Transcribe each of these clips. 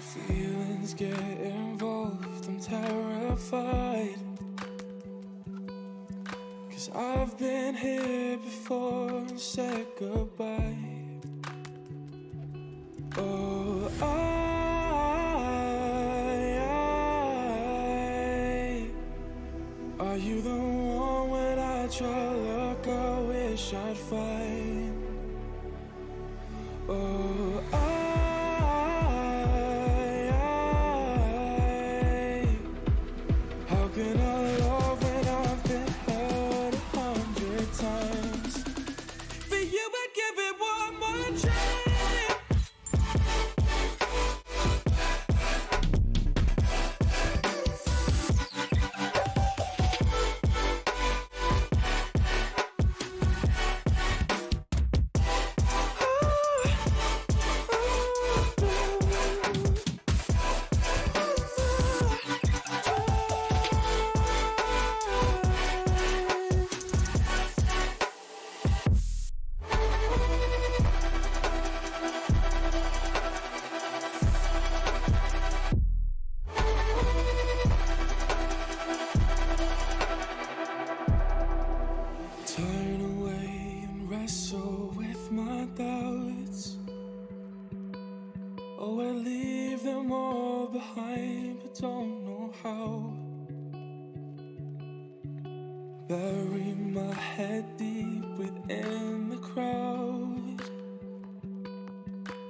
Feelings get involved, I'm terrified. 'Cause I've been here before and said goodbye. Oh, are you the one when I try to look, I wish I'd find? Oh, how can I love when I've been hurt 100 times? For you, I give it one more try. Turn away and wrestle with my doubts. Oh, I leave them all behind, but don't know how. Bury my head deep within the crowd,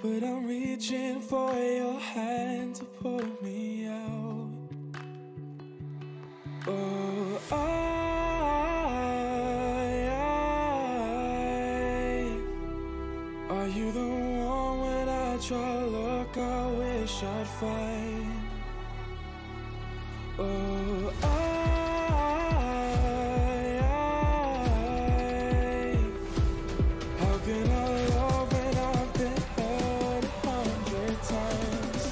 but I'm reaching for your hand to pull me out. Oh, are you the one when I try to look, I wish I'd find? Oh, how can I love when I've been hurt 100 times?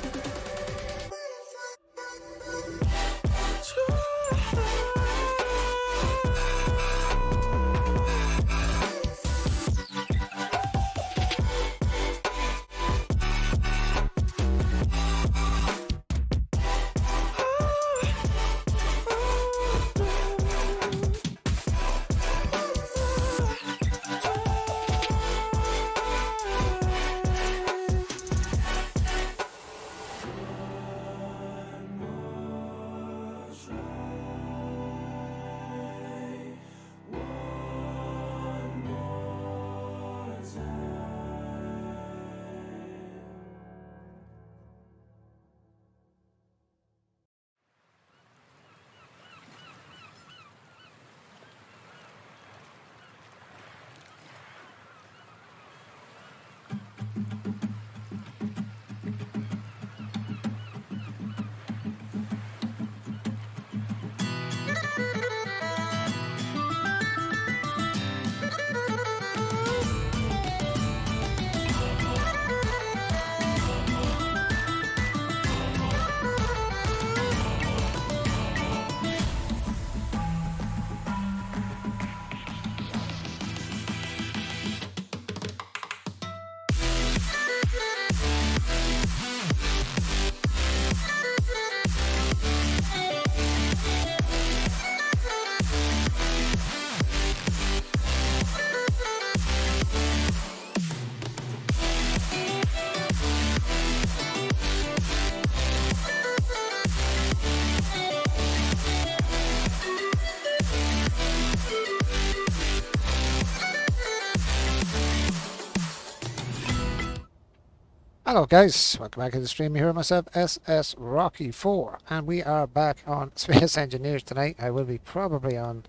Hello guys, welcome back to the stream. Here myself, SS Rocky 4, and we are back on Space Engineers tonight. I will be probably on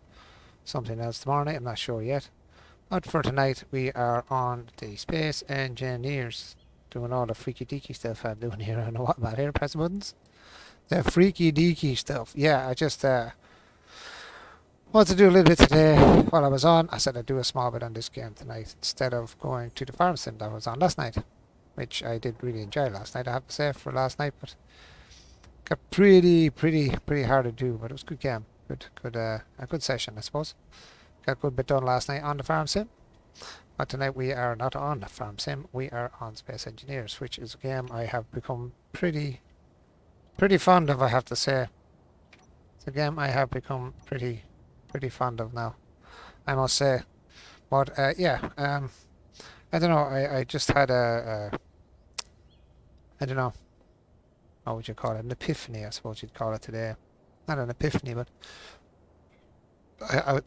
something else tomorrow night, I'm not sure yet. But for tonight we are on the Space Engineers, doing all the freaky deaky stuff I'm doing here. I don't know what about here, press the buttons. The freaky deaky stuff. Yeah, I just wanted to do a little bit today while I was on. I said I'd do a small bit on this game tonight instead of going to the farm sim that I was on last night, which I did really enjoy last night, I have to say, for last night, but got pretty hard to do, but it was a good game, a good session, I suppose. Got a good bit done last night on the farm sim, but tonight we are not on the farm sim, we are on Space Engineers, which is a game I have become pretty pretty fond of, I have to say. It's a game I have become pretty fond of now, I must say. But yeah, I don't know. I just had I don't know, what would you call it? An epiphany, I suppose you'd call it today. Not an epiphany, but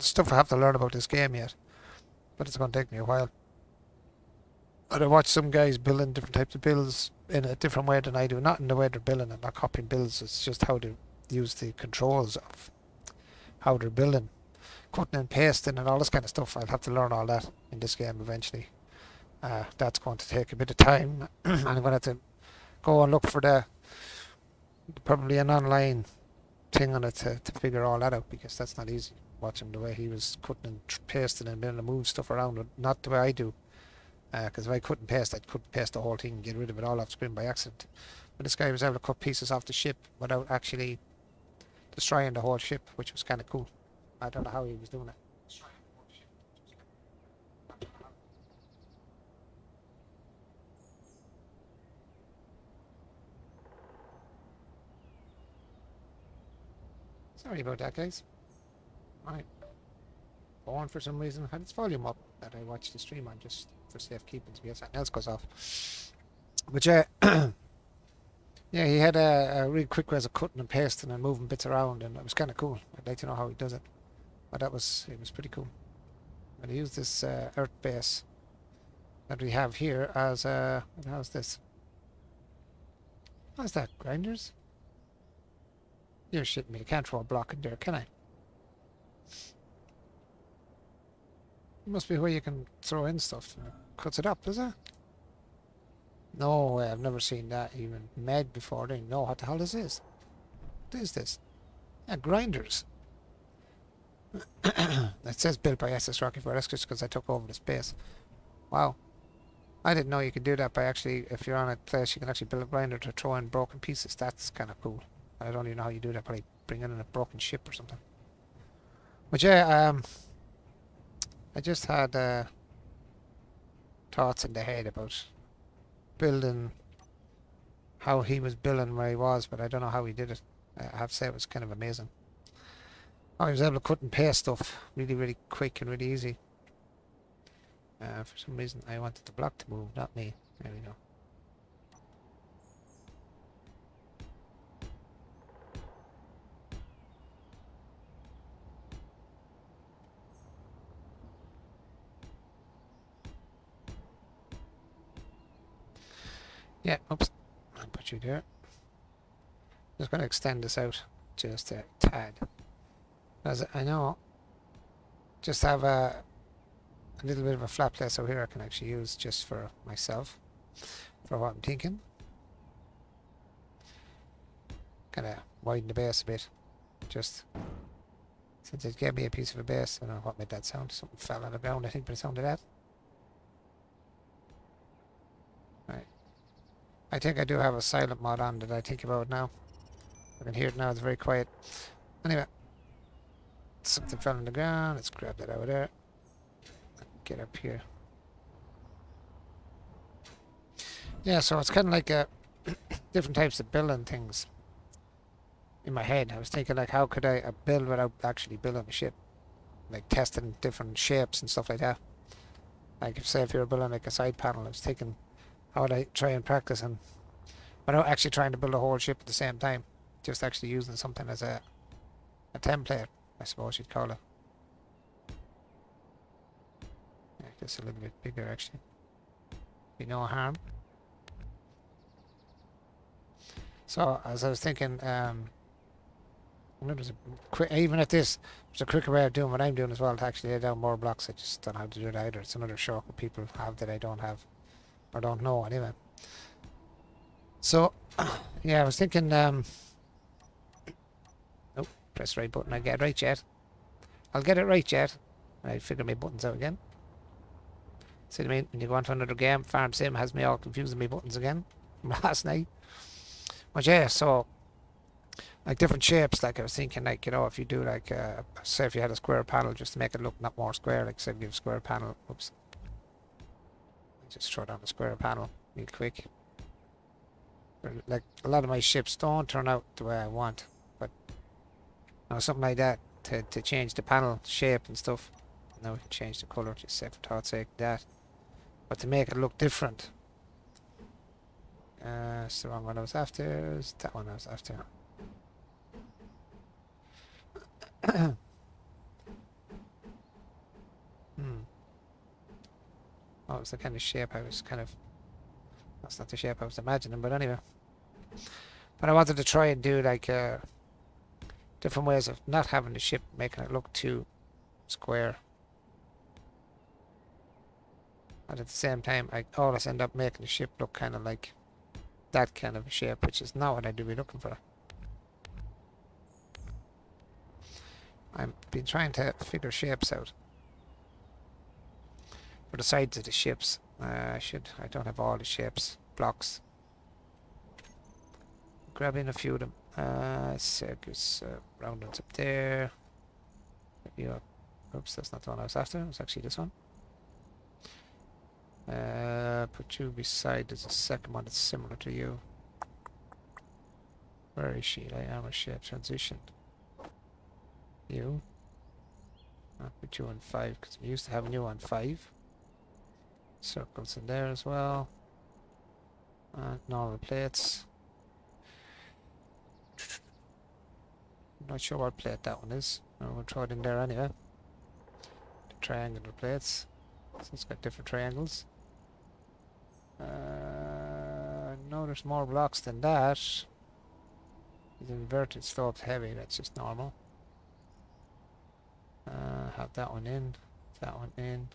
stuff I have to learn about this game yet. But it's going to take me a while. But I watch some guys building different types of builds in a different way than I do. Not in the way they're building it, not copying builds. It's just how they use the controls of how they're building. Cutting and pasting and all this kind of stuff. I'll have to learn all that in this game eventually. That's going to take a bit of time. And I'm going to have to go and look for probably an online thing on it to figure all that out, because that's not easy. Watching the way he was cutting and pasting and being able to move stuff around, not the way I do. Because if I couldn't paste, I couldn't paste the whole thing and get rid of it all off screen by accident. But this guy was able to cut pieces off the ship without actually destroying the whole ship, which was kind of cool. I don't know how he was doing it. Sorry about that, guys. My phone, for some reason, had its volume up that I watched the stream on, just for safekeeping, because something else goes off. But yeah, yeah, he had a really quick ways of cutting and pasting and moving bits around, and it was kind of cool. I'd like to know how he does it. But it was pretty cool. And he used this Earth base that we have here as how's this? How's that? Grinders? You're shitting me. I can't throw a block in there, can I? It must be where you can throw in stuff. Cuts it up, does it? No way, I've never seen that even made before. I don't even know what the hell this is. What is this? Yeah, grinders. It says built by SS Rocky 4. That's just because I took over the space. Wow. I didn't know you could do that by actually, if you're on a place, you can actually build a grinder to throw in broken pieces. That's kind of cool. I don't even know how you do that, probably bring in a broken ship or something. But yeah, I just had thoughts in the head about building how he was building where he was, but I don't know how he did it. I have to say it was kind of amazing. Oh, he was able to cut and paste stuff really, really quick and really easy. For some reason, I wanted the block to move, not me. There we go. Yeah, oops. I'll put you there. Just going to extend this out just a tad. As I know, just have a little bit of a flat place over here I can actually use just for myself, for what I'm thinking. Kind of widen the base a bit, just since it gave me a piece of a base. I don't know what made that sound. Something fell on the ground, I think, by the sound of that. Right. I think I do have a silent mod on that I think about now. I can hear it now, it's very quiet. Anyway, something fell on the ground. Let's grab that out of there. Get up here. Yeah, so it's kind of like different types of building things in my head. I was thinking, like, how could I build without actually building a ship? Like testing different shapes and stuff like that. Like, if you were building like a side panel, I was thinking, how would I try and practice and without actually trying to build a whole ship at the same time? Just actually using something as a template, I suppose you'd call it. Yeah, just a little bit bigger actually. Be no harm. So as I was thinking, there's a quick, even at this, there's a quicker way of doing what I'm doing as well to actually lay down more blocks. I just don't know how to do it either. It's another shortcut people have that I don't have, or don't know anyway. So, yeah, I was thinking, oh, press right button, I'll get it right yet. I'll get it right yet. I figure my buttons out again. See what I mean? When you go on to another game, Farm Sim has me all confusing my buttons again from last night. But yeah, so like different shapes, like I was thinking, like, you know, if you do like say if you had a square panel, just to make it look not more square, like say if you have a square panel, oops, just throw down the square panel real quick. Like a lot of my ships don't turn out the way I want, but you know, something like that to change the panel shape and stuff. Now we can change the color, just say for thought's sake that, but to make it look different. It's the wrong one I was after. It's that one I was after. Hmm. Oh, it was the kind of shape I was kind of. That's not the shape I was imagining, but anyway. But I wanted to try and do like different ways of not having the ship making it look too square. And at the same time, I always end up making the ship look kind of like that kind of a shape, which is not what I do be looking for. I've been trying to figure shapes out for the sides of the ships. I don't have all the shapes, blocks. Grabbing a few of them. Circus roundings up there. Maybe oops, that's not the one I was after. It was actually this one. Put you beside. There's a second one that's similar to you. Where is she? I am a shape transition. You. I'll put you on 5 because I'm used to having you on 5. Circles in there as well. And normal plates. Not sure what plate that one is. We'll throw it in there anyway. The triangular plates. So it's got different triangles. No, there's more blocks than that. The inverted sloped heavy, that's just normal. Have that one in. That one in.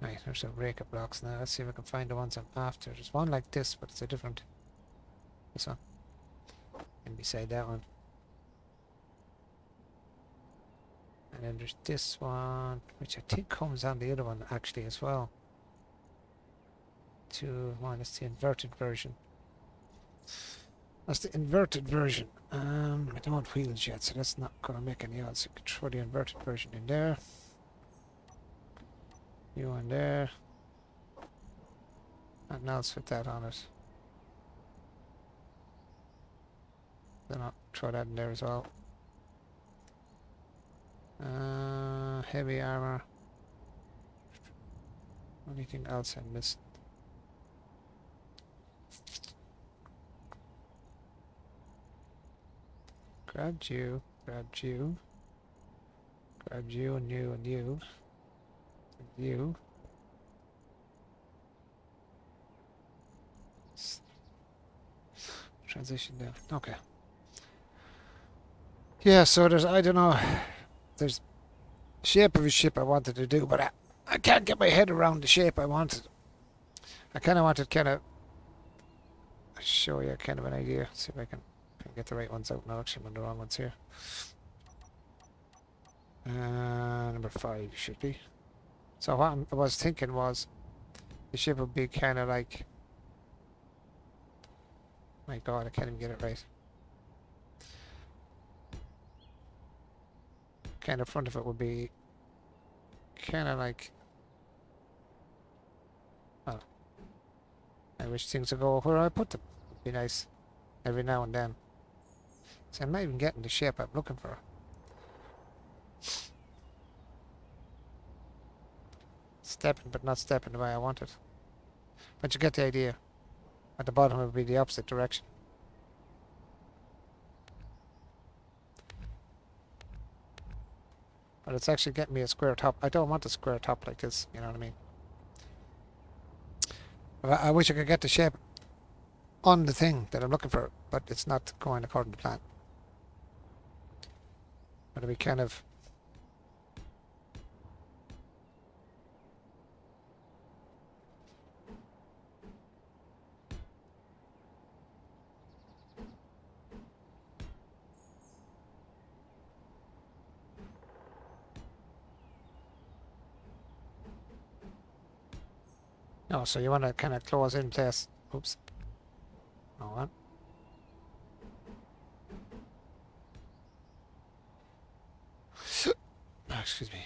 Right, there's some breaker blocks now. Let's see if I can find the ones I'm after. There's one like this, but it's a different. This one. And beside that one. And then there's this one, which I think comes on the other one actually as well. That's the inverted version. That's the inverted version. I don't want wheels yet, so that's not going to make any odds. You can throw the inverted version in there. You in there. And now let's put that on it. Then I'll throw that in there as well. Heavy armor. Anything else I missed? Grabbed you, grabbed you, grabbed you and you and you, and you. Transition down. Okay. Yeah, so there's, I don't know, there's shape of a ship I wanted to do, but I can't get my head around the shape I wanted. I kind of wanted show you kind of an idea. See if I can get the right ones out now. Actually, I'm on the wrong ones here. Number 5 should be. So what I was thinking was the ship would be kind of like. My God, I can't even get it right. Kind of front of it would be kind of like. Oh, I wish things would go where I put them. It'd be nice every now and then. So I'm not even getting the shape I'm looking for. Stepping, but not stepping the way I want it. But you get the idea. At the bottom it would be the opposite direction. But it's actually getting me a square top. I don't want a square top like this, you know what I mean? I wish I could get the shape on the thing that I'm looking for, but it's not going according to plan. But it'll be kind of. Oh, so you want to kind of close in place. Oops. Hold on. Excuse me.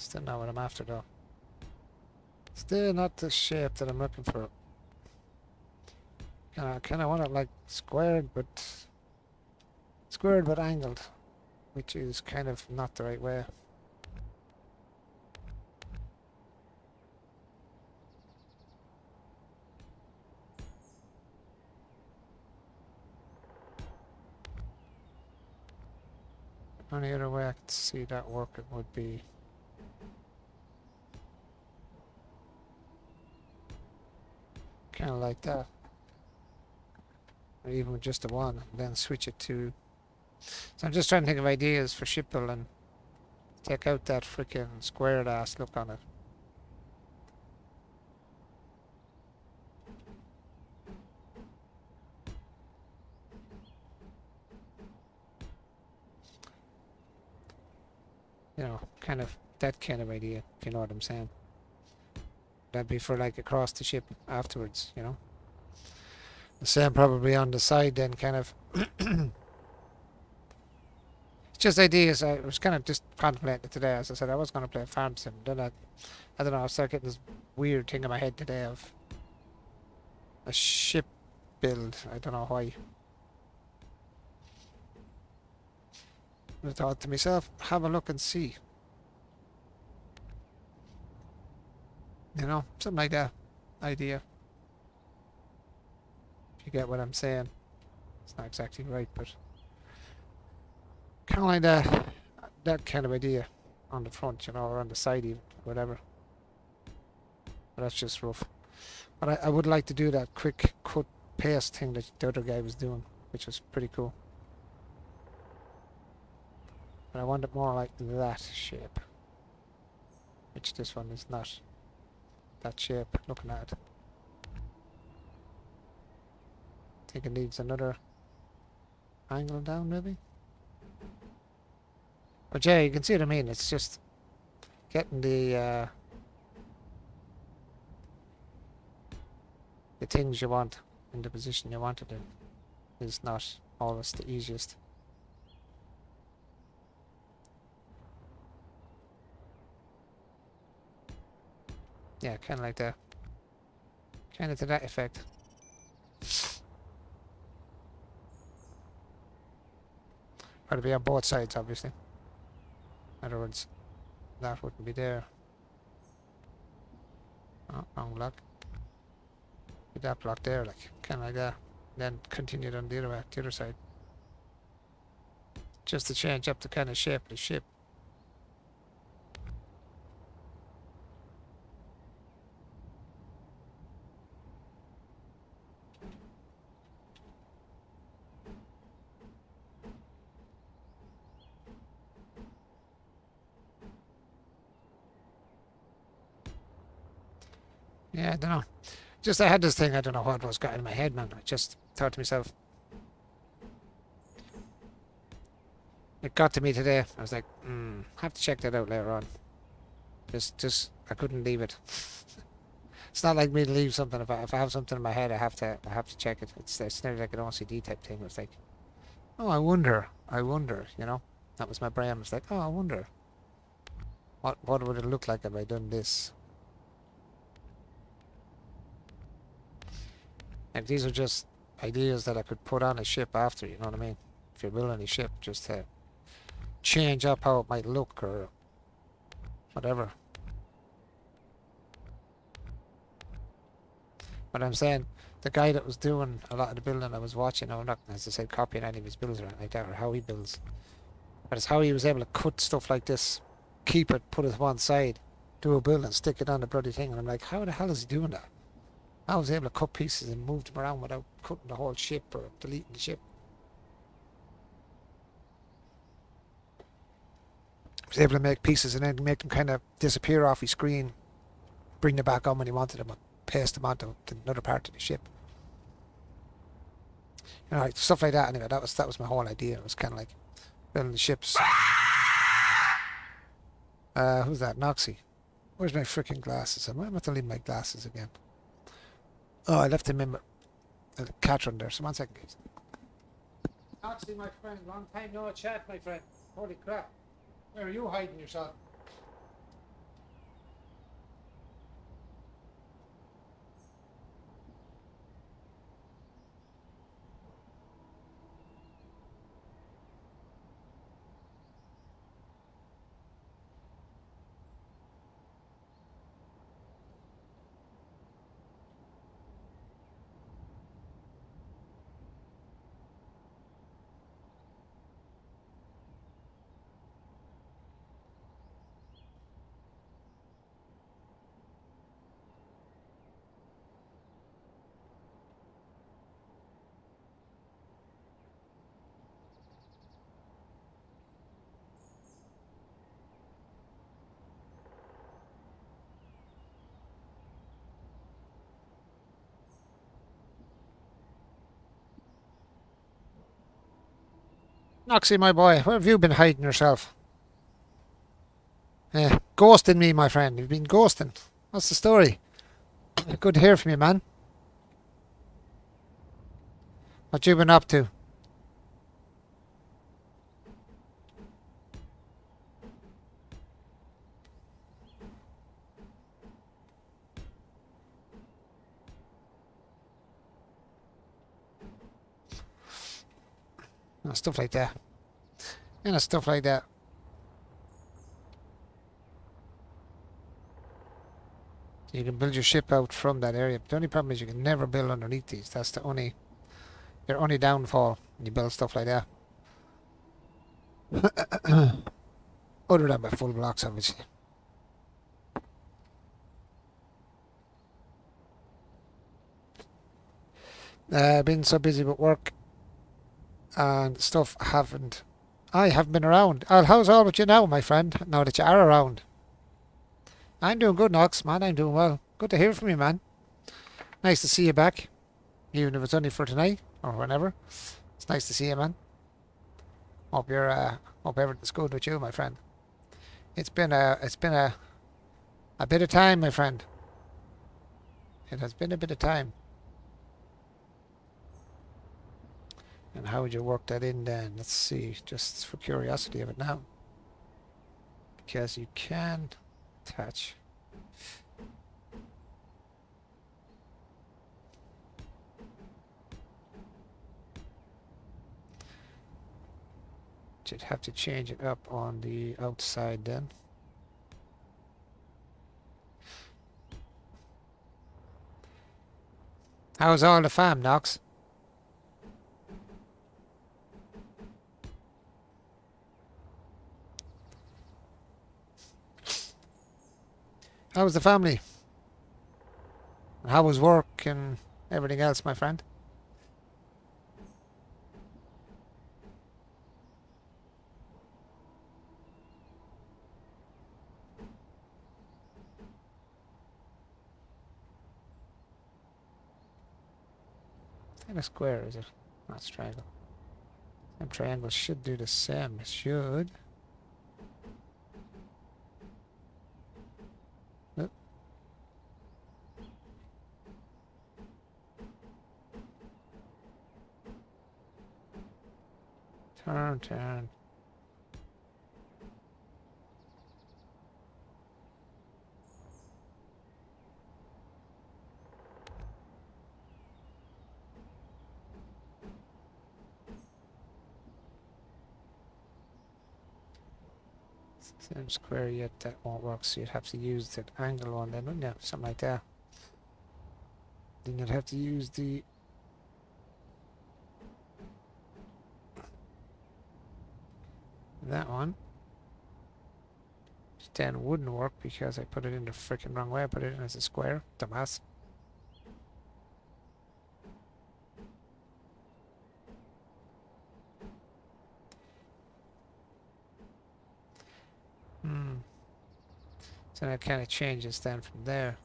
Still not what I'm after though. Still not the shape that I'm looking for. Kind of want it like squared but angled, which is kind of not the right way. Only other way I could see that working would be kind of like that. Or even with just the one, and then switch it to... So I'm just trying to think of ideas for shipbuilding. Take out that freaking squared ass look on it. You know, kind of that kind of idea, if you know what I'm saying. That'd be for like across the ship afterwards, you know. The same probably on the side then, kind of. It's just ideas. I was kind of just contemplating it today. As I said, I was going to play Farm Sim. Then I don't know, I started getting this weird thing in my head today of a ship build. I don't know why. I thought to myself, have a look and see. You know, something like that idea. If you get what I'm saying. It's not exactly right, but kind of like that kind of idea on the front, you know, or on the side even, whatever. But that's just rough. But I would like to do that quick cut paste thing that the other guy was doing, which was pretty cool. But I want it more like that shape, which this one is not that shape looking at. I think it needs another angle down maybe. But yeah, you can see what I mean. It's just getting the things you want in the position you want it in is not always the easiest. Yeah, kind of like that. Kind of to that effect. Got to be on both sides, obviously. In other words, that wouldn't be there. Oh, wrong block. With that block there, like, kind of like that. Then continue on the other side. Just to change up the kind of shape of the ship. Yeah, I don't know. Just I had this thing, I don't know what was got in my head, man. I just thought to myself, it got to me today. I was like, have to check that out later on. Just I couldn't leave it. It's not like me to leave something. If I have something in my head, I have to check it. It's nearly like an OCD type thing. It's like, oh, I wonder, you know. That was my brain. It was like, oh, I wonder, what would it look like if I done this? And these are just ideas that I could put on a ship after. You know what I mean? If you're building a ship, just to change up how it might look or whatever. But I'm saying, the guy that was doing a lot of the building I was watching, I'm not, as I said, copying any of his builds or anything like that, or how he builds. But it's how he was able to cut stuff like this, keep it, put it to one side, do a build and stick it on the bloody thing. And I'm like, how the hell is he doing that? I was able to cut pieces and move them around without cutting the whole ship or deleting the ship. I was able to make pieces and then make them kind of disappear off his screen, bring them back on when he wanted them, and paste them onto another part of the ship. You know, like stuff like that. Anyway, that was my whole idea. It was kind of like building the ships. Who's that? Noxie. Where's my freaking glasses? I might have to leave my glasses again. Oh, I left them in the cat run there. So 1 second, please. Noxie, my friend. Long time no chat, my friend. Holy crap. Where are you hiding yourself? Noxie, my boy, where have you been hiding yourself? Ghosting me, my friend. You've been ghosting. What's the story? Good to hear from you, man. What you been up to? Stuff like that. Stuff like that. You can build your ship out from that area. But the only problem is you can never build underneath these. That's your only downfall when you build stuff like that. Other than by full blocks, obviously. Been so busy with work and stuff, I haven't been around. How's all with you now, my friend, now that you are around? I'm doing good, Nox, man. I'm doing well. Good to hear from you, man. Nice to see you back, even if it's only for tonight or whenever. It's nice to see you, man. Hope everything's good with you, my friend. It's been a bit of time, my friend. It has been a bit of time. And how would you work that in then? Let's see, just for curiosity of it now. Because you can attach. You'd have to change it up on the outside then. How's all the fam, Nox? How's the family? And how was work and everything else, my friend? A square, is it? Not triangle. And triangle should do the same. It should. Oop. Turn. Same square yet, that won't work, so you'd have to use that angle one then, wouldn't you? Something like that. Then you'd have to use that one. Which then wouldn't work because I put it in the freaking wrong way. I put it in as a square. Dumbass. So that kind of changes then from there.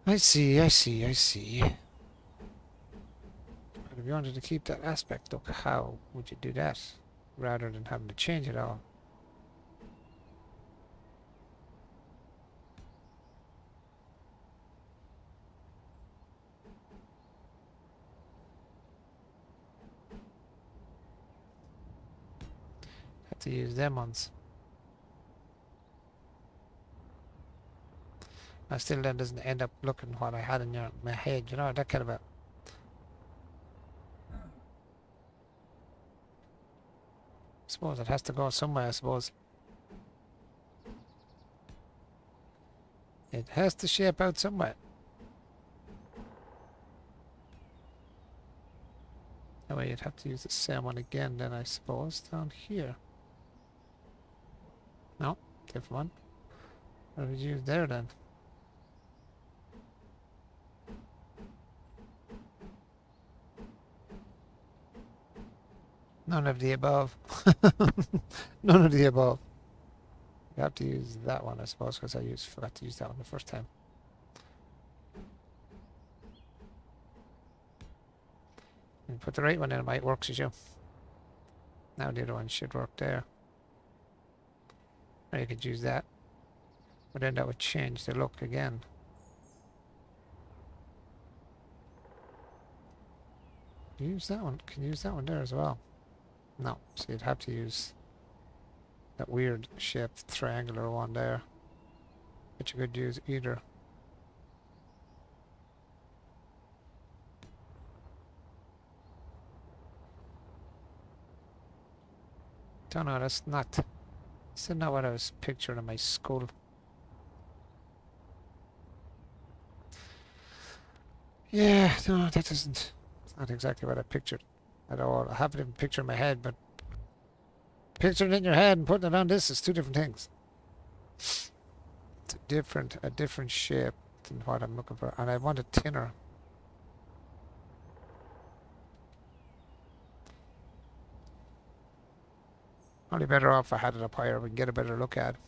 I see. But if you wanted to keep that aspect, look, how would you do that? Rather than having to change it all. Have to use them ones. I still then doesn't end up looking what I had in my head, you know, that kind of a... I suppose it has to go somewhere, I suppose. It has to shape out somewhere. That way you'd have to use the same one again then, I suppose, down here. No, different one. What would you use there then? None of the above. None of the above. You have to use that one, I suppose, because I forgot to use that one the first time. put the right one in, it might work as you. Now the other one should work there. Or you could use that. But then that would change the look again. Use that one. Can you use that one there as well? No. So you'd have to use that weird shaped triangular one there. But you could use either. Don't know, that's not... Still not what I was picturing in my skull. Yeah, no, that isn't... It's not exactly what I pictured at all. I have it in picture in my head, but... Picturing it in your head and putting it on this is two different things. It's a different shape than what I'm looking for. And I want it thinner. Only better off if I had it up higher. We can get a better look at it.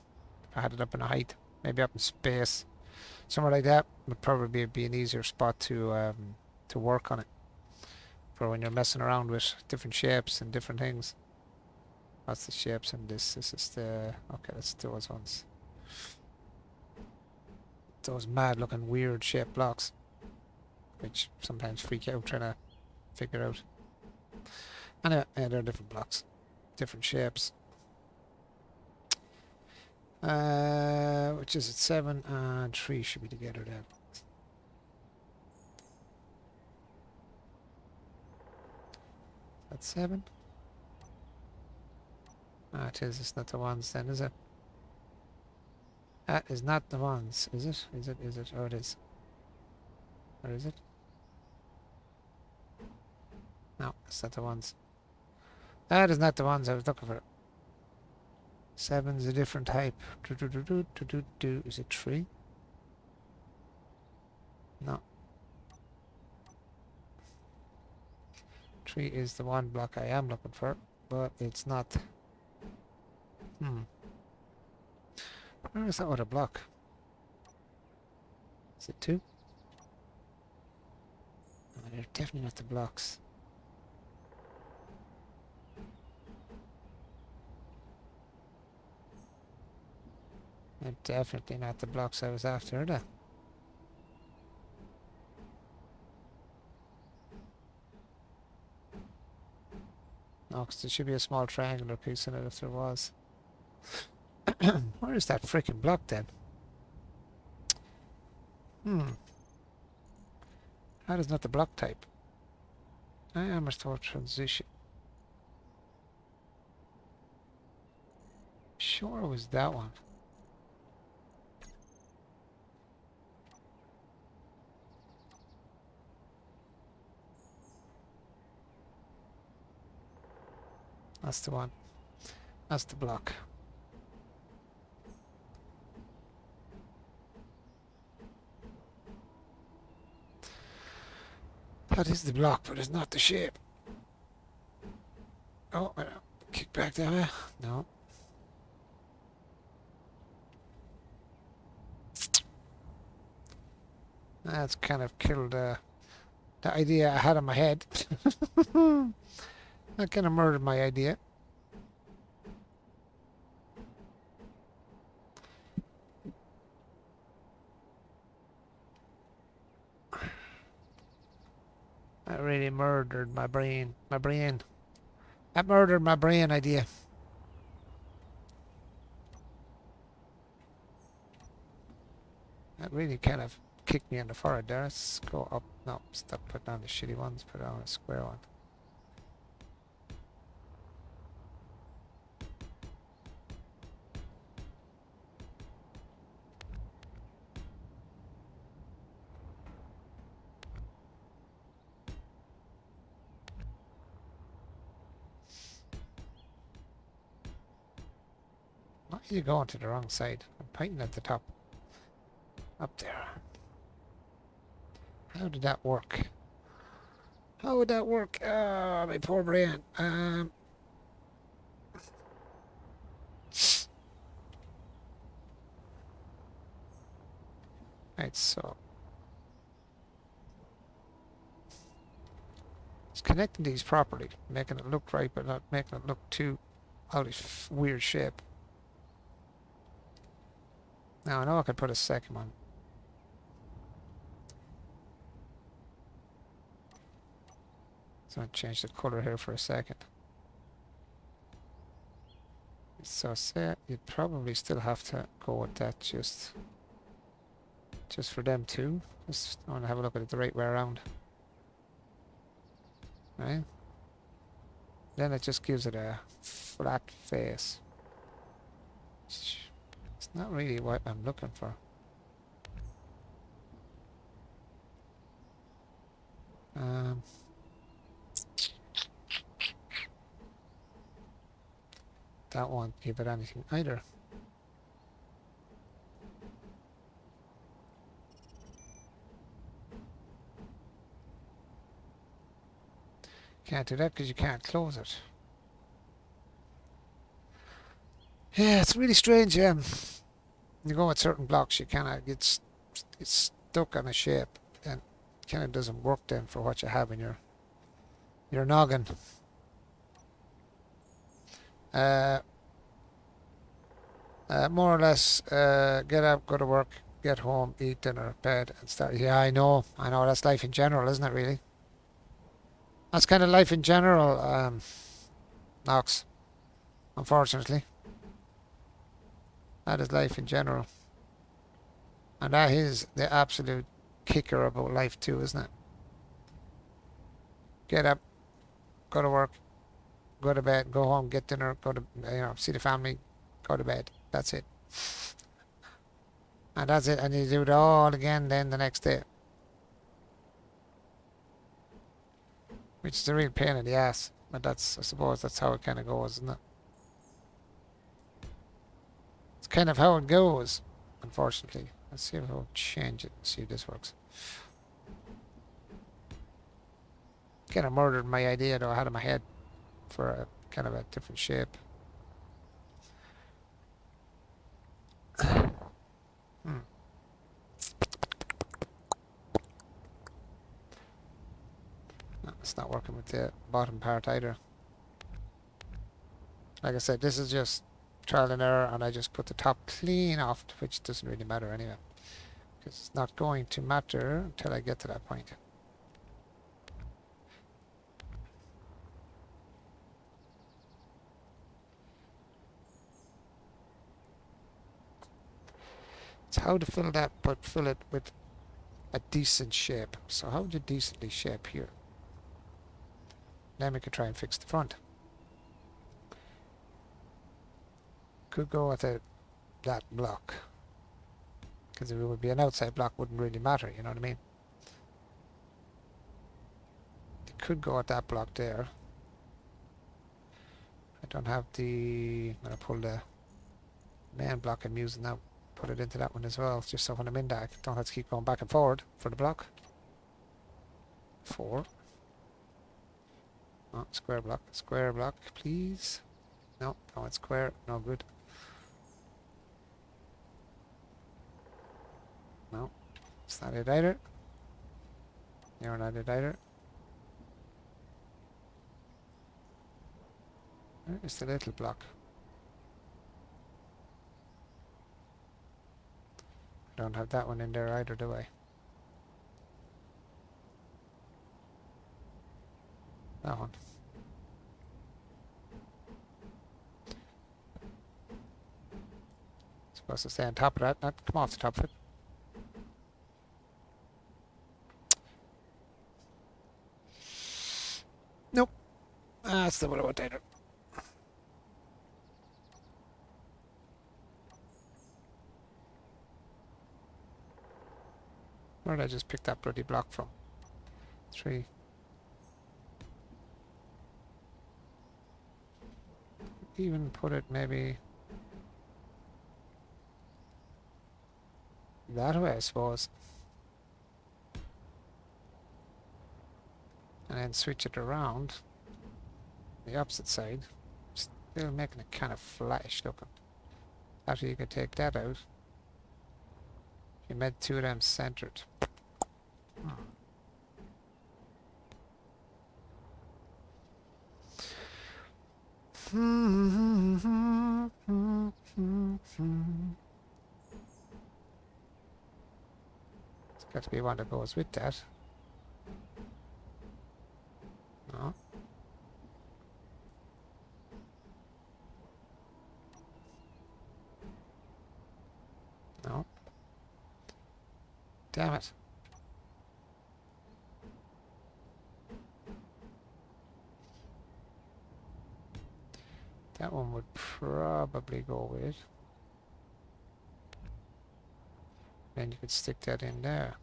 If I had it up in a height. Maybe up in space. Somewhere like that would probably be an easier spot to work on it. For when you're messing around with different shapes and different things. That's the shapes and this. This is the... Okay, that's those ones. Those mad looking weird shaped blocks. Which sometimes freak you out trying to figure out. Anyway, yeah, they're different blocks. Different shapes. Which is it? 7 and 3 should be together then. That's 7. Ah, it is. It's not the ones then, is it? That is not the ones, is it? Is it? Is it? Oh, it is. Or is it? No, it's not the ones. That is not the ones I was looking for. 7's a different type. Is it 3? No. 3 is the one block I am looking for, but it's not. Where is that other block? Is it 2? No, they're definitely not the blocks. They're definitely not the blocks I was after, are they? No, because there should be a small triangular piece in it if there was. Where is that freaking block then? That is not the block type. I am restore transition. Sure it was that one. That's the one. That's the block. That is the block, but it's not the shape. Oh, kick back that way. No. That's kind of killed the idea I had in my head. That kind of murdered my idea. That really murdered my brain. That murdered my brain idea. That really kind of kicked me in the forehead there. Let's go up. No, stop putting on the shitty ones. Put on a square one. Why are you going to the wrong side? I'm pointing at the top. Up there. How did that work? How would that work? Ah, my poor brain. Right, so. Let's connecting these properly, making it look right, but not making it look too out of weird shape. Now I know I could put a second one. So I'll change the color here for a second. So say you'd probably still have to go with that just for them too. Just want to have a look at it the right way around. Right? Then it just gives it a flat face. It's not really what I'm looking for. That won't give it anything either. Can't do that because you can't close it. Yeah, it's really strange. You go with certain blocks, you cannot. It's stuck on a shape, and it kind of doesn't work then for what you have in your noggin. More or less, get up, go to work, get home, eat dinner, bed, and start. Yeah, I know. That's life in general, isn't it? Really, that's kind of life in general, Knox. Unfortunately, that is life in general, and that is the absolute kicker about life too, isn't it? Get up, go to work, go to bed, go home, get dinner, go to see the family, go to bed. That's it. And that's it. And you do it all again then the next day. Which is a real pain in the ass. But I suppose that's how it kind of goes, isn't it? It's kind of how it goes, unfortunately. Let's see if I'll change it and see if this works. Kind of murdered my idea though I had in my head for a kind of a different shape. No, it's not working with the bottom part either. Like I said, this is just trial and error, and I just put the top clean off, which doesn't really matter anyway. Because it's not going to matter until I get to that point. It's how to fill that, but fill it with a decent shape. So how would you decently shape here? Then we could try and fix the front. Could go with that block. Because if it would be an outside block, wouldn't really matter, you know what I mean? You could go with that block there. I don't have I'm going to pull the main block I'm using now. Put it into that one as well, just so when I'm in that, I don't have to keep going back and forward for the block. 4. Oh, square block, please. No, it's square, no good. No, it's not it either. You're not it either. Where's the little block? I don't have that one in there either, do I? That one. Supposed to stay on top of that, not come off the top of it. Nope. That's the one I want either. Where did I just pick that bloody block from? 3. Even put it maybe that way, I suppose. And then switch it around the opposite side. Still making it kind of flattish looking. After you could take that out, you made 2 of them centered. got to be one that goes with that. No. No. Damn it. That one would probably go with. Then you could stick that in there.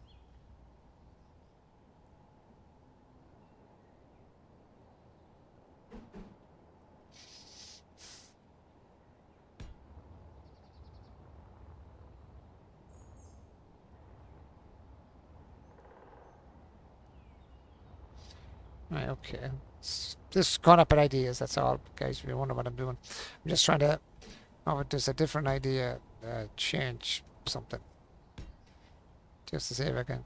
Right, okay. Just going up at ideas, that's all, guys. If you wonder what I'm doing, I'm just trying to. Oh, but there's a different idea. Change something. Just to see if I can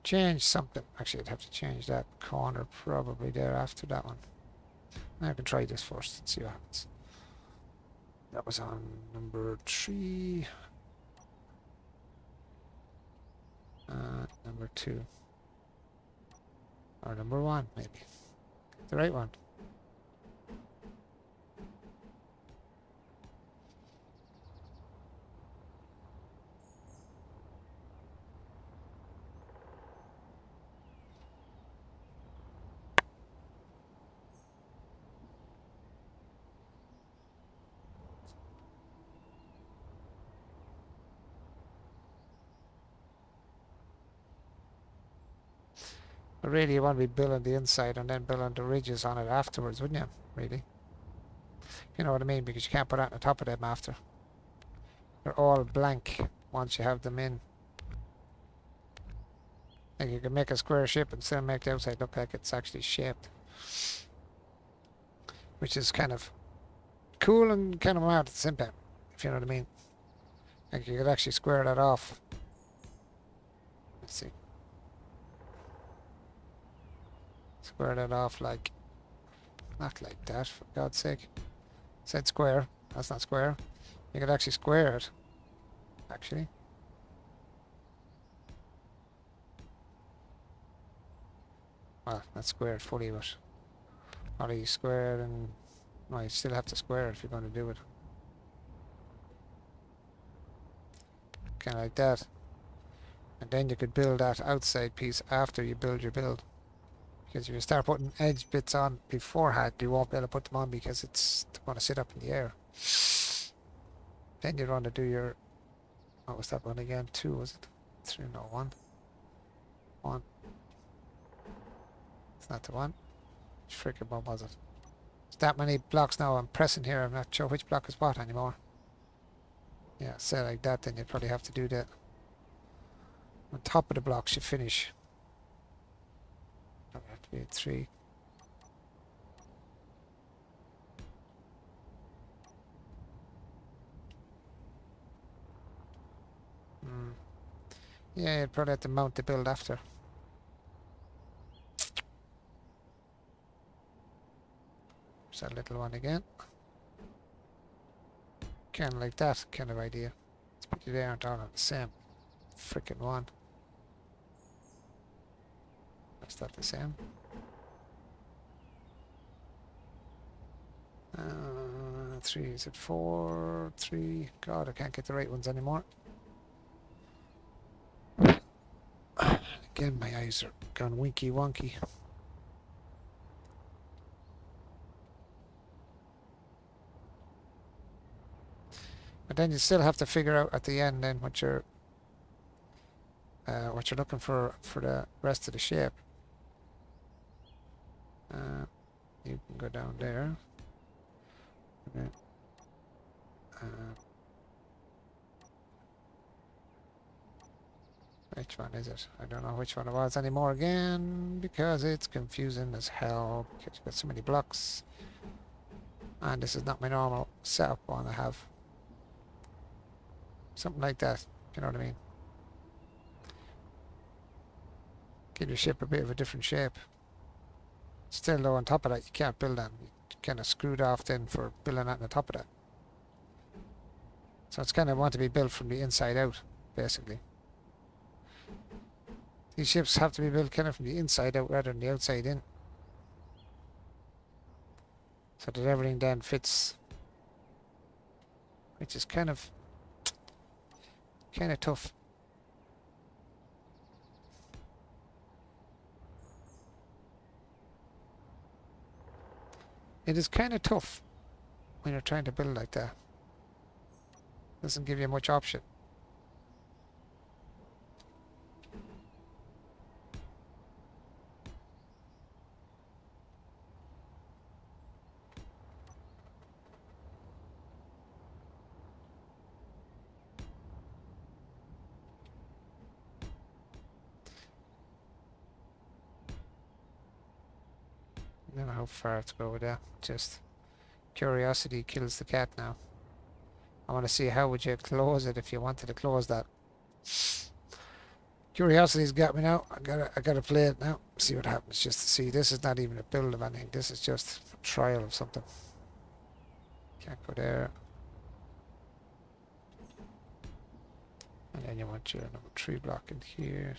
change something. Actually, I'd have to change that corner probably there after that one. I can try this first and see what happens. That was on number 3. Number 2. Or number 1, maybe. The right one. But really, you want to be building the inside and then building the ridges on it afterwards, wouldn't you? Really? You know what I mean? Because you can't put that on top of them after. They're all blank once you have them in. Like you can make a square shape and still make the outside look like it's actually shaped. Which is kind of cool and kind of hard at the same time, if you know what I mean. Like you could actually square that off. Let's see. Square that off like... Not like that, for God's sake. Said square. That's not square. You could actually square it. Actually. Well, not square it fully, but... Or you square it and... No, you still have to square it if you're going to do it. Kind of like that. And then you could build that outside piece after you build your build. Because if you start putting edge bits on beforehand, you won't be able to put them on because it's going to sit up in the air. Then you'd want to do your... What was that one again? 2, was it? 3, no, 1. 1. It's not the one. Which freaking one was it? There's that many blocks now I'm pressing here. I'm not sure which block is what anymore. Yeah, say like that, then you'd probably have to do that. On top of the blocks you finish. That would have to be 3. Yeah, you'd probably have to mount the build after. There's that little one again. Kind of like that kind of idea. They aren't all on the same freaking one. Is that the same? 3, is it 4? 3. God, I can't get the right ones anymore. Again, my eyes are gone winky wonky. But then you still have to figure out at the end then what you're looking for the rest of the shape. You can go down there. Okay. Which one is it? I don't know which one it was anymore again because it's confusing as hell because you've got so many blocks and this is not my normal setup one I have. Something like that, you know what I mean? Give your ship a bit of a different shape. Still though on top of that you can't build on. kind of screwed off then for building that on the top of that. So it's kind of want to be built from the inside out, basically. These ships have to be built kind of from the inside out rather than the outside in. So that everything then fits. Which is kind of tough. It is kind of tough when you're trying to build like that. Doesn't give you much option. I don't know how far to go with that. Just curiosity kills the cat now. I want to see how would you close it if you wanted to close that. Curiosity's got me now. I gotta play it now. See what happens. Just to see. This is not even a build of anything. This is just a trial of something. Can't go there. And then you want your number 3 block in here.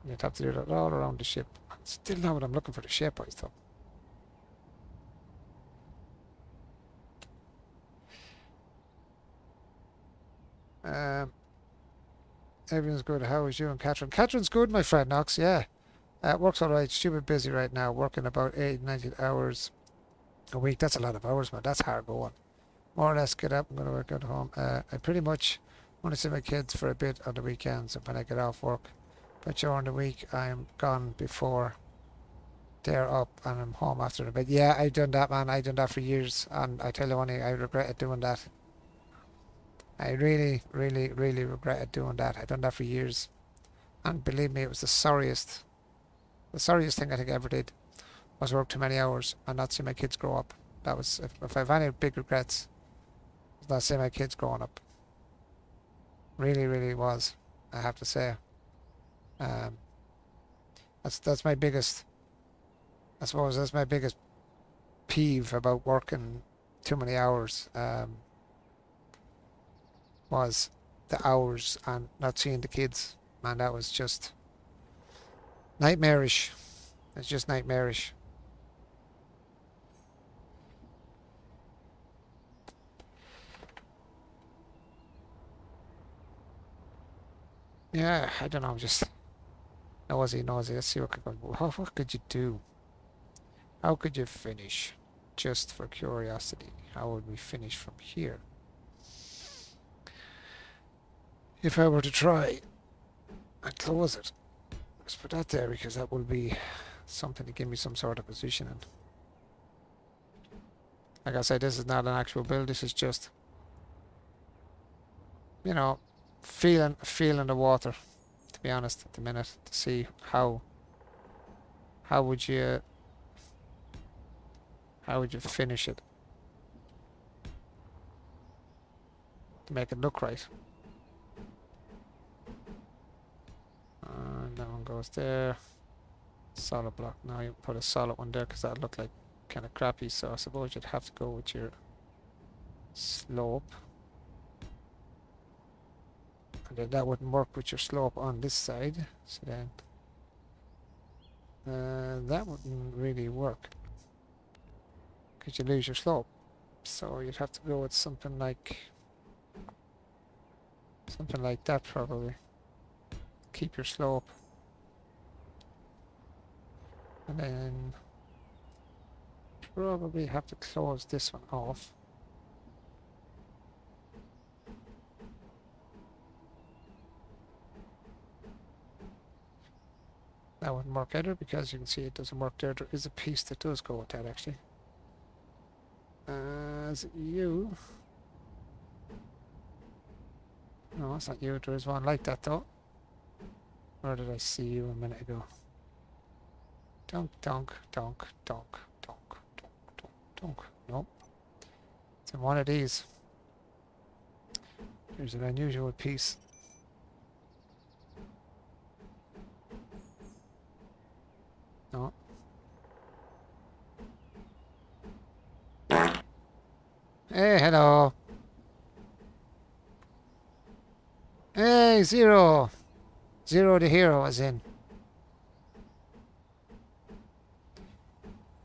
You'd have to do that all around the ship. Still not what I'm looking for the shape wise though. Everyone's good. How is you and Catherine? Catherine's good, my friend Knox, yeah. Works alright. Stupid busy right now. Working about 80-90 hours a week. That's a lot of hours, man. That's hard going. More or less get up. I'm going to work at home. I pretty much want to see my kids for a bit on the weekends and when I get off work. But during the week, I'm gone before they're up and I'm home after the bed. Yeah, I've done that, man. I've done that for years. And I tell you one thing, I regretted doing that. I really, really, really regretted doing that. I've done that for years. And believe me, it was the sorriest thing I think I ever did was work too many hours and not see my kids grow up. That was, if I've any big regrets, was not seeing my kids growing up. Really, really was, I have to say. That's my biggest, I suppose that's my biggest peeve about working too many hours. Was the hours and not seeing the kids. Man, that was just nightmarish. It's just nightmarish. Yeah, I don't know, just nosy. Let's see what could you do? How could you finish? Just for curiosity, how would we finish from here? If I were to try and close it, let's put that there because that will be something to give me some sort of positioning. Like I said, this is not an actual build. This is just, you know, feeling the water. To be honest, at the minute, to see how would you finish it to make it look right. And that one goes there. Solid block. Now you put a solid one there because that looked like kind of crappy. So I suppose you'd have to go with your slope. And then that wouldn't work with your slope on this side. So then that wouldn't really work because you lose your slope. So you'd have to go with something like that probably. Keep your slope. And then probably have to close this one off. That wouldn't work either because you can see it doesn't work there. There is a piece that does go with that actually. Is it you? No, it's not you. There is one like that though. Where did I see you a minute ago? Donk. Nope. It's in one of these. There's an unusual piece. No. Hey, hello. Hey, Zero. Zero the hero is in.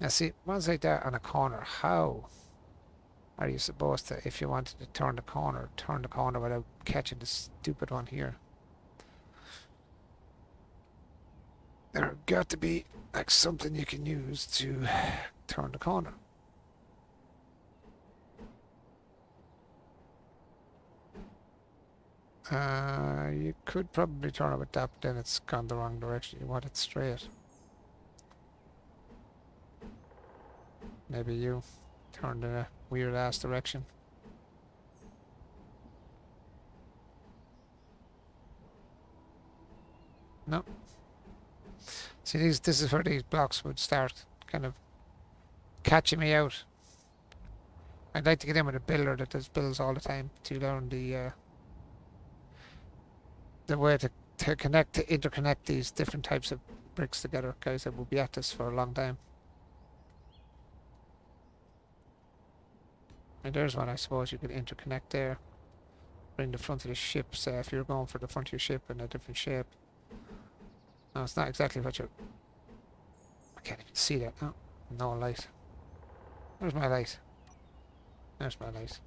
Now see, once like that on a corner, how are you supposed to, if you wanted to turn the corner without catching the stupid one here? There got to be like something you can use to turn the corner. You could probably turn it with that, but then it's gone the wrong direction. You want it straight. Maybe you turned in a weird ass direction. No. See, this is where these blocks would start kind of catching me out. I'd like to get in with a builder that does builds all the time to learn the way to interconnect these different types of bricks together. Guys that will be at this for a long time. And there's one I suppose you could interconnect there. Bring the front of the ship, say if you're going for the front of your ship in a different shape. No, it's not exactly what you're... I can't even see that. No, no light. Where's my light? There's my light.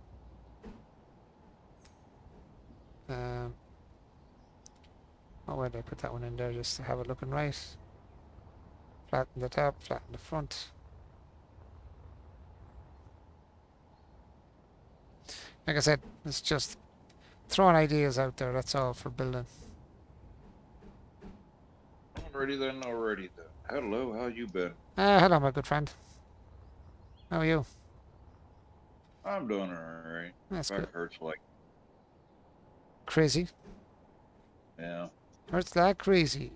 Oh, where did I put that one in there just to have it looking right? Flatten the top, flatten the front. Like I said, it's just throwing ideas out there, that's all for building. Alrighty then, alrighty then. Hello, how you been? Hello, my good friend. How are you? I'm doing alright. That's Back good. hurts like, Crazy. yeah. Hurts like crazy.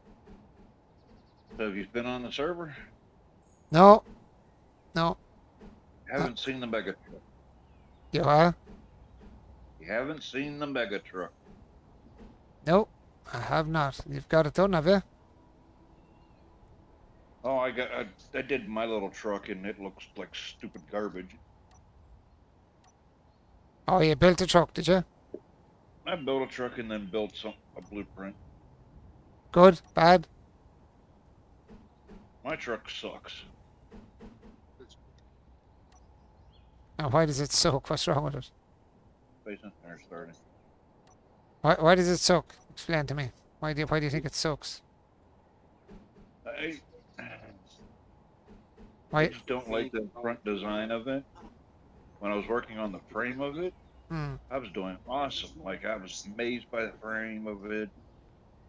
So have you been on the server? No. No. Haven't seen the mega truck. You are? You haven't seen the mega truck. No. I have not. You've got it done, have you? Oh, I did my little truck and it looks like stupid garbage. Oh, you built a truck, did you? I built a truck and then built a blueprint. Good? Bad? My truck sucks. And why does it suck? What's wrong with it? Basement there starting. Why does it suck? Explain to me. Why do you think it sucks? I Why? just don't like the front design of it. When I was working on the frame of it, Hmm. I was doing awesome. Like I was amazed by the frame of it.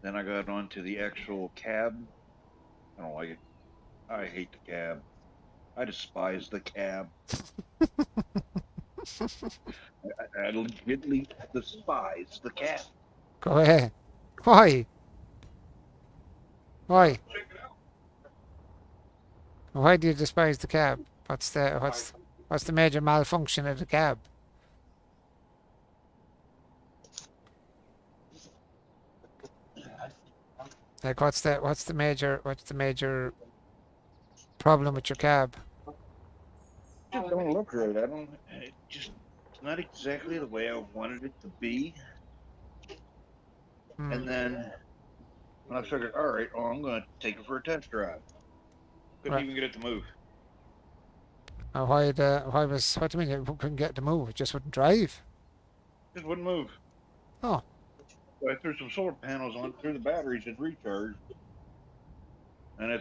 Then I got onto the actual cab. I don't like it. I hate the cab. I despise the cab. I legitimately despise the cab. Go ahead. Why? Why? Check it out. Why do you despise the cab? What's the major malfunction of the cab? Like what's the major problem with your cab? It just don't look right. I don't. It just it's not exactly the way I wanted it to be. Hmm. And then when I figured, all right, well, I'm going to take it for a test drive. Couldn't Right. even get it to move. What do you mean you couldn't get it to move? It just wouldn't drive. Just wouldn't move. Oh, So I threw some solar panels on, threw the batteries and recharged, and it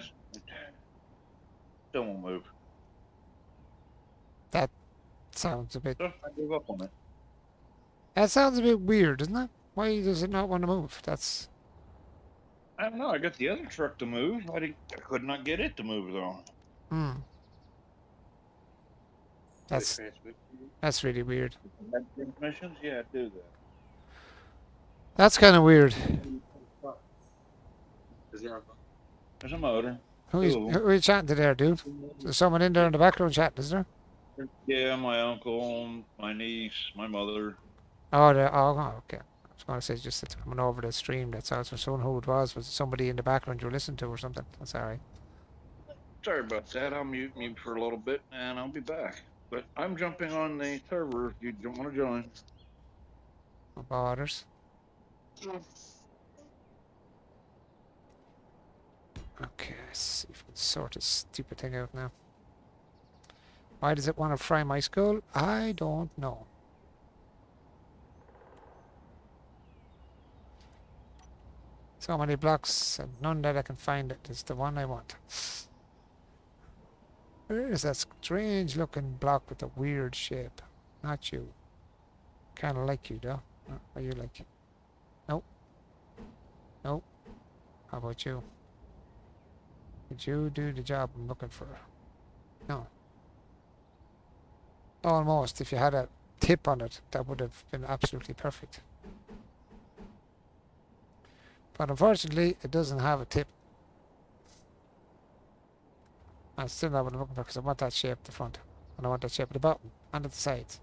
still won't move. that sounds a bit. So I gave up on it. That sounds a bit weird, doesn't it? Why does it not want to move? That's. I don't know. I got the other truck to move. I could not get it to move though. Hmm. That's really weird. Transmissions, yeah, do that. That's kind of weird. There's a motor. Who are you chatting to there, dude? There's someone in there in the background chatting, is there? Yeah, my uncle, my niece, my mother. Oh, okay. I was going to say just that someone over the stream. That's also someone who it was. Was it somebody in the background you were listening to or something? That's all right. Sorry about that. I'll mute me for a little bit and I'll be back. But I'm jumping on the server if you don't want to join. No bothers. Okay, let's see if we can sort this stupid thing out now. Why does it want to fry my skull? I don't know. So many blocks and none that I can find it is the one I want. Where is that strange looking block with the weird shape? Not you. Kind of like you though. Are you like? Nope. Nope. How about you? Did you do the job I'm looking for? No. Almost. If you had a tip on it, that would have been absolutely perfect. But unfortunately, it doesn't have a tip. And still not what I'm looking for because I want that shape at the front. And I want that shape at the bottom and at the sides.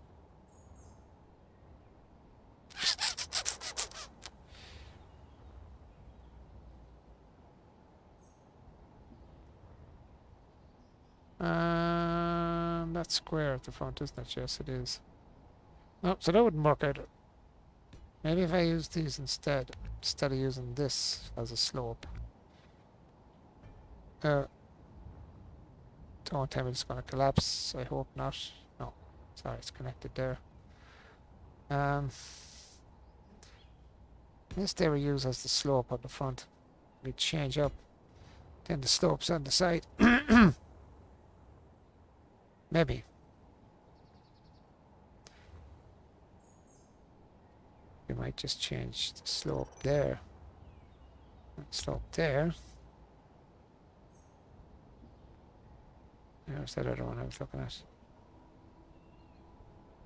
That's square at the front, isn't it? Yes, it is. No, so that wouldn't work either. Maybe if I use these instead of using this as a slope. Don't tell me it's going to collapse. I hope not. No, sorry, it's connected there. This they were used as the slope on the front. We change up, then the slopes on the side. Maybe. We might just change the slope there. Slope there. There's that other one I was looking at.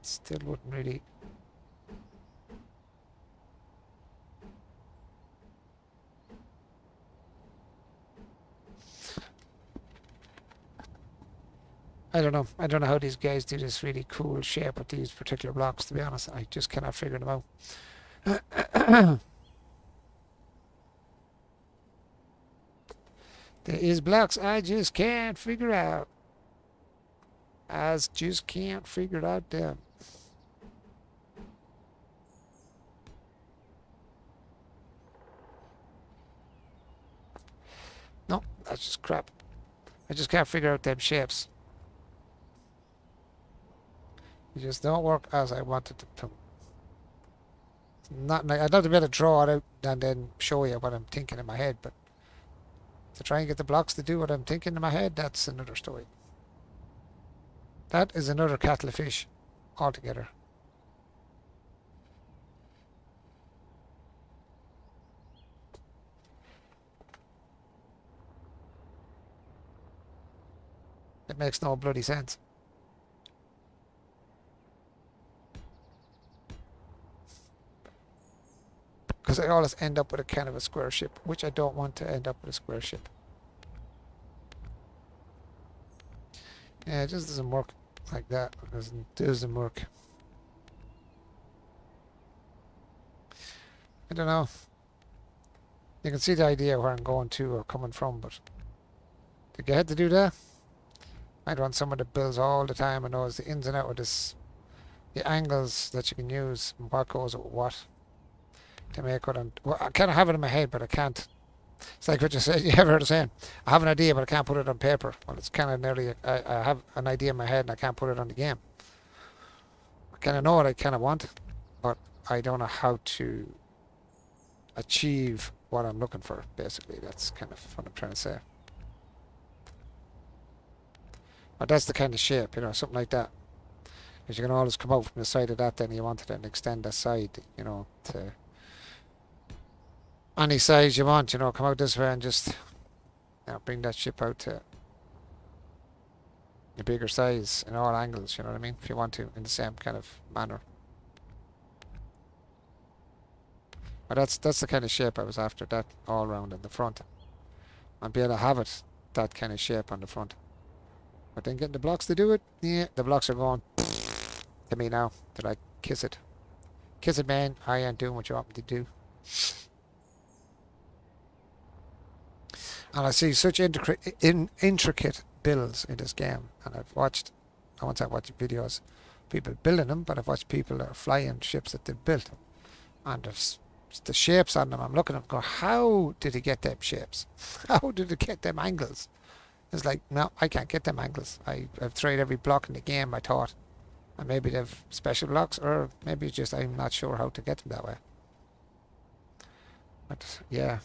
Still wouldn't really. I don't know. I don't know how these guys do this really cool shape with these particular blocks, to be honest. I just cannot figure them out. There is blocks I just can't figure out. I just can't figure out them. No, that's just crap. I just can't figure out them shapes. They just don't work as I wanted them to. Not. I'd love to be able to draw it out and then show you what I'm thinking in my head, but to try and get the blocks to do what I'm thinking in my head, that's another story. That is another kettle of fish altogether. It makes no bloody sense. Because I always end up with a kind of a square shape, which I don't want to end up with a square shape. Yeah, it just doesn't work like that. It doesn't work. I don't know. You can see the idea where I'm going to or coming from, but to get to do that, I'd want someone that builds all the time and knows the ins and outs of this, the angles that you can use and what goes with what to make what I'm. Well, I kind of have it in my head, but I can't. It's like what you said. You ever heard of saying, "I have an idea, but I can't put it on paper." Well, it's kind of nearly. I have an idea in my head, and I can't put it on the game. I kind of know what I kind of want, but I don't know how to achieve what I'm looking for. Basically, that's kind of what I'm trying to say. But that's the kind of shape, something like that. Because you can always come out from the side of that, then you want it and extend that side, to any size you want, come out this way and just bring that ship out to a bigger size in all angles, you know what I mean? If you want to, in the same kind of manner. But that's the kind of shape I was after, that all round in the front. And be able to have it, that kind of shape on the front. But then getting the blocks to do it, yeah, the blocks are going to me now. They're like, kiss it. Kiss it, man. I ain't doing what you want me to do. And I see such intricate builds in this game. And I've watched, I once I've watched videos, people building them, but I've watched people that are flying ships that they've built. And the shapes on them, I'm looking at them going, how did he get them shapes? How did he get them angles? It's like, no, I can't get them angles. I've tried every block in the game, I thought. And maybe they've special blocks, or maybe it's just I'm not sure how to get them that way. But yeah,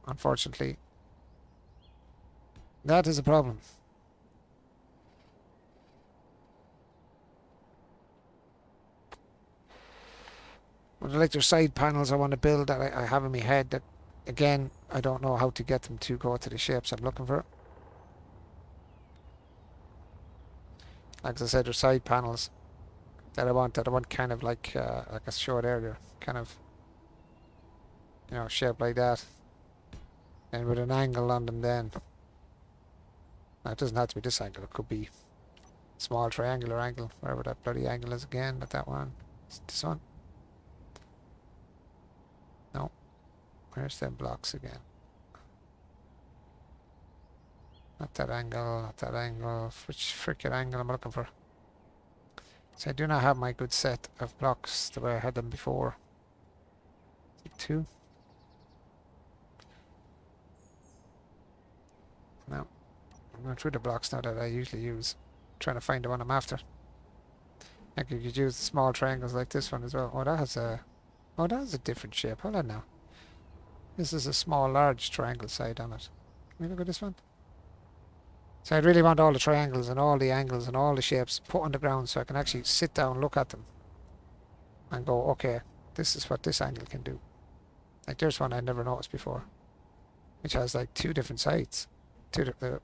unfortunately, that is a problem. But like there's side panels I want to build that I have in my head that, again, I don't know how to get them to go to the shapes I'm looking for. Like I said, there's side panels that I want kind of like I showed earlier, kind of, you know, shaped like that, and with an angle on them then. Now, it doesn't have to be this angle, it could be small triangular angle, wherever that bloody angle is again, not that one. It's this one. No. Where's them blocks again? Not that angle, not that angle. Which frickin' angle am I looking for? So I do not have my good set of blocks the way I had them before. Is it 2? No. I'm going through the blocks now that I usually use. I'm trying to find the one I'm after. I could use the small triangles like this one as well. Oh, that has a different shape. Hold on now. This is a small, large triangle side on it. Can we look at this one? So I really want all the triangles and all the angles and all the shapes put on the ground so I can actually sit down, look at them, and go, okay, this is what this angle can do. Like there's one I never noticed before, which has like 2 different sides. There.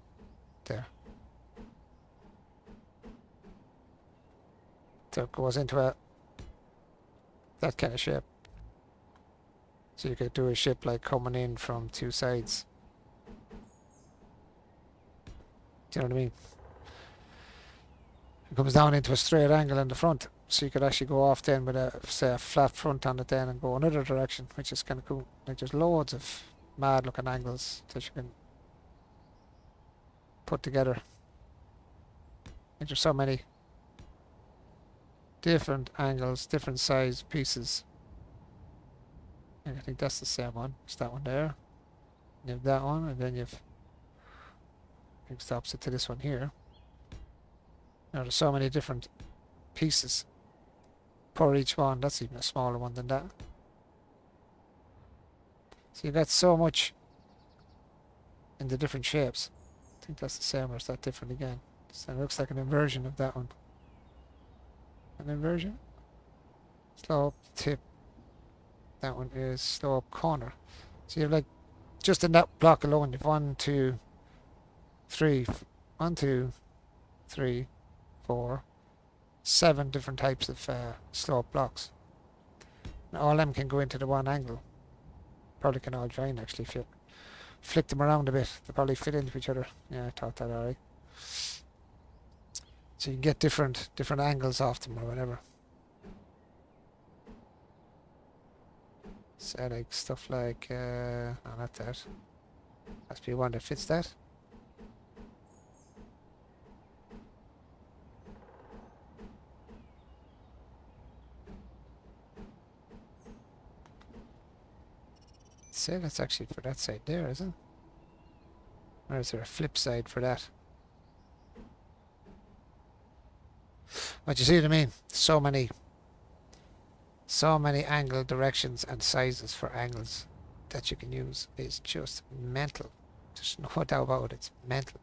So it goes into that kind of shape. So you could do a shape like coming in from 2 sides. Do you know what I mean? It comes down into a straight angle in the front. So you could actually go off then with say a flat front on it then and go another direction, which is kind of cool. Like there's loads of mad looking angles that you can put together. Like there's so many different angles, different size pieces. And I think that's the same one. It's that one there. You have that one, and then you've it's opposite to this one here. Now there's so many different pieces per each one. That's even a smaller one than that. So you've got so much in the different shapes. I think that's the same, or is that different again? So it looks like an inversion of that one. An inversion? Slope, tip. That one is slope, corner. So you have like, just in that block alone, you've 1, 2, 3, 1, 2, 3, 4, 7 different types of slope blocks. And all of them can go into the one angle. Probably can all join actually if you flick them around a bit. They probably fit into each other. Yeah, I thought that alright. So you can get different angles off them or whatever. So like stuff like no, not that. Has to be one that fits that. Say that's actually for that side there, isn't it? Or is there a flip side for that? But you see what I mean? So many angle directions and sizes for angles that you can use. It's just mental. There's no doubt about it. It's mental.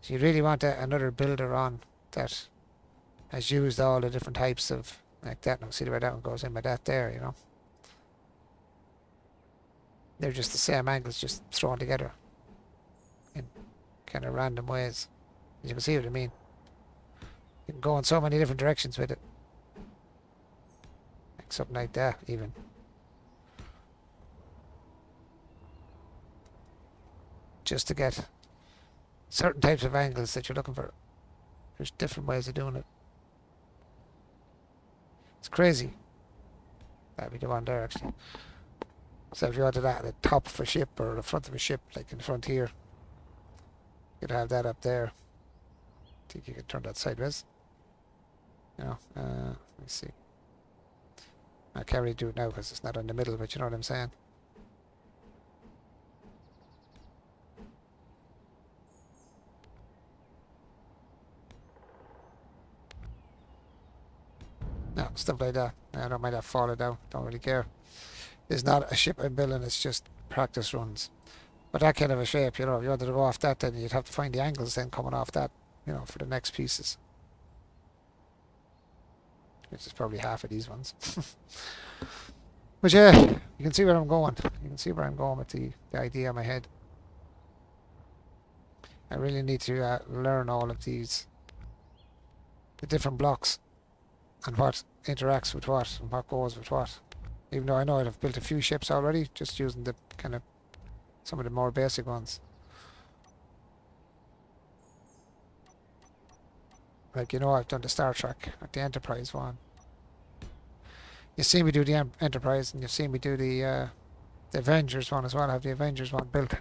So you really want another builder on that has used all the different types of like that. Now see the way that one goes in by that there, you know. They're just the same angles, just thrown together in kind of random ways. You can see what I mean. You can go in so many different directions with it. Like something like that, even. Just to get certain types of angles that you're looking for. There's different ways of doing it. It's crazy. That'd be the one there, actually. So if you wanted that at the top of a ship or the front of a ship, like in front here, you'd have that up there. I think you could turn that sideways. You know, let me see. I can't really do it now because it's not in the middle, but you know what I'm saying. No, stuff like that. I don't mind that falling down. Don't really care. It's not a ship I'm building, it's just practice runs. But that kind of a shape, you know, if you wanted to go off that, then you'd have to find the angles then coming off that, you know, for the next pieces. Which is probably half of these ones. But yeah, you can see where I'm going. You can see where I'm going with the idea in my head. I really need to learn all of these, the different blocks, and what interacts with what, and what goes with what. Even though I know I've built a few ships already, just using the kind of some of the more basic ones. Like, you know, I've done the Star Trek, the Enterprise one. You've seen me do the Enterprise, and you've seen me do the Avengers one as well. I have the Avengers one built.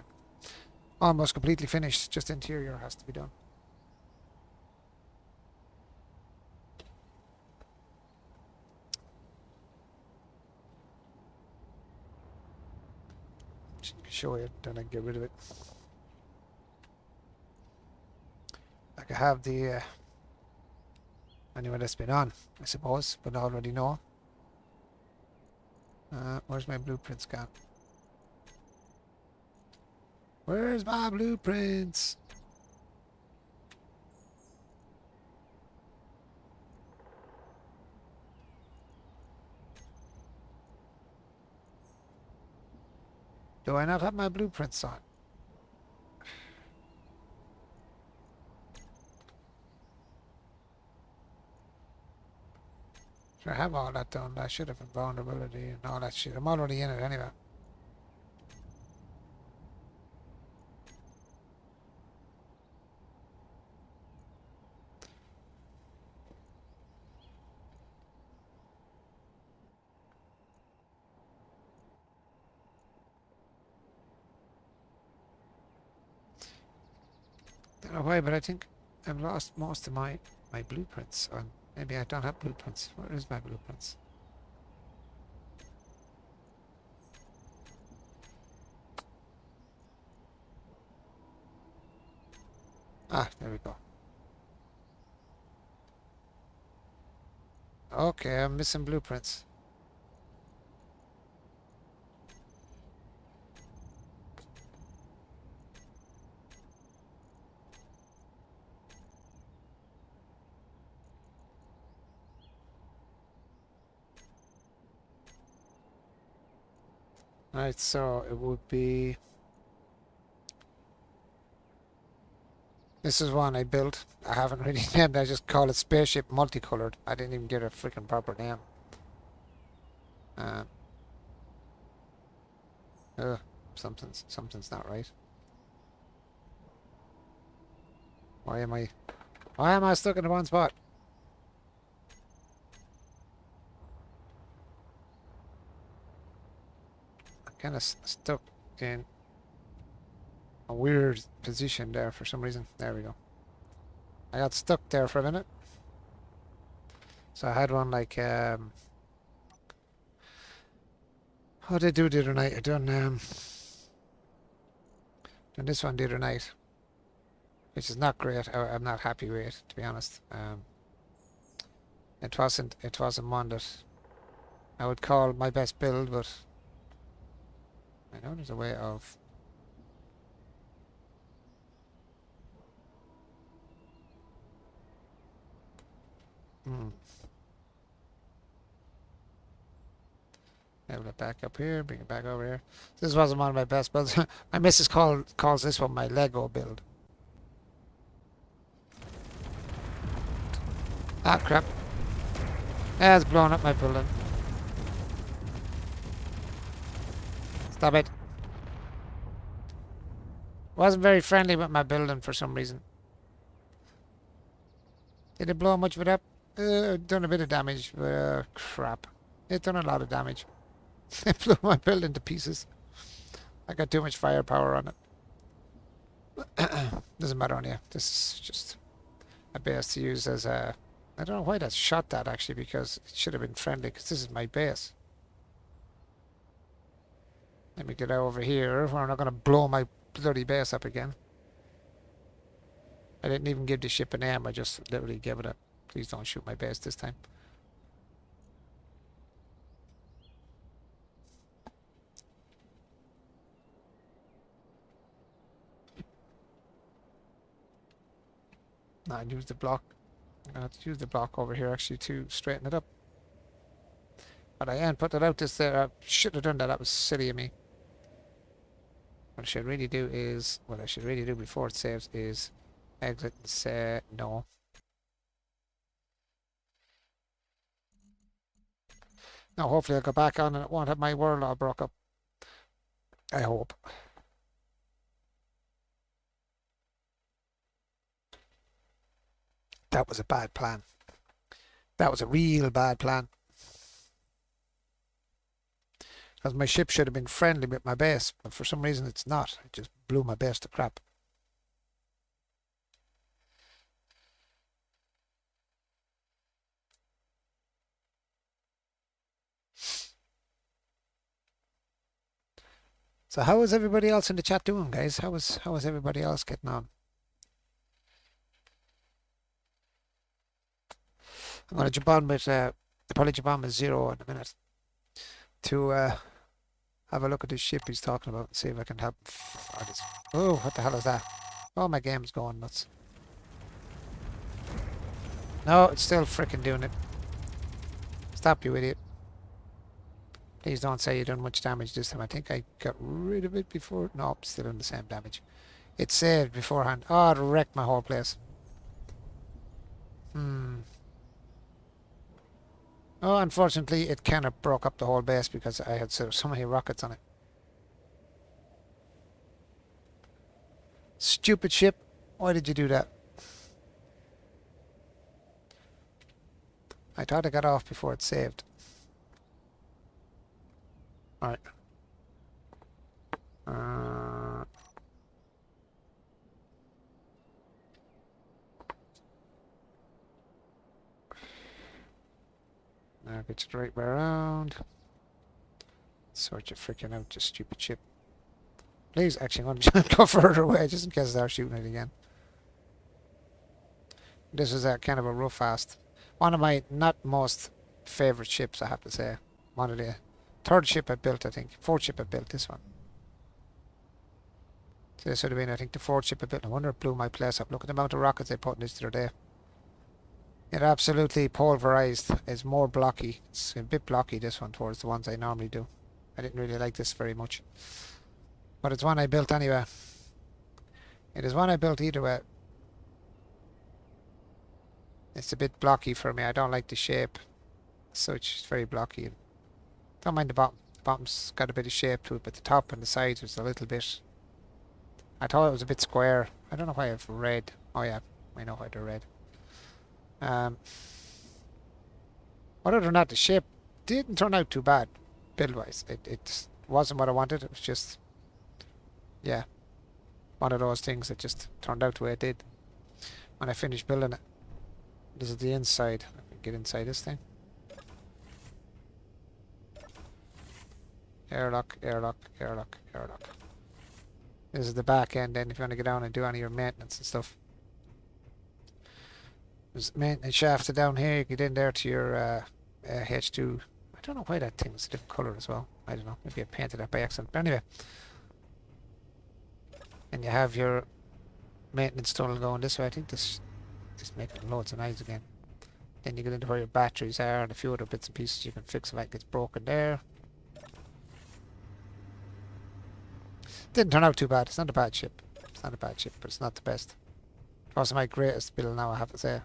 Almost completely finished, just interior has to be done. Show you, then I can get rid of it. Like I have the anyway that's been on, I suppose, but I already know. Where's my blueprints gone? Where's my blueprints? Do I not have my blueprints on? Sure, I have all that done. I should have invulnerability and all that shit. I'm already in it anyway. Don't know why, but I think I've lost most of my blueprints. On maybe I don't have blueprints. Where is my blueprints? Ah, there we go. Okay, I'm missing blueprints. Right, so it would be... This is one I built. I haven't really named it. I just call it Spaceship Multicolored. I didn't even give it a freaking proper name. Uh, something's not right. Why am I stuck in the one spot? I'm kind of stuck in a weird position there for some reason. There we go. I got stuck there for a minute. So I had one like what did I do the other night? I done this one the other night, which is not great. I'm not happy with it, to be honest. It wasn't one that I would call my best build, but I know there's a way of... Level it back up here, bring it back over here. This wasn't one of my best builds. My missus calls this one my Lego build. Ah, crap. Yeah, it's blowing up my building. Stop it. Wasn't very friendly with my building for some reason. Did it blow much of it up? Done a bit of damage, but crap. It done a lot of damage. It blew my building to pieces. I got too much firepower on it. Doesn't matter on you. This is just a base to use as a... I don't know why that's shot that actually, because it should have been friendly, because this is my base. Let me get over here. We're not going to blow my bloody base up again. I didn't even give the ship a name. I just literally gave it a... Please don't shoot my base this time. Now use the block. I'm going to have to use the block over here actually to straighten it up. But I ain't put it out this there. I should have done that. That was silly of me. What I should really do is... What I should really do before it saves is exit and say no. Now hopefully I'll go back on and it won't have my world all broke up. I hope. That was a bad plan. That was a real bad plan. Because my ship should have been friendly with my base, but for some reason it's not. It just blew my base to crap. So how is everybody else in the chat doing, guys? How is everybody else getting on? I'm going to jump on with... I'll probably jump on with Zero in a minute to have a look at this ship he's talking about and see if I can help. Oh, what the hell is that? Oh, my game's going nuts. No, it's still freaking doing it. Stop, you idiot. Please don't say you done much damage this time. I think I got rid of it before. No, still doing the same damage. It saved beforehand. Oh, it wrecked my whole place. Oh, unfortunately, it kind of broke up the whole base because I had so many rockets on it. Stupid ship. Why did you do that? I thought I got off before it saved. Alright. Now get you the right way around. Sort you freaking out, you stupid ship. Please, actually, I'm going to go further away just in case they're shooting it again. This is a kind of a rough fast. One of my not most favourite ships, I have to say. One of the third ship I built, I think. Fourth ship I built, this one. So this would have been, I think, the fourth ship I built. I wonder it blew my place up. Look at the amount of rockets they put in this the other day. It absolutely pulverized. It's more blocky. It's a bit blocky, this one, towards the ones I normally do. I didn't really like this very much. But it's one I built anyway. It is one I built either way. It's a bit blocky for me. I don't like the shape. So it's very blocky. Don't mind the bottom. The bottom's got a bit of shape to it, but the top and the sides was a little bit... I thought it was a bit square. I don't know why I've red. Oh yeah, I know why they're red. Other than that, the shape didn't turn out too bad, build-wise. It wasn't what I wanted. It was just, yeah, one of those things that just turned out the way it did when I finished building it. This is the inside. Let me get inside this thing. Airlock, airlock, airlock, airlock. This is the back end then if you want to get down and do any of your maintenance and stuff. There's maintenance shafts down here. You get in there to your H2. I don't know why that thing was a different colour as well. I don't know. Maybe I painted that by accident. But anyway. And you have your maintenance tunnel going this way. I think this is making loads of noise again. Then you get into where your batteries are and a few other bits and pieces you can fix if it gets broken there. Didn't turn out too bad. It's not a bad ship. It's not a bad ship, but it's not the best. It wasn't my greatest build now, I have to say.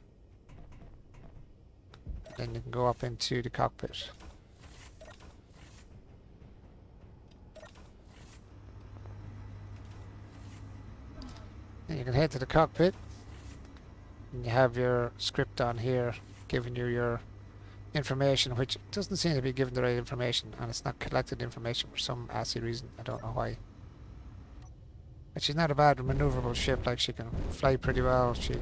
Then you can go up into the cockpit. Then you can head to the cockpit. And you have your script on here giving you your information which doesn't seem to be given the right information, and it's not collected information for some assy reason. I don't know why. But she's not a bad maneuverable ship. Like, she can fly pretty well. She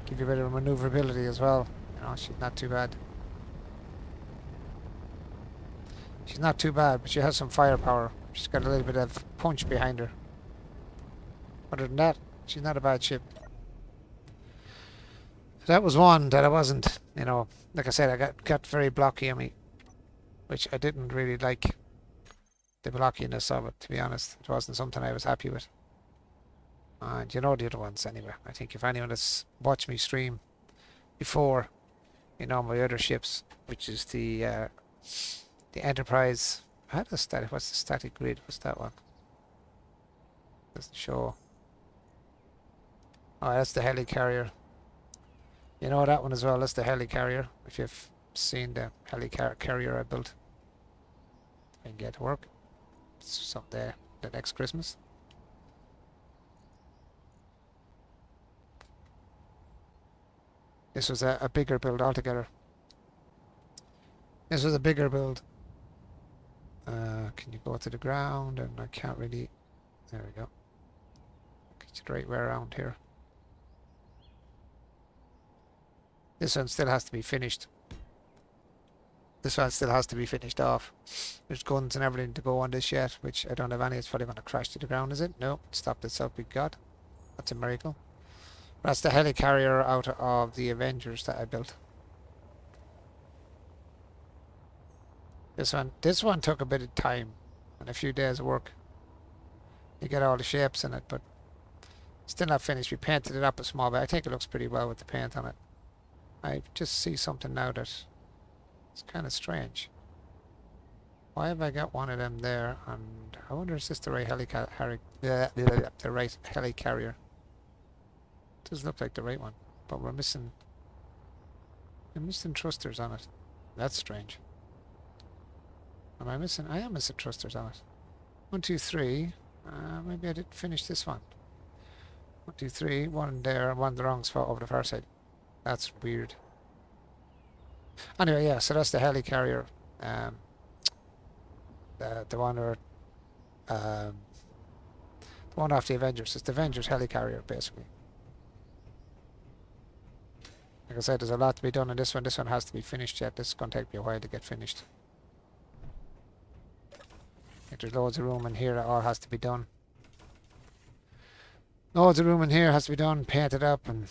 give you a bit of maneuverability as well. You know, she's not too bad. She's not too bad, but she has some firepower. She's got a little bit of punch behind her. Other than that, she's not a bad ship. So that was one that I wasn't, you know, like I said, I got very blocky on me, which I didn't really like the blockiness of it, to be honest. It wasn't something I was happy with. And you know the other ones anyway. I think if anyone that's watched me stream before, you know my other ships, which is the Enterprise. What's the static grid? What's that one? Doesn't show. Oh, that's the helicarrier. You know that one as well. That's the helicarrier. If you've seen the helicarrier I built, I can get to work. Someday, the next Christmas. This was a bigger build altogether. This was a bigger build. Can you go to the ground? And I can't really. There we go. Get you the right way around here. This one still has to be finished. This one still has to be finished off. There's guns and everything to go on this yet, which I don't have any. It's probably going to crash to the ground, is it? No, it stopped itself, big God. That's a miracle. That's the helicarrier out of the Avengers that I built. This one took a bit of time and a few days of work. You get all the shapes in it, but still not finished. We painted it up a small bit. I think it looks pretty well with the paint on it. I just see something now that it's kind of strange. Why have I got one of them there? And I wonder, is this the right the right helicarrier? Doesn't look like the right one, but we're missing thrusters on it. That's strange. Am I missing? I am missing thrusters on it. 1, 2, 3. Maybe I didn't finish this one. 1, 2, 3. One there, one in the wrong spot over the far side. That's weird. Anyway, yeah. So that's the helicarrier. The one or the one off the Avengers. It's the Avengers helicarrier, basically. Like I said, there's a lot to be done in this one. This one has to be finished yet. This is going to take me a while to get finished. There's loads of room in here that all has to be done. Loads of room in here has to be done, painted up, and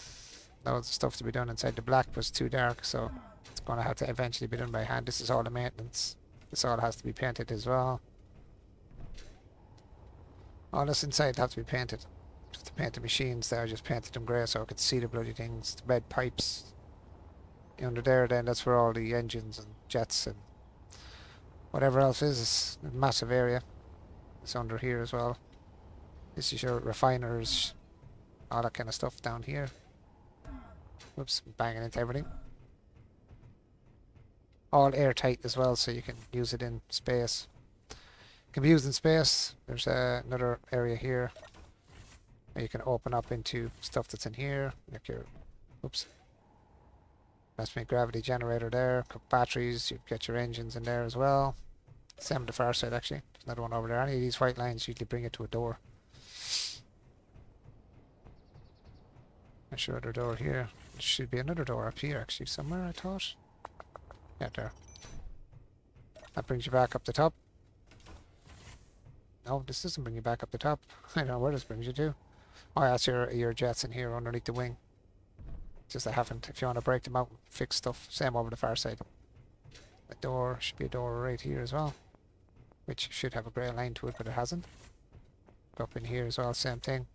loads of stuff to be done inside. The black was too dark, so it's going to have to eventually be done by hand. This is all the maintenance. This all has to be painted as well. All this inside has to be painted. Just to paint the machines there, I just painted them grey so I could see the bloody things. The red pipes under there, then that's where all the engines and jets and whatever else is. It's a massive area. It's under here as well. This is your refiners, all that kind of stuff down here. Whoops, banging into everything. All airtight as well, so you can use it in space. It can be used in space. There's another area here where you can open up into stuff that's in here, like your, oops, that's my gravity generator there. Batteries, you get your engines in there as well. Same on the far side, actually. There's another one over there. Any of these white lines usually bring it to a door. There's your other door here. There should be another door up here, actually, somewhere, I thought. Yeah, there. That brings you back up the top. No, this doesn't bring you back up the top. I don't know where this brings you to. Oh, yeah, that's your jets in here underneath the wing. Just I haven't, if you want to break them out and fix stuff, same over the far side. The door should be a door right here as well, which should have a grey line to it, but it hasn't. Up in here as well, same thing.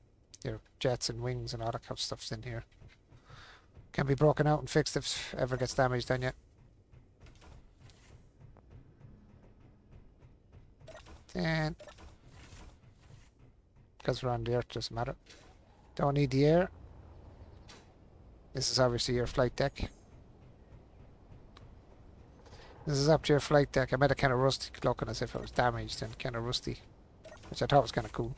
Your jets and wings and all that kind of stuff's in here. Can be broken out and fixed if ever gets damaged on you. And because we're on the earth, doesn't matter. Don't need the air. This is obviously your flight deck. This is up to your flight deck. I made it kind of rusty, looking as if it was damaged and kind of rusty, which I thought was kind of cool.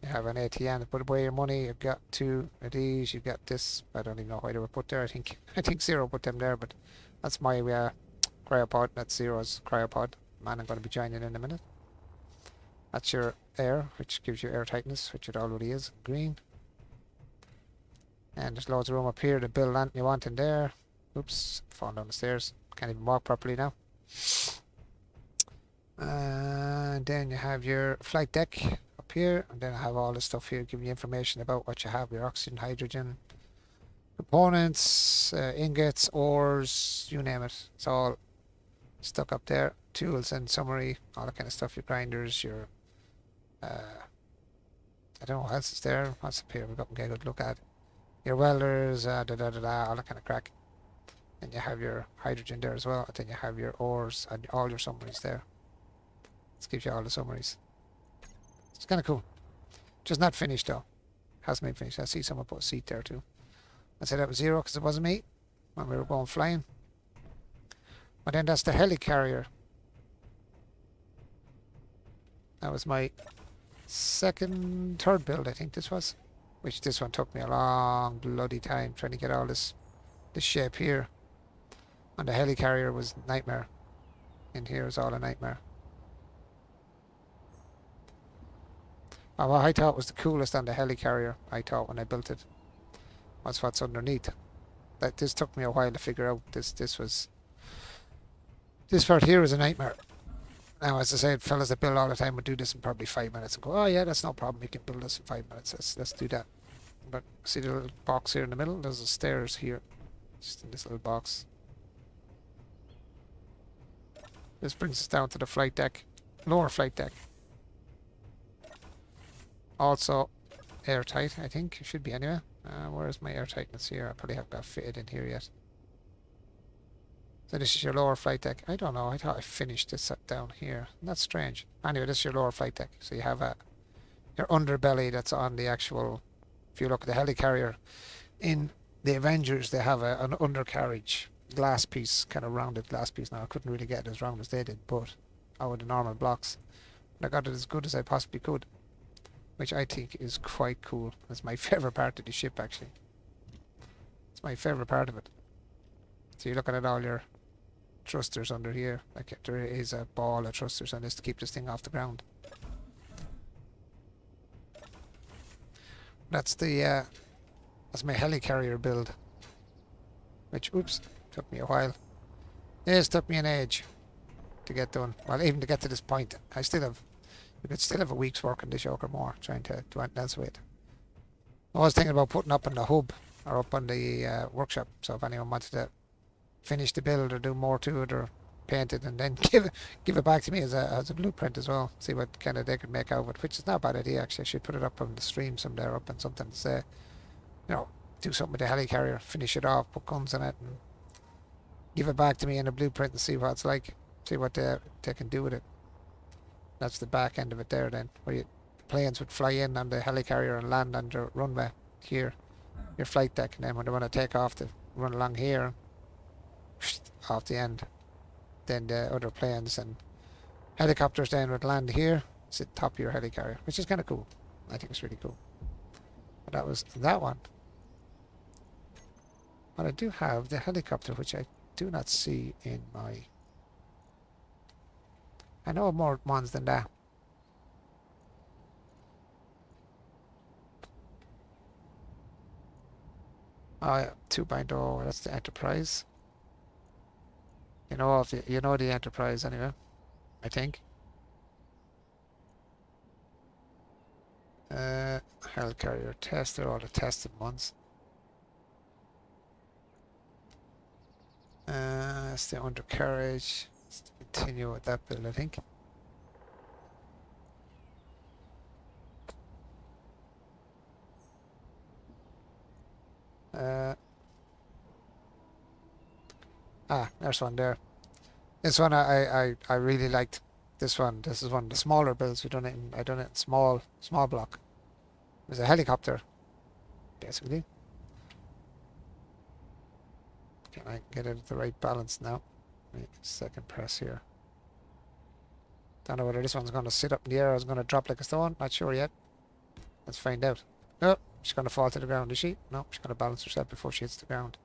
You have an ATM to put away your money. You've got two of these. You've got this. I don't even know why they were put there. I think Zero put them there, but that's my cryopod. That's Zero's cryopod. Man, I'm going to be joining in a minute. That's your air, which gives you air tightness, which it already is, green. And there's loads of room up here to build anything you want in there. Oops, falling down the stairs. Can't even walk properly now. And then you have your flight deck up here, and then I have all this stuff here giving you information about what you have, your oxygen, hydrogen, components, ingots, ores, you name it. It's all stuck up there. Tools and summary, all that kind of stuff, your grinders, your I don't know what else is there. What's up here? We've got to get a good look at. Your welders, all that kind of crack. And you have your hydrogen there as well. And then you have your ores and all your summaries there. This gives you all the summaries. It's kind of cool. Just not finished though. Hasn't been finished. I see someone put a seat there too. I said that was Zero because it wasn't me when we were going flying. But then that's the helicarrier. That was my third build, I think this was. Which this one took me a long bloody time trying to get all this shape here. And the helicarrier was nightmare. In here is all a nightmare. And what I thought was the coolest on the helicarrier, I thought when I built it, was what's underneath. That this took me a while to figure out. This part here was a nightmare. Now, as I said, fellas that build all the time would do this in probably 5 minutes and go, oh yeah, that's no problem, you can build this in 5 minutes, let's do that. But see the little box here in the middle? There's the stairs here, just in this little box. This brings us down to the flight deck, lower flight deck. Also airtight, I think, it should be anyway. Where's my airtightness here? I probably haven't got fitted in here yet. So this is your lower flight deck. I don't know, I thought I finished this down here. That's strange. Anyway, this is your lower flight deck. So you have your underbelly that's on the actual, if you look at the helicarrier, in the Avengers they have an undercarriage glass piece, kind of rounded glass piece. Now I couldn't really get it as round as they did, but out of the normal blocks. But I got it as good as I possibly could, which I think is quite cool. It's my favourite part of the ship actually. It's my favourite part of it. So you're looking at all your thrusters under here. Like there is a ball of thrusters on this to keep this thing off the ground. That's the that's my helicarrier build. Which, oops, took me a while. Yes, took me an age to get done. Well, even to get to this point, you could still have a week's work on this yoke or more trying to do anything else with it. I was thinking about putting up on the hub or up on the workshop. So if anyone wanted to finish the build or do more to it or paint it and then give it back to me as a blueprint as well. See what kind of they could make out of it, which is not a bad idea actually. I should put it up on the stream somewhere up and something to say, you know, do something with the helicarrier, finish it off, put guns in it and give it back to me in a blueprint and see what it's like. See what they can do with it. That's the back end of it there then, where the planes would fly in on the helicarrier and land on the runway here, your flight deck, and then when they want to take off to run along here, off the end, then the other planes and helicopters then would land here, sit top of your helicarrier, which is kind of cool. I think it's really cool. But that was that one. But I do have the helicopter, which I do not see in my... I know more ones than that. Oh yeah, 2.0, that's the Enterprise. You know the Enterprise anyway, I think. Helicarrier test, they're all the tested ones. It's the undercarriage. Let's continue with that build, I think. There's one there. This one I really liked. This one. This is one of the smaller builds. I done it in small block. It was a helicopter, basically. Can I get it at the right balance now? Wait, second press here. Don't know whether this one's going to sit up in the air or it's going to drop like a stone. Not sure yet. Let's find out. Oh, she's going to fall to the ground, is she? No, she's going to balance herself before she hits the ground.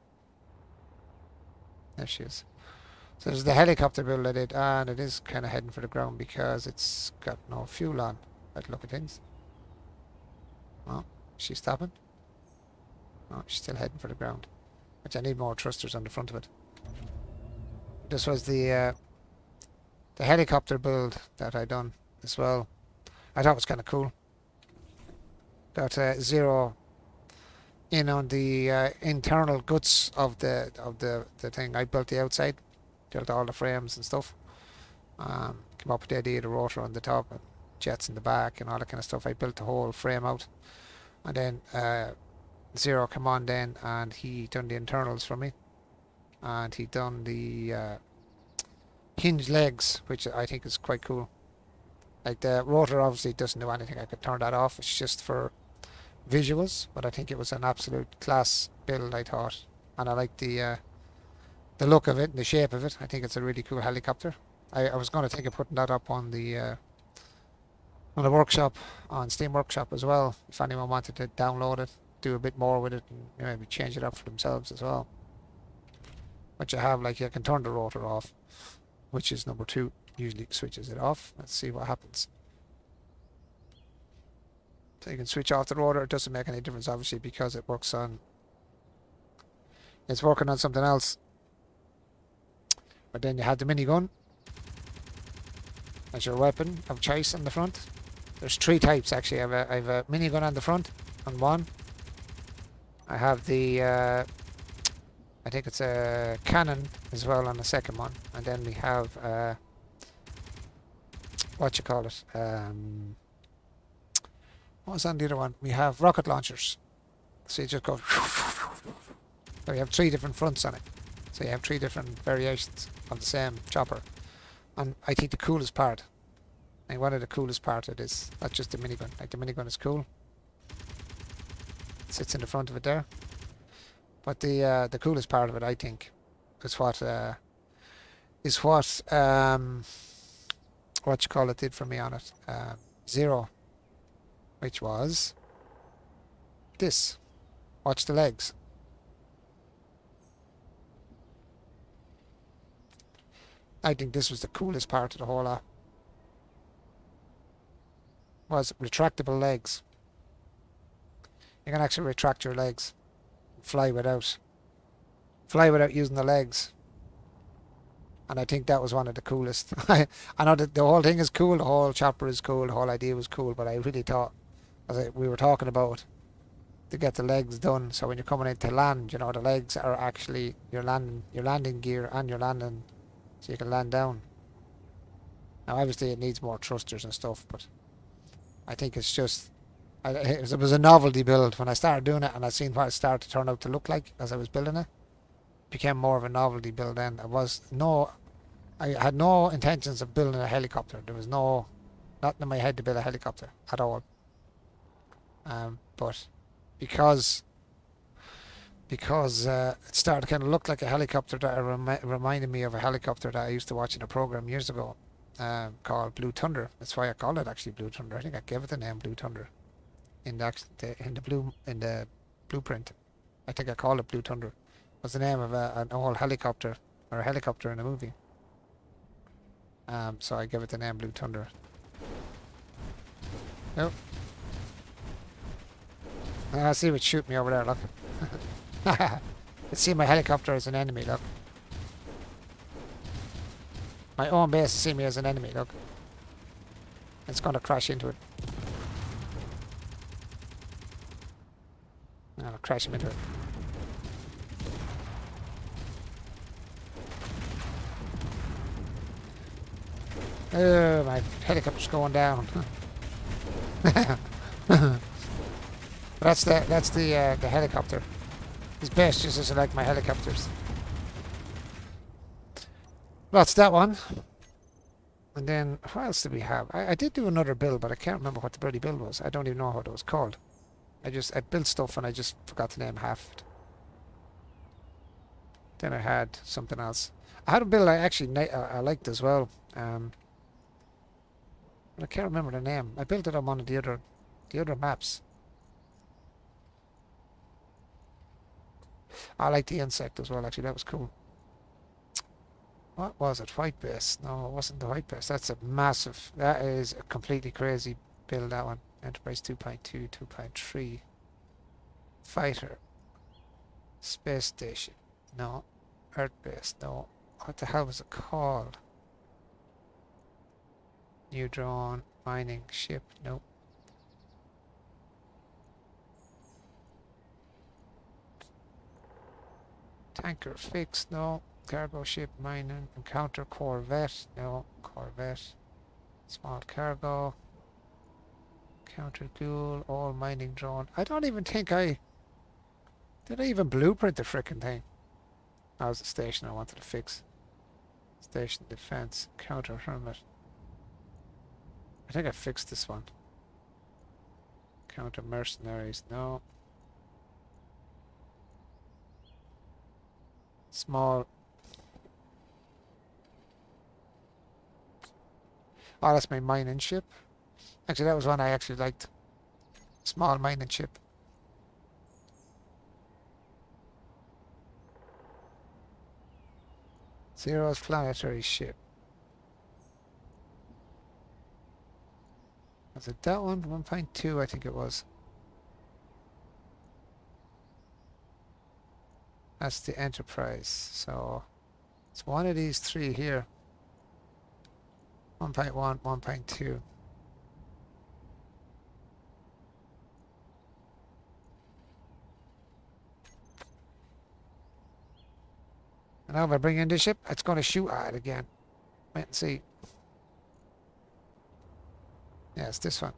There she is. So there's the helicopter build I did, and it is kind of heading for the ground because it's got no fuel on. Let's look at things. Oh, she's stopping. Oh, she's still heading for the ground. Which I need more thrusters on the front of it. This was the helicopter build that I done as well. I thought it was kind of cool. Got zero in on the internal guts of the thing. I built the outside, built all the frames and stuff. Came up with the idea of the rotor on the top and jets in the back and all that kind of stuff. I built the whole frame out, and then Zero came on then, and he done the internals for me, and he done the hinged legs, which I think is quite cool. Like the rotor obviously doesn't do anything. I could turn that off. It's just for visuals, but I think it was an absolute class build, I thought, and I like the look of it and the shape of it. I think it's a really cool helicopter. I was going to think of putting that up on the workshop, on Steam Workshop as well, if anyone wanted to download it, do a bit more with it, and maybe change it up for themselves as well. But you have, like, you can turn the rotor off, which is number 2, usually switches it off. Let's see what happens. So you can switch off the rotor. It doesn't make any difference, obviously, because it works on, it's working on something else. But then you have the minigun as your weapon of choice on the front. There's 3 types actually. I have a minigun on the front on one. I have the I think it's a cannon as well on the second one, and then we have what you call it? What was on the other one? We have rocket launchers. So you just go. So you have 3 different fronts on it. So you have 3 different variations of the same chopper. And I think the coolest part, and one of the coolest part of it is not just the minigun. Like, the minigun is cool. It sits in the front of it there. But the coolest part of it, I think, is what you call it did for me on it. Zero, which was this. Watch the legs. I think this was the coolest part of the whole lot. Was retractable legs. You can actually retract your legs. Fly without using the legs. And I think that was one of the coolest. I know that the whole thing is cool, the whole chopper is cool, the whole idea was cool, but I really thought, we were talking about, to get the legs done, so when you're coming in to land, you know, the legs are actually your landing gear and your landing, so you can land down. Now obviously it needs more thrusters and stuff, but I think it's just, it was a novelty build. When I started doing it and I seen what it started to turn out to look like as I was building it, became more of a novelty build then. I had no intentions of building a helicopter. There was nothing in my head to build a helicopter at all. But because it started to kind of look like a helicopter, that reminded me of a helicopter that I used to watch in a program years ago, called Blue Thunder. That's why I call it actually Blue Thunder. I think I gave it the name Blue Thunder in the blueprint. I think I called it Blue Thunder. It was the name of an old helicopter, or a helicopter in a movie. So I gave it the name Blue Thunder. Oh. I see what's shooting me over there, look. Let's see my helicopter as an enemy, look. My own base see me as an enemy, look. It's going to crash into it. I'll crash him into it. Oh, my helicopter's going down. That's the helicopter. His base just isn't like my helicopters. That's that one. And then, what else did we have? I did do another build, but I can't remember what the bloody build was. I don't even know what it was called. I built stuff and I just forgot to name half it. Then I had something else. I had a build I liked as well. But I can't remember the name. I built it on one of the other maps. I like the insect as well, actually. That was cool. What was it? White base? No, it wasn't the white base. That's a massive... That is a completely crazy build, that one. Enterprise 2.2, 2.3. Fighter. Space station. No. Earth base. No. What the hell was it called? New drone. Mining ship. Nope. Tanker fix. No. Cargo ship. Mining. Encounter corvette. No. Corvette. Small cargo. Counter ghoul. All mining drone. I don't even think I... Did I even blueprint the frickin' thing? That was the station I wanted to fix. Station defense. Counter hermit. I think I fixed this one. Counter mercenaries. No. Small. Oh, that's my mining ship. Actually, that was one I actually liked. Small mining ship. Zero's planetary ship. Was it that one? 1.2, I think it was. That's the Enterprise. So it's one of these three here. 1.1, 1.2. And now if I bring in the ship, it's going to shoot at it again. Wait and see. Yeah, it's this one.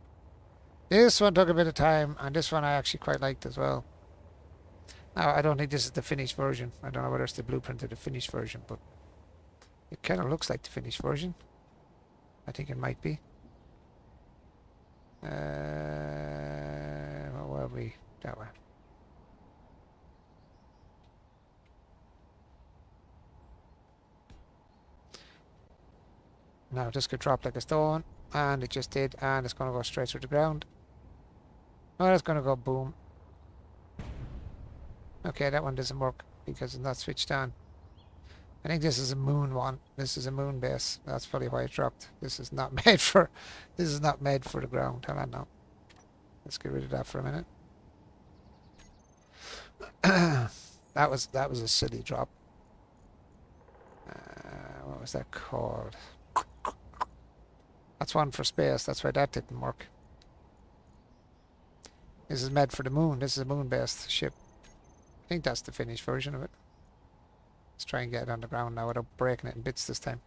This one took a bit of time, and this one I actually quite liked as well. Now, I don't think this is the finished version. I don't know whether it's the blueprint or the finished version, but it kind of looks like the finished version. I think it might be. Where were we? That way. Now this could drop like a stone, and it just did, and it's going to go straight through the ground. Oh, it's going to go boom. Okay, that one doesn't work because it's not switched on. I think this is a moon one. This is a moon base. That's probably why it dropped. This is not made for. This is not made for the ground. Hold on now. Let's get rid of that for a minute. that was a silly drop. What was that called? That's one for space. That's why that didn't work. This is made for the moon. This is a moon-based ship. I think that's the finished version of it. Let's try and get it on the ground now without breaking it in bits this time.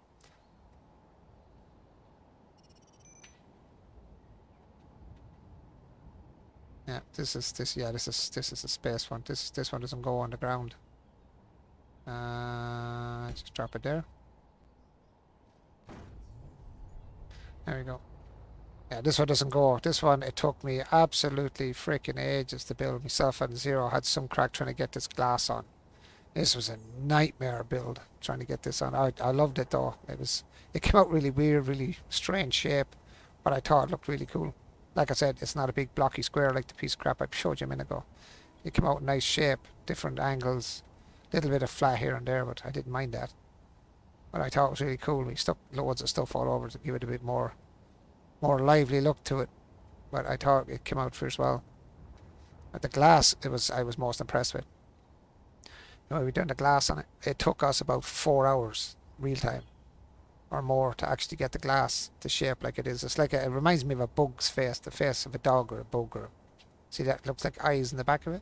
Yeah, this is a space one. This one doesn't go on the ground. Just drop it there. There we go. Yeah, this one doesn't go. This one, it took me absolutely freaking ages to build. Myself and Zero had some crack trying to get this glass on. This was a nightmare build trying to get this on. I loved it though. It came out really weird, really strange shape, but I thought it looked really cool. Like I said, it's not a big blocky square like the piece of crap I showed you a minute ago. It came out in nice shape, different angles, little bit of flat here and there, but I didn't mind that. But I thought it was really cool. We stuck loads of stuff all over to give it a bit more lively look to it. But I thought it came out first well. But the glass, I was most impressed with. You know, we done the glass on it. It took us about 4 hours real time or more to actually get the glass to shape like it is. It's like it reminds me of a bug's face, the face of a dog or a bug. Or see that looks like eyes in the back of it.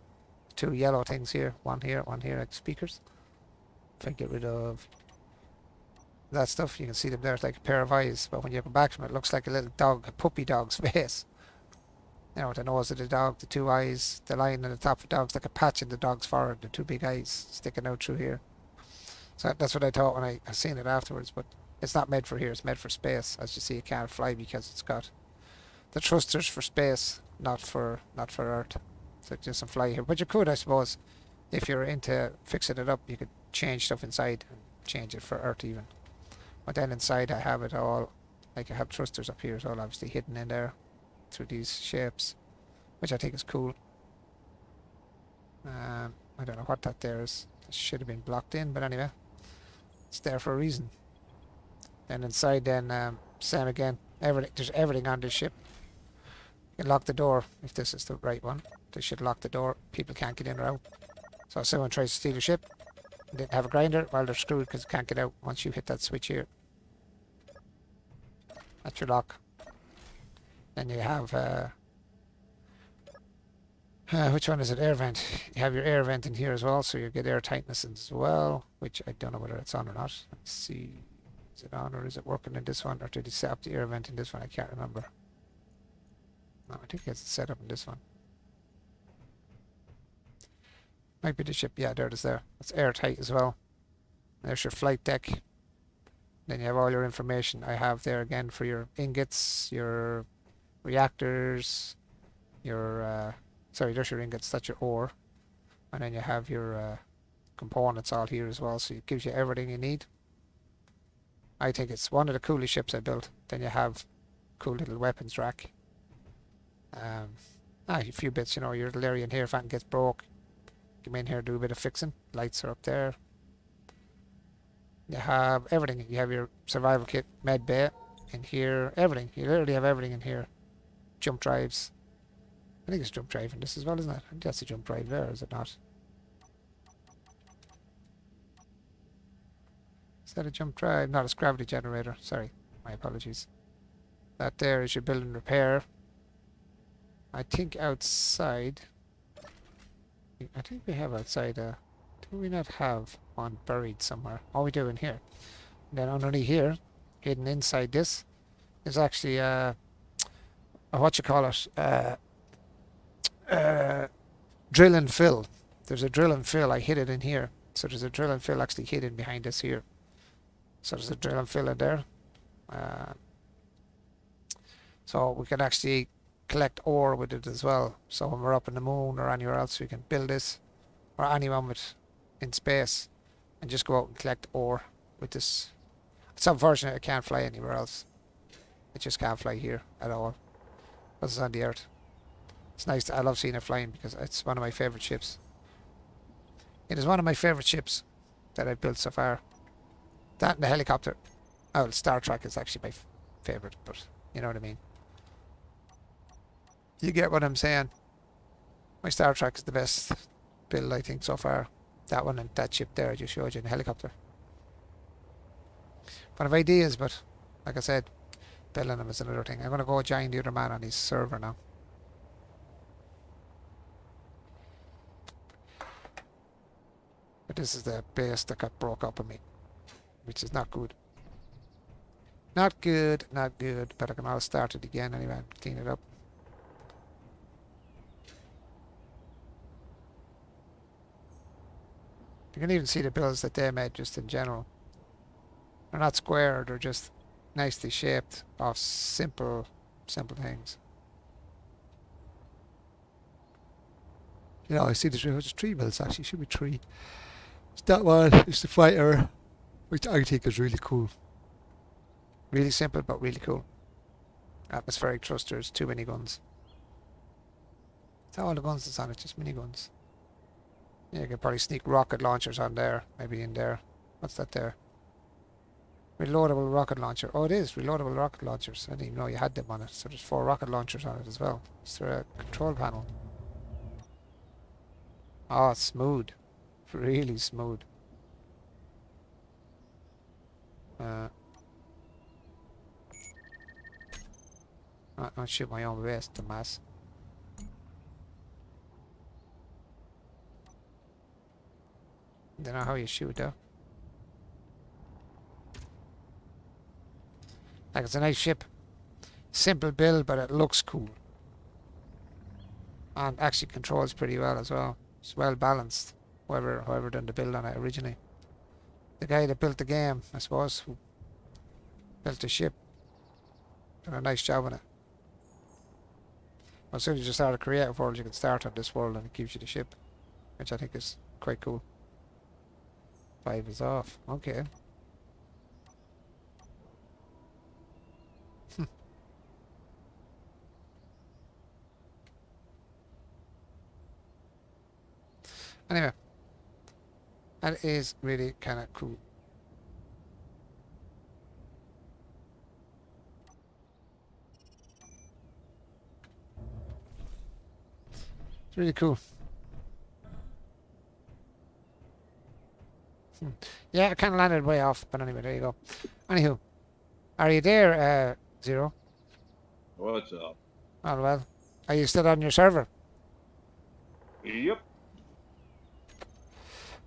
Two yellow things here, one here, like speakers. If I get rid of that stuff, you can see them there. It's like a pair of eyes, but when you go back from it, it looks like a little dog, a puppy dog's face. You know, the nose of the dog, the two eyes, the line on the top of the dog's like a patch in the dog's forehead, the two big eyes sticking out through here. So that's what I thought when I seen it afterwards, but it's not made for here, it's made for space. As you see, it can't fly because it's got the thrusters for space, not for Earth. So it doesn't fly here. But you could, I suppose, if you're into fixing it up, you could change stuff inside and change it for Earth even. But then inside I have it all, like I have thrusters up here, it's all obviously hidden in there through these shapes, which I think is cool. I I don't know what that there is. It should have been blocked in, but anyway. It's there for a reason. Then inside then, same again. There's everything on this ship. You can lock the door if this is the right one. They should lock the door. People can't get in or out. So if someone tries to steal your ship, and didn't have a grinder, well, they're screwed because they can't get out once you hit that switch here. That's your lock. Then you have, which one is it? Air vent. You have your air vent in here as well, so you get air tightness as well, which I don't know whether it's on or not. Let's see. Is it on or is it working in this one? Or did he set up the air vent in this one? I can't remember. No, I think it's set up in this one. Might be the ship. Yeah, there it is there. It's airtight as well. There's your flight deck. Then you have all your information I have there again for your ingots, your reactors, your, sorry, there's your ingots, that's your ore. And then you have your components all here as well, so it gives you everything you need. I think it's one of the coolest ships I built. Then you have cool little weapons rack. A few bits, you know, your little area in here if anything gets broke. Come in here, do a bit of fixing. Lights are up there. You have everything. You have your survival kit, med bay in here, everything. You literally have everything in here. Jump drives. I think it's jump drive in this as well, isn't it? I think that's a jump drive there, is it not? Is that a jump drive? No, it's gravity generator. Sorry, my apologies. That there is your build and repair. I think outside... I think we have outside do we not have one buried somewhere? Oh, we do in here. And then underneath here, hidden inside this, is actually what you call it? Drill and fill. There's a drill and fill. I hid it in here. So there's a drill and fill actually hidden behind this here. So there's a drill and fill in there. So we can actually collect ore with it as well. So when we're up in the moon or anywhere else, we can build this, or anyone with in space, and just go out and collect ore with this. It's unfortunate it can't fly anywhere else. It just can't fly here at all. Because it's on the Earth. It's nice. I love seeing it flying because it's one of my favorite ships. It is one of my favorite ships that I've built so far. That and the helicopter. Oh, Star Trek is actually my favorite, but you know what I mean. You get what I'm saying. My Star Trek is the best build, I think, so far. That one and that ship there I just showed you in the helicopter. But I have ideas, but like I said, building them is another thing. I'm going to go join the other man on his server now. But this is the base that got broke up on me, which is not good. Not good, not good, but I can always start it again anyway and clean it up. You can even see the builds that they made just in general. They're not square, they're just nicely shaped off simple things. You know, I see there's 3 builds actually, should be 3. It's that one, it's the fighter, which I think is really cool. Really simple, but really cool. Atmospheric thrusters, 2 miniguns. That's all the guns that's on it, just miniguns. Yeah, you can probably sneak rocket launchers on there, maybe in there. What's that there? Reloadable rocket launcher. Oh, it is reloadable rocket launchers. I didn't even know you had them on it. So there's 4 rocket launchers on it as well. Is there a control panel? Oh, it's smooth. Really smooth. I'll shoot my own base, Tomas. Don't know how you shoot though. Like, it's a nice ship. Simple build, but it looks cool. And actually controls pretty well as well. It's well balanced. Whoever done the build on it originally. The guy that built the game, I suppose, who built the ship, done a nice job on it. As soon as you start a creative world, you can start on this world and it gives you the ship, which I think is quite cool. 5 is off. Okay. Anyway, That is really kind of cool. It's really cool. Yeah, I kind of landed way off, but anyway, there you go. Anywho, are you there, Zero? What's up? Oh, well. Are you still on your server? Yep.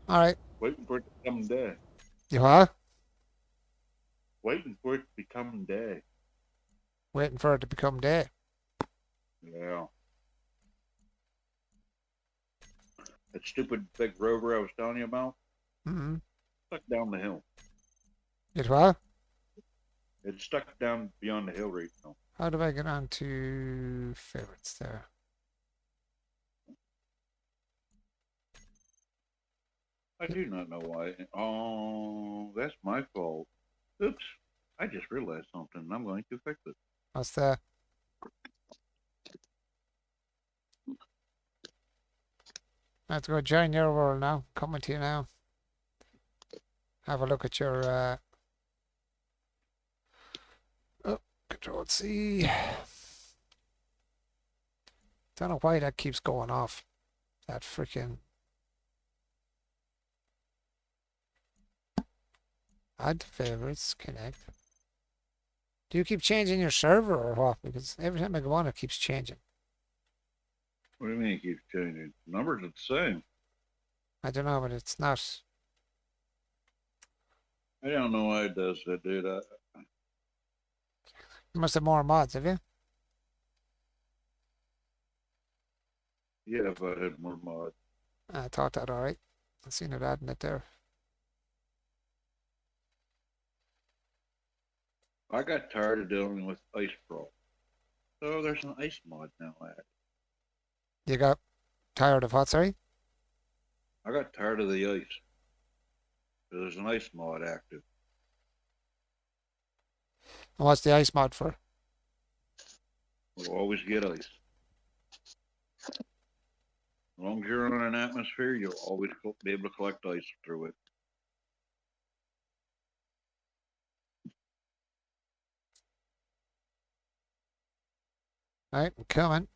Alright. Waiting for it to become day. You are? Waiting for it to become day. Waiting for it to become day. Yeah. That stupid big rover I was telling you about, Mm-hmm. stuck down the hill. It what? It's stuck down beyond the hill right now. How do I get on to favorites there? I do not know why. Oh, that's my fault. Oops. I just realized something. I'm going to fix it. What's that? I have to go join your world now. Coming to you now. Have a look at your oh, Control C. Don't know why that keeps going off. That freaking add favorites, connect. Do you keep changing your server or what? Because every time I go on, it keeps changing. What do you mean it keeps changing? The numbers are the same. I don't know, but it's not. I don't know why it does that, dude. You must have more mods, have you? Yeah, if I had more mods. I thought that alright. I seen it adding it there. I got tired of dealing with ice pro. So there's an ice mod now. You got tired of what, sorry? I got tired of the ice. So there's an ice mod active. And what's the ice mod for? We'll always get ice. As long as you're on an atmosphere, you'll always be able to collect ice through it. Alright, I'm coming.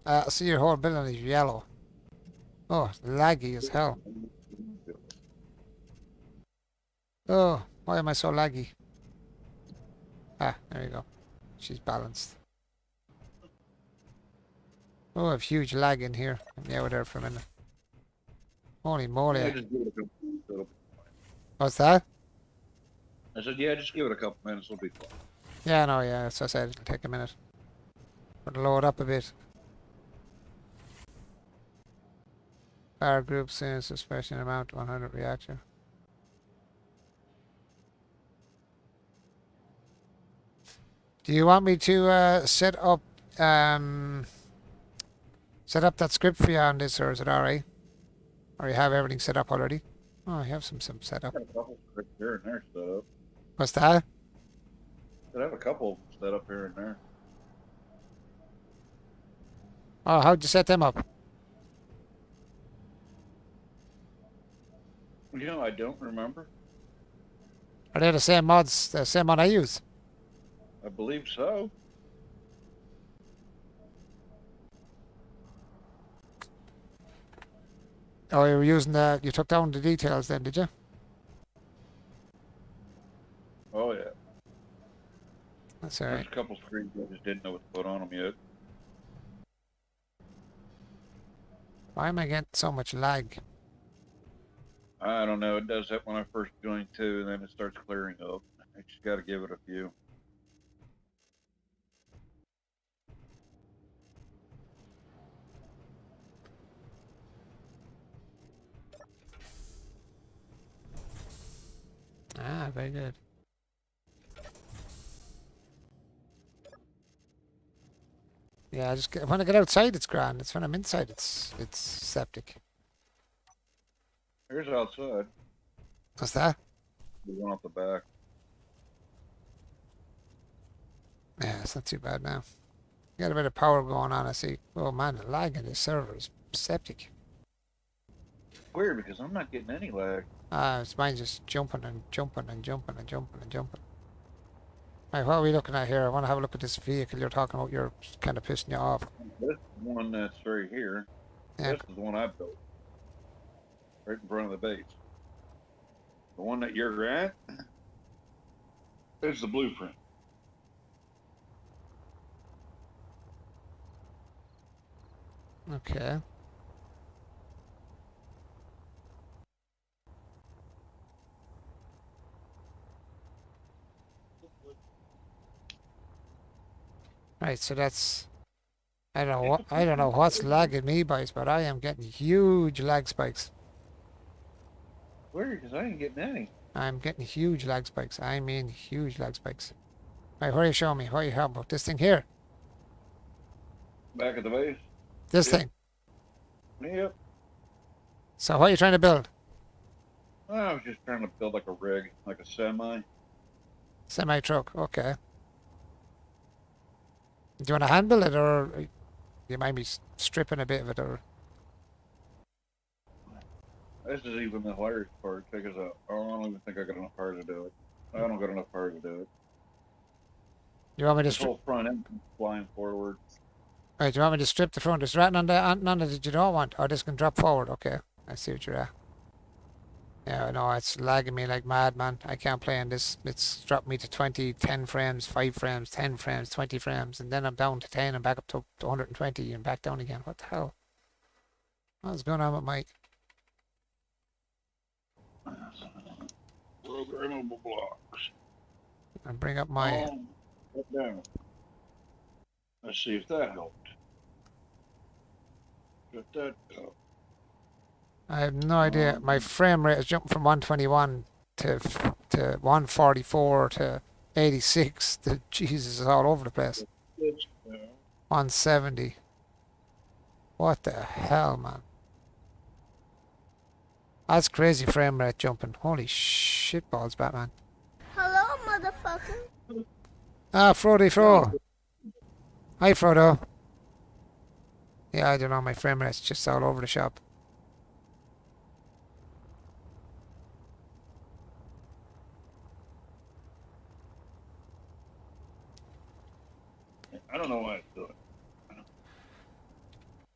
I see your whole building is yellow. Oh, laggy as hell. Oh, why am I so laggy? Ah, there you go. She's balanced. Oh, I have huge lag in here. Let me out there for a minute. Holy moly. Yeah, just give it a couple minutes. What's that? I said, yeah, just give it a couple minutes. It'll be fine. Yeah, no, yeah, as I said, it'll take a minute. But load up a bit. Fire group since suspension amount 100 reactor. Do you want me to set up that script for you on this, or is it alright? Or you have everything set up already? Oh, I have some set up. I got a couple scripts here and there set up. What's that? I have a couple set up here and there. Oh, how'd you set them up? You know, I don't remember. Are they the same mods, the same one I use? I believe so. Oh, you were using you took down the details then, did you? Oh, yeah. That's There's alright. a couple screens I just didn't know what to put on them yet. Why am I getting so much lag? I don't know. It does that when I first join too, and then it starts clearing up. I just got to give it a few. Ah, very good. Yeah, when I get outside, it's grand. It's when I'm inside, it's septic. Here's outside. What's that? The one off the back. Yeah, it's not too bad now. Got a bit of power going on, I see. Oh man, the lag in this server is septic. Weird because I'm not getting any lag. It's mine just jumping and jumping and jumping and jumping and jumping. Right, what are we looking at here? I want to have a look at this vehicle you're talking about. You're kind of pissing you off. This one that's right here. Yeah. This is the one I built. Right in front of the base. The one that you're at is the blueprint. Okay. Right, so that's I don't know what's lagging me, boys, but I am getting huge lag spikes. Weird because I ain't getting any. I'm getting huge lag spikes. I mean huge lag spikes. Right, what are you showing me? What are you helping about? This thing here? Back at the base? This Yep. thing. Yep. So what are you trying to build? I was just trying to build like a rig, like a semi. Semi-truck, okay. Do you want to hand build it, or you might be stripping a bit of it, or... This is even the hilarious part because I don't even think I got enough power to do it. I don't got enough power to do it. You want me to This whole front end flying forward. Right, do you want me to strip the front? Is there anything on that you don't want? Or this can drop forward? Okay, I see what you're at. Yeah, I know, it's lagging me like mad, man. I can't play on this. It's dropped me to 20, 10 frames, 5 frames, 10 frames, 20 frames, and then I'm down to 10 and back up to 120 and back down again. What the hell? What's going on with my... Programmable blocks. And bring up my... Down. Let's see if that helped. Got that up. I have no idea. My frame rate has jumped from 121 to 144 to 86. The Jesus is all over the place. 170. What the hell, man? That's crazy frame rate jumping. Holy shit balls, Batman. Hello, motherfucker. Ah, Frody Fro. Hi, Frodo. Yeah, I don't know. My frame rate's just all over the shop. I don't know why it's doing it.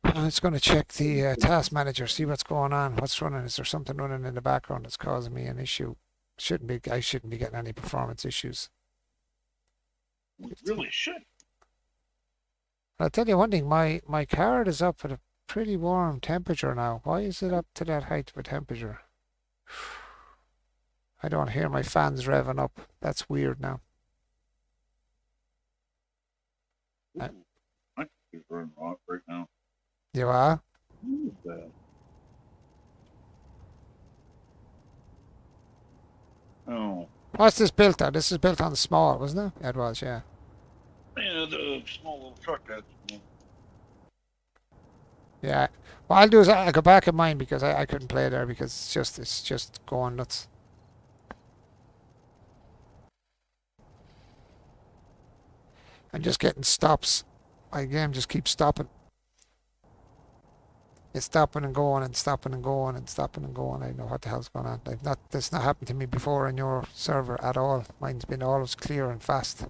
I'm just going to check the task manager, see what's going on, what's running. Is there something running in the background that's causing me an issue? I shouldn't be getting any performance issues. We really should. I'll tell you one thing, my card is up at a pretty warm temperature now. Why is it up to that height of a temperature? I don't hear my fans revving up. That's weird now. I could be running off right now. You are? Oh. What's this built on? This is built on the small, wasn't it? It was, yeah. Yeah, the small little truck has. Yeah. What I'll do is I'll go back in mine because I couldn't play there because it's just going nuts. I'm just getting stops. My game just keeps stopping. It's stopping and going and stopping and going and stopping and going. I don't know what the hell's going on. That's not happened to me before in your server at all. Mine's been always clear and fast.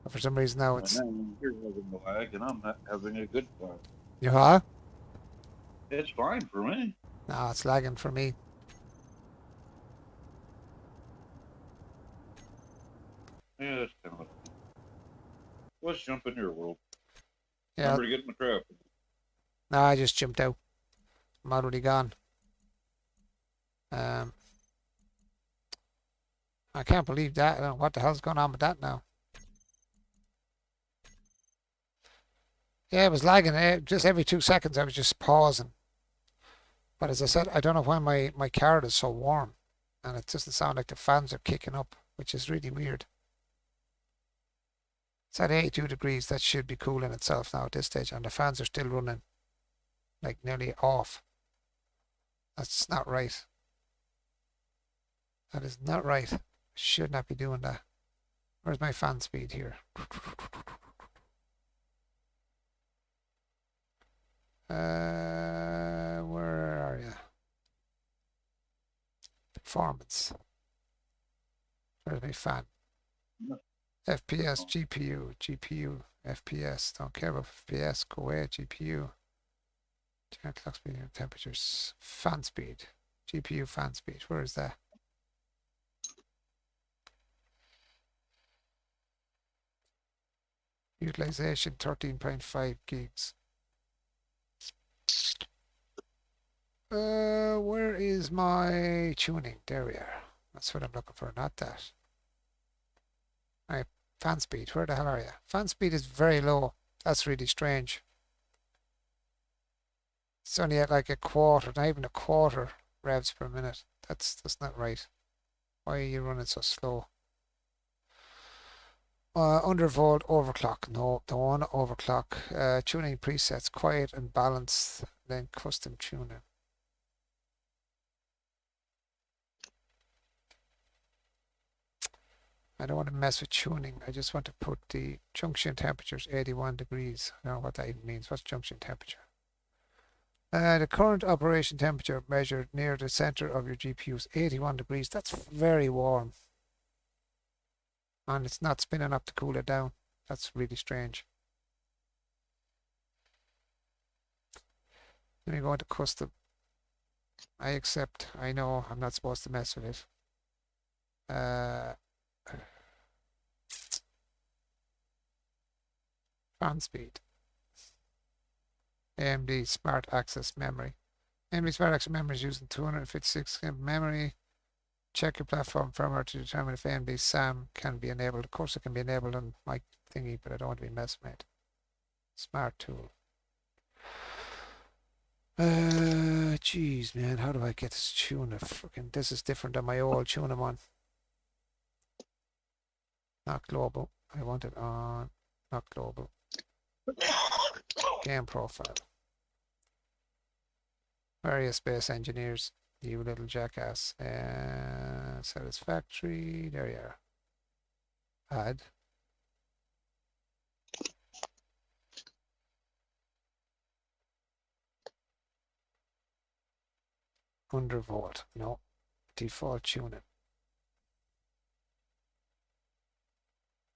But for some reason now it's... You're having the lag and I'm not having a good time. You are? It's fine for me. No, it's lagging for me. Yeah, that's kind of... Let's jump in your world. Yeah. Remember to get in the trap. No, I just jumped out. I'm already gone. I can't believe that. I don't know what the hell's going on with that now. Yeah, it was lagging. Just every 2 seconds I was just pausing. But as I said, I don't know why my card is so warm. And it doesn't sound like the fans are kicking up, which is really weird. It's at 82 degrees. That should be cool in itself now at this stage. And the fans are still running. Like nearly off. That's not right. That is not right. Should not be doing that. Where's my fan speed here? Where are you? Performance. Where's my fan? FPS, GPU, FPS. Don't care about FPS. Go away, GPU. Clock speed and temperatures. Fan speed. GPU fan speed. Where is that? Utilization 13.5 gigs. Where is my tuning? There we are. That's what I'm looking for, not that. Alright, fan speed. Where the hell are you? Fan speed is very low. That's really strange. It's only at like a quarter, not even a quarter revs per minute. That's not right. Why are you running so slow? Undervolt overclock. No, don't want to overclock. Tuning presets, quiet and balanced, then custom tuning. I don't want to mess with tuning. I just want to put the junction temperatures 81 degrees. I don't know what that even means. What's junction temperature? The current operation temperature measured near the center of your GPU is 81 degrees. That's very warm. And it's not spinning up to cool it down. That's really strange. Let me go into custom. I accept. I know I'm not supposed to mess with it. Fan speed. AMD Smart Access Memory. AMD Smart Access Memory is using 256 GB memory. Check your platform firmware to determine if AMD SAM can be enabled. Of course it can be enabled on my thingy, but I don't want to be messed with it. Smart tool. Jeez, man, how do I get this tune? Freaking, this is different than my old tune I'm on. Not global. I want it on. Not global. Game profile. Various space engineers. You little jackass. Satisfactory. There you are. Add. Undervolt. No. Default tuning.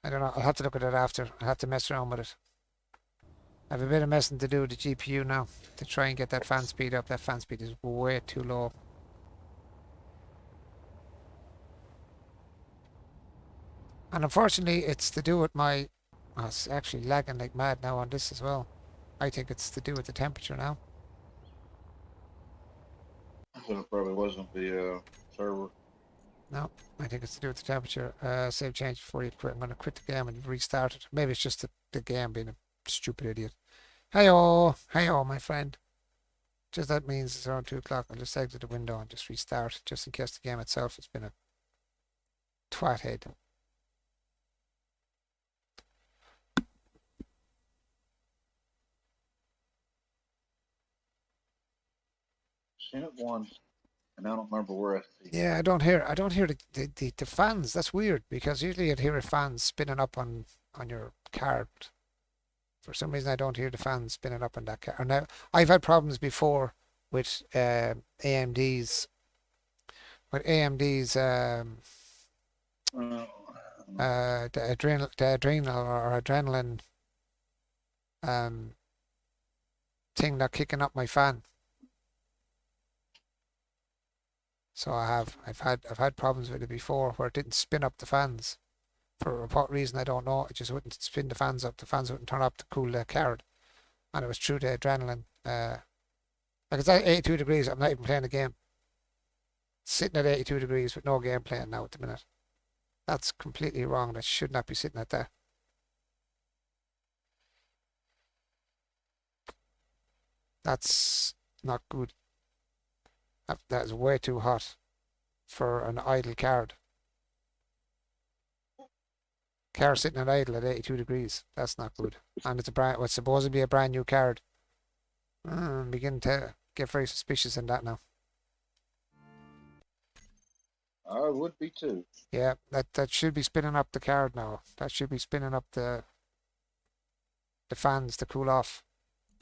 I don't know. I'll have to look at it after. I'll have to mess around with it. I have a bit of messing to do with the GPU now to try and get that fan speed up. That fan speed is way too low. And unfortunately, it's to do with my... Oh, it's actually lagging like mad now on this as well. I think it's to do with the temperature now. So it probably wasn't the server. No, I think it's to do with the temperature. Save change before you quit. I'm going to quit the game and restart it. Maybe it's just the game being a stupid idiot. Hey-oh, hey-oh, my friend. Just that means it's around 2 o'clock. I'll just exit the window and just restart, just in case the game itself has been a twat head. Seen it once, and I don't remember where I see it. Yeah, I don't hear the fans. That's weird because usually you'd hear a fan spinning up on your card. For some reason, I don't hear the fans spinning up on that card. Now, I've had problems before with AMD's the adrenal or adrenaline thing not kicking up my fan. So I've had problems with it before where it didn't spin up the fans. For what reason I don't know. It just wouldn't spin the fans up. The fans wouldn't turn up to cool the card. And it was through the adrenaline. Like it's at 82 degrees. I'm not even playing the game. Sitting at 82 degrees with no game playing now at the minute. That's completely wrong. That should not be sitting at that. That's not good. That is way too hot for an idle card. Card sitting at idle at 82 degrees. That's not good. And it's what's supposed to be a brand new card. I'm beginning to get very suspicious in that now. I would be too. Yeah, that should be spinning up the card now. That should be spinning up the fans to cool off.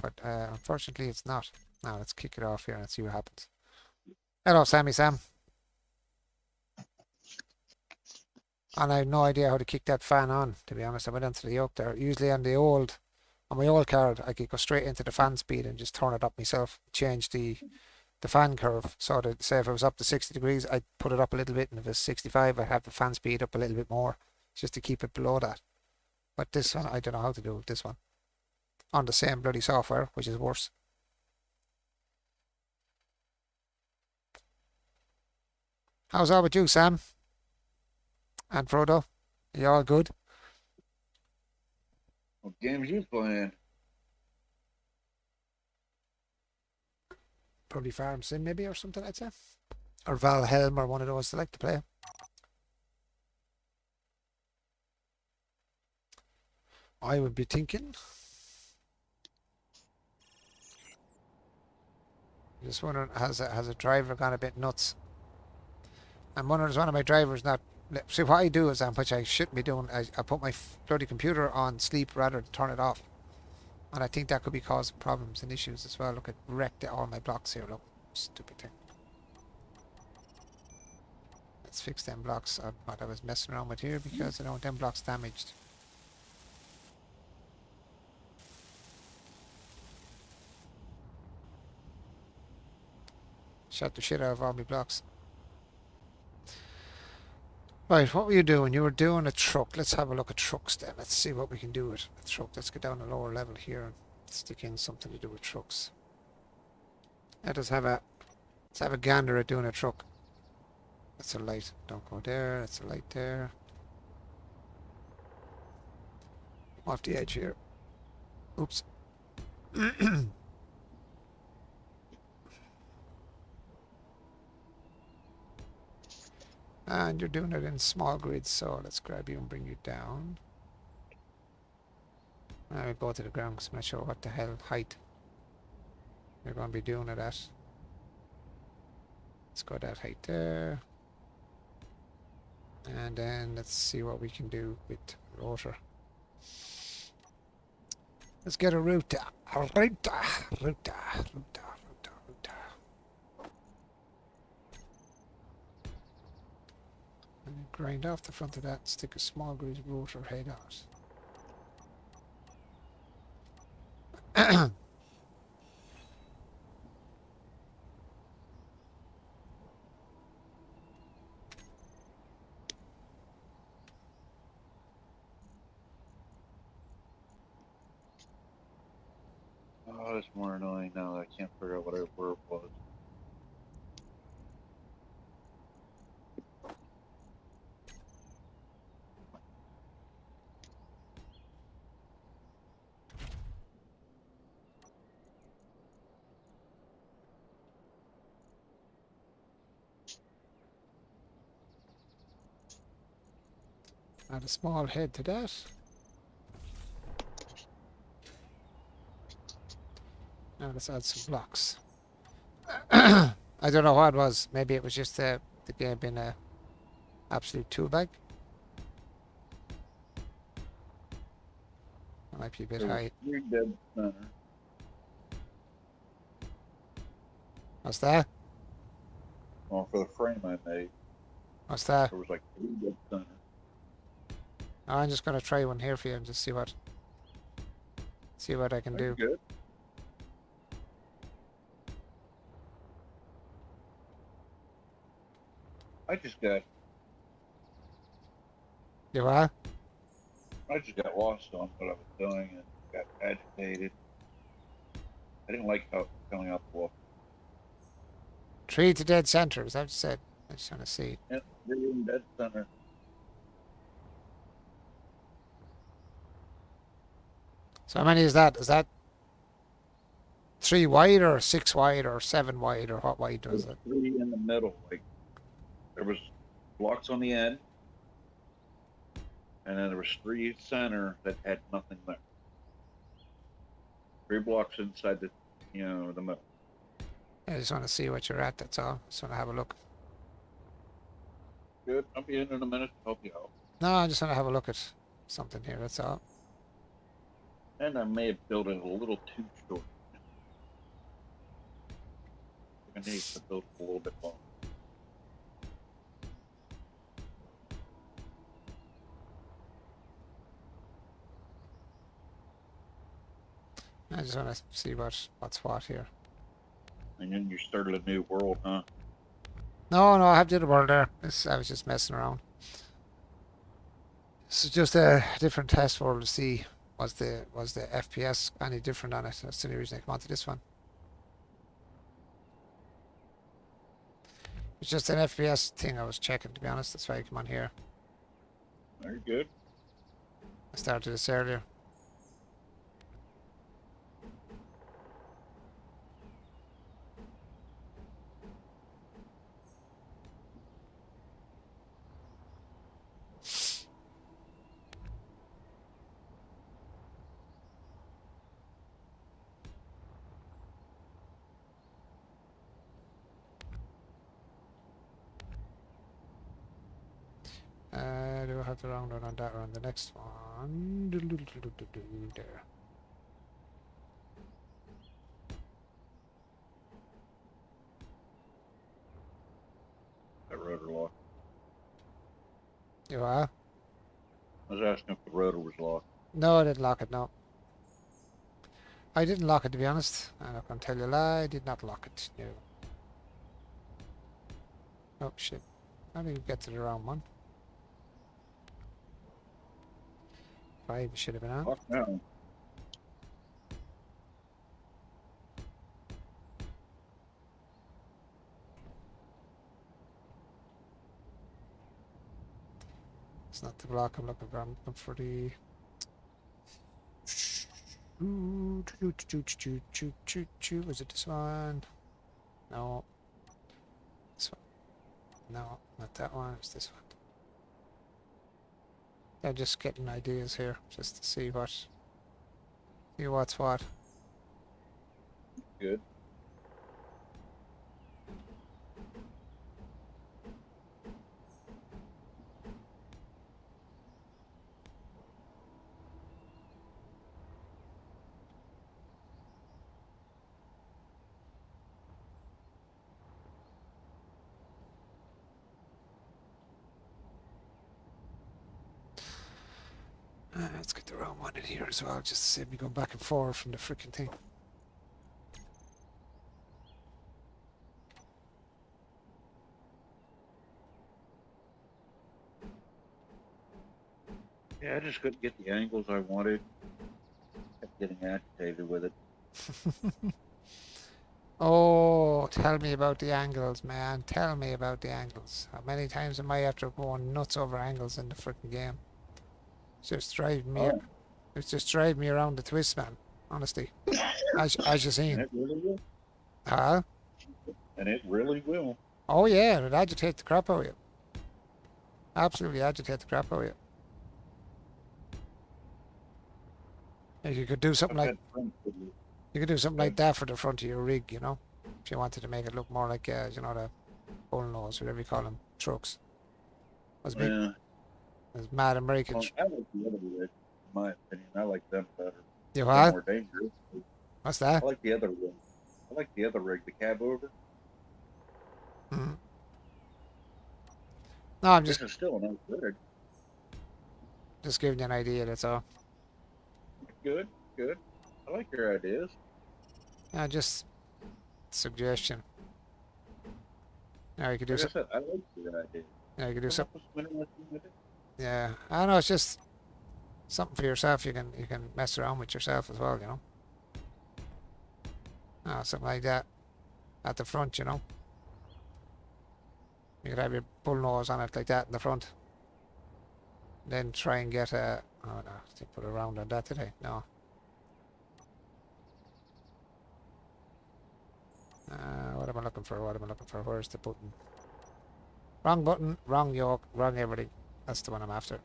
But unfortunately, it's not. Now let's kick it off here and see what happens. Hello, Sammy Sam. And I have no idea how to kick that fan on, to be honest. I went into the yoke there. Usually on my old card, I could go straight into the fan speed and just turn it up myself, change the fan curve. So that, say if it was up to 60 degrees, I'd put it up a little bit, and if it's 65, I'd have the fan speed up a little bit more, just to keep it below that. But this one, I don't know how to do with this one. On the same bloody software, which is worse. How's all with you, Sam? And Frodo? Are you all good? What games you playing? Probably Farm Sim maybe or something, I'd say. Or Valhelm or one of those I like to play. I would be thinking. Just wondering, has a driver gone a bit nuts? I'm wondering, is one of my drivers not... See, what I do is, which I shouldn't be doing, I put my bloody computer on sleep rather than turn it off. And I think that could be causing problems and issues as well. Look, it wrecked all my blocks here, look. Stupid thing. Let's fix them blocks, what I was messing around with here, because I don't want them blocks damaged. Shut the shit out of all my blocks. Right, what were you doing? You were doing a truck. Let's have a look at trucks then. Let's see what we can do with a truck. Let's get down a lower level here and stick in something to do with trucks. Let's have a gander at doing a truck. That's a light. Don't go there. That's a light there. Off the edge here. Oops. And you're doing it in small grids, so let's grab you and bring you down. Now we go to the ground because I'm not sure what the hell height you're going to be doing it at. Let's go that height there. And then let's see what we can do with rotor. Let's get a router. Router. And grind off the front of that and stick a small grid rotor head out. Oh, it's more annoying now that I can't figure out what our word was. Add a small head to that. Now let's add some blocks. I don't know what it was. Maybe it was just the game being a absolute tool bag. That might be a bit high. You're dead center. What's that? Well, for the frame I made, What's that? there was like 3 dead center. Oh, I'm just gonna try one here for you and just see what I can do. Good. I just got lost on what I was doing and got agitated. I didn't like how it was coming out the wall. 3 to dead center, is that what you said? I just want to see. Yeah, they're in dead center. So how many is that? Is that 3 wide or 6 wide or 7 wide or what wide was it? 3 in the middle. Like there was blocks on the end, and then there was 3 center that had nothing there. 3 blocks inside the middle. I just want to see what you're at, that's all. Just want to have a look. good. I'll be in a minute to help you out. No, I just want to have a look at something here, that's all. And I may have built it a little too short. I need to build it a little bit longer. I just want to see what's what here. And then you started a new world, huh? No, I have did a world there. I was just messing around. This is just a different test world to see was the FPS any different on it. That's the only reason I come onto this one. It's just an FPS thing I was checking, to be honest. That's why I come on here. Very good. I started this earlier. Do I have the wrong one on that one? The next one. There. That rotor locked. You are? I was asking if the rotor was locked. No, I didn't lock it, no. I didn't lock it, to be honest. I'm not going to tell you a lie. I did not lock it, no. Oh, shit. How did you get to the wrong one? 5 should have been on. Locked now. It's not the block I'm looking for. I'm looking for the... Was it this one? No. This one. No, not that one. It's this one. I'm just getting ideas here, just to see what's what. Good. Let's get the wrong one in here as well, just to save me going back and forth from the freaking thing. Yeah, I just couldn't get the angles I wanted. Kept getting agitated with it. Oh, tell me about the angles, man. Tell me about the angles. How many times am I after going nuts over angles in the freaking game? It's just driving me. Oh. It's just driving me around the twist, man. Honestly, as you And seen. it really will. Huh? And it really will. Oh yeah, it agitates the crap out of you. Absolutely agitate the crap out of you. Like you could do something I've like had friends with it. you could do something like that for the front of your rig, you know, if you wanted to make it look more like you know, the bullnose, whatever you call them, trucks. Those big, Yeah. those mad American. Well, I like the other rig, in my opinion. I like them better. You They're what? more dangerous. What's I that? like the other rig. I like the other rig, the cab over. Mm. No, I'm This just is still a nice rig. giving you an idea. That's all. Good, good. I like your ideas. Just suggestion. Now you could do Like I something. said, I like your ideas. Yeah, you could do Come something. up with some interesting ideas. Yeah, I don't know. It's just something for yourself. You can mess around with yourself as well. You know. Something like that at the front. You know. You could have your bull nose on it like that in the front. Then try and get a... Oh no, they put a round on that today. No. What am I looking for? What am I looking for? Where's the button? Wrong button, wrong yoke, wrong everything. That's the one I'm after.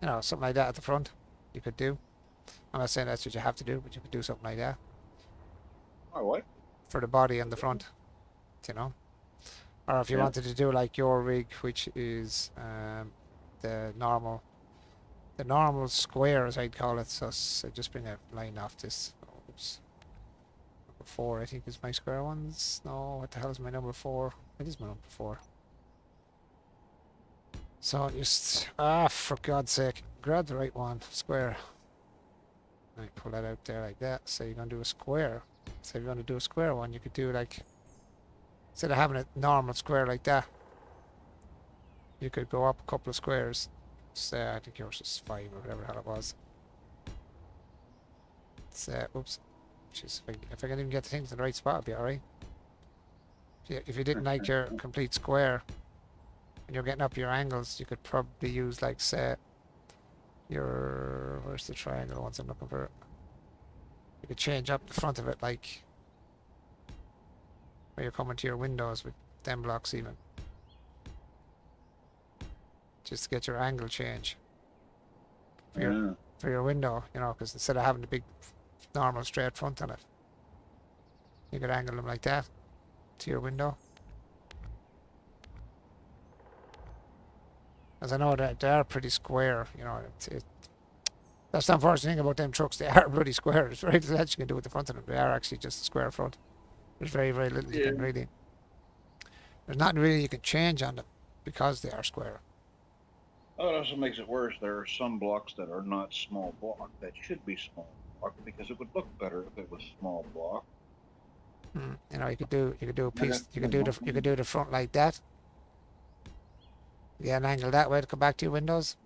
You know, something like that at the front. You could do. I'm not saying that's what you have to do, but you could do something like that. I like it. For the body and the front. You know. Or if you Yeah. wanted to do like your rig, which is the normal square, as I'd call it. So just bring a line off this. Oops. Number 4, I think, is my square ones. No, what the hell is my number 4? It is my number 4. So just, for God's sake, grab the right one, square. Right, pull that out there like that. So you're going to do a square. So if you want to do a square one, you could do like, instead of having a normal square like that, you could go up a couple of squares. Say, I think yours is 5 or whatever the hell it was. Say, oops. Jeez, if I can even get the things in the right spot, it'll be alright. If you didn't like your complete square, and you're getting up your angles, you could probably use, like, say, where's the triangle ones I'm looking for? You could change up the front of it, like, where you're coming to your windows with them blocks even. Just to get your angle change for your window, you know, because instead of having the big normal straight front on it, you could angle them like that to your window. As I know that they are pretty square, you know. That's the unfortunate thing about them trucks. They are bloody square. There's very little else you can do with the front of them. They are actually just a square front. There's very, very little you can really. There's nothing really you can change on them because they are square. Oh, it also makes it worse. There are some blocks that are not small block that should be small block because it would look better if it was small block. You know, you could do a piece. You could do the front like that. Get an angle that way to come back to your windows,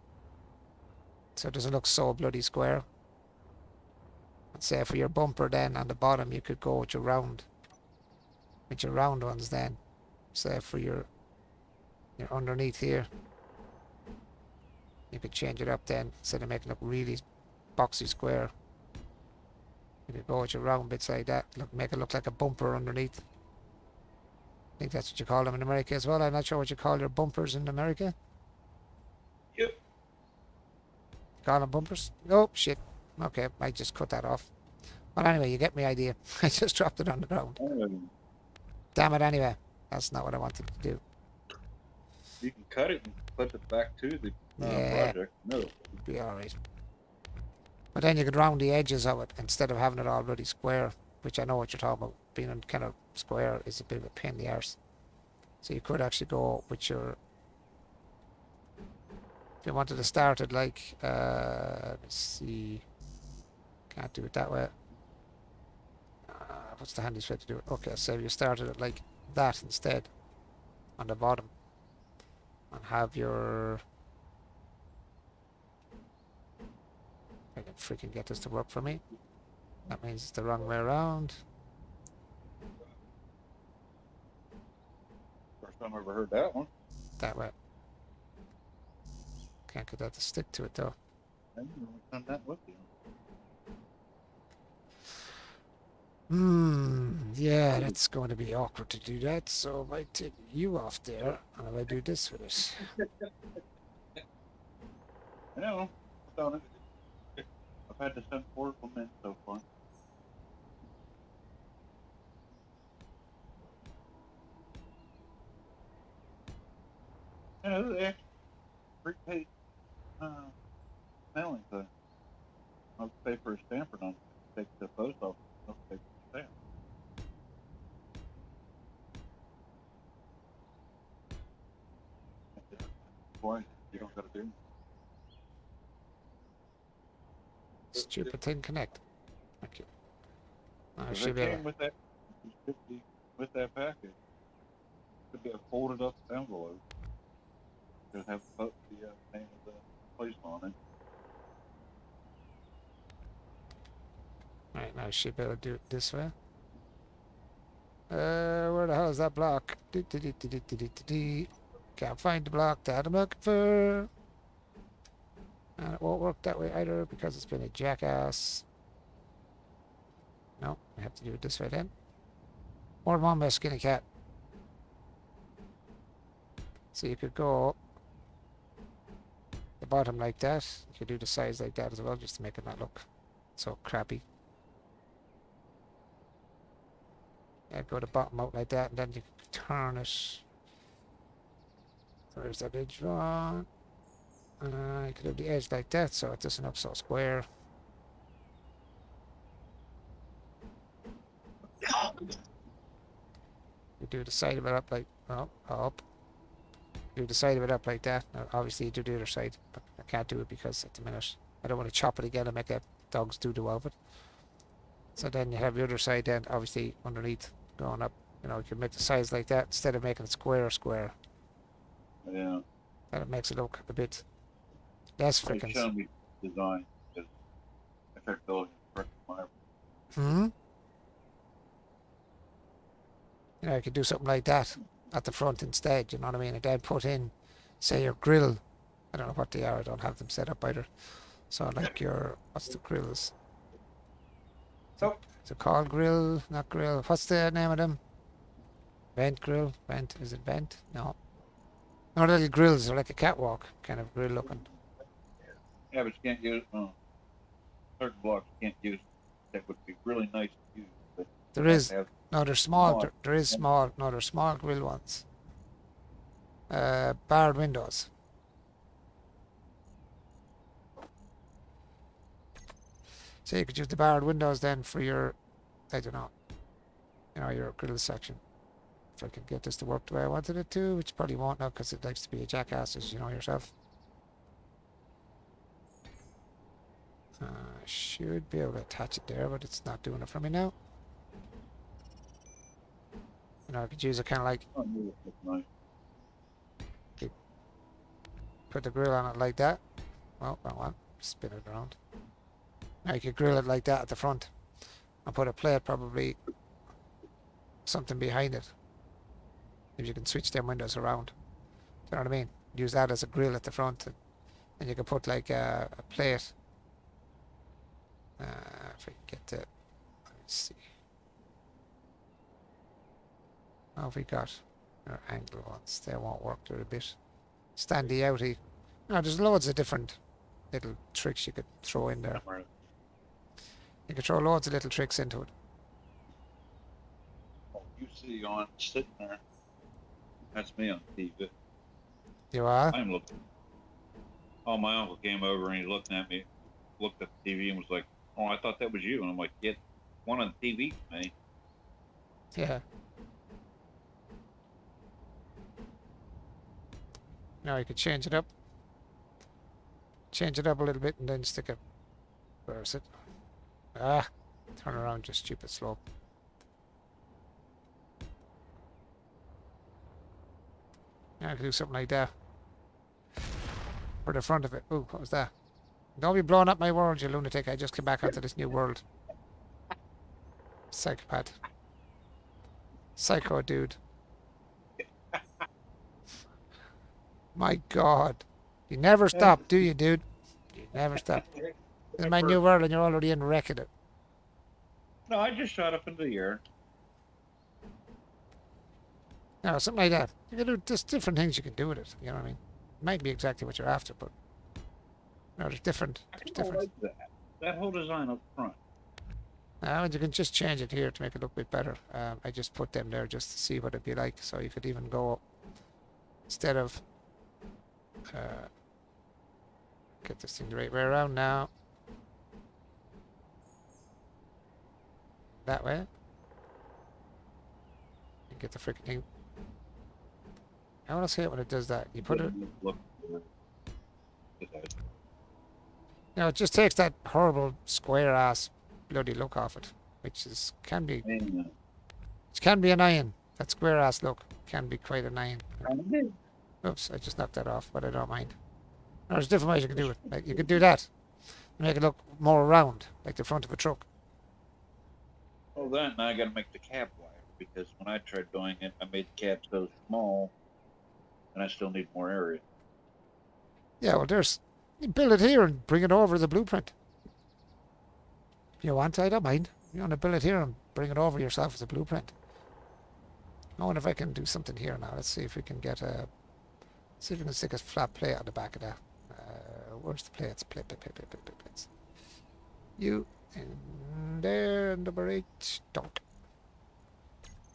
so it doesn't look so bloody square. And say for your bumper, then on the bottom, you could go with your round ones. Then, say for your underneath here, you could change it up. Then instead of making it look really boxy square, you could go with your round bits like that. Make it look like a bumper underneath. I think that's what you call them in America as well. I'm not sure what you call your bumpers in America. Yep. Call them bumpers? Oh, shit. Okay, I just cut that off. Well, anyway, you get my idea. I just dropped it on the ground. Damn it, anyway. That's not what I wanted to do. You can cut it and flip it back to the Yeah, project. No. be alright. But then you could round the edges of it instead of having it all bloody square, which I know what you're talking about. Being kind of square is a bit of a pain in the arse. So you could actually go with your... If you wanted to start it like... let's see... Can't do it that way. What's the handiest way to do it? Okay, so you started it like that instead. On the bottom. And have your... I can freaking get this to work for me. That means it's the wrong way around. First time I ever heard that one. That way. Can't get that to stick to it though. I never done that with you. Yeah, that's going to be awkward to do that, so I might take you off there, and if I do this with it. I know. I've done it. I've had to send 4 of them in so far. You know, they actually prepaid mailing thing. I'll pay for a stamp or not. Take the post office. I'll pay for the stamp. Why? You don't got to do it. Stupid thing connect. Thank you. I If should it be able came with that, with that package, it could be a folded up envelope. Just have the name of the place on it. Right, now I should be able to do it this way. Where the hell is that block? Can't find the block that I'm looking for. And it won't work that way either because it's been a jackass. No, I have to do it this way then. More than one by skinny cat. So you could go the bottom like that. You could do the sides like that as well, just to make it not look so crappy. Yeah, go the bottom out like that, and then you can turn it Where's that edge drawn? I could have the edge like that so it doesn't look so square. You do the side of it up like, oh, up. Do the side of it up like that. Now, obviously you do the other side, but I can't do it because at the minute I don't want to chop it again and make that dog's doo-doo of it. So then you have the other side then obviously underneath going up. You know, you can make the sides like that instead of making it square. Yeah. And it makes it look a bit less They frickin'. showed me design because I tried building a brick my You know, you could do something like that at the front instead, you know what I mean? And then put in, say, your grill. I don't know what they are, I don't have them set up either. So like your, what's the grills? Nope. Is it called grill? Not grill. What's the name of them? Vent grill? Vent? Is it vent? No. No, little grills. They're like a catwalk kind of grill looking. Yeah, but you can't use certain blocks. You can't use that would be really nice to use. But There you have is. to have No, they're small. small. There is small. No, they're small grill ones. Barred windows. So you could use the barred windows then for your, I don't know, you know, your grill section. If I can get this to work the way I wanted it to, which probably won't now because it likes to be a jackass, as you know yourself. Should be able to attach it there, but it's not doing it for me now. You know, I could use it kind of like, Oh, yeah, that's nice. put the grill on it like that. Well, wrong one. Spin it around. Now you could grill it like that at the front. And put a plate, probably something behind it. If you can switch them windows around. Do you know what I mean? Use that as a grill at the front. And you can put like a plate. If I can get the, let's see. Oh, we got our angle ones. They won't work. They're a bit standy outy. No, there's loads of different little tricks you could throw in there. You could throw loads of little tricks into it. Oh, you see on sitting there. That's me on TV. You are? I'm looking. Oh, my uncle came over and he's looking at me, looked at the TV and was like, "Oh, I thought that was you." And I'm like, "Get one on the TV, man." Yeah. Now you could change it up. Change it up a little bit and then stick it. Where is it? Ah, turn around, just stupid slope. Now I could do something like that. For the front of it. Ooh, what was that? Don't be blowing up my world, you lunatic. I just came back onto this new world. Psychopath. Psycho dude. My God. You never stop, do you, dude? You never stop. This is my new world and you're already in wrecking it. No, I just shot up into the air. No, something like that. You can do just different things you can do with it. You know what I mean? It might be exactly what you're after, but no, there's different. There's I different. like that. That whole design up front. And you can just change it here to make it look a bit better. I just put them there just to see what it'd be like. So you could even go instead of get this thing the right way around now. That way. And get the freaking thing. I want to see it when it does that. You put it. Look. You know, it just takes that horrible square ass bloody look off it, which is can be annoying. That square ass look can be quite annoying. Oops, I just knocked that off, but I don't mind. No, there's different ways you can do it. Like you could do that, and make it look more round, like the front of a truck. Well, then I got to make the cab wider because when I tried doing it, I made the cab so small, and I still need more area. Yeah, well, you build it here and bring it over as a blueprint. If you want, I don't mind. You want to build it here and bring it over yourself as a blueprint. I wonder if I can do something here now. Let's see if we can get a. See if we can stick a flat plate on the back of that. Where's the plates? Plates. You in there, number 8. Donk.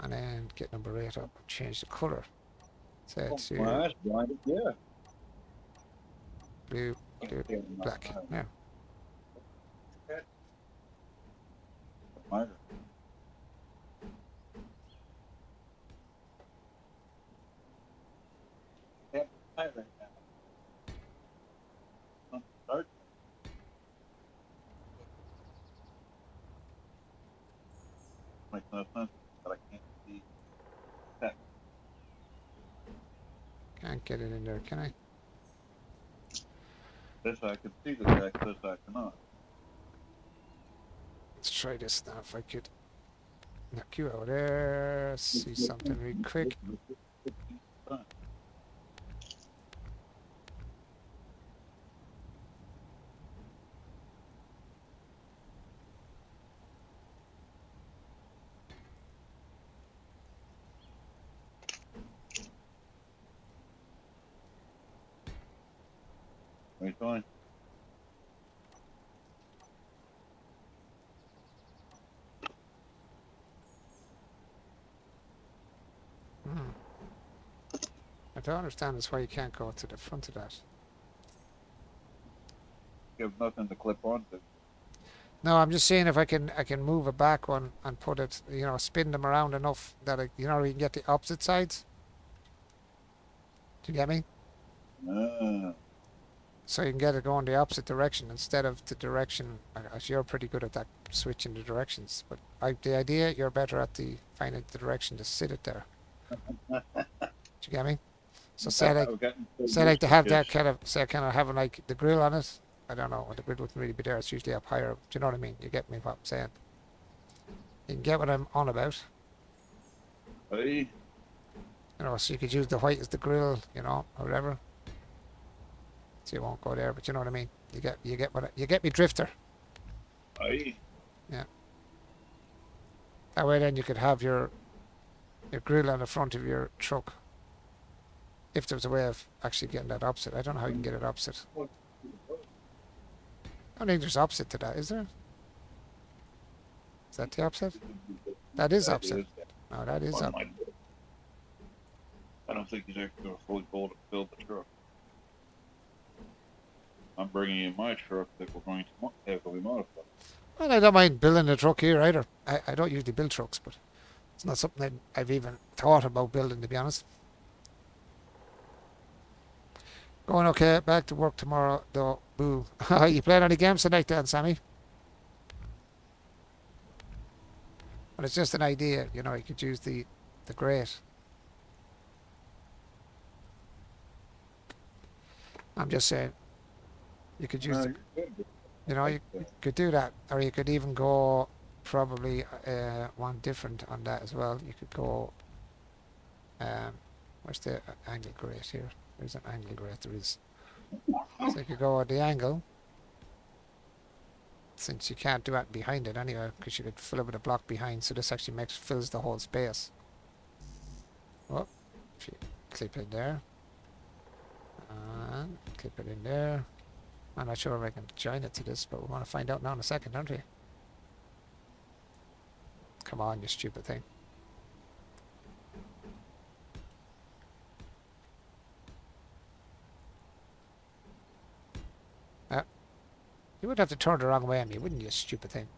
And then get number 8 up and change the colour. Set Oh, to my eyes blinded. Yeah. blue, blue, Yeah, my black. eyes. Yeah. My eyes. Can't buy right now. Start. Makes no sense, but I can't see that. Can't get it in there, can I? This I can see the text, this I cannot. Let's try this now. If I could knock you out there, see something really quick. Wait, fine. Hmm. I don't understand this why you can't go to the front of that. You have nothing to clip onto. No, I'm just seeing if I can move it back one and put it, spin them around enough that you can get the opposite sides. Do you get me? Ah, So you can get it going the opposite direction instead of the direction. You're pretty good at that, switching the directions. But the idea, you're better at the finding the direction to sit it there. Do you get me? So I've gotten so say like used to to have that just, kind of having like the grill on it. I don't know, the grill wouldn't really be there. It's usually up higher. Do you know what I mean? You get me what I'm saying? You can get what I'm on about. hey, So you could use the white as the grill, or whatever. So you won't go there, but you know what I mean. You get me, drifter. hey, Yeah. That way, then you could have your grill on the front of your truck. If there was a way of actually getting that opposite, I don't know how you can get it opposite. I don't think there's opposite to that, is there? Is that the opposite? That is that opposite. is No, that is on up. my book. I don't think he's actually going to fully build the truck. I'm bringing in my truck that we're going to heavily modify. Well, I don't mind building a truck here either. I don't usually build trucks, but it's not something that I've even thought about building, to be honest. Going okay, back to work tomorrow, though. Boo. You playing any games tonight then, Sammy? But it's just an idea, you could use the grate. I'm just saying, you could use the, you could do that, or you could even go probably one different on that as well. You could go, where's the angle grate here? There's an angle grate, there is. So you could go at the angle, since you can't do that behind it anyway, because you could fill it with a block behind, so this actually fills the whole space. Well, if you clip it there, and clip it in there. I'm not sure if I can join it to this, but we want to find out now in a second, don't we? Come on, you stupid thing. You would have to turn the wrong way on me, wouldn't you, stupid thing?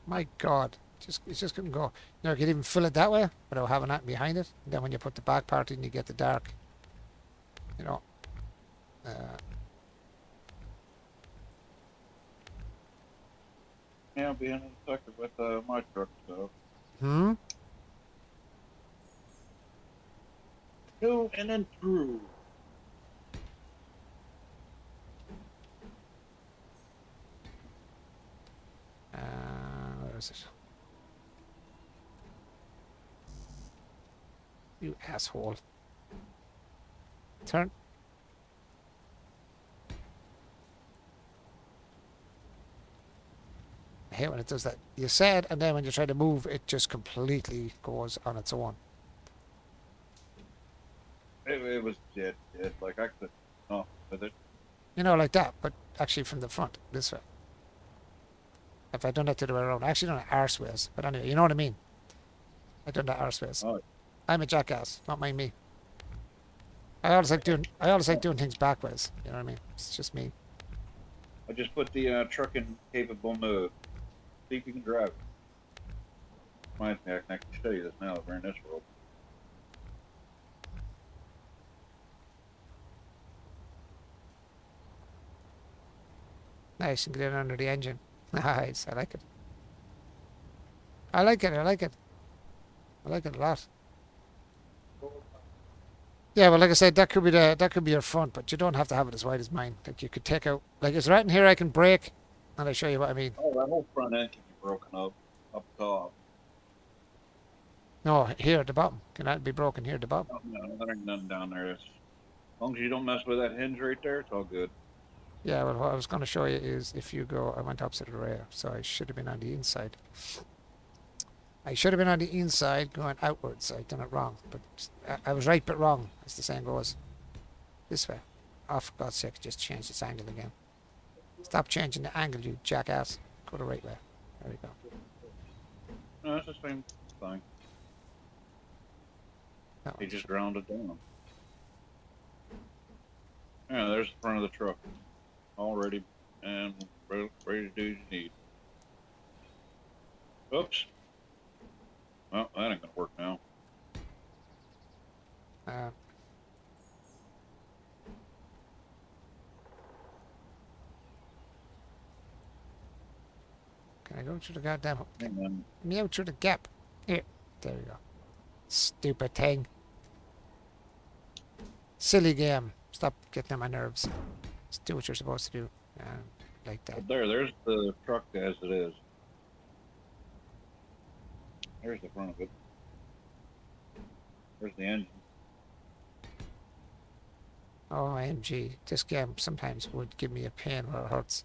My God. It just couldn't go. You could even fill it that way without having that behind it. And then when you put the back part in, you get the dark. Uh, Yeah, I'll be in a second with my truck, so. hmm? To and through. Where is it? You asshole. Turn. I hate when it does that. You said, and then when you try to move, it just completely goes on its own. It was dead. Like I could, no, with it. Like that, but actually from the front, this way. If I done that the other way around, I actually done it arseways, but anyway, you know what I mean. I done that arseways. Oh, I'm a jackass. Not mind me. I always like doing things backwards. You know what I mean? It's just me. I just put the truck in capable mode. See if you can drive it. Reminds me, I can show you this now that we're in this world. Nice and get in under the engine. Nice. I like it. I like it. I like it. I like it a lot. Yeah, well, like I said, that could be your front, but you don't have to have it as wide as mine. Like you could take out, like it's right in here. I can brake, and I show you what I mean. Oh, that whole front end can be broken up top. No, here at the bottom. Can that be broken here at the bottom? Oh, no, there ain't nothing down there. As long as you don't mess with that hinge right there, it's all good. Yeah, well, what I was going to show you is if you go, I went opposite of the rail, so I should have been on the inside. I should have been on the inside going outwards. I done it wrong, but I was right but wrong, as the saying goes. This way. Oh, for God's sake, just change this angle again. Stop changing the angle, you jackass. Go the right way. There we go. No, it's the same thing. That He one's just ground it down. Yeah, there's the front of the truck. All ready and ready to do what you need. Oops. Well, that ain't gonna work now. uh, can I go through the goddamn... And then, Let me out through the gap. Here. There we go. Stupid thing. Silly game. Stop getting on my nerves. Just do what you're supposed to do. Like that. there's the truck as it is. There's the front of it. There's the engine. OMG. This game sometimes would give me a pain where it hurts.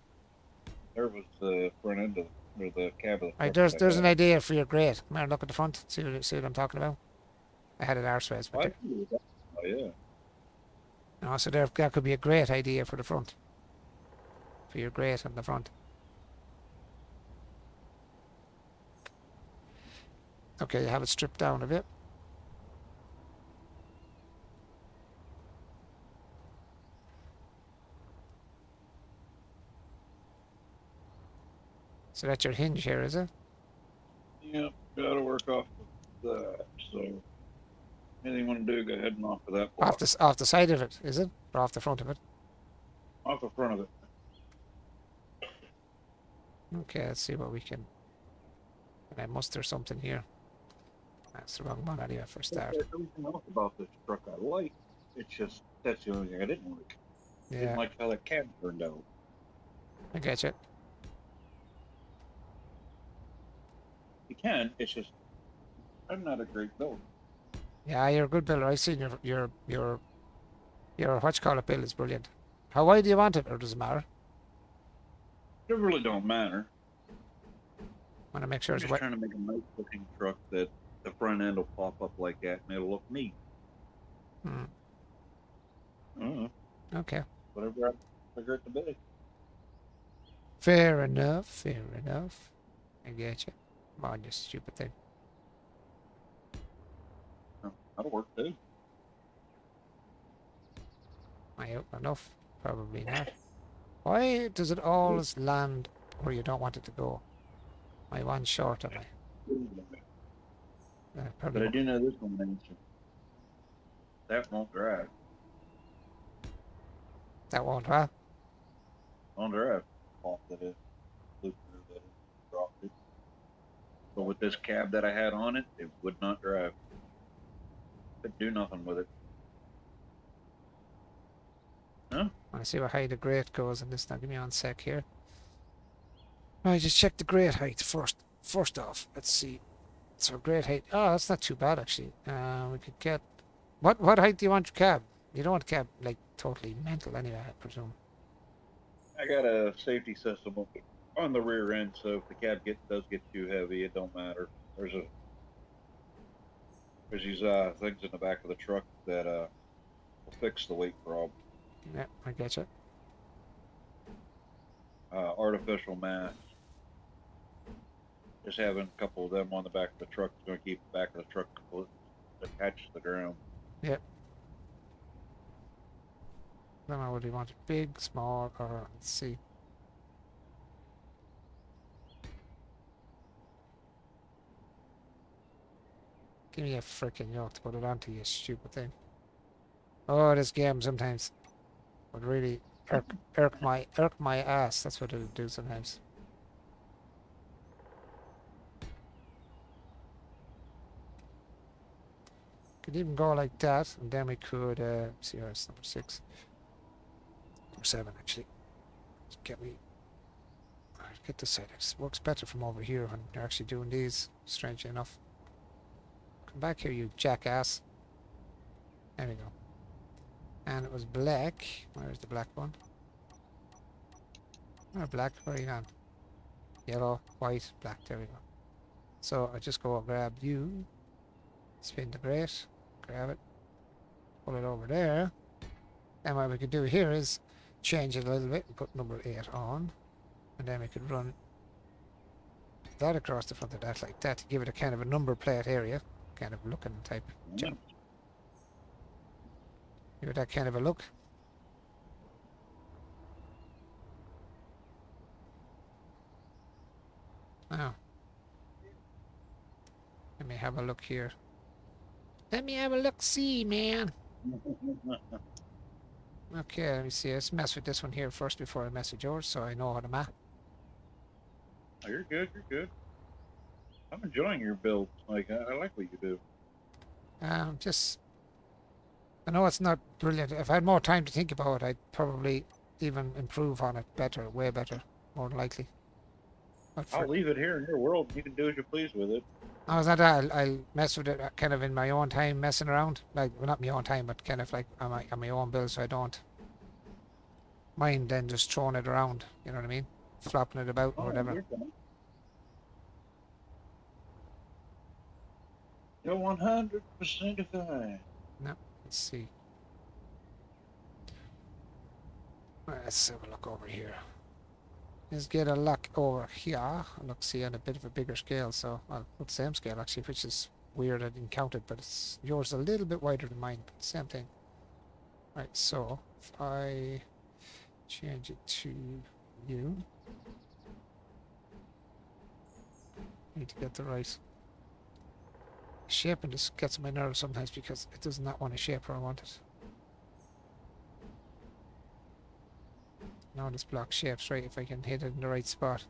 There was the front end of or the cab of the truck. Right, that there's I an had. idea for your grate. Come here, look at the front. See what I'm talking about. I had it arseways, Oh, but I see what that- oh, yeah. no, so there that could be a great idea for the front. For your grate on the front. Okay, you have it stripped down a bit. So that's your hinge here, is it? Yep, gotta work off of that. So anything you want to do, go ahead and off of that block. Off the side of it, is it? Or off the front of it? Off the front of it. Okay, let's see what we can... Can I muster something here? That's the wrong one anyway for a start. Everything else about this truck I like. It's just that's the only thing I didn't like. I Yeah, didn't like how that cab turned out. I get you. You can, it's just I'm not a great builder. Yeah, you're a good builder. I seen your what you call it build is brilliant. How wide do you want it, or does it matter? It really don't matter. Want to make sure I'm it's just wet. trying to make a nice looking truck that the front end will pop up like that and it'll look neat. Hmm. Okay. Whatever I figure it to be. Fair enough. Fair enough. I get you. Come on, you stupid thing. That'll work too. Am I out enough? Probably not. Why does it always land where you don't want it to go? Am I one short, am I? But Probably. I do know this one answer. That won't drive. That won't, huh? Won't drive. Off that is. Loop through that dropped it. But with this cab that I had on it, it would not drive. Could do nothing with it. Huh? I want to see what height the grate goes in this. Now give me one sec here. Right, just check the grate height first. First off, let's see. So grate height. Oh, that's not too bad actually. We could get. What height do you want your cab? You don't want the cab like totally mental anyway, I presume. I got a safety system on the rear end, so if the cab does get too heavy, it don't matter. There's these things in the back of the truck that will fix the weight problem. Yeah, I get you. Artificial mass. Just having a couple of them on the back of the truck is going to keep the back of the truck to catch the ground. Yep. Don't know what do you want, big, small, or let's see. Give me a frickin' yoke to put it onto, you stupid thing. Oh, this game sometimes would really irk my ass. That's what it would do sometimes. Could even go like that, and then we could see it's number 6. Number 7 actually. Just get me get this side. It works better from over here when you're actually doing these, strangely enough. Come back here, you jackass. There we go. And it was black. Where's the black one? Oh, black, where are you gone? Yellow, white, black, there we go. So I just go grab you, spin the grate, grab it, pull it over there. And what we could do here is change it a little bit and put number 8 on. And then we could run that across the front of that like that to give it a kind of a number plate area, kind of looking type job. Give it that kind of a look. Now, let me have a look here. Let me have a look-see, man. Okay, let me see. Let's mess with this one here first before I mess with yours, so I know how to map. Oh, you're good. You're good. I'm enjoying your build. Like I like what you do. Just, I know it's not brilliant. If I had more time to think about it, I'd probably even improve on it better, way better, more than likely. But I'll leave it here in your world. You can do as you please with it. I was not that. I'll mess with it kind of in my own time, messing around. Like, well, not my own time, but kind of like on my own build, so I don't mind then just throwing it around. You know what I mean? Flopping it about or whatever. You're 100% fine. No, let's see. Let's have a look over here. Let's get a look over here. Look, see, on a bit of a bigger scale. So, well, not the same scale actually, which is weird. I didn't count it, but it's yours a little bit wider than mine. But same thing. Right. So, if I change it to you, need to get the right shape, and this gets on my nerves sometimes because it does not want to shape where I want it. Now this block shapes right if I can hit it in the right spot.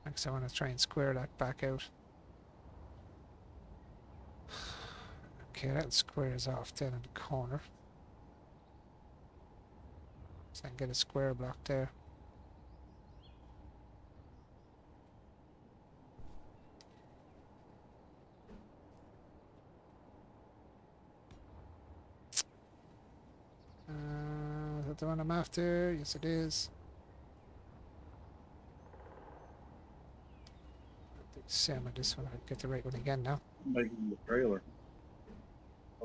Next I want to try and square that back out. Okay, that squares off then in the corner. So I can get a square block there. Is that the one I'm after? Yes, it is. Same with this one. I'll get the right one again now. Making the trailer.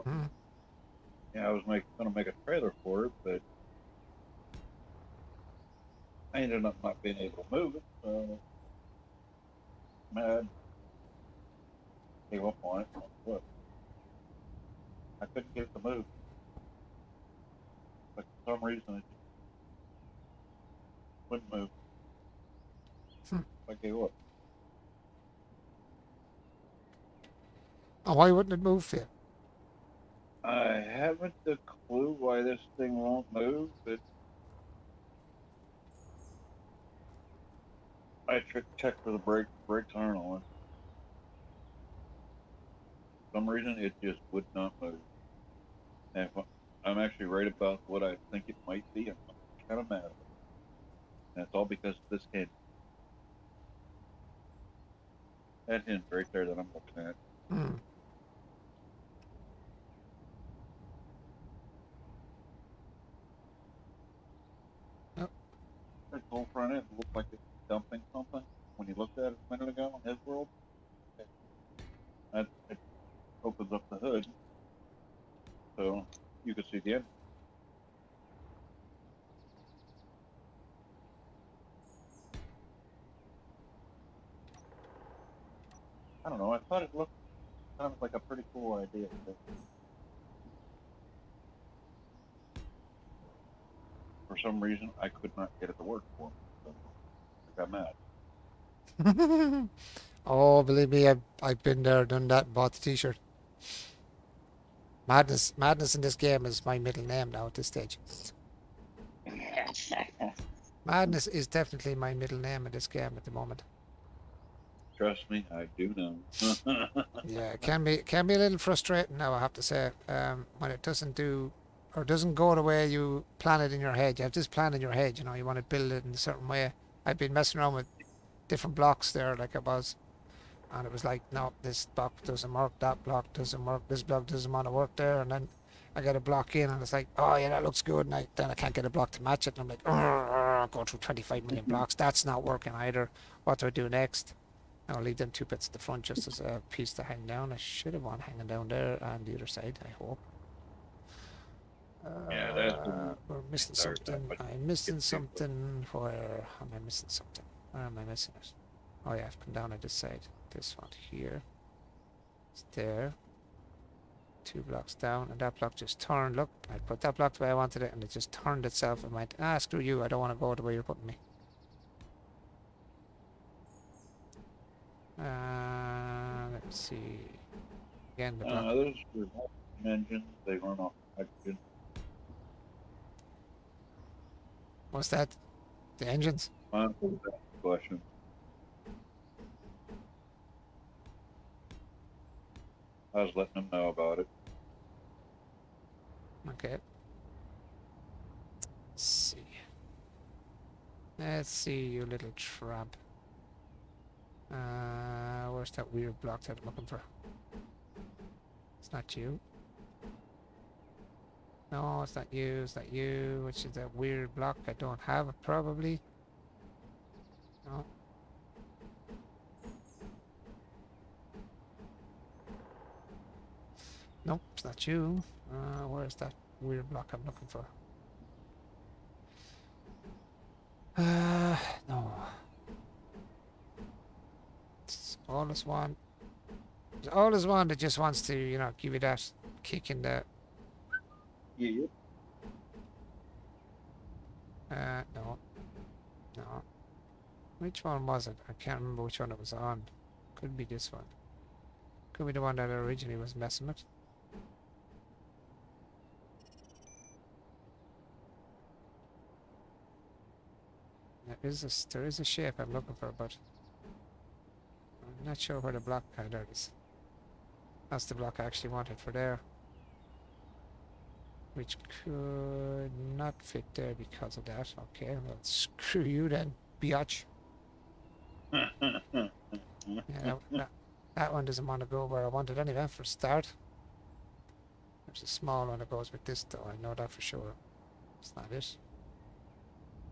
Yeah, I was gonna make a trailer for it, but I ended up not being able to move it, so mad. Gave up on it. What? I couldn't get it to move. But for some reason it just wouldn't move. I gave up. Oh, why wouldn't it move for you? I haven't a clue why this thing won't move, but I checked for the brakes. Brakes aren't on. For some reason, it just would not move. And if I'm actually right about what I think it might be, I'm kind of mad at it. And it's all because of this hint. That hint right there that I'm looking at. Yep. That whole front end looked like it's dumping something when you looked at it a minute ago in his world. It opens up the hood so you can see the end. I don't know. I thought it looked kind of like a pretty cool idea. But for some reason, I could not get it to work for me. So I got mad. Oh, believe me, I've been there, done that, and bought the t-shirt. Madness in this game is my middle name now at this stage. Madness is definitely my middle name in this game at the moment. Trust me, I do know. Yeah, it can be a little frustrating now, I have to say, when it doesn't do or doesn't go the way you plan it in your head. You have this plan in your head, you know, you want to build it in a certain way. I've been messing around with different blocks there, like I was, and it was like, no, this block doesn't work, that block doesn't work, this block doesn't want to work there, and then I get a block in, and it's like, oh yeah, that looks good, and then I can't get a block to match it, and I'm like, go through 25 million blocks, that's not working either. What do I do next? I'll leave them two bits at the front just as a piece to hang down. I should have one hanging down there on the other side, I hope. Yeah, that's the We're missing entire time. something. But I'm missing it's too close. something. Where am I missing something? Where am I missing it? Oh yeah, I've come down on this side. This one here. It's there. 2 blocks down, and that block just turned. Look, I put that block the way I wanted it, and it just turned itself and went, ah, screw you, I don't want to go the way you're putting me. Let's see. Again, the block. Those are engines. They run off hydrogen. What's that? The engines? Answer that question. I was letting them know about it. Okay. Let's see. Let's see, you little tramp. Where's that weird block that I'm looking for? It's not you. No, it's not you. It's not you. Which is that weird block I don't have, probably. No. Nope, it's not you. Where's that weird block I'm looking for? No. It's all this one. It's all this one that just wants to, you know, give you that kick in the. Yeah. No. No. Which one was it? I can't remember which one it was on. Could be this one. Could be the one that I originally was messing with. There is a shape I'm looking for, but I'm not sure where the block. There it is. That's the block I actually wanted for there. Which could not fit there because of that. Okay, well, screw you then, biatch. Yeah, that one doesn't want to go where I want it anyway, for a start. There's a small one that goes with this, though. I know that for sure. It's not it.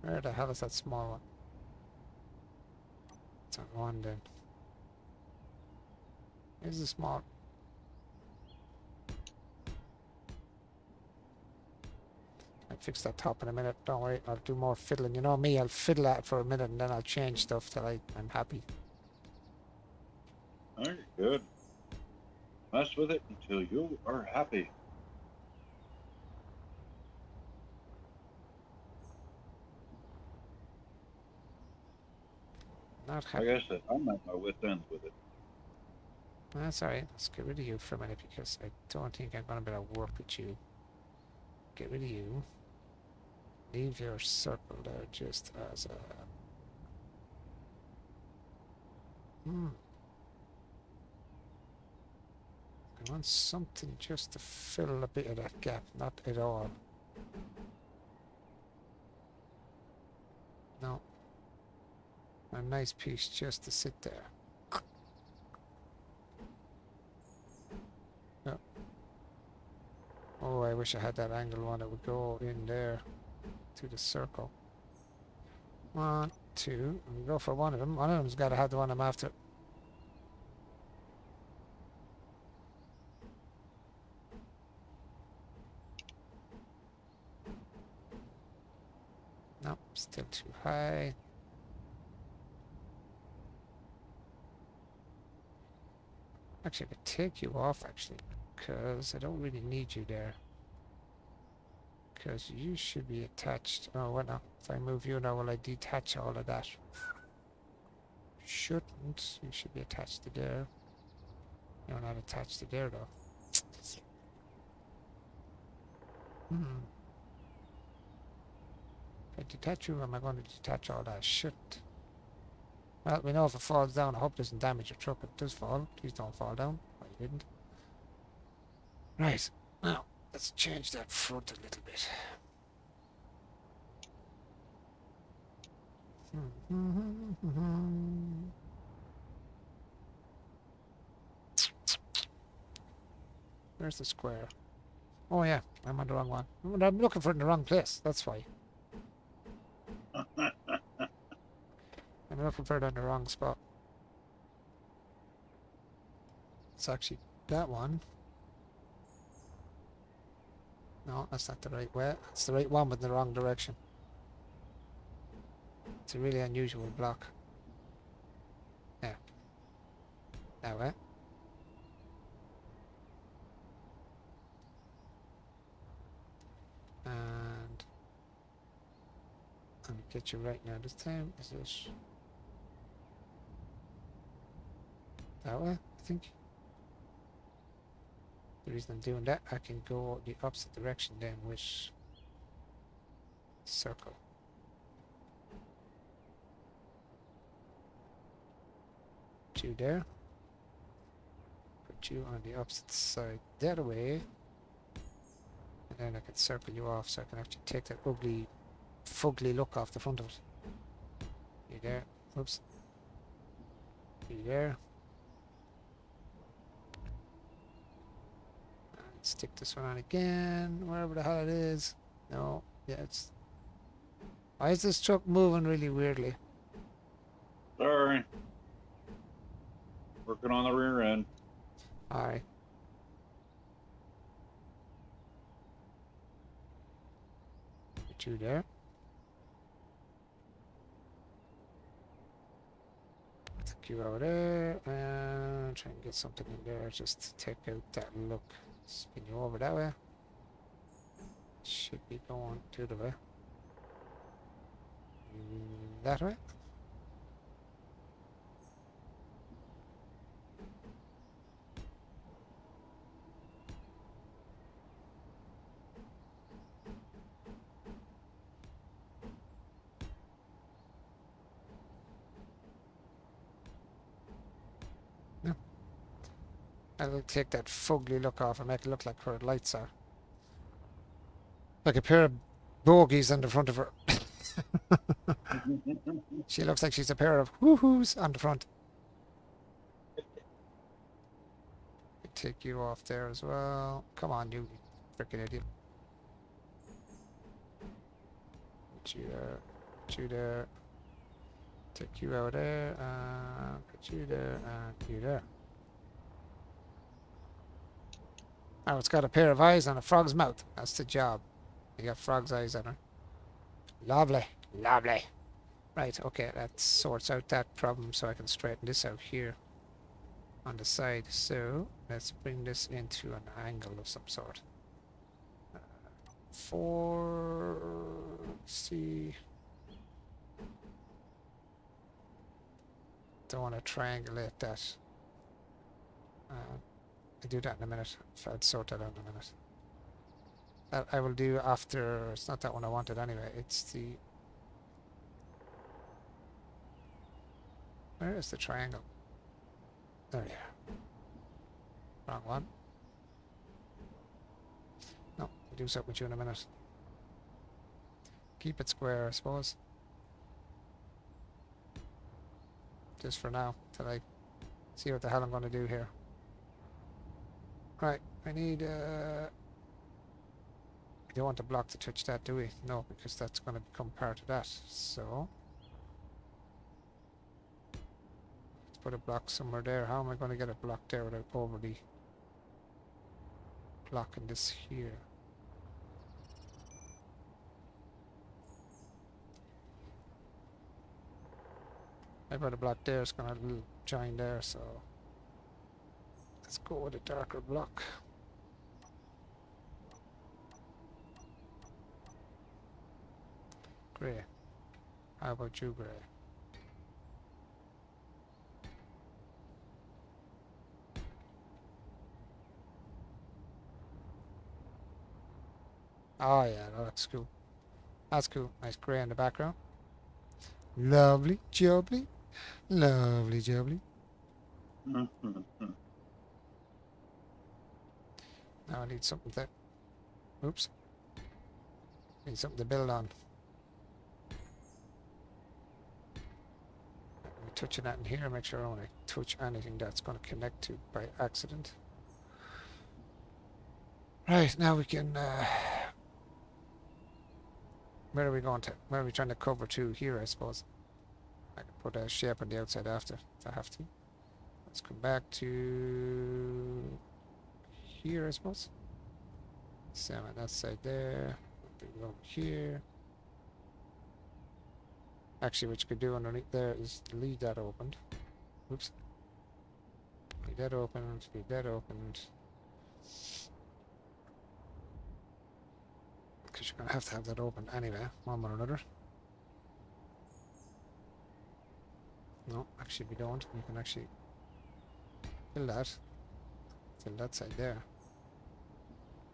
Where the hell is that small one? It's on one then. Here's the small. I'll fix that top in a minute. Don't worry, I'll do more fiddling. You know me, I'll fiddle at it for a minute and then I'll change stuff till I'm happy. Very good. Mess with it until you are happy. Not happy. Like I said, I'm at my wit's ends with it. That's alright. Let's get rid of you for a minute because I don't think I'm going to be able to work with you. Get rid of you. Leave your circle there just as a... I want something just to fill a bit of that gap. Not at all. No. A nice piece just to sit there. No. Oh, I wish I had that angle one that would go in there to the circle. 1, 2. We'll go for one of them. One of them's got to have the one I'm after. No, still too high. Actually, I could take you off, actually, because I don't really need you there. Because you should be attached. Oh, well, no. If I move you now, will I detach all of that? Shouldn't. You should be attached to there. You're not attached to there, though. Hmm. If I detach you, am I going to detach all that shit? Well, we know if it falls down, I hope it doesn't damage your truck. If it does fall, please don't fall down. Oh, you didn't. Right. Now, let's change that front a little bit. Where's the square? Oh yeah, I'm on the wrong one. I'm looking for it in the wrong place. That's why. I'm looking for it in the wrong spot. It's actually that one. No, that's not the right way. It's the right one, but in the wrong direction. It's a really unusual block. Yeah. That way. And I'll get you right now this time. Is it that way? I think. The reason I'm doing that, I can go the opposite direction then with circle. Put you there. Put you on the opposite side that way. And then I can circle you off so I can actually take that ugly, fugly look off the front of it. You there. Oops. You there. And stick this one on again, wherever the hell it is. No. Yeah, it's... Why is this truck moving really weirdly? Sorry. Working on the rear end. Alright. Put you there. Take you over there and try and get something in there just to take out that look. Spin you over that way. Should be going the other way. That way. No. I'll take that fugly look off and make it look like her lights are. Like a pair of bogies on the front of her. She looks like she's a pair of woohoos on the front. Take you off there as well. Come on, you freaking idiot. Put you there. Put you there. Take you out there. Put you there and you there. Oh, it's got a pair of eyes on a frog's mouth. That's the job. You got frog's eyes on her. Lovely. Lovely. Right, okay, that sorts out that problem so I can straighten this out here on the side. So, let's bring this into an angle of some sort. See. Don't want to triangulate that. I'll do that in a minute. I'll sort that out in a minute. That I will do after. It's not that one I wanted anyway. It's the... Where is the triangle? There you are. Wrong one. No, I'll do something with you in a minute. Keep it square, I suppose. Just for now, till I see what the hell I'm going to do here. Right, I need... We don't want to block to touch that, do we? No, because that's going to become part of that. So... let's put a block somewhere there. How am I going to get a block there without overly blocking this here? I put a block there, it's going to join there, so... Let's go with a darker block. Grey. How about you, Grey? Oh yeah, that looks cool. That's cool. Nice grey in the background. Lovely, jubbly. Lovely, jubbly. Now I need something to... Oops. Need something to build on. Let me touch that in here. Make sure I don't want to touch anything that's going to connect to by accident. Right, now we can... where are we going to? Where are we trying to cover to? Here, I suppose. I can put a shape on the outside after, if I have to. Let's come back to... here, I suppose. Same on that side there. Over here. Actually, what you could do underneath there is leave that opened. Oops. Leave that opened. Leave that opened. Because you're going to have that open anyway, one way or another. No, actually we don't. We can actually fill that. Fill that side there.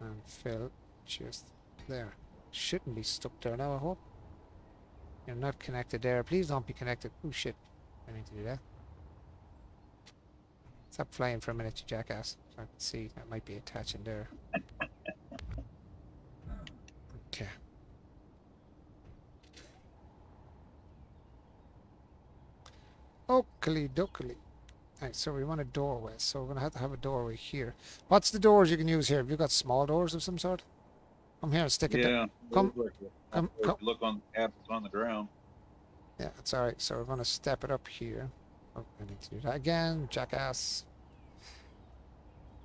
And fill just there. Shouldn't be stuck there now, I hope. You're not connected there. Please don't be connected. Oh shit. I need to do that. Stop flying for a minute, you jackass. I can see that might be attaching there. Okay. Oakley dokley. Right, so we want a doorway. So we're going to have a doorway here. What's the doors you can use here? Have you got small doors of some sort? Come here and stick it Yeah. down. Come. Look on the tab that's on the ground. Yeah, it's alright. So we're going to step it up here. Oh, I need to do that again, jackass.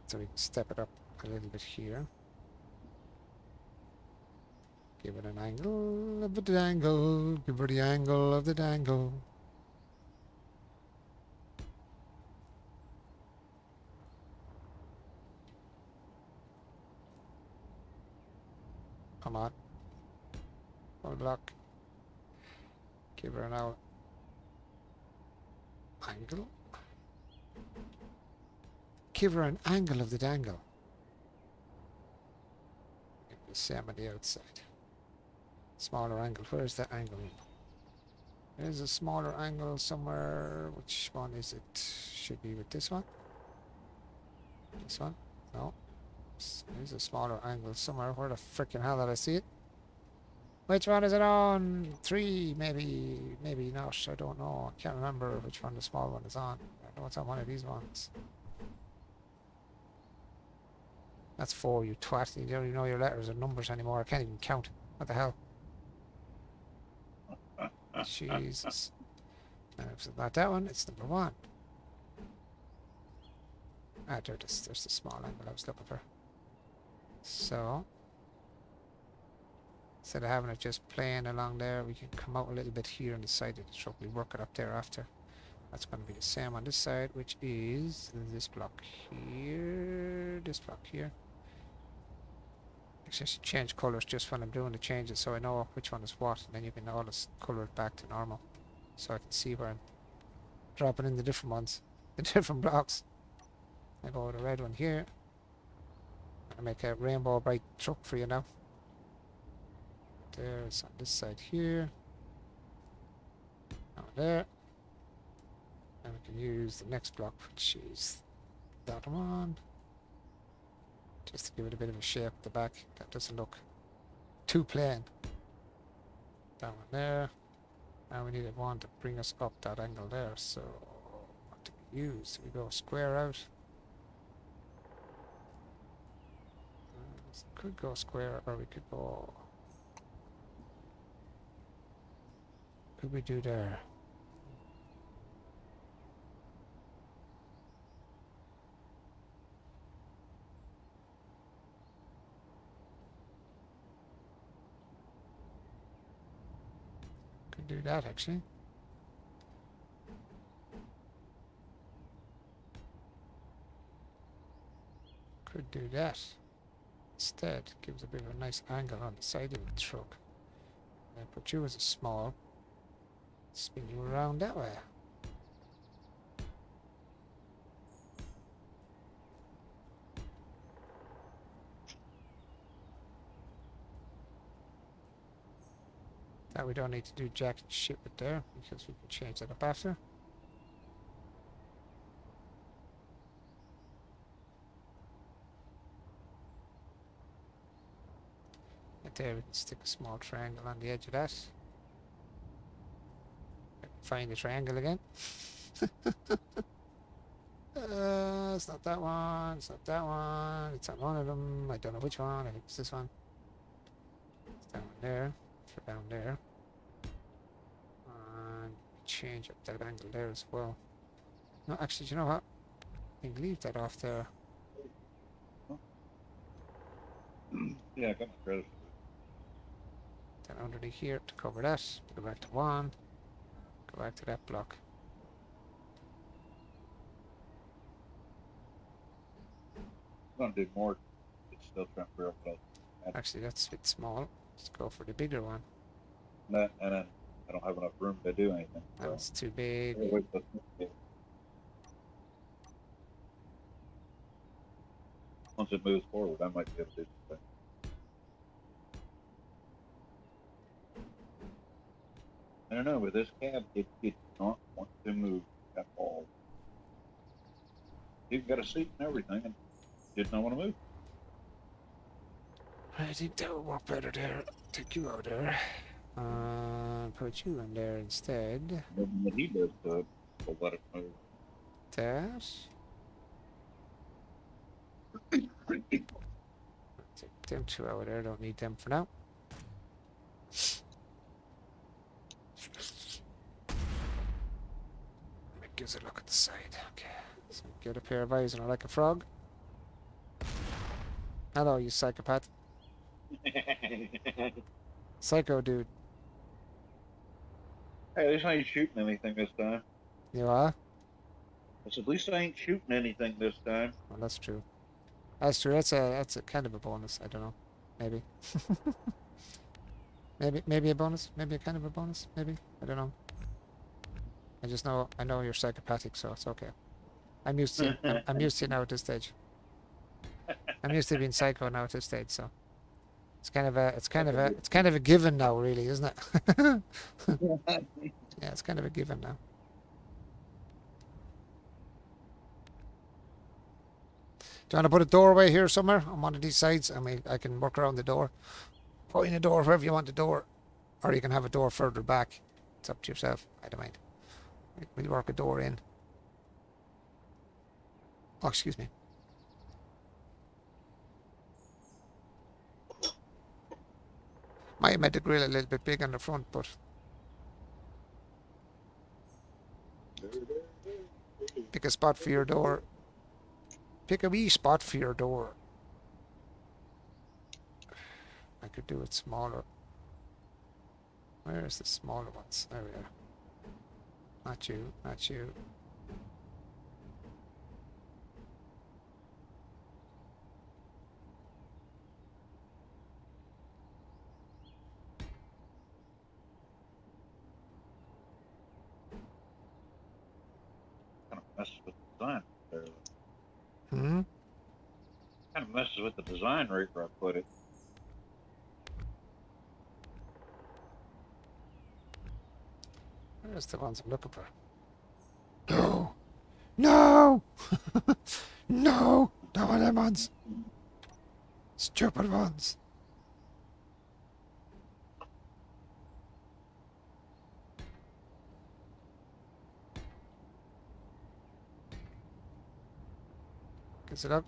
So we can step it up a little bit here. Give it an angle of the dangle. Give it the angle of the dangle. Come on. One block. Give her an out. Angle. Give her an angle of the dangle. The same on the outside. Smaller angle. Where is that angle? There's a smaller angle somewhere. Which one is it? Should be with this one. This one? No. There's a smaller angle somewhere. Where the frickin' hell did I see it? Which one is it on? 3, maybe. Maybe not. I don't know. I can't remember which one the small one is on. I know it's on one of these ones. That's 4, you twat. You don't even know your letters or numbers anymore. I can't even count. What the hell? Jesus. And if it's not that one, it's number 1. Ah, there's the small angle I was looking for. So, instead of having it just playing along there, we can come out a little bit here on the side of the truck. We work it up there after. That's going to be the same on this side, which is this block here, this block here. Actually, I should change colours just when I'm doing the changes so I know which one is what, and then you can always colour it back to normal. So I can see where I'm dropping in the different ones, the different blocks. I go with the red one here. I make a rainbow bright truck for you now. There's on this side here. Now there. And we can use the next block, which is that one. Just to give it a bit of a shape at the back. That doesn't look too plain. That one there. Now we need one to bring us up that angle there. So what do we use? Do we go square out? Could go square, or we could go... Could we do there? Could do that actually. do that. Instead, gives a bit of a nice angle on the side of the truck. And put you as a small. Spin you around that way. That we don't need to do jack shit with there because we can change that up after. Right there we can stick a small triangle on the edge of that. Find the triangle again. It's not that one, it's not that one, it's on one of them, I don't know which one, I think it's this one. It's down there, for down there. And change up that angle there as well. No, actually, do you know what? I can leave that off there. Yeah, I got my credit. Then underneath here to cover that, go back to one, go back to that block. I'm gonna do more. It's still trying to figure out what else. Actually, that's a bit small. Let's go for the bigger one. And then I don't have enough room to do anything. So. That's too big. Wait, let's see. Once it moves forward, I might be able to do something. I don't know, with this cab, it did not want to move at all. You've got a seat and everything, and did not want to move. I think that would work better there. Take you out there. Put you in there instead. Nothing that he does to it, will let it move. That. Take them two out there. Don't need them for now. Gives a look at the side. Okay. So get a pair of eyes and I like a frog. Hello, you psychopath. Psycho dude. Hey, at least I ain't shooting anything this time. You are? I said, at least I ain't shooting anything this time. Well, that's true. That's true. That's a kind of a bonus. I don't know. Maybe. maybe a bonus. Maybe a kind of a bonus. Maybe. I don't know. I know you're psychopathic, so it's okay. I'm used to I'm used to it now at this stage. I'm used to being psycho now at this stage, so it's kind of a given now, really, isn't it? Yeah, it's kind of a given now. Do you want to put a doorway here somewhere on one of these sides? I mean, I can work around the door. Put in a door wherever you want the door, or you can have a door further back. It's up to yourself. I don't mind. We'll work a door in. Oh, excuse me. Might have made the grill a little bit big on the front, but pick a spot for your door. Pick a wee spot for your door. I could do it smaller. Where's the smaller ones? There we are. Not you, not you. Kind of messes with the design there. Hmm? Kind of messes with the design right where I put it. Where's the ones I'm looking for? No! No! No! Not one of them ones! Stupid ones! Gets it up?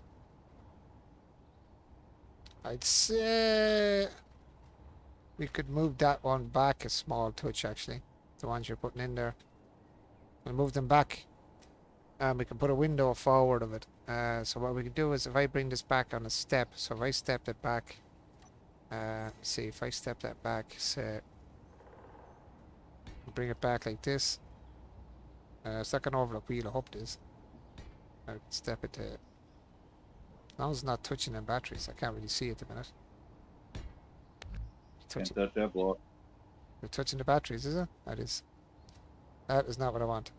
I'd say we could move that one back a small touch, actually. The ones you're putting in there. We'll move them back. And we can put a window forward of it. So what we can do is if I bring this back on a step, so if I step it back, see if I step that back, say, bring it back like this. It's not going to overlook wheel, I hope it is. I can step it to As long as it's not touching them batteries, I can't really see at the minute. Can't Touching, touch that block. you're touching the batteries, is it? That is. That is not what I want.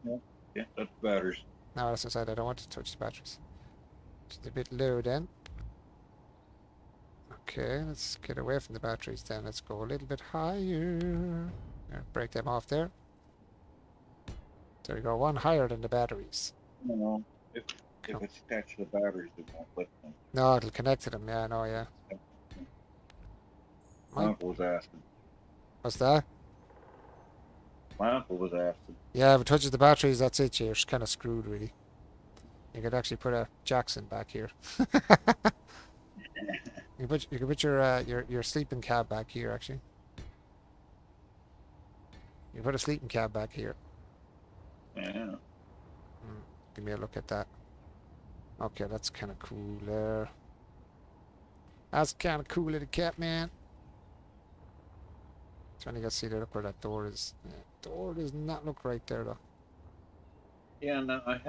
No, can't touch the batteries. No, that's what I said. I don't want to touch the batteries. Just a bit low then. Okay, let's get away from the batteries then. Let's go a little bit higher. Break them off there. There we go. One higher than the batteries. No, if it's attached to the batteries, it won't let them. No, it'll connect to them. Yeah, I know, yeah. My uncle was asking. What's that? My uncle was asking. Yeah, if it touches the batteries, that's it. You're kind of screwed, really. You could actually put a Jackson back here. You can put your sleeping cab back here. Actually, you put a sleeping cab back here. Yeah. Give me a look at that. Okay, that's kind of cool there. That's kind of cool, little cat man. Trying to get see look where that door is. Yeah, door does not look right there though. Yeah, no, I've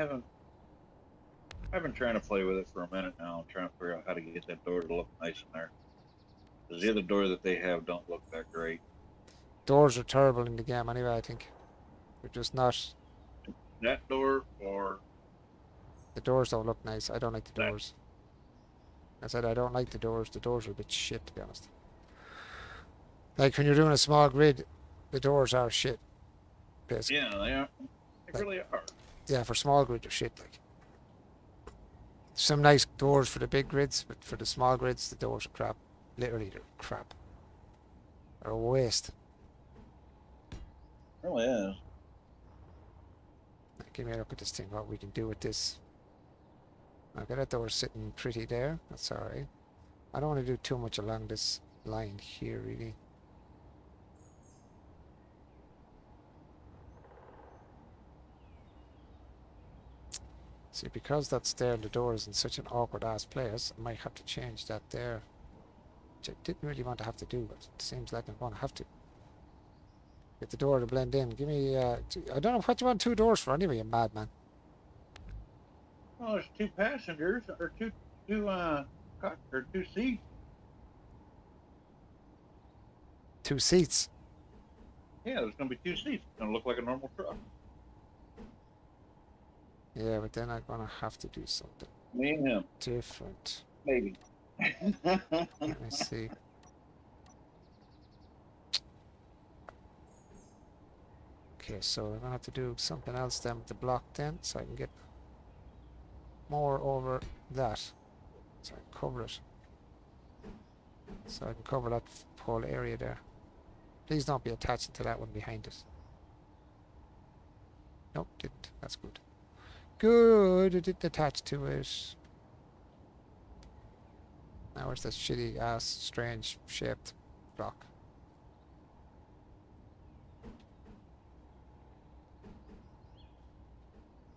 been trying to play with it for a minute now. I'm trying to figure out how to get that door to look nice in there. Because the other door that they have don't look that great. Doors are terrible in the game anyway, I think. They're just not. That door or The doors don't look nice. I don't like the that. doors. I said I don't like the doors. The doors are a bit shit, to be honest. Like when you're doing a small grid, the doors are shit, basically. Yeah, they are. They Like, really are. yeah, for small grid, they're shit. Like some nice doors for the big grids, but for the small grids, the doors are crap. Literally, they're crap. They're a waste. It really is. Give me a look at this thing. What we can do with this. Okay, that door's sitting pretty there. That's all right. I don't want to do too much along this line here, really. See, because that's there, the door is in such an awkward ass place, I might have to change that there. Which I didn't really want to have to do, but it seems like I'm going to have to. Get the door to blend in. Give me, I don't know what you want two doors for anyway, you madman. Well, there's two passengers or two seats. Two seats. Yeah, there's gonna be two seats. It's gonna look like a normal truck. Yeah, but then I'm going to have to do something Me and him, different. maybe. Let me see. Okay, so we're gonna have to do something else then with the block then, so I can get more over that. So I can cover it. So I can cover that whole area there. Please don't be attaching to that one behind it. Nope, didn't. That's good. Good, it didn't attach to it. Now where's that shitty ass, strange shaped block?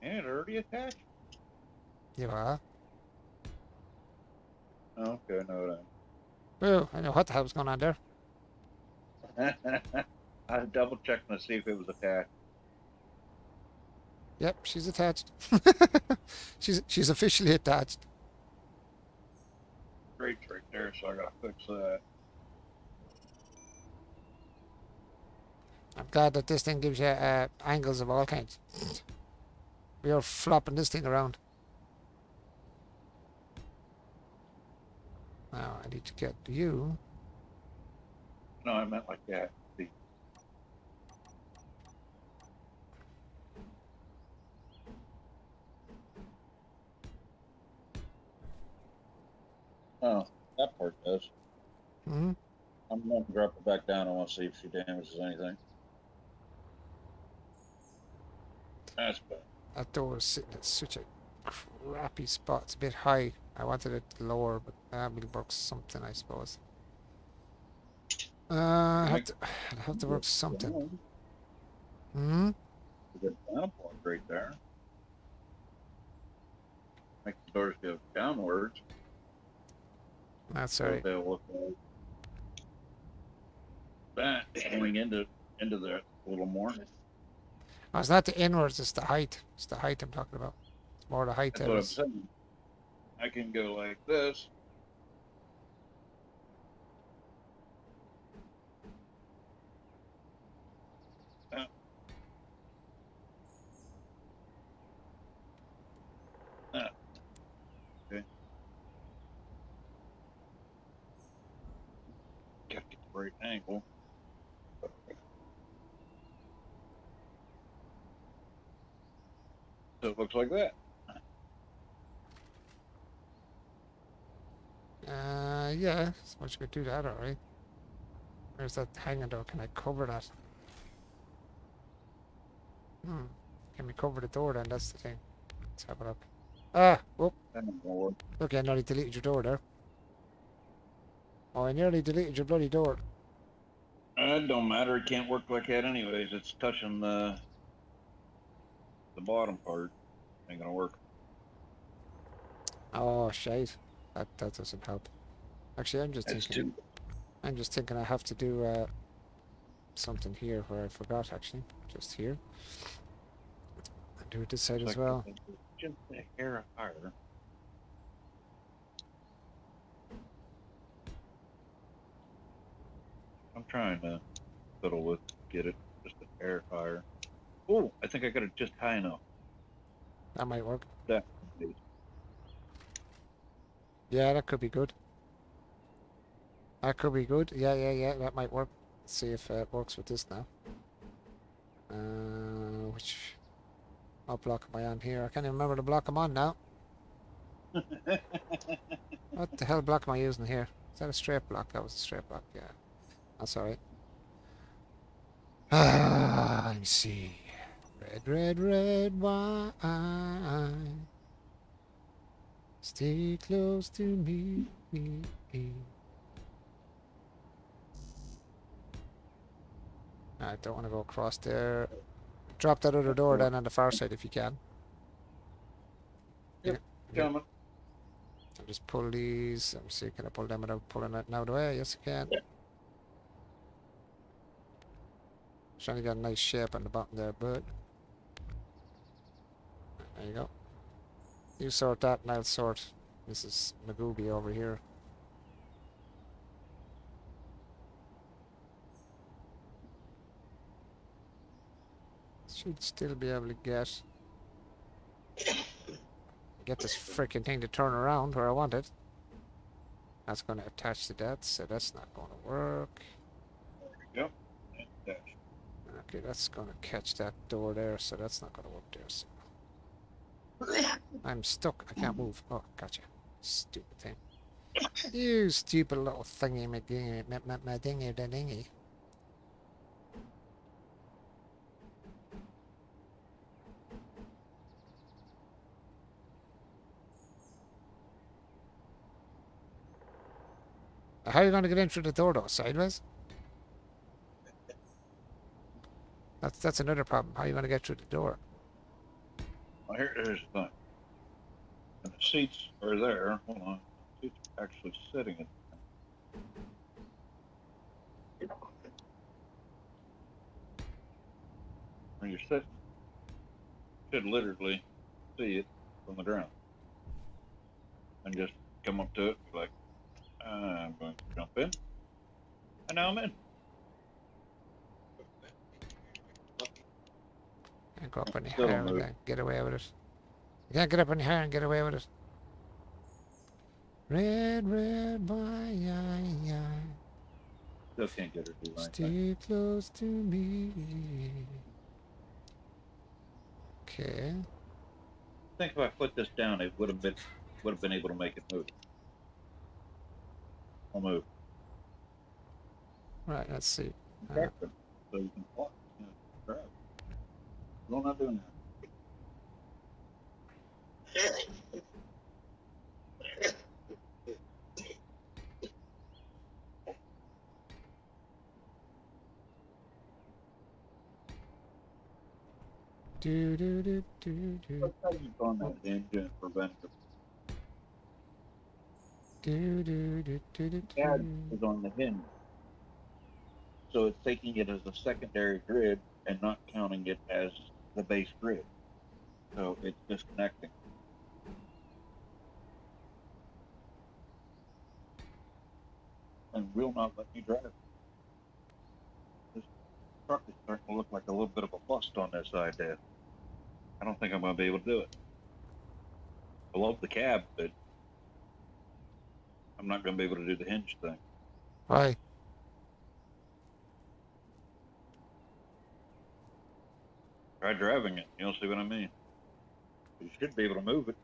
And already attached. You are? Okay, no, Oh, I know what the hell's going on there. I was double checking to see if it was attached. Yep, she's attached. she's officially attached. Great right there, so I gotta fix that. I'm glad that this thing gives you angles of all kinds. We are flopping this thing around. Now I need to get you. No, I meant like that. See. Oh, that part does. Hmm. I'm going to drop it back down. I want to see if she damages anything. That's bad. That door is sitting at such a crappy spot. It's a bit high. I wanted it lower, but that will work something, I suppose. I'll have to work something. Hmm. Good down point right there. Make the doors go downwards. That's So alright. they'll look like that going into there a little more. Oh, it's not the inwards, it's the height. It's the height I'm talking about. It's more the height That's there. what I'm saying. I can go like this. Uh, uh, okay. Got to get the right angle. So it looks like that. Yeah, suppose you could do that, alright. Where's that hanging door? Can I cover that? Can we cover the door then? That's the thing. Let's have a look. Ah! Whoop! That ain't gonna work. Look, I nearly deleted your door there. Oh, I nearly deleted your bloody door. It don't matter. It can't work like that anyways. It's touching the bottom part. Ain't gonna work. Oh, shite. That doesn't help. Actually, That's too. I'm just thinking I have to do something here where I forgot, actually. Just here. And do it this side as well. Just a hair higher. I'm trying to fiddle with, get it just a hair higher. Oh, I think I got it just high enough. That might work. That. Yeah, that could be good. That could be good. Yeah. That might work. Let's see if it works with this now. What block am I on here? I can't even remember the block I'm on now. What the hell block am I using here? Is that a straight block? That was a straight block, yeah. That's alright. Ah, let me see. Red wine. Stay close to me. I don't want to go across there. Drop that other door then on the far side if you can. Yep, Yeah. coming. I'll just pull these. Let me see, can I pull them without pulling it out of the way? Yes, I can. Yeah. Trying to get a nice shape on the bottom there, but there you go. You sort that and I'll sort Mrs. Magooby over here. Should still be able to get this freaking thing to turn around where I want it. That's going to attach to that, so that's not going to work. Yep. Okay, that's going to catch that door there, so that's not going to work there. So. I'm stuck. I can't move. Oh, gotcha. Stupid thing. You stupid little thingy, my dingy. How are you going to get in through the door, though? Sideways? That's another problem. How are you going to get through the door? Well, here's the thing. And the seats are there. Hold on. The seats are actually sitting in. When you're sitting, you should literally see it from the ground. And just come up to it and be like, I'm going to jump in. And now I'm in. Can't go up any Still higher don't move. and get away with it. You can't get up any higher and get away with it. Red wine. Still can't get her to do anything. Stay close to me. Okay. I think if I put this down, it would have been able to make it move. I'll move. Right, let's see. So you can walk. Grab. No, I'm not doing that. Do. Let's say you've on that hinge and prevent it. Pad is on the hinge. So it's taking it as a secondary grid and not counting it as the base grid. So it's disconnecting. and will not let me drive. This truck is starting to look like a little bit of a bust on this side there. I don't think I'm going to be able to do it. I love the cab, but I'm not going to be able to do the hinge thing. Why? Try driving it. You'll see what I mean. You should be able to move it.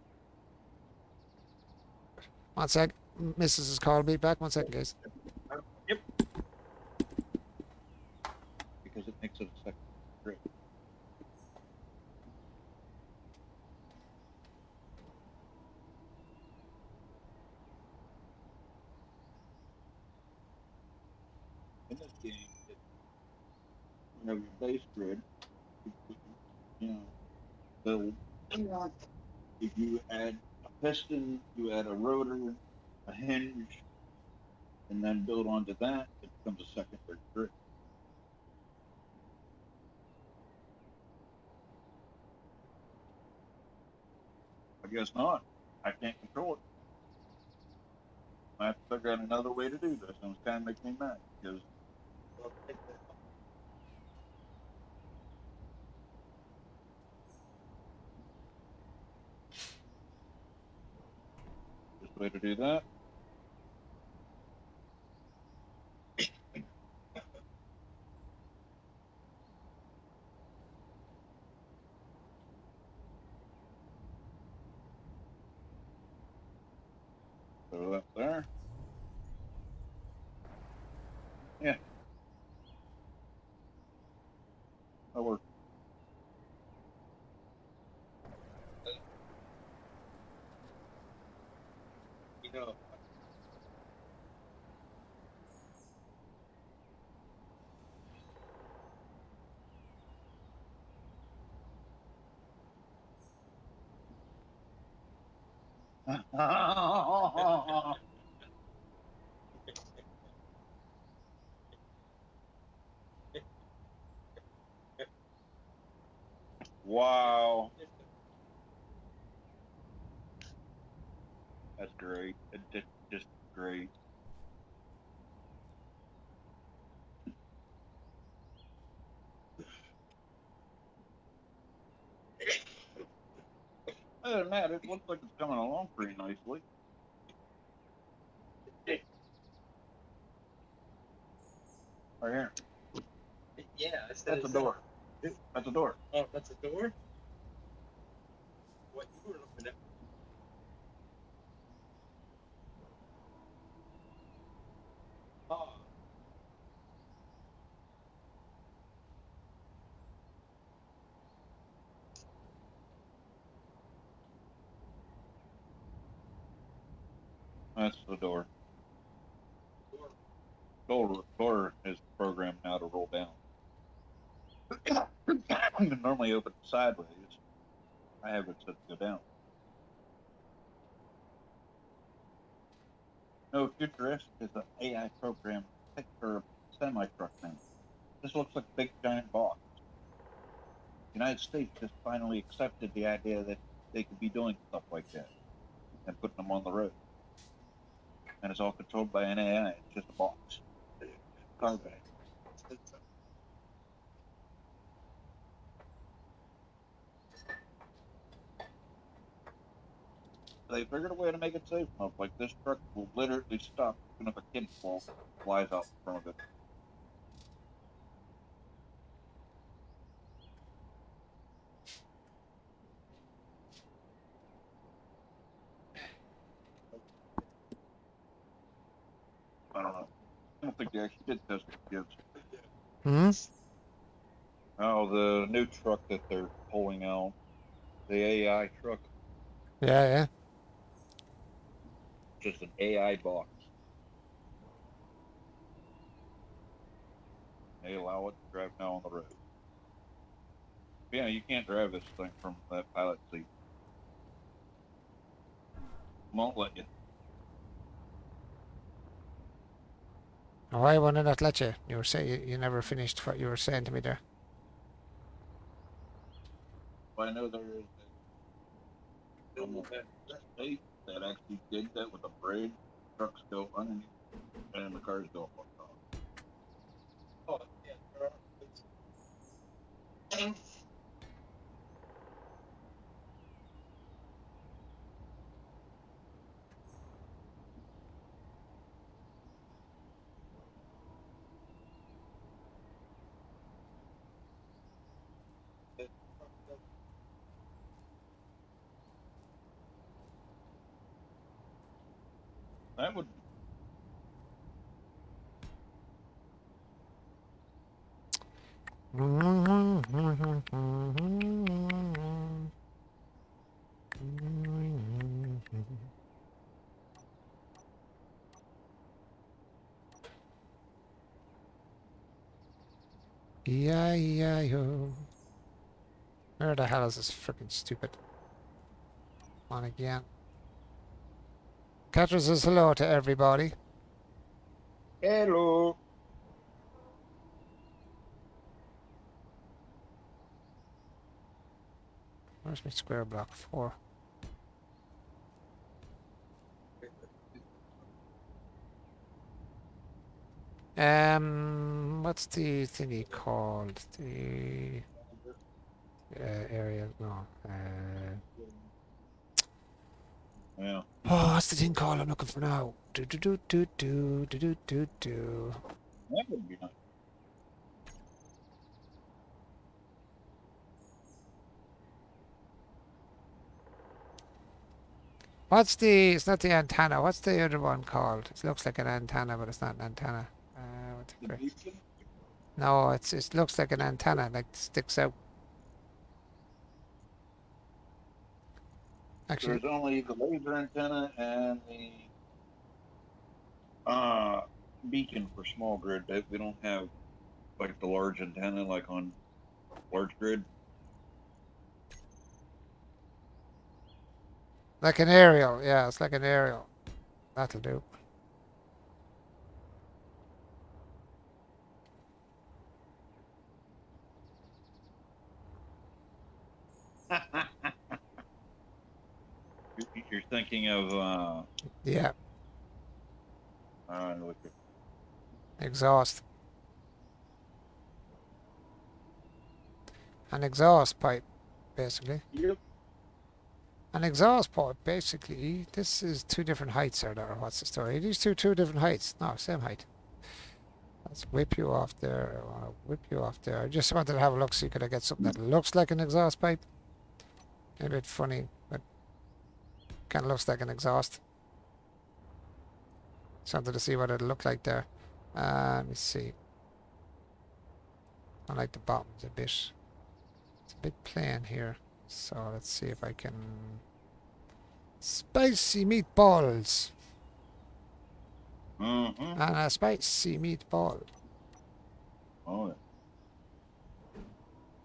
1 sec. Mrs. has called me back. 1 second, guys. Yep. Because it makes it a second grip. In this game, you have your base grid. You know, build. If you add a piston, you add a rotor, a hinge, and then build onto that, it becomes a secondary grid. I guess not. I can't control it. I have to figure out another way to do this, and it's kind of making me mad because this way to do that. Throw that there. Yeah, that works. You know. Wow. That's great. Just great. Other than that, it looks like it's coming along pretty nicely. Right here. Yeah, I said That's a door. That's a door. Oh, that's a door? What you were looking at? Oh, That's the door. door. Door is programmed now to roll down. Normally open sideways. I have it set to go down. No, futuristic is an AI program to take care of semi truck now. This looks like a big giant box. The United States just finally accepted the idea that they could be doing stuff like that and putting them on the road. And it's all controlled by an AI. It's just a box. Cargo. They figured a way to make it safe enough. Like this truck will literally stop even if a kid flies out in front of it. I don't know. I don't think they actually did test with kids. Hmm? Oh, the new truck that they're pulling out, the AI truck, Yeah, yeah. just an AI box. They allow it to drive now on the road. Yeah, you can't drive this thing from that pilot seat. Won't let you. Why wouldn't that let you? You were saying you never finished what you were saying to me there. But I know there is a state that actually did that with a bridge. Trucks go underneath And the cars don't look off. Oh, yeah, there are. That would. E-I-E-I-O. Where the hell is this freaking stupid one again? Catcher says hello to everybody. Hello. Where's my square block 4? What's the thingy called? The area? No. Yeah. Oh, what's the thing called I'm looking for now? Do do do do do do do do do. That would be nice. What's the? It's not the antenna. What's the other one called? It looks like an antenna, but it's not an antenna. What the The frick? beacon? No, it looks like an antenna, like sticks out. Actually, There's only the laser antenna and the beacon for small grid. We don't have like the large antenna like on large grid. like an aerial. Yeah, it's like an aerial. That'll do. You're thinking of Yeah, I know what you're- exhaust. An exhaust pipe, basically. Yep. An exhaust pipe, basically. This is two different heights, or what's the story? These two different heights. No, same height. Let's whip you off there. I want to whip you off there. I just wanted to have a look, see could I get something that looks like an exhaust pipe. A bit funny, but kind of looks like an exhaust. Something to see what it'll look like there. Let me see. I like the bottoms a bit. It's a bit plain here. So let's see if I can... Spicy meatballs! Mm-hmm. And a spicy meatball. Oh,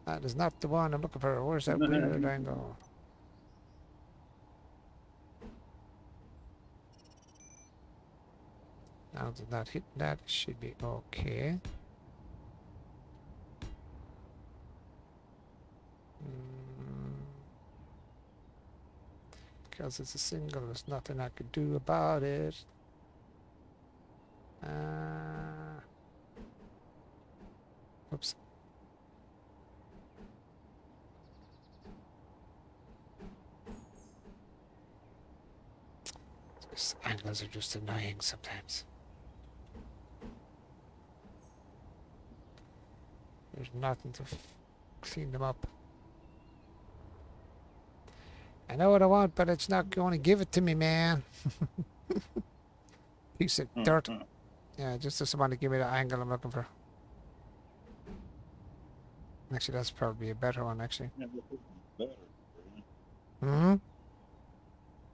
That is not the one I'm looking for. Where's that yeah. weird angle? Now did not hit that. Should be okay. Because it's a single, there's nothing I could do about it. Oops. These angles are just annoying sometimes. There's nothing to clean them up. I know what I want, but it's not going to give it to me, man. Piece of dirt. Mhm. Yeah, just someone to give me the angle I'm looking for. Actually, that's probably a better one, actually. Yeah, this is better. Hmm?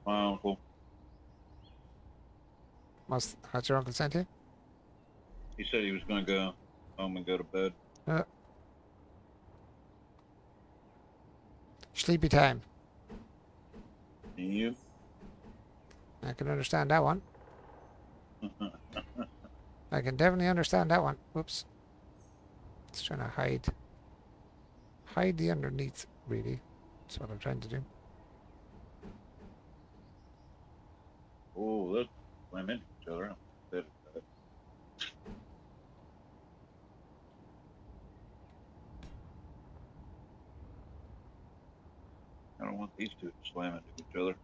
My uncle, How's your uncle sent you? he said he was going to go home and go to bed. Sleepy time. And you? I can understand that one. I can definitely understand that one. Whoops. It's trying to hide. Hide the underneath, really. That's what I'm trying to do. Oh, let's swim into each other. Bed. want these two to slam into each other.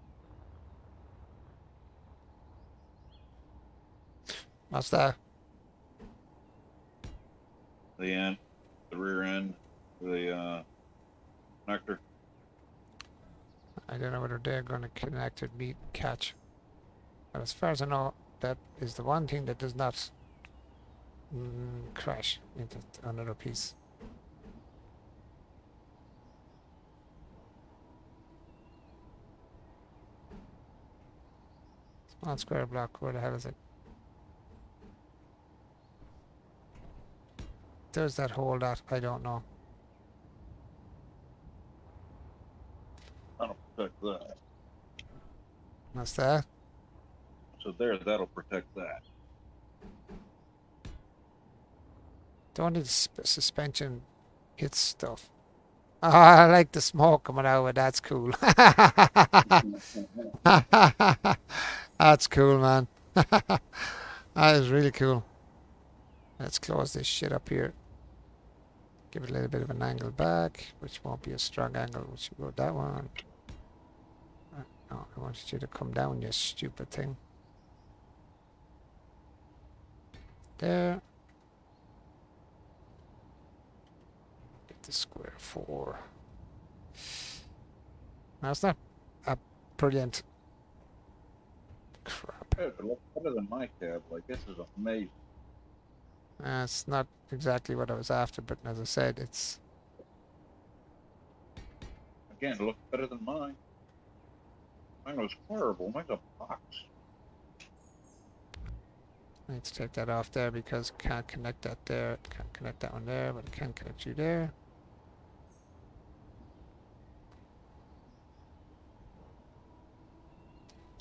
What's that? The end, the rear end, the connector. I don't know whether they're going to connect or meet catch. But as far as I know, that is the one thing that does not crash into another piece. Small square block, where the hell is it? Does that hold that? I don't know. That'll protect that. What's that? So there, that'll protect that. Don't need suspension hit stuff. Ah, I like the smoke coming out of it. That's cool. That's cool, man. That is really cool. Let's close this shit up here. Give it a little bit of an angle back, which won't be a strong angle. We should go that one. No, I wanted you to come down, you stupid thing. There. Get the square 4. That's not a brilliant crap. Yeah, it looks better than my cab. Like, this is amazing. It's not exactly what I was after, but as I said, it's... Again, it looks better than mine. Mine was horrible. Mine's a box. I need to take that off there because can't connect that there. Can't connect that one there, but I can connect you there.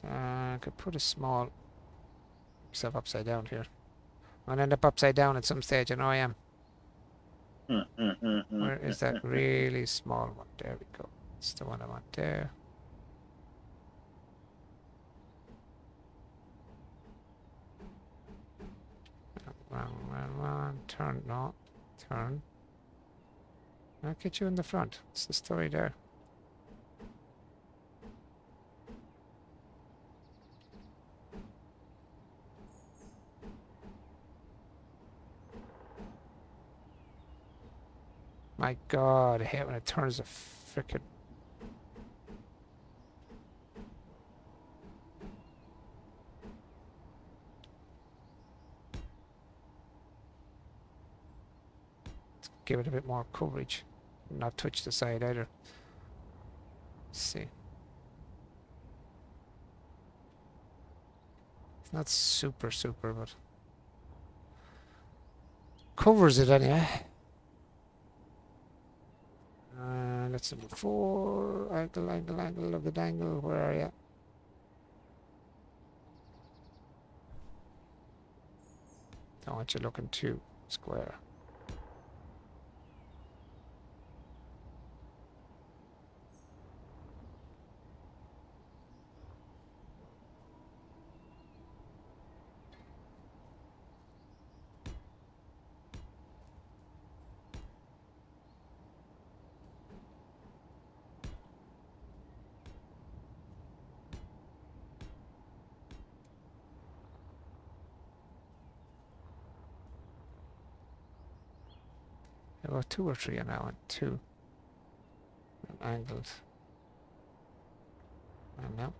I could put a small stuff upside down here. I'll end up upside down at some stage, I know I am. Where is that really small one? There we go. It's the one I want there. Run. Turn, no. Turn. I'll get you in the front. What's the story there? My God, I hate when it turns a frickin'... Let's give it a bit more coverage. Not touch the side either. Let's see. It's not super, but... covers it anyway. Let's look for angle of the dangle. Where are you? Don't want you looking too square. There were 2 or 3 and I went 2. Angled. And now.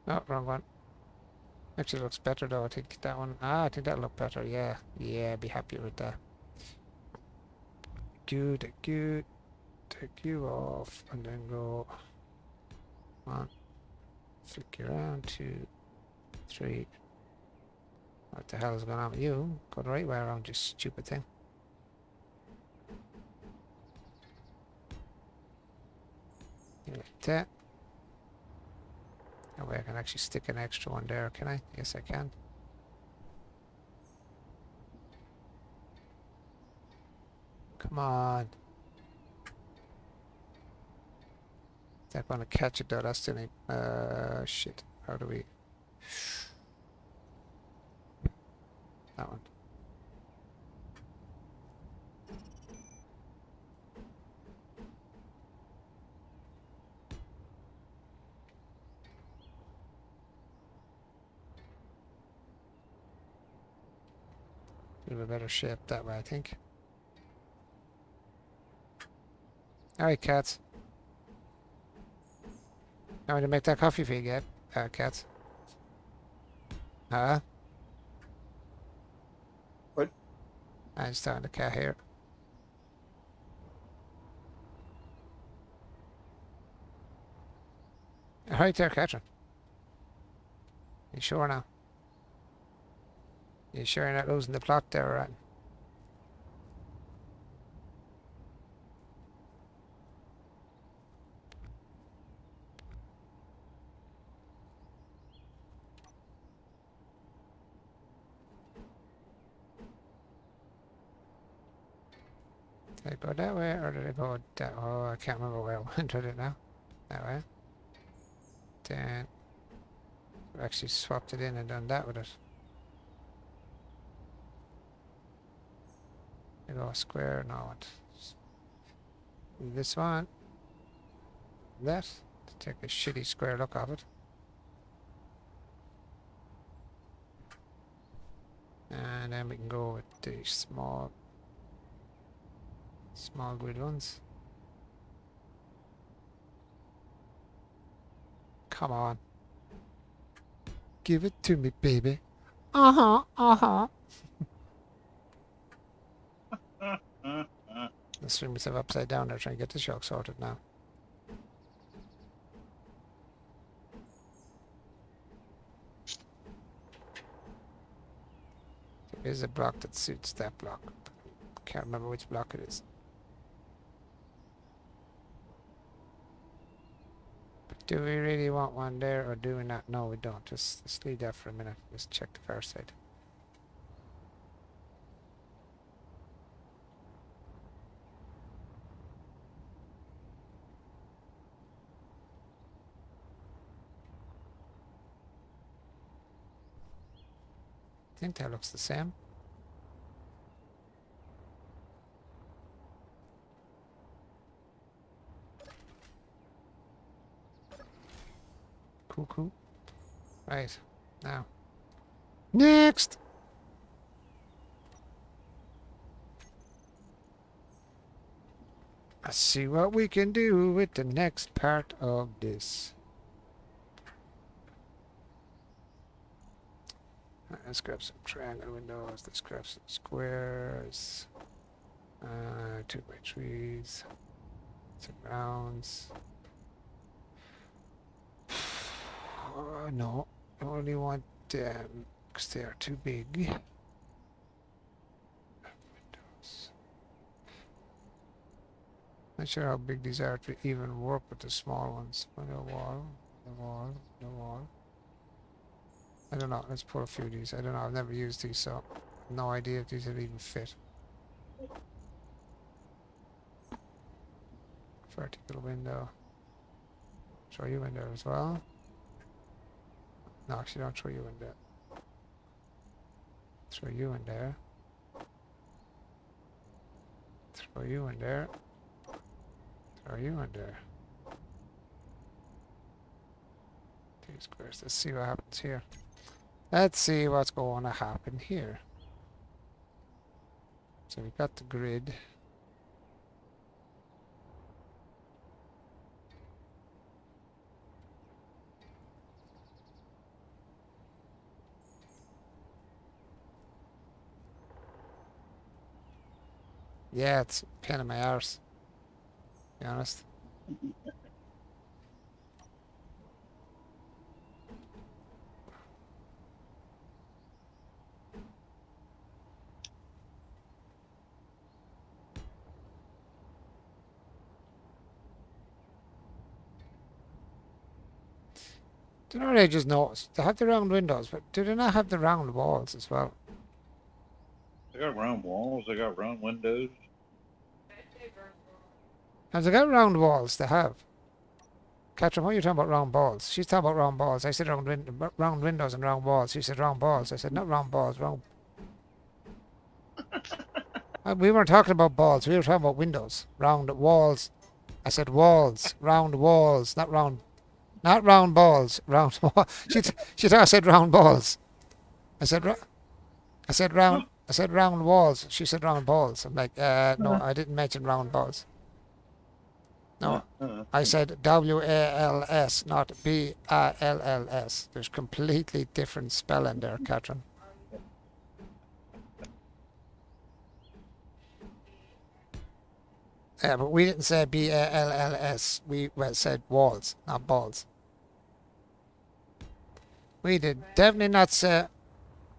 No, wrong one. Actually looks better though. I think that one. I think that'll look better. Yeah. I'd be happier with that. Good. Take you off and then go 1. Flick you around 2, 3. What the hell is going on with you? Go the right way around, you stupid thing. Like that. That way I can actually stick an extra one there, can I? Yes, I can. Come on. Is that going to catch it though? That's still ain't. Shit. How do we? That one. Bit of a better shape that way, I think. Alright, cats. Now we to make that coffee for you, yet, cats. Huh? What? I'm starting the cat here. Alright there, Catherine. You sure now? You sure you're not losing the plot there, right? Did I go that way or did I go that? Oh, I can't remember where I went with it now. That way. Then I actually swapped it in and done that with it. I go square. No, what? This one. That to take a shitty square look of it. And then we can go with the small grid ones. Come on. Give it to me, baby. Uh-huh, uh-huh. Let's swing myself upside down there trying to get the shock sorted now. There is a block that suits that block. Can't remember which block it is. But do we really want one there or do we not? No, we don't. Just leave that for a minute. Let's check the far side. I think that looks the same. Cool, cool. Right, now. Next! Let's see what we can do with the next part of this. Let's grab some triangle windows. Let's grab some squares. 2x3s. Some rounds. Oh, no. I only want them because they are too big. Windows. Not sure how big these are to even work with the small ones. Window wall. The wall. The wall. I don't know. Let's pull a few of these. I don't know. I've never used these, so no idea if these would even fit. Vertical window. Throw you in there as well. No, actually, don't throw you in there. Throw you in there. Throw you in there. Throw you in there. Two squares. Let's see what happens here. Let's see what's going to happen here. So we got the grid. Yeah, it's a pain in my arse, to be honest. Do you know what I just noticed? They have the round windows, but do they not have the round walls as well? They got round walls. They got round windows. Have they got round walls? They have. Catherine, what are you talking about round balls? She's talking about round balls. I said round windows and round walls. She said round balls. I said not round balls, round. We weren't talking about balls. We were talking about windows. Round walls. I said walls. Round walls. Not round. Not round balls. Round. She thought I said round balls. I said I said round. I said round walls. She said round balls. I'm like, no, I didn't mention round balls. No, I said WALS, not BALLS. There's completely different spelling there, Catherine. Yeah, but we didn't say BALLS. We said walls, not balls. We did definitely not say.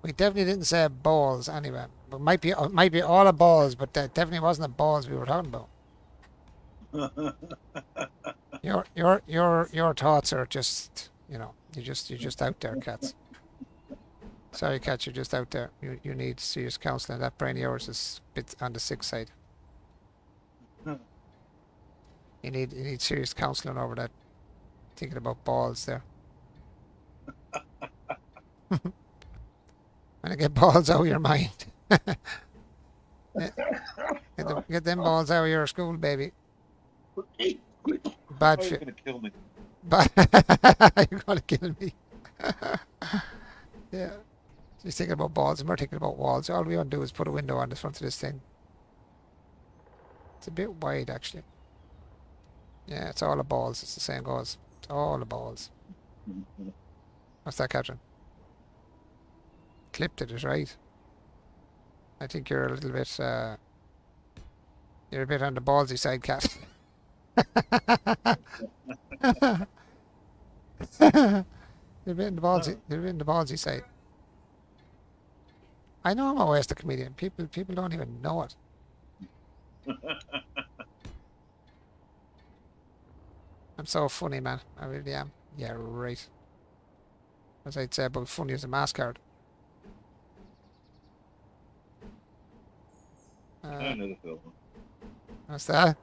We definitely didn't say balls anyway. But might be all a balls, but that definitely wasn't the balls we were talking about. Your thoughts are just, you're just out there, cats. Sorry, cats, you're just out there. You need serious counselling. That brain of yours is a bit on the sick side. You need serious counselling over that. Thinking about balls there. When I get balls out of your mind. Get them balls out of your school, baby. Bad You're fit. gonna kill me. You're gonna kill me. Yeah. She's thinking about balls and we're thinking about walls. All we want to do is put a window on the front of this thing. It's a bit wide, actually. Yeah, it's all the balls, as the saying goes. It's all the balls. What's that, Catherine? Clipped it is right. I think you're a little bit, you're a bit on the ballsy side, Cat. You're a bit in the ballsy side. I know I'm always the comedian. People don't even know it. I'm so funny, man. I really am. Yeah, right. As I'd say, about funny as a mask card. I know the film. What's that?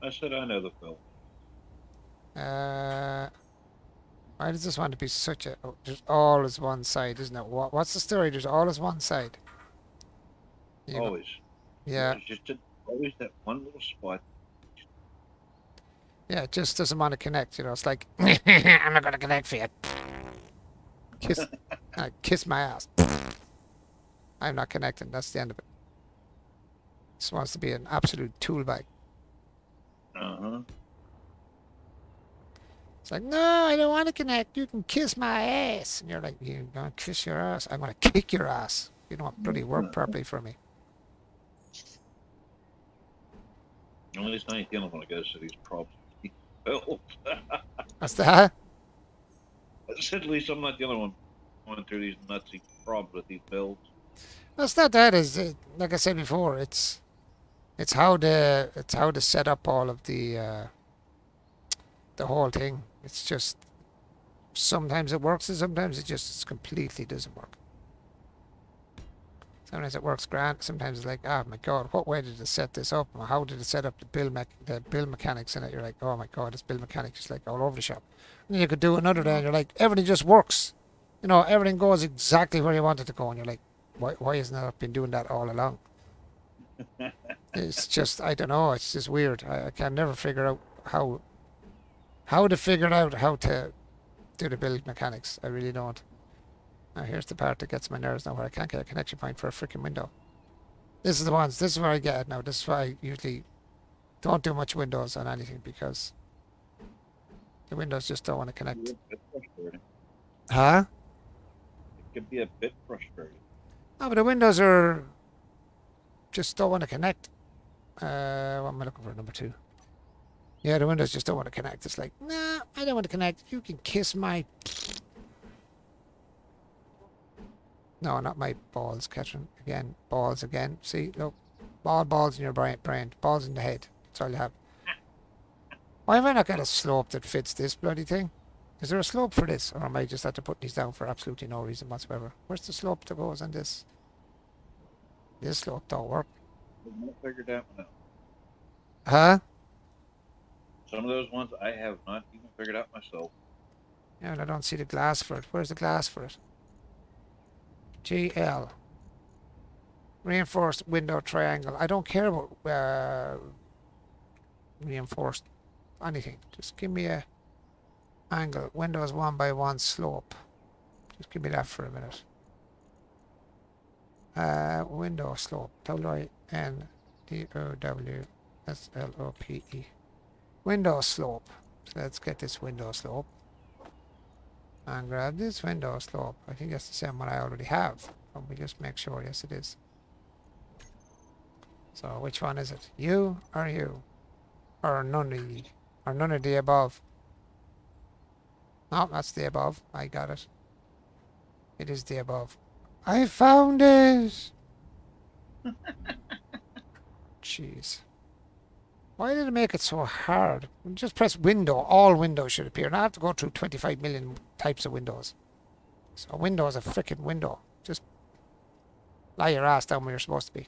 I said I know the film. Why does this want to be such a... Oh, there's always one side, isn't it? What's the story? There's always one side. Always. Yeah. There's just always that one little spot. Yeah, it just doesn't want to connect, It's like, I'm not going to connect for you. Kiss my ass. I'm not connecting. That's the end of it. Just wants to be an absolute tool bag. It's like, no, I don't want to connect. You can kiss my ass. And you're like, you're going to kiss your ass? I'm going to kick your ass. You don't bloody work properly for me. At least I ain't the only one that goes to these problems. Built. What's that? I said at least I'm not the only one going through these nutsy problems with these builds. That's not that. Like I said before, it's how to set up all of the whole thing. It's just sometimes it works and sometimes it just completely doesn't work. Sometimes it works grand. Sometimes it's like, oh my god, what way did it set this up? How did it set up the build mechanics in it? You're like, oh my god, this build mechanics is like all over the shop. And then you could do another day and you're like, everything just works. Everything goes exactly where you want it to go. And you're like, why hasn't it been doing that all along? It's just, I don't know. It's just weird. I can never figure out how to figure out how to do the build mechanics. I really don't. Now here's the part that gets my nerves now, where I can't get a connection point for a freaking window. This is where I get it now. This is why I usually don't do much windows on anything, because the windows just don't want to connect. Huh? It can be a bit frustrating. No, but the windows are just don't want to connect. What am I looking for? Number 2. Yeah, the windows just don't want to connect. It's like, nah, I don't want to connect. You can kiss my... No, not my balls, Catherine. Again, balls again. See, look. Balls in your brain. Balls in the head. That's all you have. Why have I not got a slope that fits this bloody thing? Is there a slope for this? Or am I just have to put these down for absolutely no reason whatsoever? Where's the slope that goes on this? This slope don't work. I figured that one out. Huh? Some of those ones I have not even figured out myself. Yeah, and I don't see the glass for it. Where's the glass for it? GL. Reinforced window triangle. I don't care about reinforced anything. Just give me a angle. Windows 1x1 slope. Just give me that for a minute. Window slope. WINDOWSLOPE. Window slope. So let's get this window slope. And grab this window slope. I think that's the same one I already have. Let me just make sure. Yes, it is. So which one is it? You or you? Or none of ye? Or none of the above? No, that's the above. I got it. It is the above. I found it! Jeez. Why did it make it so hard? Just press window. All windows should appear. Now I have to go through 25 million types of windows. So a window is a freaking window. Just lie your ass down where you're supposed to be.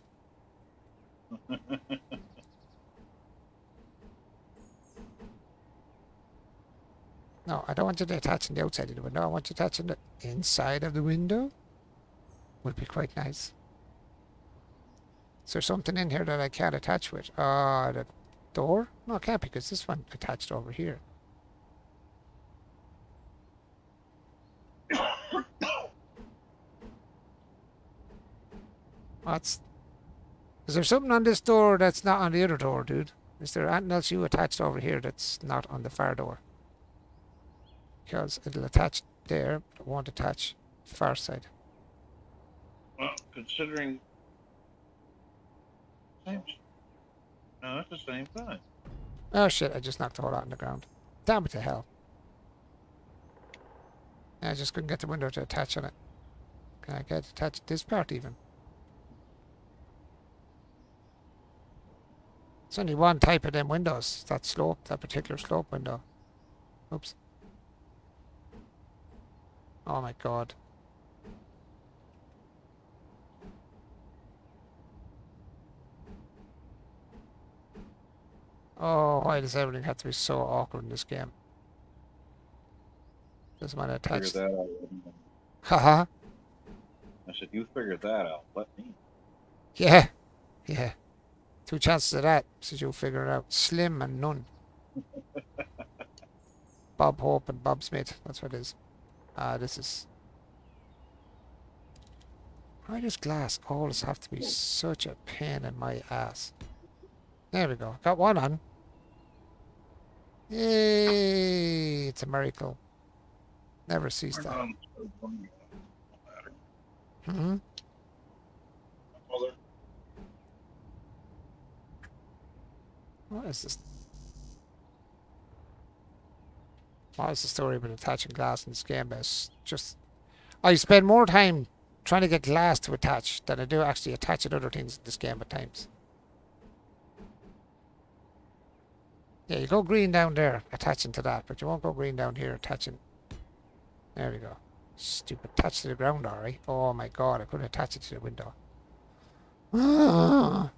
No, I don't want you to attach on the outside of the window. I want you to attach on the inside of the window. Would be quite nice. Is there something in here that I can't attach with? The door? No, it can't because this one attached over here. What's... Is there something on this door that's not on the other door, dude? Is there anything else you attached over here that's not on the far door? Because it'll attach there, but it won't attach the far side. Well, considering... Same... No, it's the same thing. Oh shit, I just knocked the whole lot on the ground. Damn it to hell. I just couldn't get the window to attach on it. Can I get attached this part even? It's only one type of them windows. That slope, that particular slope window. Oops. Oh my god. Oh, why does everything have to be so awkward in this game? Doesn't want to attach. Figure that out. Haha. I said, you figured that out. Let me. Yeah. Yeah. 2 chances of that, says you'll figure it out. Slim and none. Bob Hope and Bob Smith. That's what it is. This is... Why does glass always have to be such a pain in my ass? There we go. Got one on. Yay! It's a miracle. Never cease that. Hmm? What is this? What is the story about attaching glass in this game? It's just... I spend more time trying to get glass to attach than I do actually attaching other things in this game at times. Yeah, you go green down there attaching to that, but you won't go green down here attaching. There we go. Stupid. Attach to the ground, alright. Oh my god, I couldn't attach it to the window. Ah.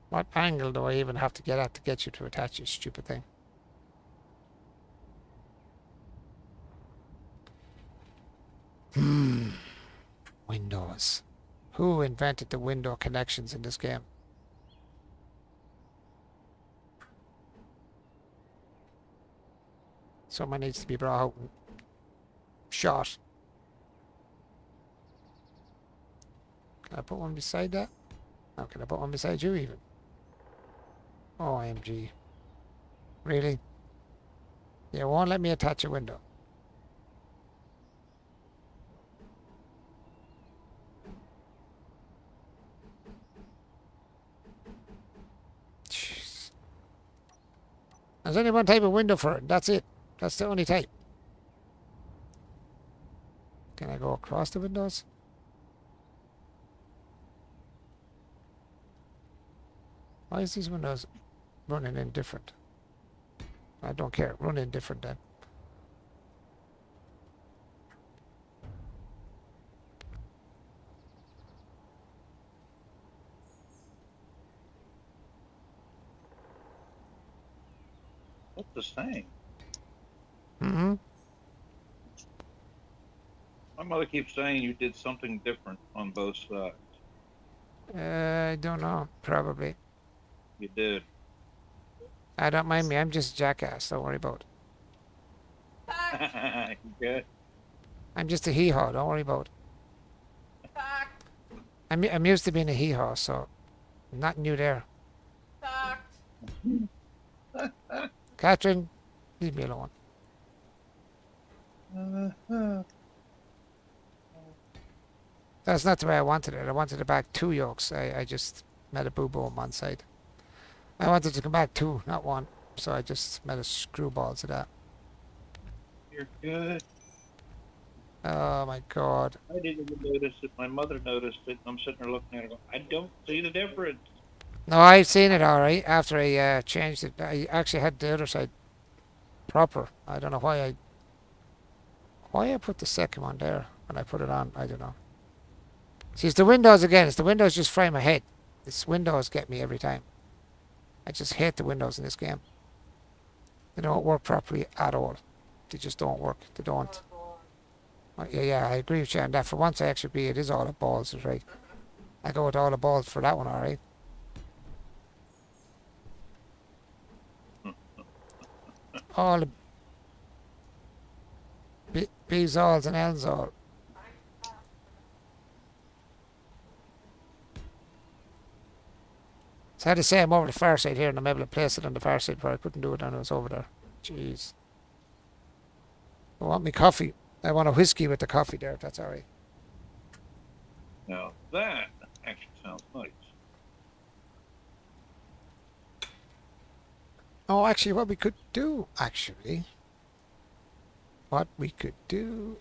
What angle do I even have to get at to get you to attach your stupid thing? Windows. Who invented the window connections in this game? Someone needs to be brought out and shot. Can I put one beside that? How can I put one beside you even? OMG. Really? You won't let me attach a window. Jeez. There's only one type of window for it. That's it. That's the only type. Can I go across the windows? Why is these windows running in different? I don't care. Run in different then. the same. Mm-hmm. My mother keeps saying you did something different on both sides. I don't know. Probably. You did. I don't mind me. I'm just a jackass. Don't worry about it. You good? I'm just a hee-haw. Don't worry about it. I'm used to being a hee-haw, so not new there. Catherine, leave me alone. That's not the way I wanted it. I wanted it back 2 yolks. I just made a boo-boo on one side. I wanted to come back 2, not 1. So I just made a screwballs of that. You're good. Oh my god. I didn't even notice it. My mother noticed it. I'm sitting there looking at her going, I don't see the difference. No, I've seen it alright after I changed it. I actually had the other side proper. I don't know why I put the second one there when I put it on. I don't know. See, it's the windows again. It's the windows just fry my head. This windows get me every time. I just hate the windows in this game. They don't work properly at all. They just don't work. They don't. Yeah, I agree with you on that. For once, I actually agree. It is all the balls, is right. I go with all the balls for that one, alright. All the B's alls and L's all. So I had to say I'm over the far side here and I'm able to place it on the far side where I couldn't do it when I was over there. Jeez. I want me coffee. I want a whiskey with the coffee there, if that's alright. Now that actually sounds nice. Oh, actually, what we could do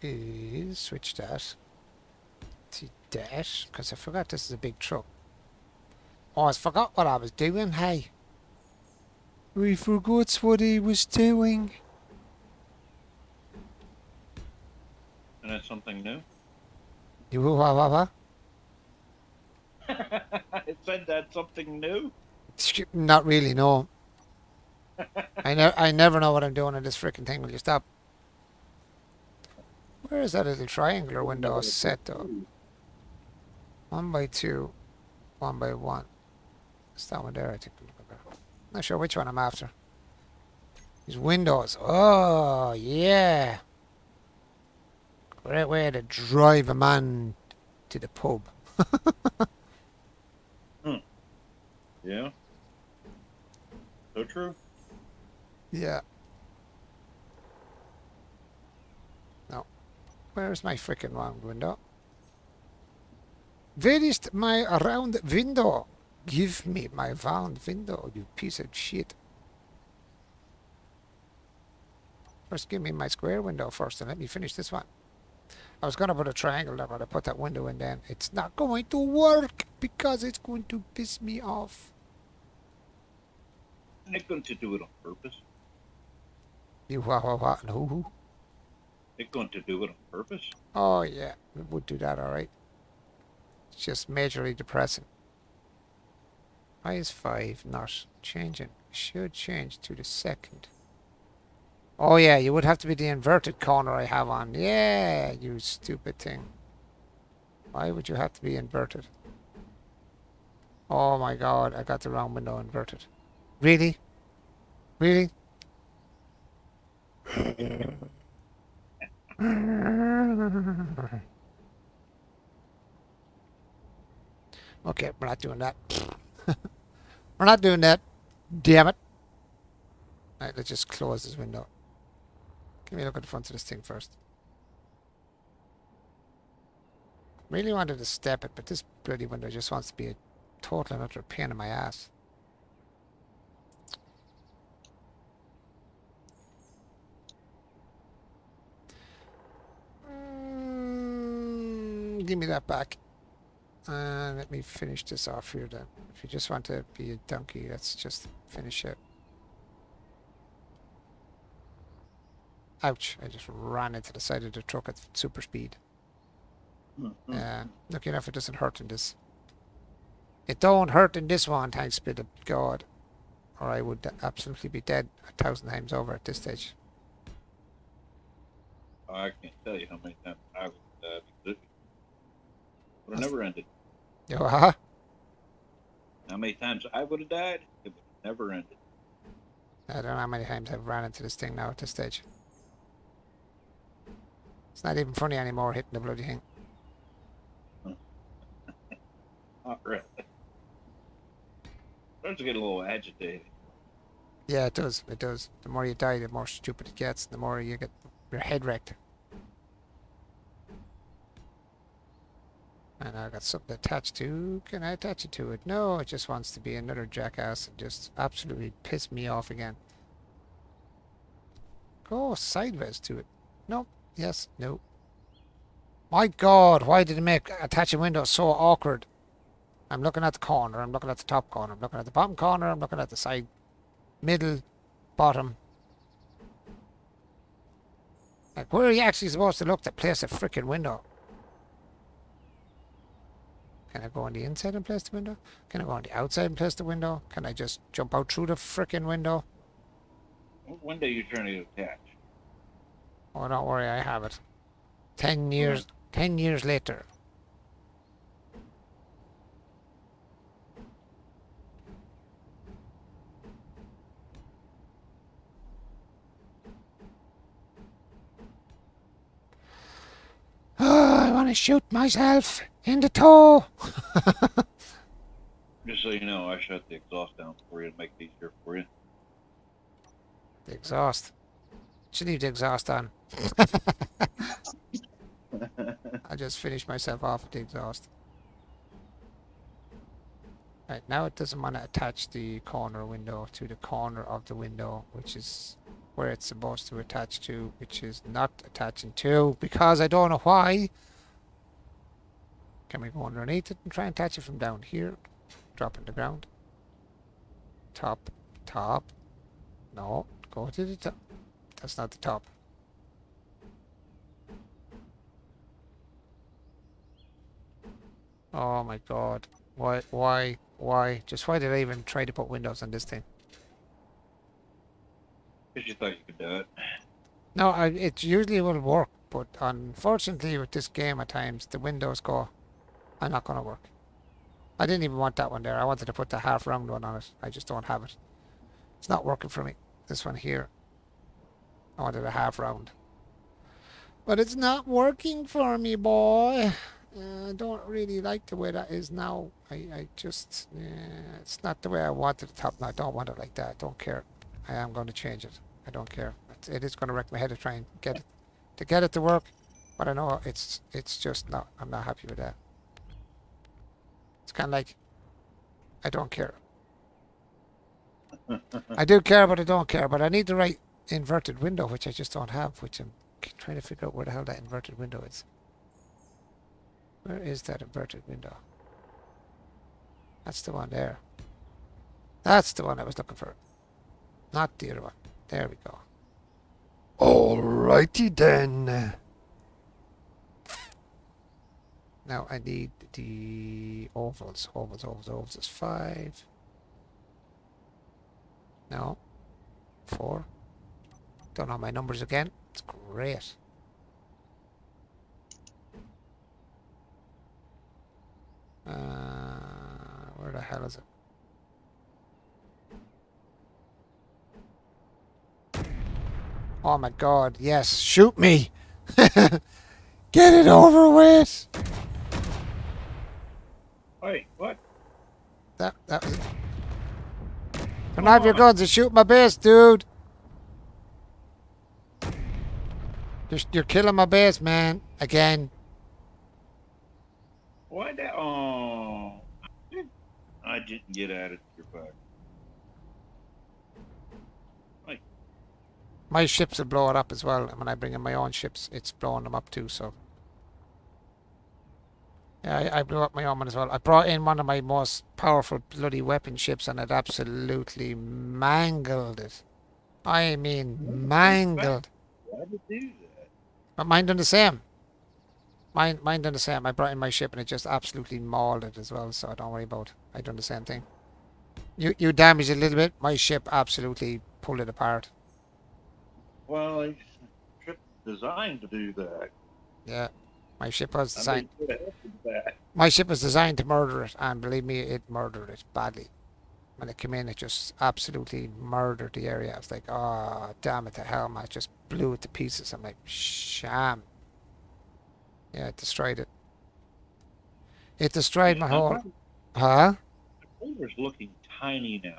is switch that to that, because I forgot this is a big truck. Oh, I forgot what I was doing, hey. We forgot what he was doing. And that's something new? You what? It said that's something new? Not really, no. I never know what I'm doing in this freaking thing. Will you stop? Where is that little triangular window set though? 1 by 2, 1 by 1. It's that one there, I think. Not sure which one I'm after. These windows. Oh, yeah. Great way to drive a man to the pub. Yeah. So true. Yeah. No. Where's my freaking round window? Where is my round window? Give me my round window, you piece of shit. First give me my square window first and let me finish this one. I was going to put a triangle there, but I put that window in then. It's not going to work because it's going to piss me off. They're going to do it on purpose. You what? No, who? They're going to do it on purpose. Oh yeah, we would do that, alright. It's just majorly depressing. Why is 5 not changing? Should change to the second. Oh yeah, you would have to be the inverted corner I have on. Yeah, you stupid thing. Why would you have to be inverted? Oh my god, I got the wrong window inverted. Really? Really? Okay, we're not doing that. We're not doing that. Damn it. Alright, let's just close this window. Give me a look at the front of this thing first. Really wanted to step it, but this bloody window just wants to be a total and utter pain in my ass. Give me that back. And let me finish this off here then. If you just want to be a donkey, let's just finish it. Ouch, I just ran into the side of the truck at super speed. Lucky enough it doesn't hurt in this. It don't hurt in this one, thanks be to God. or I would absolutely be dead 1,000 times over at this stage. I can't tell you how many times I would have would have never ended. You know, How many times I would have died, it would have never ended. I don't know how many times I've ran into this thing now at this stage. It's not even funny anymore hitting the bloody thing. Not really. Starts to get a little agitated. Yeah, it does. It does. The more you die, the more stupid it gets. The more you get your head wrecked. And I got something attached to. Can I attach it to it? No, it just wants to be another jackass and just absolutely piss me off again. Go sideways to it. Nope. Yes. No. My God, why did it make attaching windows so awkward? I'm looking at the corner. I'm looking at the top corner. I'm looking at the bottom corner. I'm looking at the side, middle, bottom. Like, where are you actually supposed to look to place a freaking window? Can I go on the inside and place the window? Can I go on the outside and place the window? Can I just jump out through the freaking window? What window are you trying to attach? Oh, don't worry, I have it. 10 years, 10 years later. Oh, I want to shoot myself in the toe. Just so you know, I shut the exhaust down for you to make it easier for you. The exhaust. Should leave the exhaust on. I just finished myself off with the exhaust. Right, now it doesn't want to attach the corner window to the corner of the window, which is where it's supposed to attach to, which is not attaching to, because I don't know why. Can we go underneath it and try and attach it from down here? Drop in the ground. Top, top. No, go to the top. That's not the top. Oh my God. Why? Just why did I even try to put windows on this thing? Because you thought you could do it. No, it usually will work, but unfortunately with this game at times, the windows go, I'm not going to work. I didn't even want that one there. I wanted to put the half round one on it. I just don't have it. It's not working for me. This one here. I wanted a half round. But it's not working for me, boy. I don't really like the way that is now. I just, it's not the way I wanted the top. No, I don't want it like that. I don't care. I am going to change it. I don't care. It is going to wreck my head to try and get it to work. But I know it's just not. I'm not happy with that. It's kind of like, I don't care. I do care, but I don't care. But I need the right inverted window, which I just don't have, which I'm trying to figure out where the hell that inverted window is. Where is that inverted window? That's the one there. That's the one I was looking for. Not the other one. There we go. Alrighty then. Now I need the ovals. Ovals is 5. No. 4. Don't know my numbers again. It's great. Where the hell is it? Oh my God, yes, shoot me! Get it over with! Wait, what? That was it. Turn off your guns and shoot my base, dude! You're killing my base, man. Again. Why that? Oh, I didn't get at it. You're back. Like, My ships will blow it up as well. And when I bring in my own ships, it's blowing them up too, so. Yeah, I blew up my own one as well. I brought in one of my most powerful bloody weapon ships and it absolutely mangled it. I mean, mangled. why did you do that? But mine done the same. Mine done the same. I brought in my ship and it just absolutely mauled it as well, so don't worry about it. I done the same thing. You damaged it a little bit. My ship absolutely pulled it apart. Well, I ship designed to do that. Yeah, my ship was I bet designed. you could have helped with that. My ship was designed to murder it, and believe me, it murdered it badly. When it came in, it just absolutely murdered the area. I was like, oh, damn it, the helmet just blew it to pieces. I'm like, sham. Yeah, it destroyed it. It destroyed my Yeah, whole. Huh? my trailer's looking tiny now.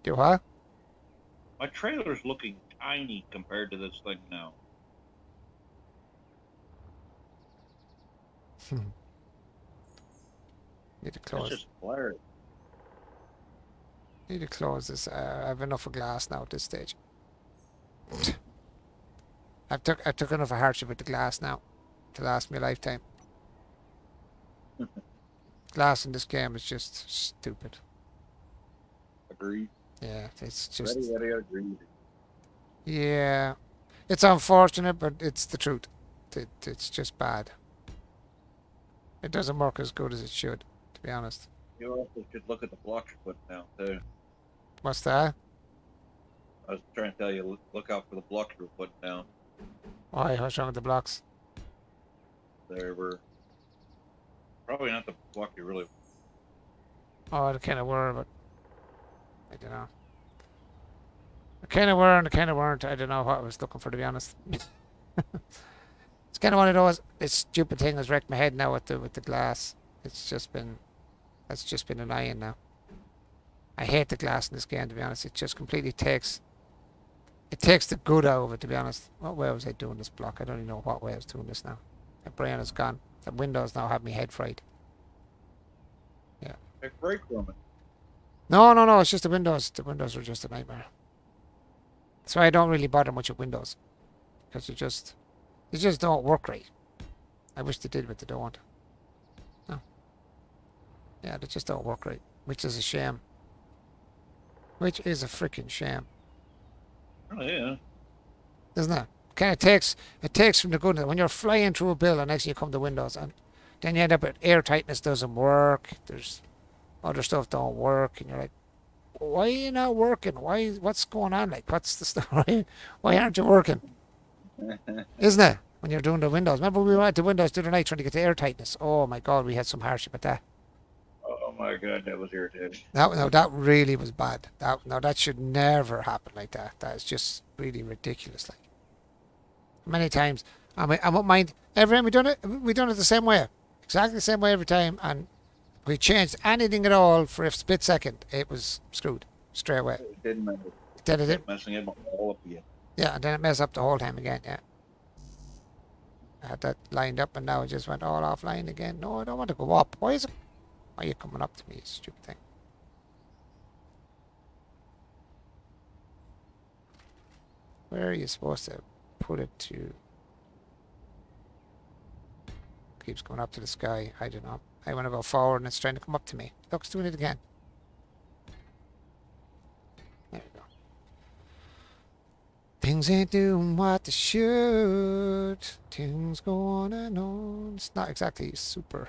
Do what? My trailer's looking tiny compared to this thing now. Need to It's close. just flared. Need to close this. I have enough of glass now at this stage. I took enough of hardship with the glass now to last me a lifetime. Glass in this game is just stupid. Agreed. Yeah, it's Ready, just. ready, agreed. Yeah, it's unfortunate, but it's the truth. It's just bad. It doesn't work as good as it should, to be honest. You also should look at the blocks you're putting down too. What's that? I was trying to tell you, look out for the blocks you're putting down. Why? What's wrong with the blocks? They were probably not the block you really. Oh, I kind of were, but I don't know. I kind of were and I kind of weren't. I don't know what I was looking for, to be honest. It's kind of one of those. This stupid thing has wrecked my head now with the glass. It's just been. That's just been annoying now. I hate the glass in this game, to be honest. It just completely takes. It takes the good out of it, to be honest. What way was I doing this block? I don't even know what way I was doing this now. My brain is gone. The windows now have me head fried. Yeah. Take a break from it. No, no, no. It's just the windows. The windows are just a nightmare. So I don't really bother much with windows because they just don't work right. I wish they did, but they don't. No. Yeah, they just don't work right, which is a shame. Which is a freaking shame, Oh yeah. isn't it? It takes from the goodness when you're flying through a building. Next, you come to windows, and then you end up with air tightness doesn't work. There's other stuff don't work, and you're like, why are you not working? What's going on? Like, what's the story? Why aren't you working? Isn't it? When you're doing the windows. Remember we went to windows the other night trying to get the air tightness. Oh my god, we had some hardship with that. Oh my god, that was irritating. That really was bad. That should never happen like that. That is just really ridiculous. Like many times, I won't mind. Every time we done it the same way, exactly the same way every time, and we changed anything at all for a split second, it was screwed straight away. It didn't matter. Then it did, Kept messing it all up again. yeah, and then it messed up the whole time again. Yeah, I had that lined up, and now it just went all offline again. No, I don't want to go up. Why is it? Why are you coming up to me, you stupid thing? Where are you supposed to put it to? Keeps going up to the sky. I don't know. I want to go forward and it's trying to come up to me. Look, it's doing it again. There we go. Things ain't doing what they should. Things go on and on. It's not exactly super.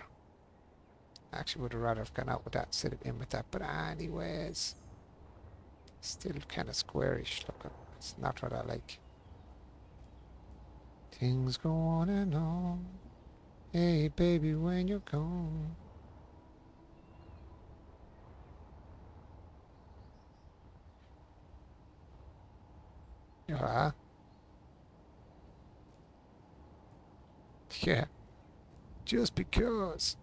I actually would have rather have gone out with that instead of in with that. But anyways, still kind of squarish looking. It's not what I like. Things go on and on. Hey, baby, when you're gone. Yeah. Yeah. Just because.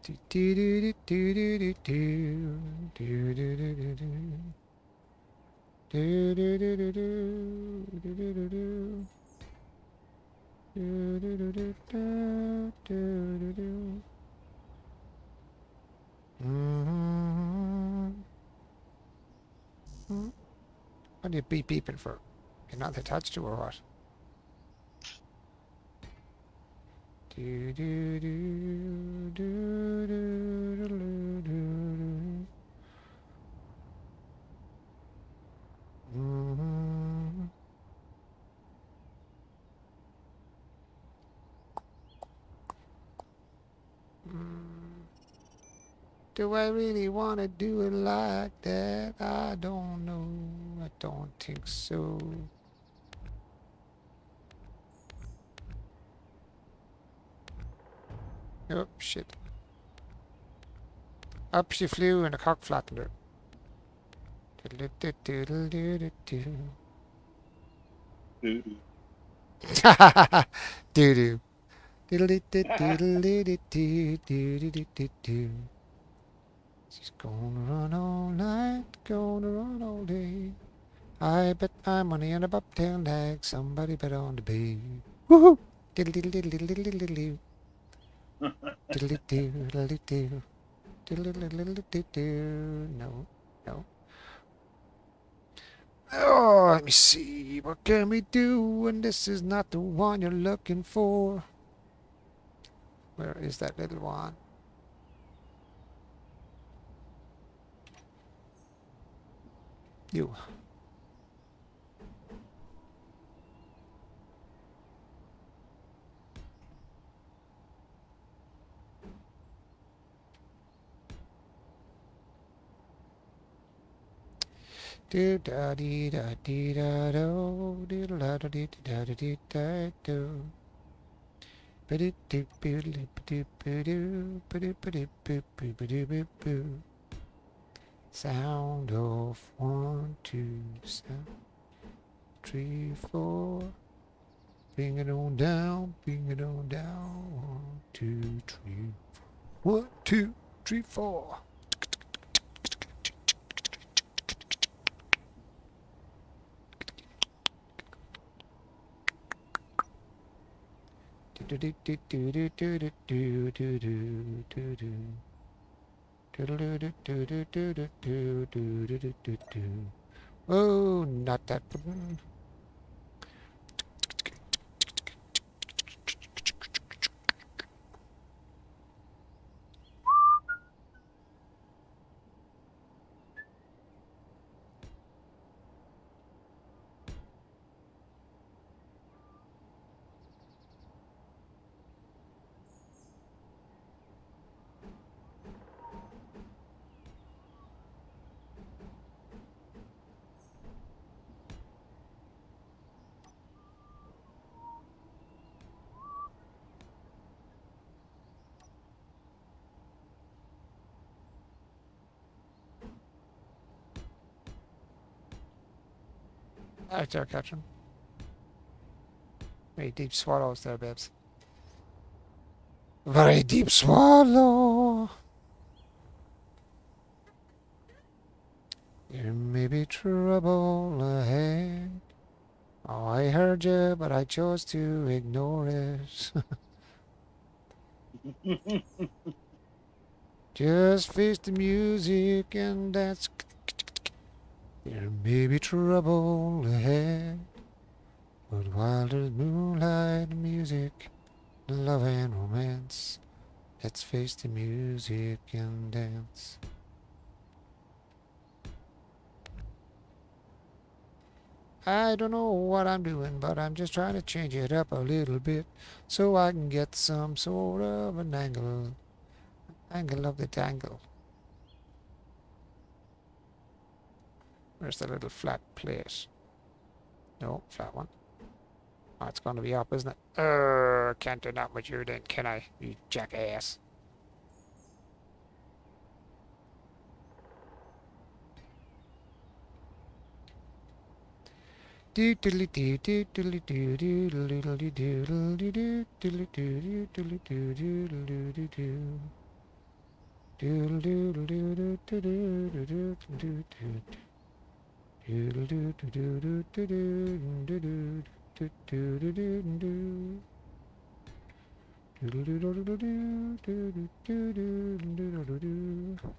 Do do do do do do do do do do do do do. Do do do do do do do do do. Do do do do do do do do. What are you beep beeping for? You're not attached to or what? Do do do do do do do do. Do I really want to do it like that? I don't know. I don't think so. Oh, shit. Up she flew and the cock flattened her. Doo-doo. Doo-doo. Doo-doo. Diddle-dee-diddle-dee-dee-doo-doo-doo-doo-doo. She's gonna run all night, gonna run all day. I bet my money on a bobtail nag. Somebody bet on the bay. Woohoo! Diddle-diddle-diddle-diddle-diddle-doo. Diddle-dee-doo, diddle-dee-doo. Diddle-diddle-diddle-doo. No, no. Oh, let me see. What can we do when this is not the one you're looking for? Where is that little one? You. Do da dee da dee da do, diddle da da dee da da dee da do. Ba-do do boo do boo do ba-do ba-do boo boo ba-do boo boo. Sound of 1, 2, 3, 4. Bring it on down, bring it on down. 1, 2, 3. 1, 2, 3, 4. Do do do do do do do do do do do do. Oh, not that button. Right there, Catherine. Very deep swallows there, babes. Very deep swallow. There may be trouble ahead. Oh, I heard you, but I chose to ignore it. Just face the music and dance. There may be trouble ahead. But while there's moonlight and music, love and romance, let's face the music and dance. I don't know what I'm doing, but I'm just trying to change it up a little bit so I can get some sort of an angle of the tangle. Where's the little flat place? No, flat one. Oh, it's going to be up, isn't it? Can't do that with you then, can I, you jackass? Do diddly do do diddly do do diddly doodle do do diddly do do diddly do do do do. Doodle doodle doodle doodle doodle doodle doodle doodle doodle doodle doodle doodle.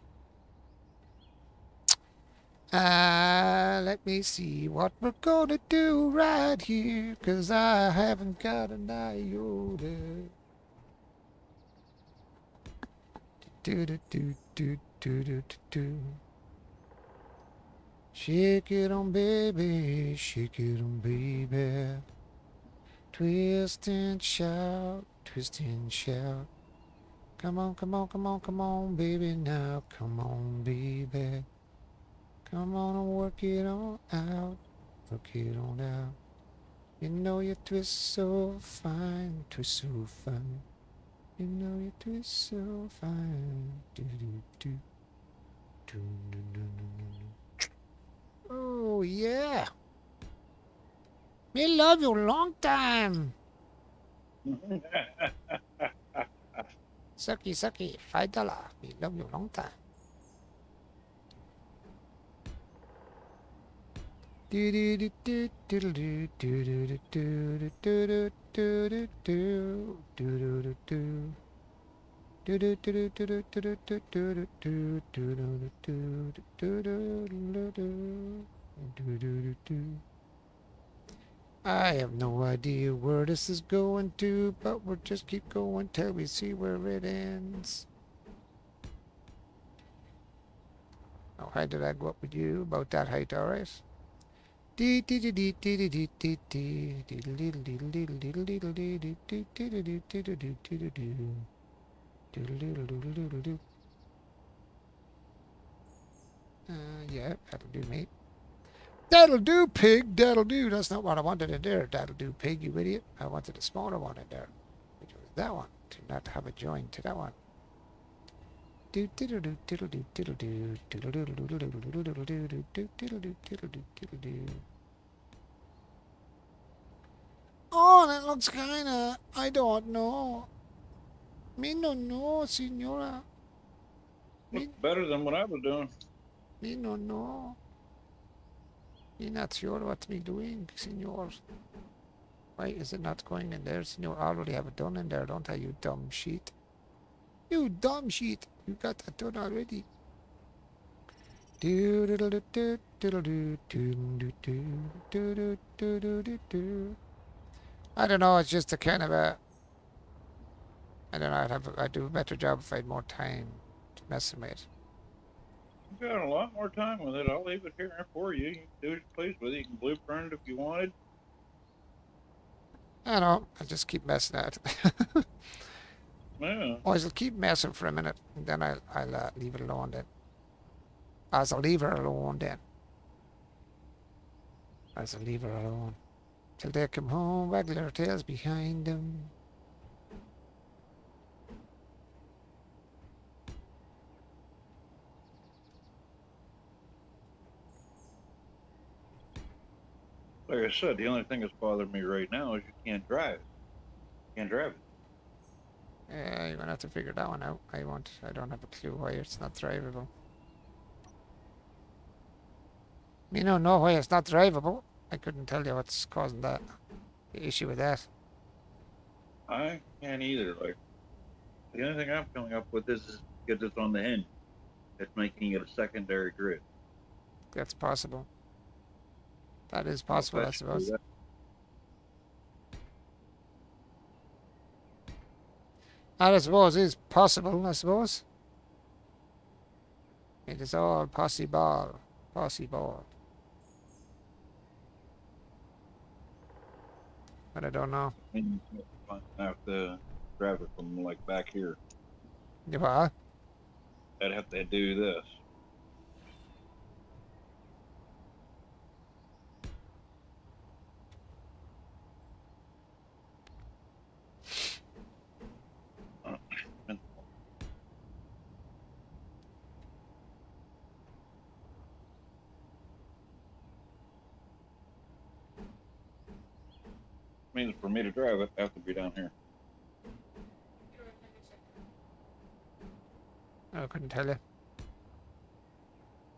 Let me see what we're gonna do right here, 'cause I haven't got an iota. Do do do do do do do. Shake it on, baby, shake it on, baby. Twist and shout, twist and shout. Come on, come on, come on, come on, baby, now. Come on, baby. Come on and work it on out. Work it on out. You know you twist so fine, twist so fine. You know you twist so fine. Do do do. Do do do do do. Oh yeah. Me love you long time. Sucky sucky. $5. Me love you long time. Do do do do do do do do do do do do do do do do. I have no idea where this is going to, but we'll just keep going till we see where it ends. How high did I go up with you? About that height, alright? Yeah, that'll do, mate. That'll do, pig. That'll do. That's not what I wanted in there. That'll do, pig, you idiot. I wanted a smaller one in there, which was that one, to not have a join to that one. Oh, that looks kinda. I don't know. Me no know, signora. Looks better than what I was doing. Me no know. Me not sure what me doing, signor. Why is it not going in there, signor? I already have it done in there, don't I, you dumb shit? You dumb shit. You got that done already. I don't know, it's just a kind of a... I don't know, I'd do a better job if I had more time to mess with it. You got a lot more time with it. I'll leave it here for you. You can do what you please with it. You can blueprint it if you wanted. I know, I'll just keep messing at it. Yeah. Or I'll keep messing for a minute, and then I'll leave it alone then. I'll leave her alone then. I'll leave her alone. Till they come home, waggle their tails behind them. Like I said, the only thing that's bothering me right now is you can't drive it. You can't drive it. Yeah, you're gonna have to figure that one out. I don't have a clue why it's not drivable. Me no know why it's not drivable. I couldn't tell you what's causing that. The issue with that. I can't either. Like, the only thing I'm coming up with is because it's on the hinge. It's making it a secondary grid. That's possible. That is possible, I suppose. That, I suppose, is possible, I suppose. It is all possible. Possible. But I don't know. I have to grab it from like back here. You what? I'd have to do this. Means for me to drive it, I have to be down here. I couldn't tell you.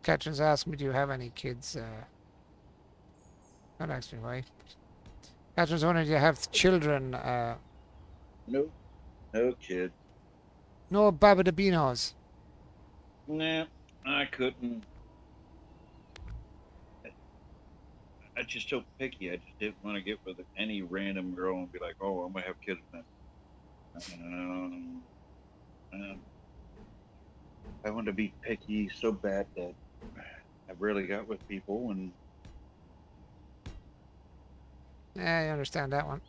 Catherine's asked me, do you have any kids? Don't ask me why. Catherine's wondering, do you have children? Nope. No kid. No Babidabinos. Nah, I couldn't. I'm just so picky. I just didn't want to get with any random girl and be like, oh, I'm going to have kids with them. I want to be picky so bad that I rarely got with people. And Yeah, I understand that one.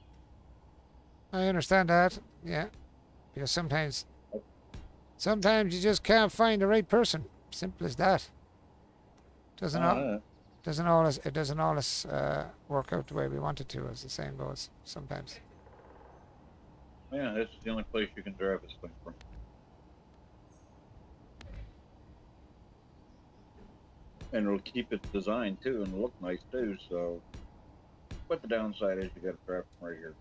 I understand that, yeah. Because sometimes Sometimes you just can't find the right person. Simple as that. Doesn't all, Uh, doesn't always work out the way we want it to, as the saying goes. Sometimes. yeah, this is the only place you can drive this thing from. And it'll keep its design too and look nice too, so. But the downside is you gotta drive from right here.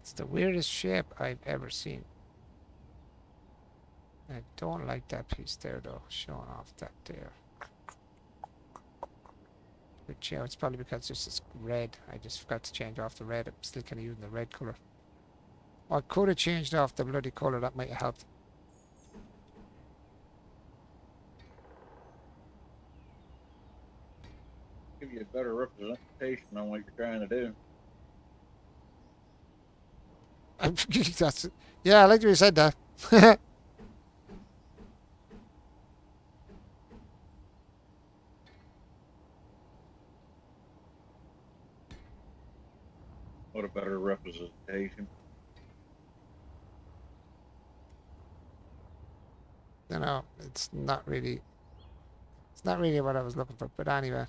It's the weirdest shape I've ever seen. I don't like that piece there though, showing off that there. Which, yeah, it's probably because this is red. I just forgot to change off the red. I'm still kind of using the red colour. Or I could have changed off the bloody colour. That might have helped. Give you a better representation on what you're trying to do. That's, yeah, I like the way you said that. What a better representation. You know, it's not really what I was looking for. But anyway,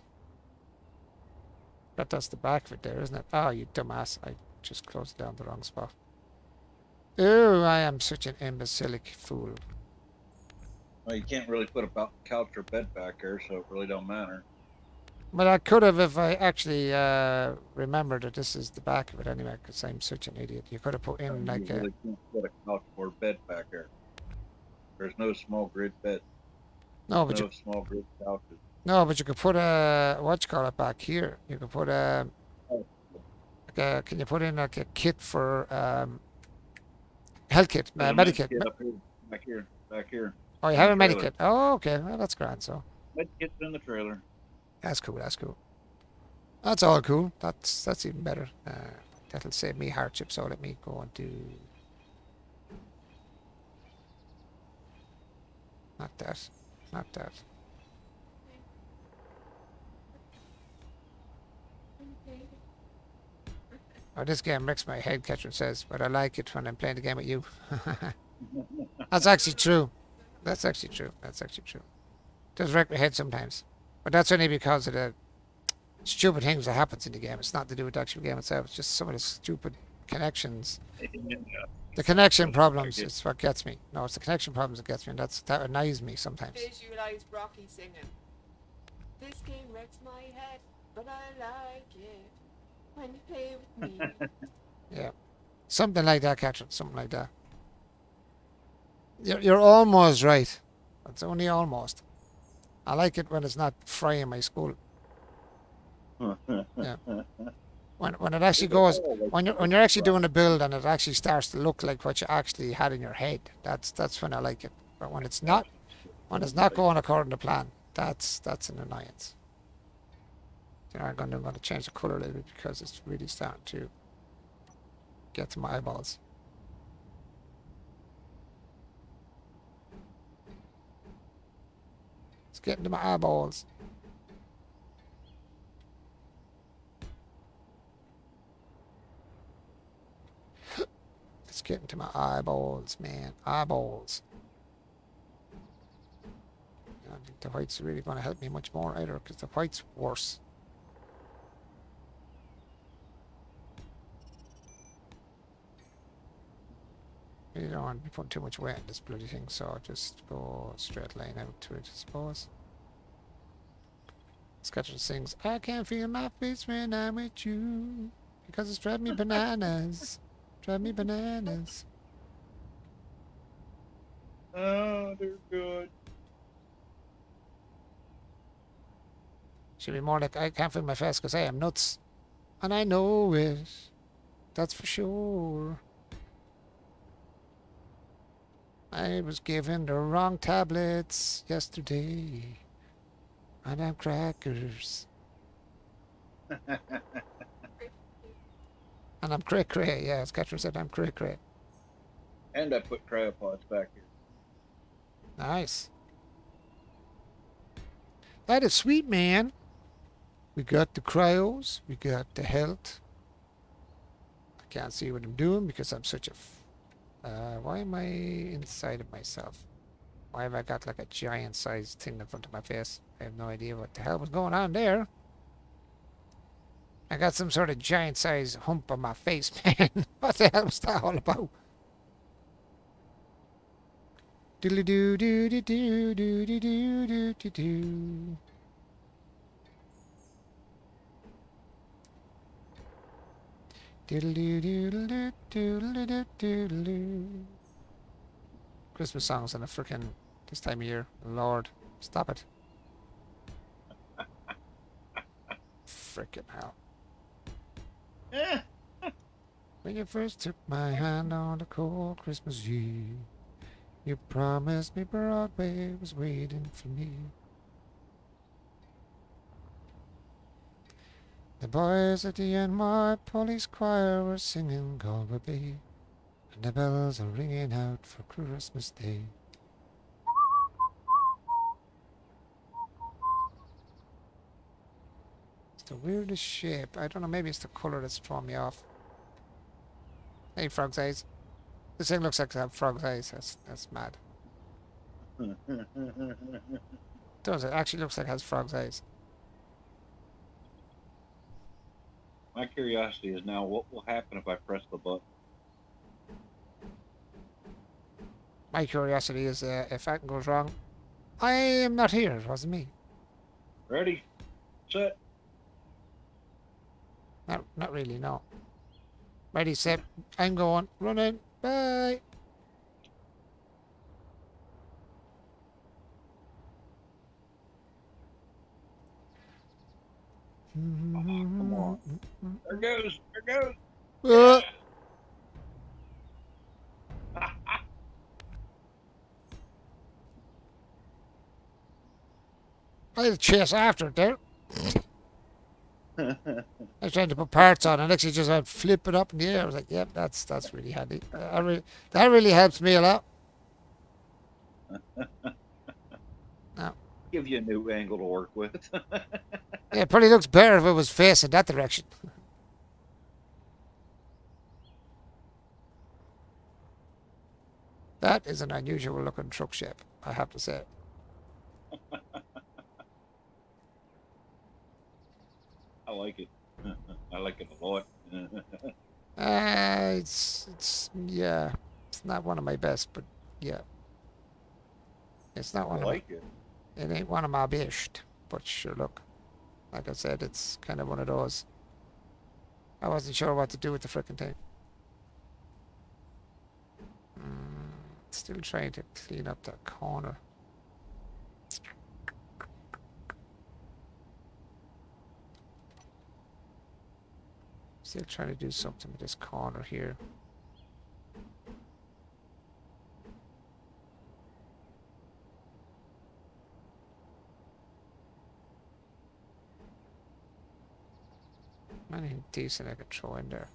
that's the back of it there, isn't it? Oh, you dumbass! I just closed down the wrong spot. Oh, I am such an imbecilic fool. Well, you can't really put a couch or bed back there, so it really don't matter. But I could have if I actually remembered that this is the back of it anyway, because I'm such an idiot. You could have put in like You a... really can't put a couch or bed back there. There's no small grid bed, No, but no small grid couches. you could put a... What you call it back here? You could put a... Oh, can you put in like a kit for... health kit, there's a med medikit. kit up here, back here. Oh, you in have a the trailer. medikit. Oh, okay. Well, that's grand, so... Med kit's in the trailer. That's cool, that's cool. That's all cool. That's even better. That'll save me hardship, so let me go and do... Not that. Not that. Oh, this game wrecks my head, Catherine says, but I like it when I'm playing the game with you. That's actually true. That's actually true. That's actually true. It does wreck my head sometimes. But that's only because of the stupid things that happens in the game. It's not to do with the actual game itself. It's just some of the stupid connections. The connection problems is what gets me. No, it's the connection problems that gets me, and that annoys me sometimes. Visualize Rocky singing. This game wrecks my head, but I like it when you play with me. Yeah. Something like that, Catherine. Something like that. You're almost right. It's only almost. I like it when it's not frying my skull. Yeah. When it actually goes, when you're actually doing a build and it actually starts to look like what you actually had in your head, that's when I like it. But when it's not going according to plan, that's an annoyance. You know, I'm going to change the color a little bit because it's really starting to get to my eyeballs. It's getting to my eyeballs. It's getting to my eyeballs, man. Eyeballs. I don't think the white's really going to help me much more either, because the white's worse. You don't want to be putting too much weight in this bloody thing, so I'll just go straight line out to it, I suppose. Sketcher sings, I can't feel my face when I'm with you, because it's driving me bananas. Drive me bananas. Oh, they're good. Should be more like I can't feel my face because I am nuts. And I know it. That's for sure. I was given the wrong tablets yesterday. And I'm crackers. And I'm cray cray. Yeah, as Catherine said, I'm cray cray. And I put triopods back here. Nice. That is sweet, man. We got the cryos. We got the health. I can't see what I'm doing because I'm such a... why am I inside of myself? Why have I got like a giant sized thing in front of my face? I have no idea what the hell was going on there. I got some sort of giant sized hump on my face, man. What the hell was that all about? Doodly doo doo doo doo doo doo doo doo doo. Doodle doo doodle doo doodle doodle doo. Christmas songs in a frickin' this time of year. Lord, stop it. Frickin' hell. Eh. When you first took my hand on a cold Christmas Eve, you promised me Broadway was waiting for me. The boys at the NY Police Choir were singing Galway Bay, and the bells are ringing out for Christmas Day. It's the weirdest shape. I don't know, maybe it's the colour that's throwing me off. Hey, frog's eyes. This thing looks like it has frog's eyes. That's mad. Does it? Actually looks like it has frog's eyes. My curiosity is now what will happen if I press the button. My curiosity is if that goes wrong, I am not here. It wasn't me. Ready, set. Not really, no. Ready, set. I'm going. Running. Bye. Oh, come on. There goes. There goes. Uh, I had to chase after it there. I was trying to put parts on, and actually just had flip it up in the air. I was like, "Yep, that's really handy. That really helps me a lot." No. Give you a new angle to work with. Yeah, it probably looks better if it was facing that direction. That is an unusual looking truck shape, I have to say. I like it. I like it a lot. Yeah, it's not one of my best, but yeah, it's not I one of my. like it. It ain't one of my best, but sure, look, like I said, it's kind of one of those. I wasn't sure what to do with the frickin' thing. Still trying to clean up that corner. Still trying to do something with this corner here. Anything decent I could throw in there.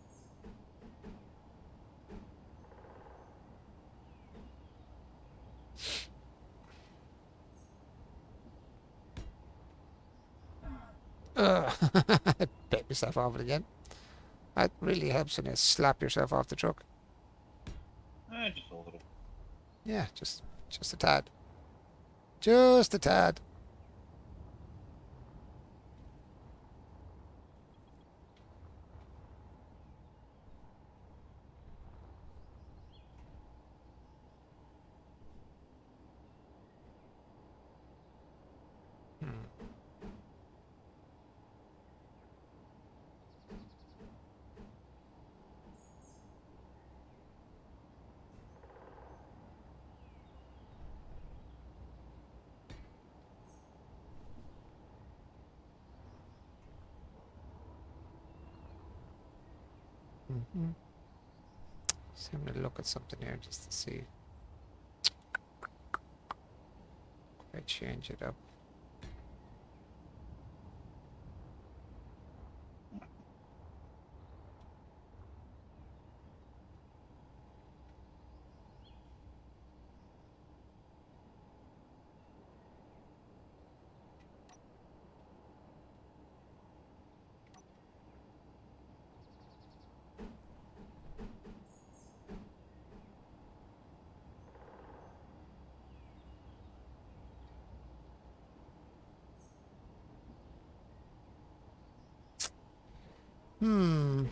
I bet myself off it again. That really helps when you slap yourself off the truck. Just a little. Yeah, just a tad. Just a tad. So I'm gonna look at something here just to see. Could I change it up? Hmm.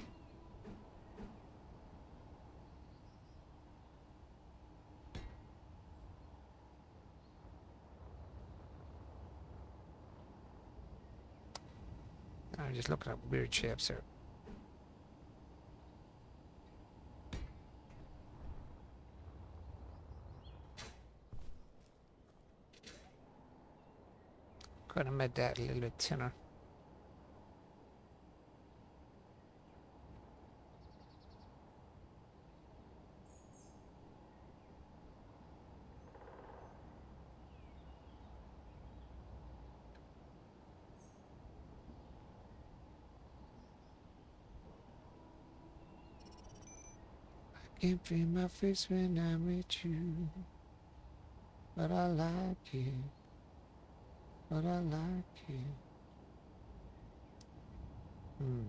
I'm just looking at weird shapes here. Could have made that a little bit thinner. Can't feel my face when I'm with you, but I like it. But I like it. Hmm.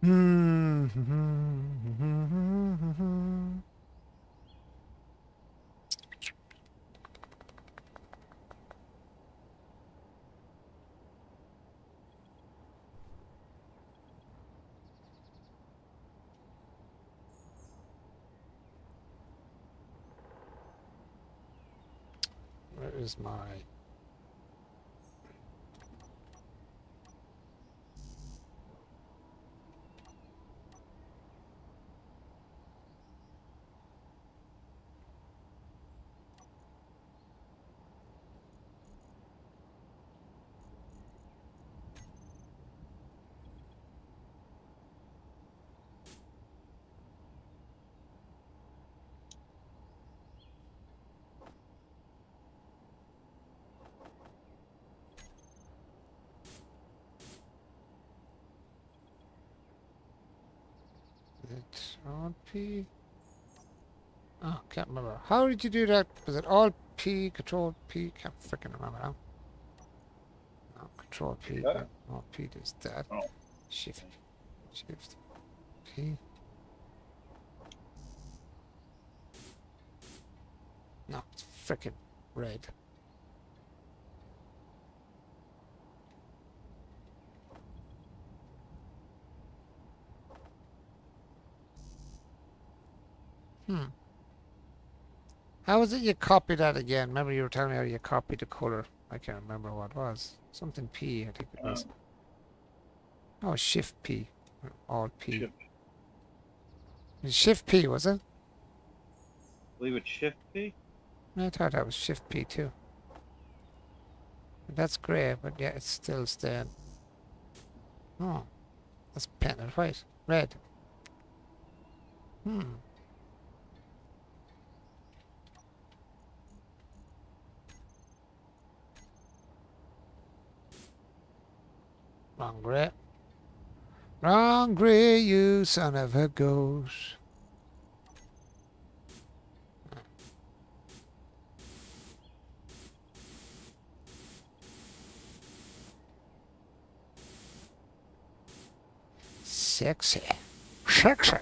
Hmm. Where is my... It's all P? Oh, can't remember. How did you do that? Was it all P, Control P? Can't freaking remember now. No, Control P, Yeah. but all P does that. Oh. Shift. Shift P. No, it's freaking red. Hmm. How was it you copied that again? Remember you were telling me how you copied the color. I can't remember what it was. Something P, I think it was. Oh, Shift P. All P. Shift. It was Shift P, was it? Believe it's Shift P. I thought that was Shift P too. That's grey, but yeah, it's still staying. Oh, that's painted white. Red. Hmm. Wrong grey. Wrong grey, you son of a ghost. Sexy. Sexy.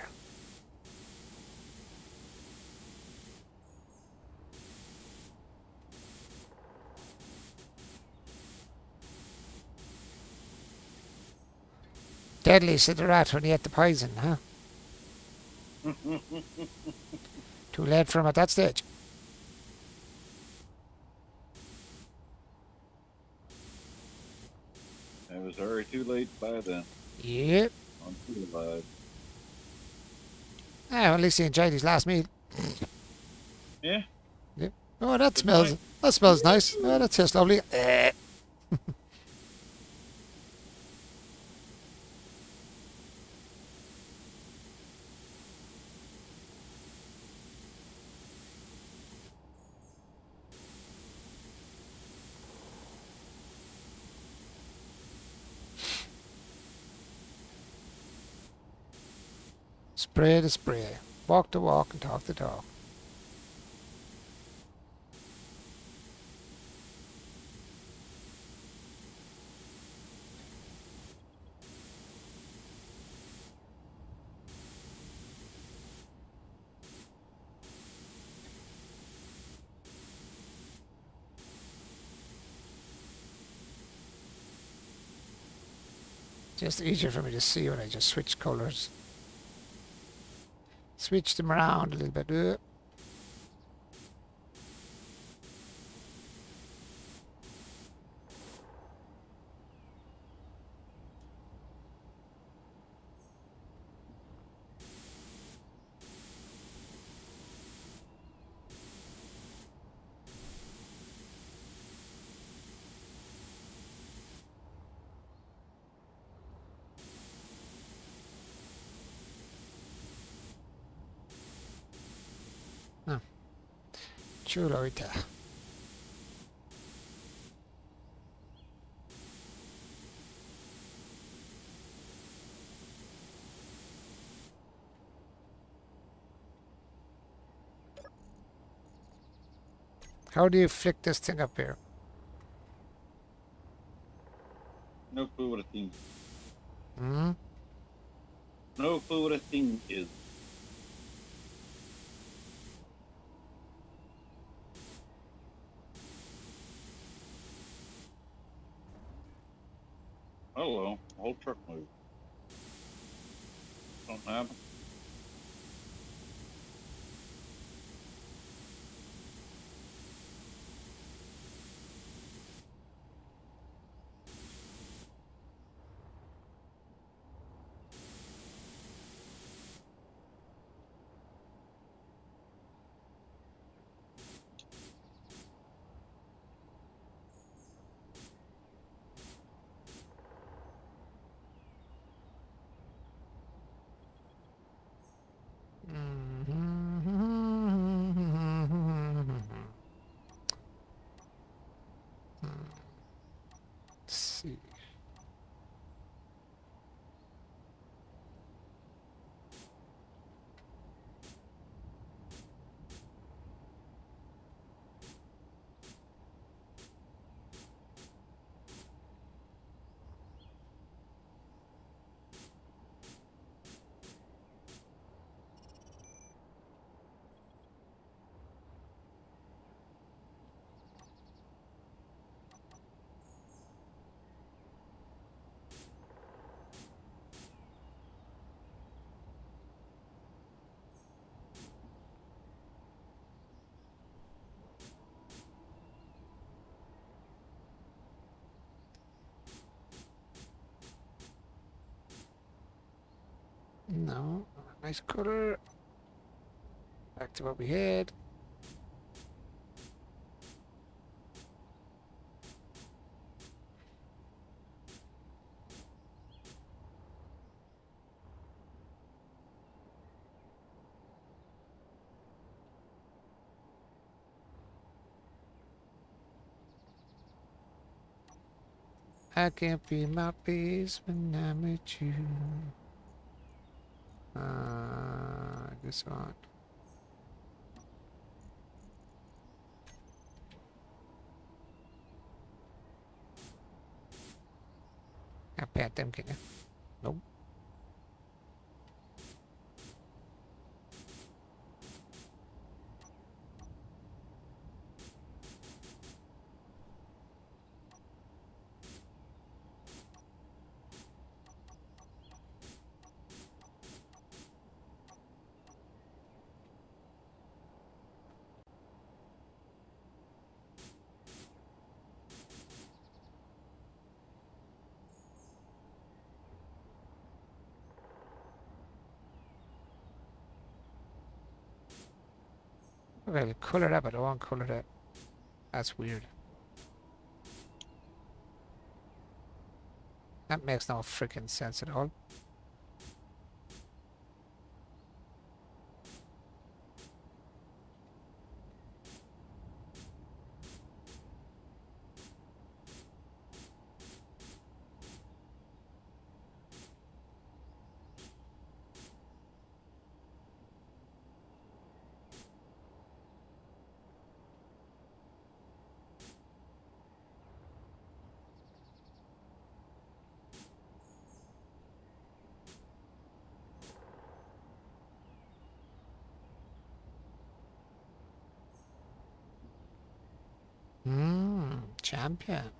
Deadly, said the rat when he ate the poison, huh? Too late for him at that stage. It was already too late by then. Yep. I'm still alive. Ah, well, at least he enjoyed his last meal. Yeah. Yep. Oh, that Good smells. night. That smells nice. Oh, that tastes lovely. Spray the spray. Walk the walk and talk the talk. Just easier for me to see when I just switch colours. Switch them around a little bit. Oh. Chulorita. How do you flick this thing up here? No clue what a thing. Hmm? No clue what a thing is. Oh well, the whole truck moved. Something happened. Let's see. No. Nice color. Back to what we had. I can't feel my face when I'm with you. This one. I pat them, can you? Nope. Okay, color that, but I won't color that. That's weird. That makes no freaking sense at all. champion.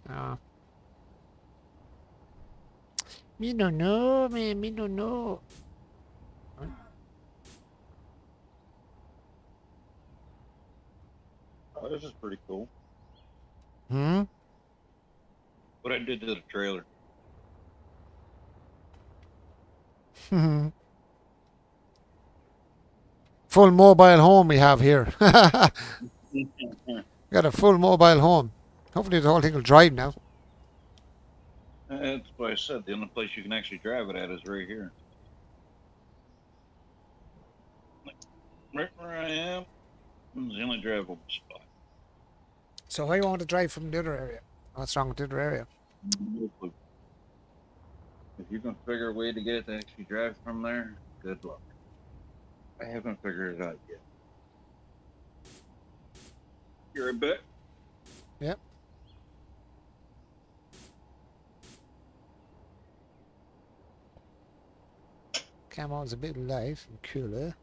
Ah, me don't know, man. Me don't know. Oh, this is pretty cool. Hmm. What I did to the trailer. Full mobile home we have here. Got a full mobile home. Hopefully the whole thing will drive now. That's why I said the only place you can actually drive it at is right here. Right where I am is the only drivable spot. So how you want to drive from the other area? What's wrong with the other area? No clue. If you can figure a way to get it to actually drive from there, good luck. I haven't figured it out yet. You're a bit. Yep. Camo's a bit light and cooler.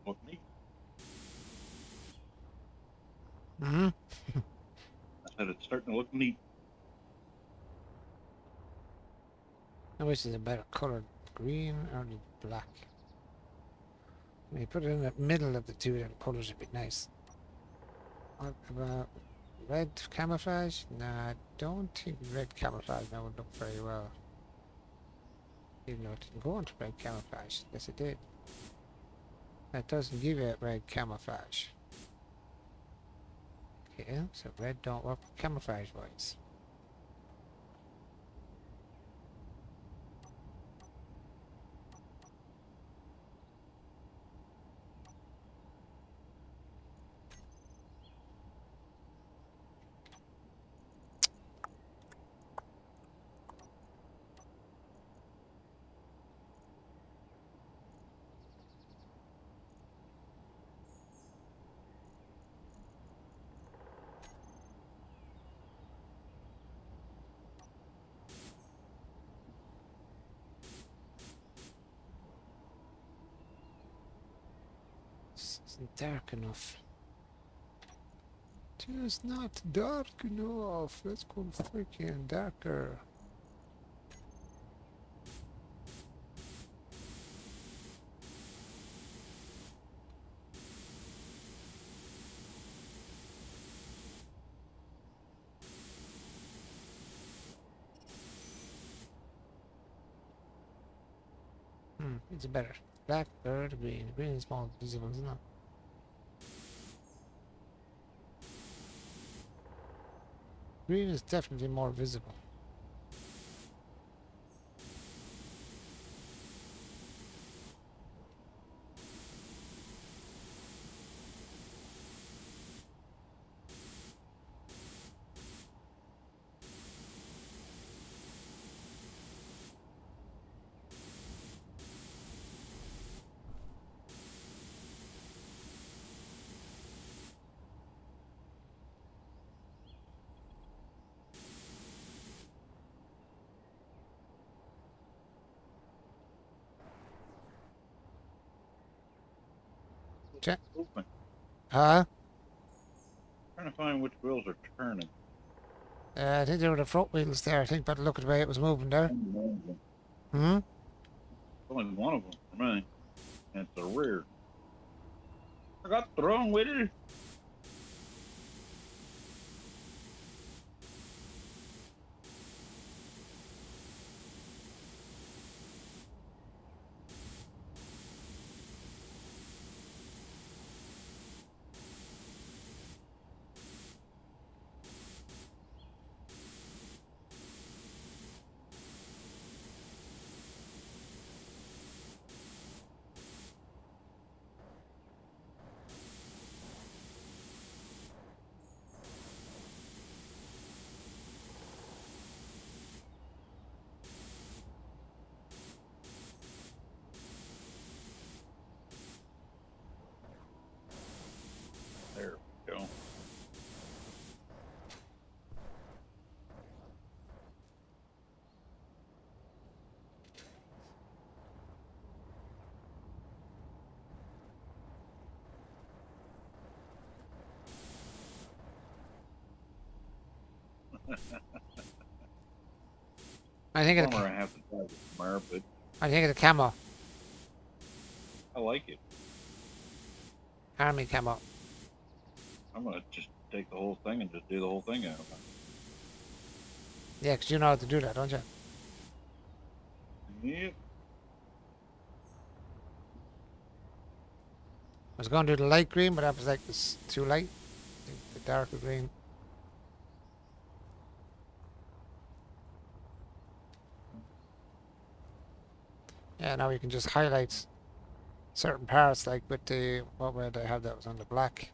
Look neat. Hmm. I said it's starting to look neat. I wish it's a better color, green or the black. When you put it in the middle of the two colors, it'd be nice. What about red camouflage? Nah, I don't think red camouflage now would look very well. Even though it didn't go into red camouflage. Yes, it did. That doesn't give it red camouflage. Okay, so red don't work camouflage wise. This isn't dark enough. Just not dark enough. Let's go freaking darker. It's better. Black, bird, green. Green is more visible, isn't it? Green is definitely more visible. Check. Movement. Huh? Trying to find which wheels are turning. I think there were the front wheels there, I think, but look at the way it was moving there. Only one of them. Hmm? Only one of them for me. And it's the rear. I got the wrong wheel. There we go. I think of Bummer the, I have to drive it tomorrow, but I think of the camo. I like it. Army camo. I'm gonna just take the whole thing and just do the whole thing out of it. Yeah, 'cause you know how to do that, don't you? Yep. I was going to do the light green, but that was like it's too light. The darker green. Yeah, now you can just highlight certain parts, like with the, what way did I have that was on the black.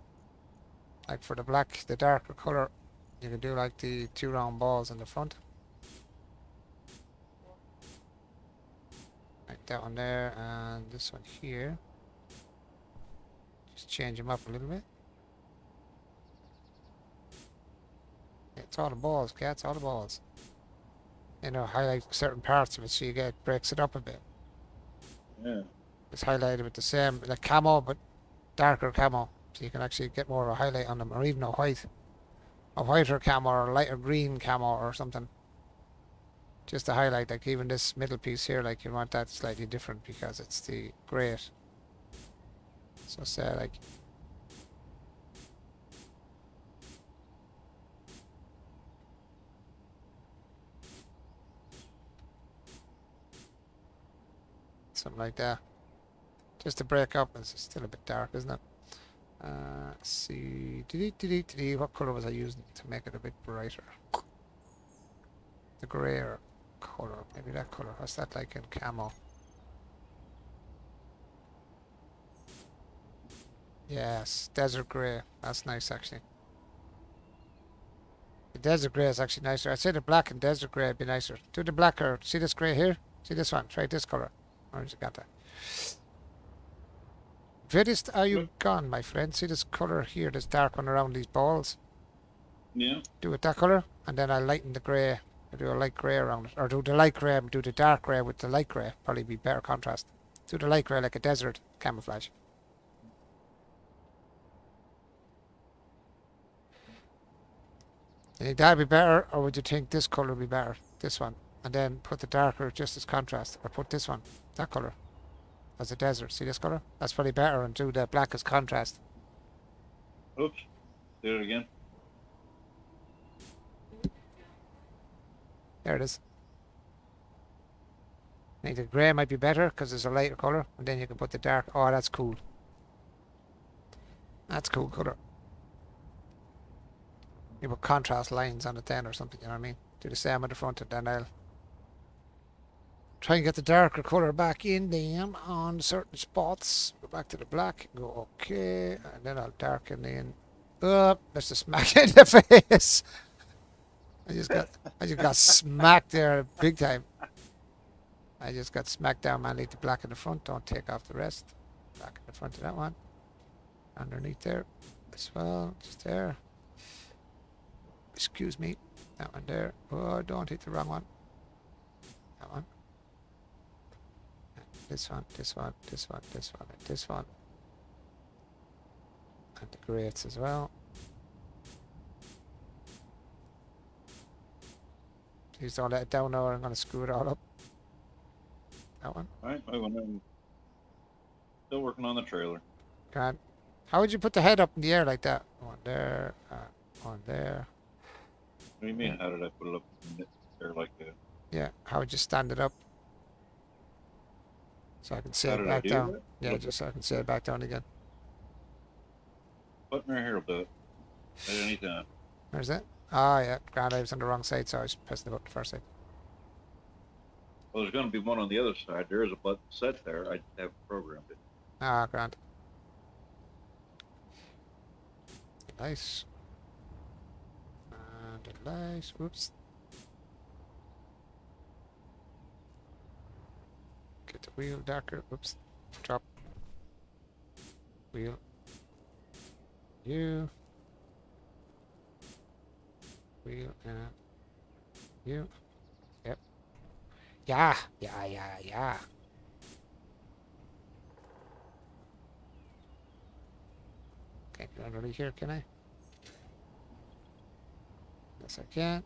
Like for the black, the darker color, you can do like the two round balls in the front. Like that one there, and this one here. Just change them up a little bit. Yeah, it's all the balls, cats, all the balls. You know, highlight certain parts of it so you get breaks it up a bit. Yeah. It's highlighted with the same, like camo, but darker camo. So you can actually get more of a highlight on them, or even a whiter camo, or a lighter green camo, or something. Just to highlight, like even this middle piece here, like you want that slightly different because it's the grey. So say like, something like that. Just to break up, it's still a bit dark, isn't it? Let's see, what colour was I using to make it a bit brighter? The greyer colour, maybe that colour. What's that like in camo? Yes, desert grey. That's nice actually. The desert grey is actually nicer. I'd say the black and desert grey would be nicer. Do the blacker. See this grey here? See this one? Try this colour. Orange, you got that. Greatest, are you Yep. gone, my friend? See this colour here, this dark one around these balls? Yeah. Do it that colour, and then I lighten the grey. I do a light grey around it. Or do the light grey and do the dark grey with the light grey. Probably be better contrast. Do the light grey like a desert camouflage. You think that'd be better, or would you think this colour would be better? This one. And then put the darker just as contrast. Or put this one, that colour, as a desert. See this colour? That's probably better, and do the black as contrast. Oops. Do it again. There it is. I think the grey might be better because it's a lighter colour, and then you can put the dark. Oh, that's cool. That's cool colour. You put contrast lines on it then or something, you know what I mean? Do the same on the front, and then I'll try and get the darker colour back in then on certain spots. Go back to the black, go okay, and then I'll darken in. Oh, that's a smack in the face. I just got smacked there big time. I just got smacked down, man. Leave the black in the front, don't take off the rest. Black in the front of that one. Underneath there as well, just there. Excuse me. That one there. Oh, don't hit the wrong one. That one. This one, this one, this one, this one, and this one. And the grates as well. Please don't let it down now or I'm going to screw it all up. That one. All right, moving on. Still working on the trailer. Grand. How would you put the head up in the air like that? One there, one there. What do you mean? How did I put it up in the air like that? Yeah, how would you stand it up? So I can see How it did I back do down. that? Yeah, Look, just so I can see it back down again. button right here will do it. At any time. Where's it? Ah, yeah, grand. I was on the wrong side, so I was pressing the button first side. Well, there's going to be one on the other side. There is a button set there. I have programmed it. Ah, grand. Nice. And a nice. Whoops. Get the wheel darker. Oops. Drop. Wheel. You. Wheel and you. Yep. Yeah. Yeah, yeah, yeah. Can't get under here, can I? Yes, I can.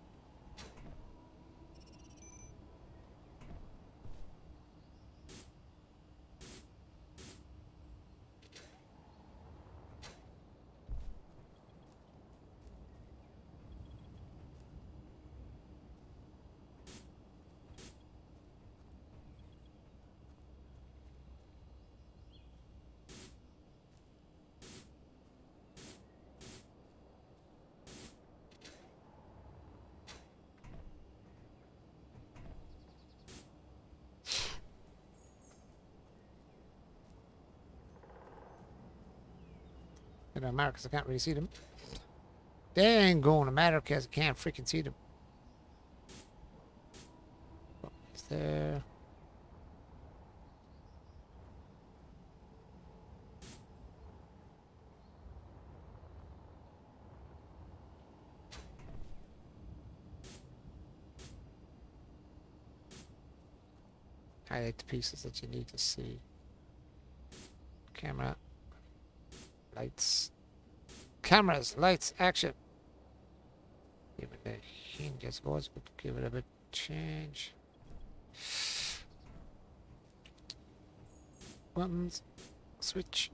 It don't matter because I can't really see them. They ain't going to matter because I can't freaking see them. It's there. Highlight the pieces that you need to see. Camera. Lights. Cameras, lights, action. Give it a hint, I suppose, but give it a bit change. Buttons. Switch.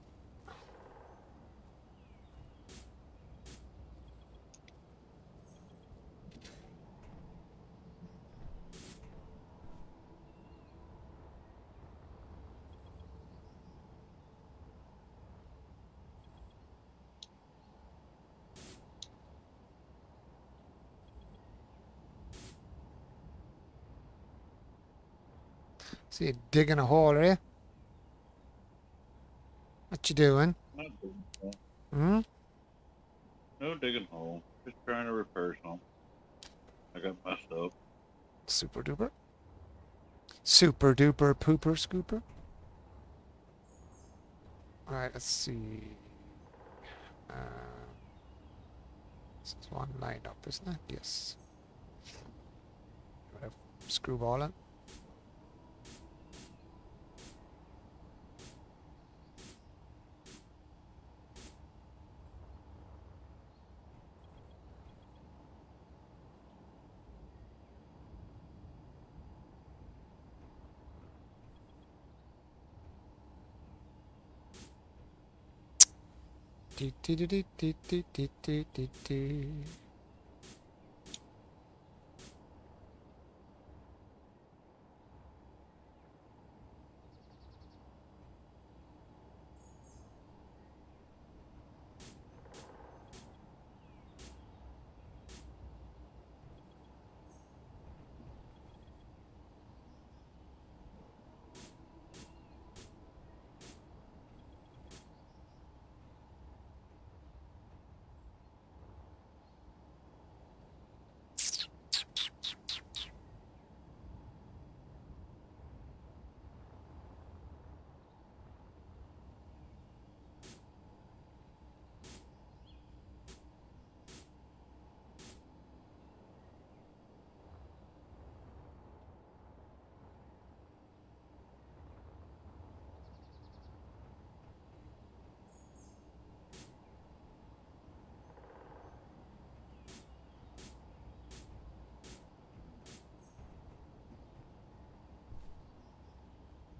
See you digging a hole, are you? What you doing? Not digging a hole. Hmm? No digging hole. Just trying to repair something. I got messed up. Super duper. Super duper pooper scooper. Alright, let's see. This is one lined up, isn't it? Yes. Screw ball in. Dee dee dee dee dee dee dee dee dee dee.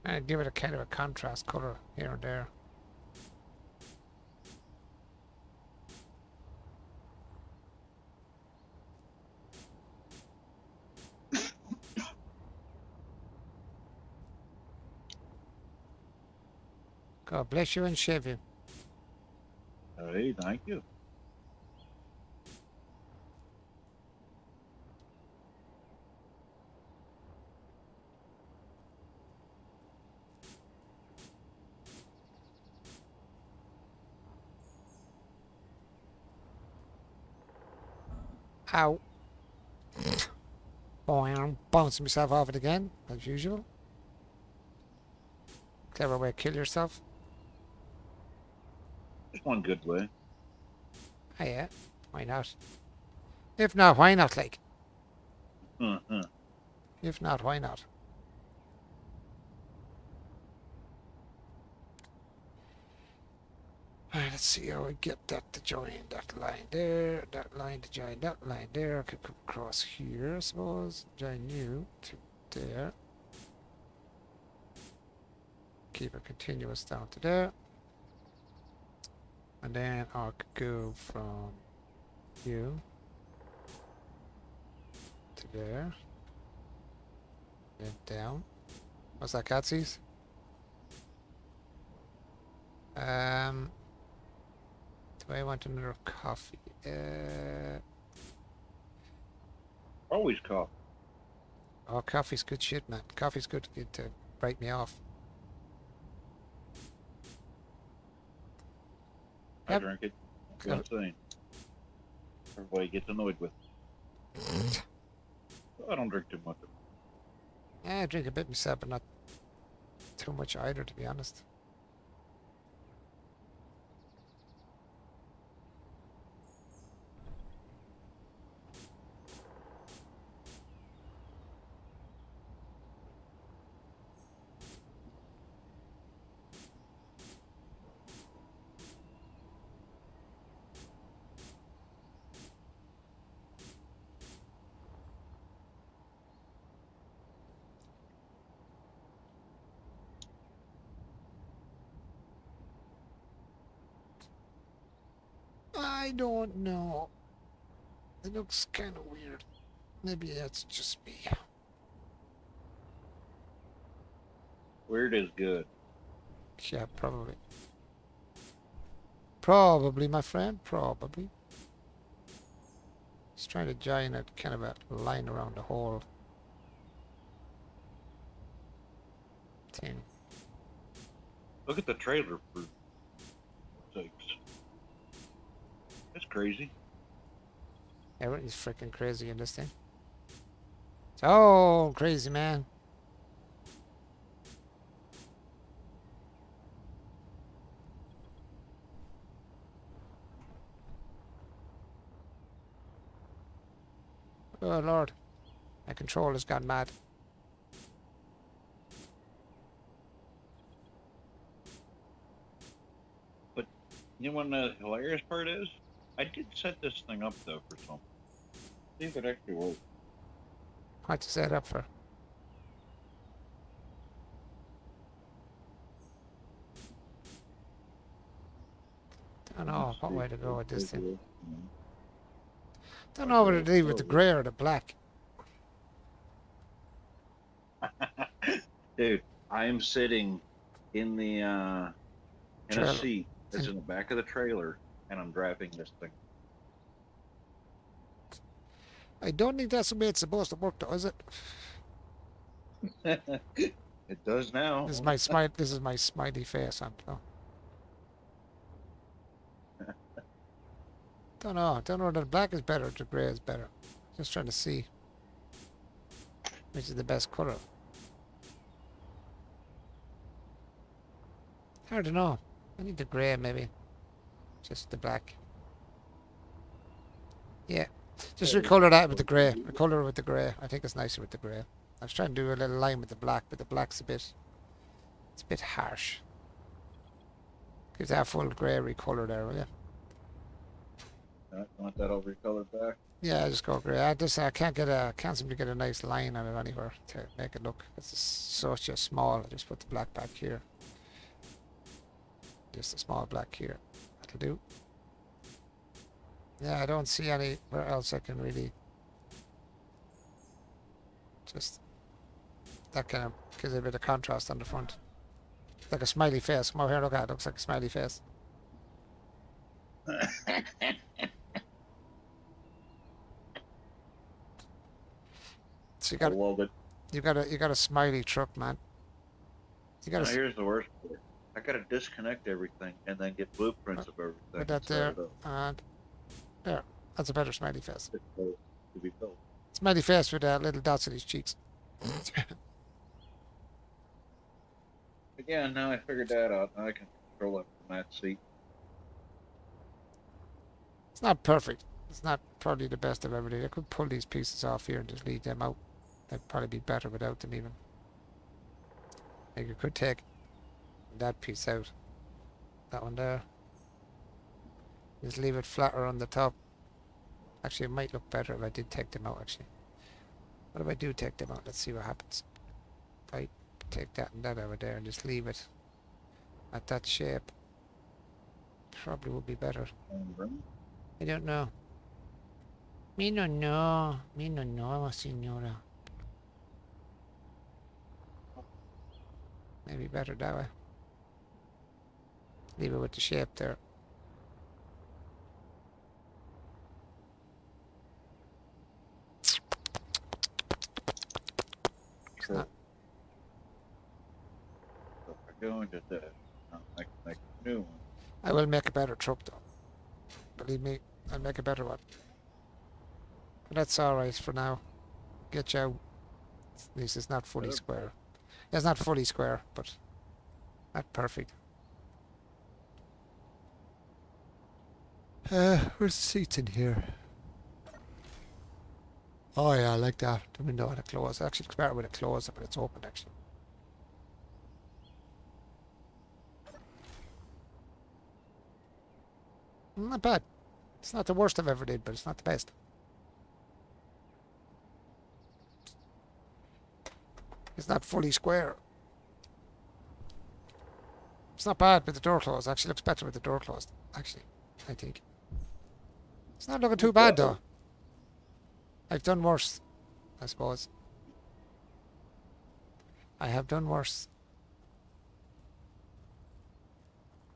And give it a kind of a contrast color here and there. God bless you and shave you. Hey, thank you. Ow. Boy, I'm bouncing myself off it again, as usual. Clever way to kill yourself. Just one good way. Oh yeah, why not? If not, why not, like? Uh-huh. If not, why not? Alright, let's see how we get that to join that line there, that line to join that line there. I could come across here, I suppose. Join you to there. Keep it continuous down to there. And then I could go from you to there. Then down. What's that, Catsies? Do I want another coffee? Always cough. Oh, coffee's good shit, man. Coffee's good to break me off. I Yep. drink it. Go insane. Everybody gets annoyed with it. I don't drink too much. Yeah, I drink a bit myself, but not too much either, to be honest. I don't know. It looks kind of weird. Maybe that's just me. Weird is good. Yeah, probably. Probably, my friend. Probably. Just trying to join a kind of a line around the whole thing. Look at the trailer for sakes. That's crazy. Everything's freaking crazy in this thing. So crazy, man. Oh, Lord. My controller's gone mad. But you know what the hilarious part is? I did set this thing up though for something. See if it actually works. What'd you set it up for? Don't know what way to go with this thing. Don't know what to do with the grey or the black. Dude, I am sitting in the in Trailer. a seat that's in the back of the trailer, and I'm driving this thing. I don't think that's the way it's supposed to work, though, is it? It does now. This is my smile. This is my smiley face on. Oh. Don't know. Don't know whether the black is better or the grey is better. Just trying to see which is the best color. Hard to know. I need the grey, maybe. Just the black. Yeah. Just recolor that with the grey. Recolor it with the grey. I think it's nicer with the grey. I was trying to do a little line with the black, but the black's it's a bit harsh. Gives that full grey recolor there, will you? I want that all recolored back. Yeah, just go grey. I can't seem to get a nice line on it anywhere to make it look. It's such a small. I just put the black back here. Just a small black here. That'll do. Yeah, I don't see anywhere else I can really. Just that kind of gives a bit of contrast on the front. Like a smiley face. Come over here, look at it. Looks like a smiley face. So I love it. you got a smiley truck, man. You got Now a here's the worst part. I gotta disconnect everything and then get blueprints of everything. put that and set there it up and there. That's a better smiley face. to be built. Smiley face with little dots on his cheeks. Again, now I figured that out. Now I can control it from that seat. It's not perfect. It's not probably the best I've ever did. I could pull these pieces off here and just leave them out. That'd probably be better without them even. Like you could take that piece out. That one there. Just leave it flatter on the top. Actually, it might look better if I did take them out, actually. What if I do take them out? Let's see what happens. If I take that and that over there and just leave it at that shape. Probably would be better. I don't know. Me no know. Me no know, signora. Maybe better that way. Leave it with the shape there. Sure. So if I go into this, I can make a new one. I will make a better truck though. Believe me, I'll make a better one. But that's alright for now. Get you out. At least it's not fully square. It's not fully square, but not perfect. Where's the seats in here? Oh yeah, I like that. The window and it closed. Actually, it's better with it closed, but it's open actually. Not bad. It's not the worst I've ever did, but it's not the best. It's not fully square. It's not bad with the door closed. Actually, looks better with the door closed. Actually, I think. It's not looking too bad though. I've done worse, I suppose. I have done worse.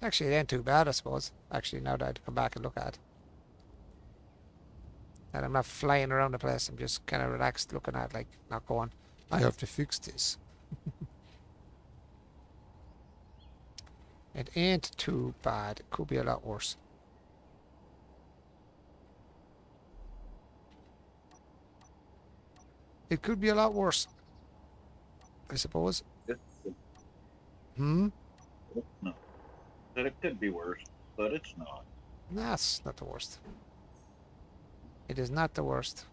Actually, it ain't too bad, I suppose. Actually, now that I'd come back and look at it. And I'm not flying around the place. I'm just kind of relaxed looking at it, like, not going, I have to fix this. It ain't too bad. It could be a lot worse. It could be a lot worse, I suppose. Hmm? No. That it could be worse, but it's not. Nah, it's not the worst. It is not the worst.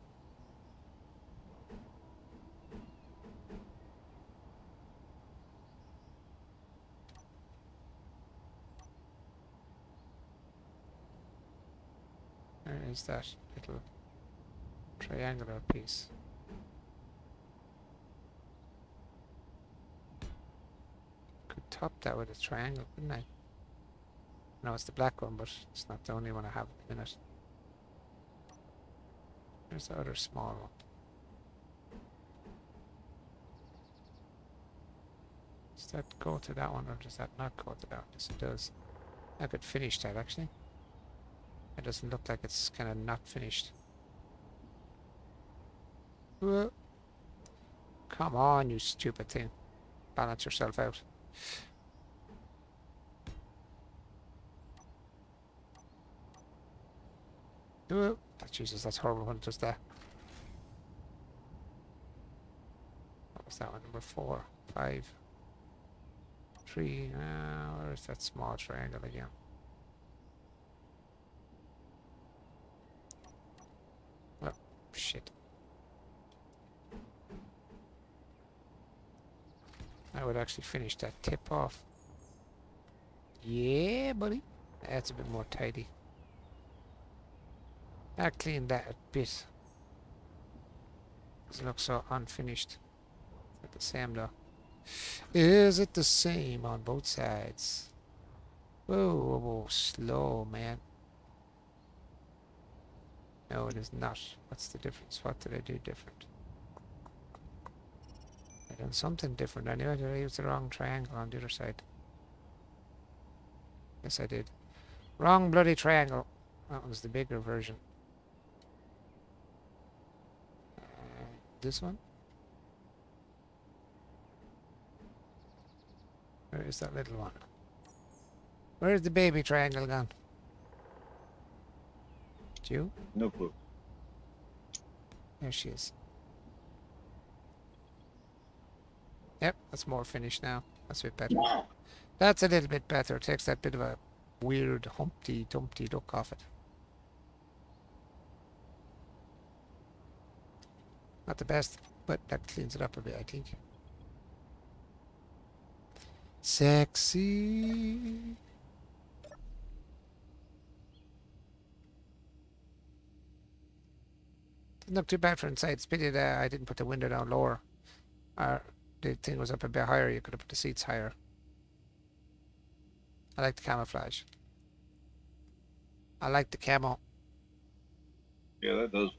Where is that little triangular piece? Could top that with a triangle, couldn't I? No, it's the black one, but it's not the only one I have at the minute. There's the other small one. Does that go to that one, or does that not go to that one? Yes, it does. I could finish that, actually. It doesn't look like it's kind of not finished. Whoa. Come on, you stupid thing. Balance yourself out. Whoa. Oh, Jesus, that's horrible when it does that. What was that one? Number 4, 5, 3. Where's that small triangle again? Oh, shit. I would actually finish that tip off. Yeah, buddy. That's a bit more tidy. I cleaned that a bit. It looks so unfinished. Is it the same though? Is it the same on both sides? Whoa, whoa, whoa, slow, man. No, it is not. What's the difference? What did I do different? I done something different. I knew I used the wrong triangle on the other side. Yes, I did. Wrong bloody triangle. That was the bigger version. This one? Where is that little one? Where's the baby triangle gone? You? No clue. There she is. Yep, that's more finished now. That's a bit better. That's a little bit better. It takes that bit of a weird Humpty Dumpty look off it. Not the best, but that cleans it up a bit, I think. Sexy. Didn't look too bad for inside. It's pity that I didn't put the window down lower. Or the thing was up a bit higher. You could have put the seats higher. I like the camouflage. I like the camo. Yeah, that does.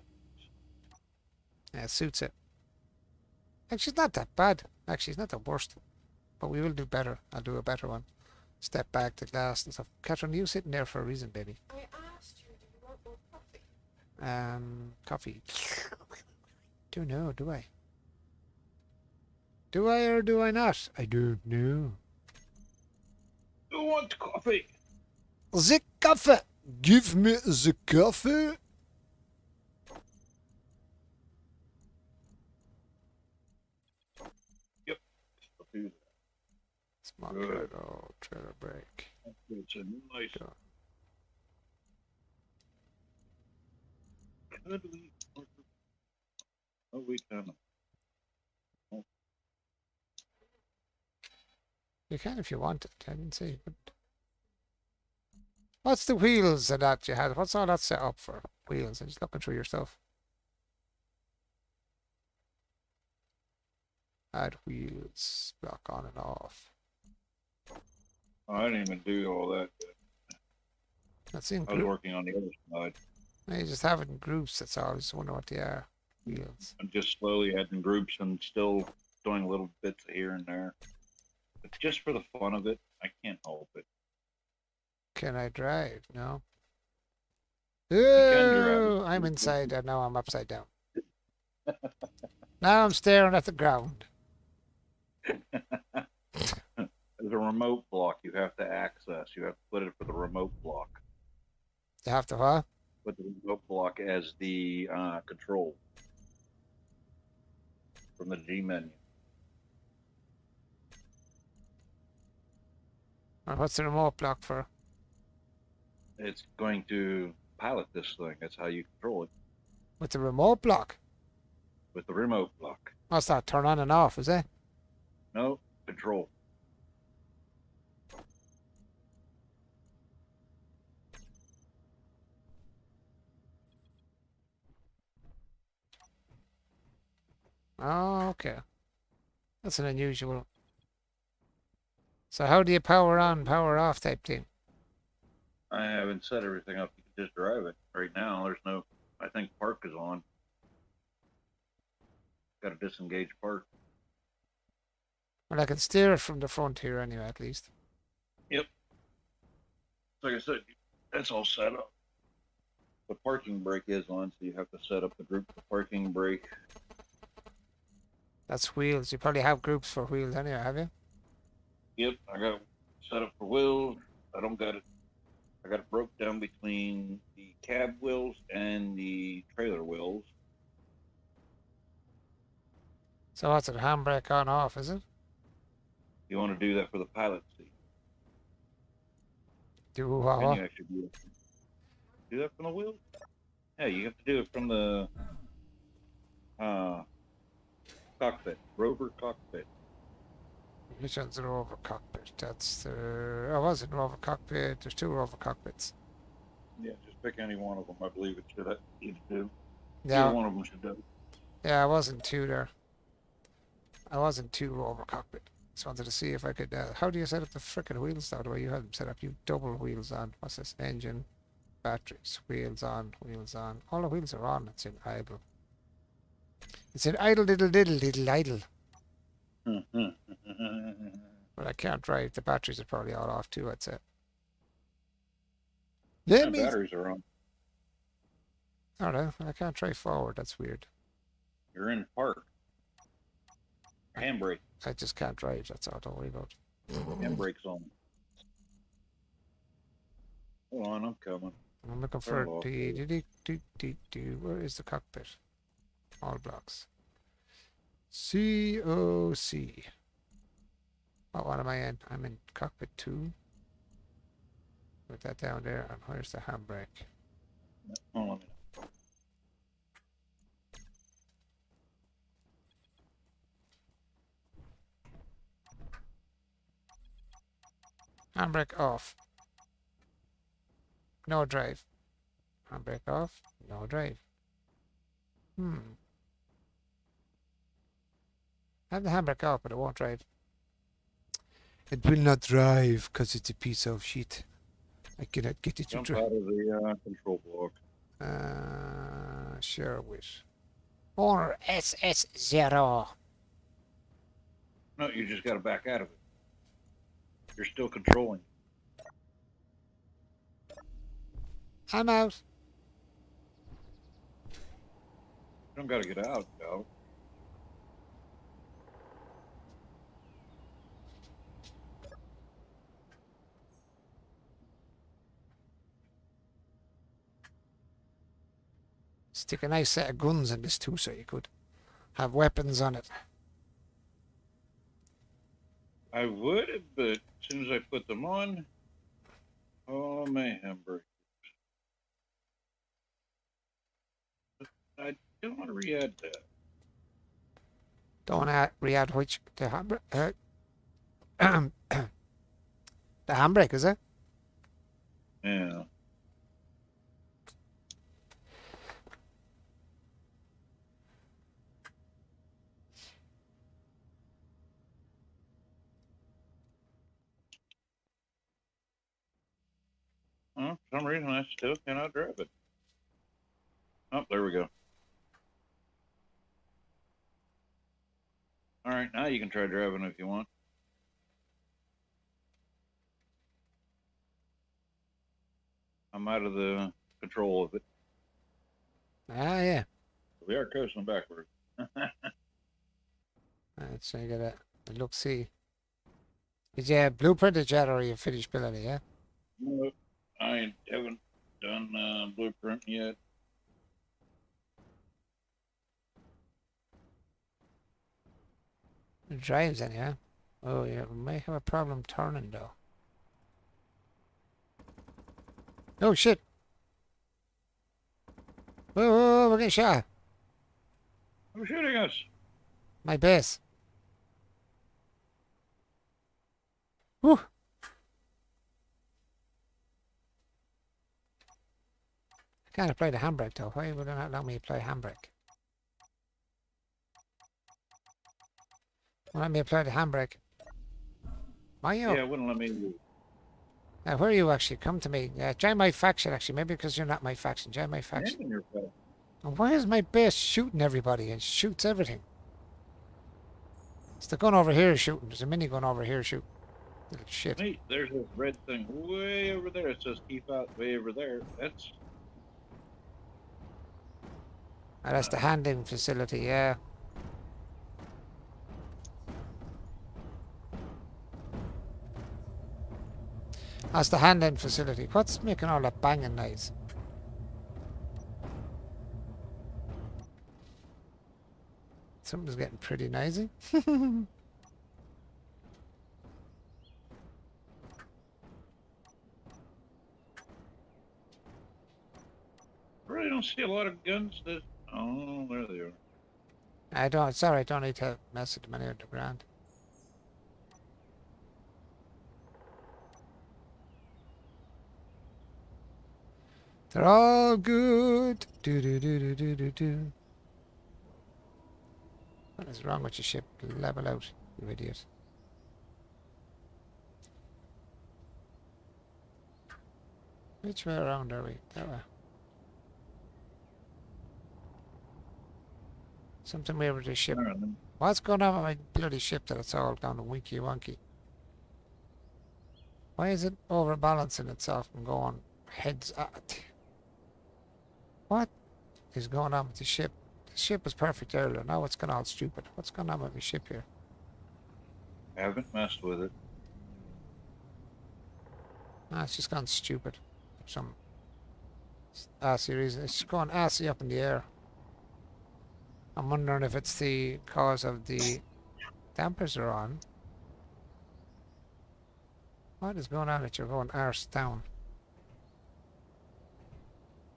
Yeah, it suits it. Actually, it's not that bad. Actually, it's not the worst. But we will do better. I'll do a better one. Step back, the glass and stuff. Catherine, you sitting there for a reason, baby. I asked you, do you want more coffee? Coffee. Don't know, do I? Do I or do I not? I don't know. Who wants coffee? The coffee! Give me the coffee! Yep. I'll do that. Small Good. cargo, trailer brake. It's a nice. Go. Cuddly. Oh, we can. You can if you want it. I didn't see. But what's the wheels and that you had? What's all that set up for? Wheels. I'm just looking through your stuff. Add wheels. Block on and off. I didn't even do all that. That's in I was group. working on the other side. You just have it in groups. That's all. I just wonder what they are. Wheels. I'm just slowly adding groups and still doing little bits here and there. But just for the fun of it, I can't help it. Can I drive? No. can Ooh, drive. I'm inside and now I'm upside down. Now I'm staring at the ground. There's a remote block you have to access. You have to put it for the remote block. You have to what? Put the remote block as the control from the G menu. Or what's the remote block for? It's going to pilot this thing. That's how you control it With the remote block? with the remote block. What's that? Turn on and off, is it? No, control. Oh, okay. That's an unusual. So how do you power on, power off type thing? I haven't set everything up. You can just drive it. Right now, there's no. I think park is on. Got to disengage park. Well, I can steer it from the front here anyway, at least. Like I said, that's all set up. The parking brake is on, so you have to set up the group parking brake. That's wheels. You probably have groups for wheels anyway, have you? Yep, I got it set up for wheels. I don't got it. I got it broke down between the cab wheels and the trailer wheels. So what's it? Handbrake on off, is it? You want to do that for the pilot seat. Do Then what? you actually do that from the wheels? Yeah, you have to do it from the cockpit, rover cockpit. Which one's the rover cockpit? That's the... Oh, was it rover cockpit? There's two rover cockpits. Yeah, just pick any one of them. I believe it should have either do. Either Yeah, one of them should do. yeah, I wasn't too there. I wasn't too over cockpit. Just wanted to see if I could. How do you set up the frickin' wheels though? The way you had them set up, you double wheels on. What's this? Engine, batteries, wheels on, wheels on. All the wheels are on. It's in idle. It's in idle, diddle, diddle, diddle, idle. But I can't drive. The batteries are probably all off too. I'd say. Let My me. batteries are on. I don't know. I can't drive forward. That's weird. You're in park. Handbrake. I just can't drive. That's all. Don't worry about. Handbrake's on. Hold on, I'm coming. I'm looking Turn for it off. Where is the cockpit? All blocks. COC. What am I in? I'm in cockpit 2. Put that down there. And where's the handbrake? Hold on. Handbrake off. No drive. Handbrake off. No drive. I have the handbrake off, but it won't drive. It will not drive because it's a piece of shit. I cannot get it to Jump drive. out of the control block. Share with owner SS0. No, you just got to back out of it. You're still controlling. I'm out. You don't got to get out, though. Stick a nice set of guns in this too, so you could have weapons on it. I would, but as soon as I put them on, oh, my handbrake. I don't want to re-add that. Don't re-add which the handbrake. The handbrake, is it? Yeah. Well, for some reason, I still cannot drive it. Oh, there we go. All right, now you can try driving if you want. I'm out of the control of it. Ah, yeah. We are coasting backwards. Let's try to get a look see. Did you blueprinted yet, or you finished building it? Yeah. No, I haven't done blueprint yet. It drives anyhow. Oh, yeah. We may have a problem turning though. Oh shit! Whoa, whoa, whoa, we're getting shot. Who's shooting us? My base. Whew. I can't apply the handbrake though. Why would it not allow me to apply handbrake? Let me apply the handbrake. Why you? Yeah, it wouldn't let me. Where are you actually? Come to me. Join my faction actually. Maybe because you're not my faction. Join my faction. In your face. And why is my base shooting everybody and shoots everything? It's the gun over here shooting. There's a minigun over here shooting. Little shit. Wait, there's this red thing way over there. It says keep out way over there. That's That's the handling facility, yeah. That's the handling facility. What's making all that banging noise? Something's getting pretty noisy. I really don't see a lot of guns that. Oh, there they are. I don't. Sorry, I don't need to mess with them any underground. They're all good. Do do do do do do do. What is wrong with your ship? Level out, you idiot. Which way around are we? That way. Something weird with this ship. Alright, then. What's going on with my bloody ship that it's all gone winky wonky? Why is it overbalancing itself and going heads at? What is going on with the ship? The ship was perfect earlier. Now it's gone all stupid. What's going on with my ship here? Haven't messed with it. Ah, it's just gone stupid. For some assy reason. It's just going assy up in the air. I'm wondering if it's the cause of the dampers are on. What is going on that you're going arse down?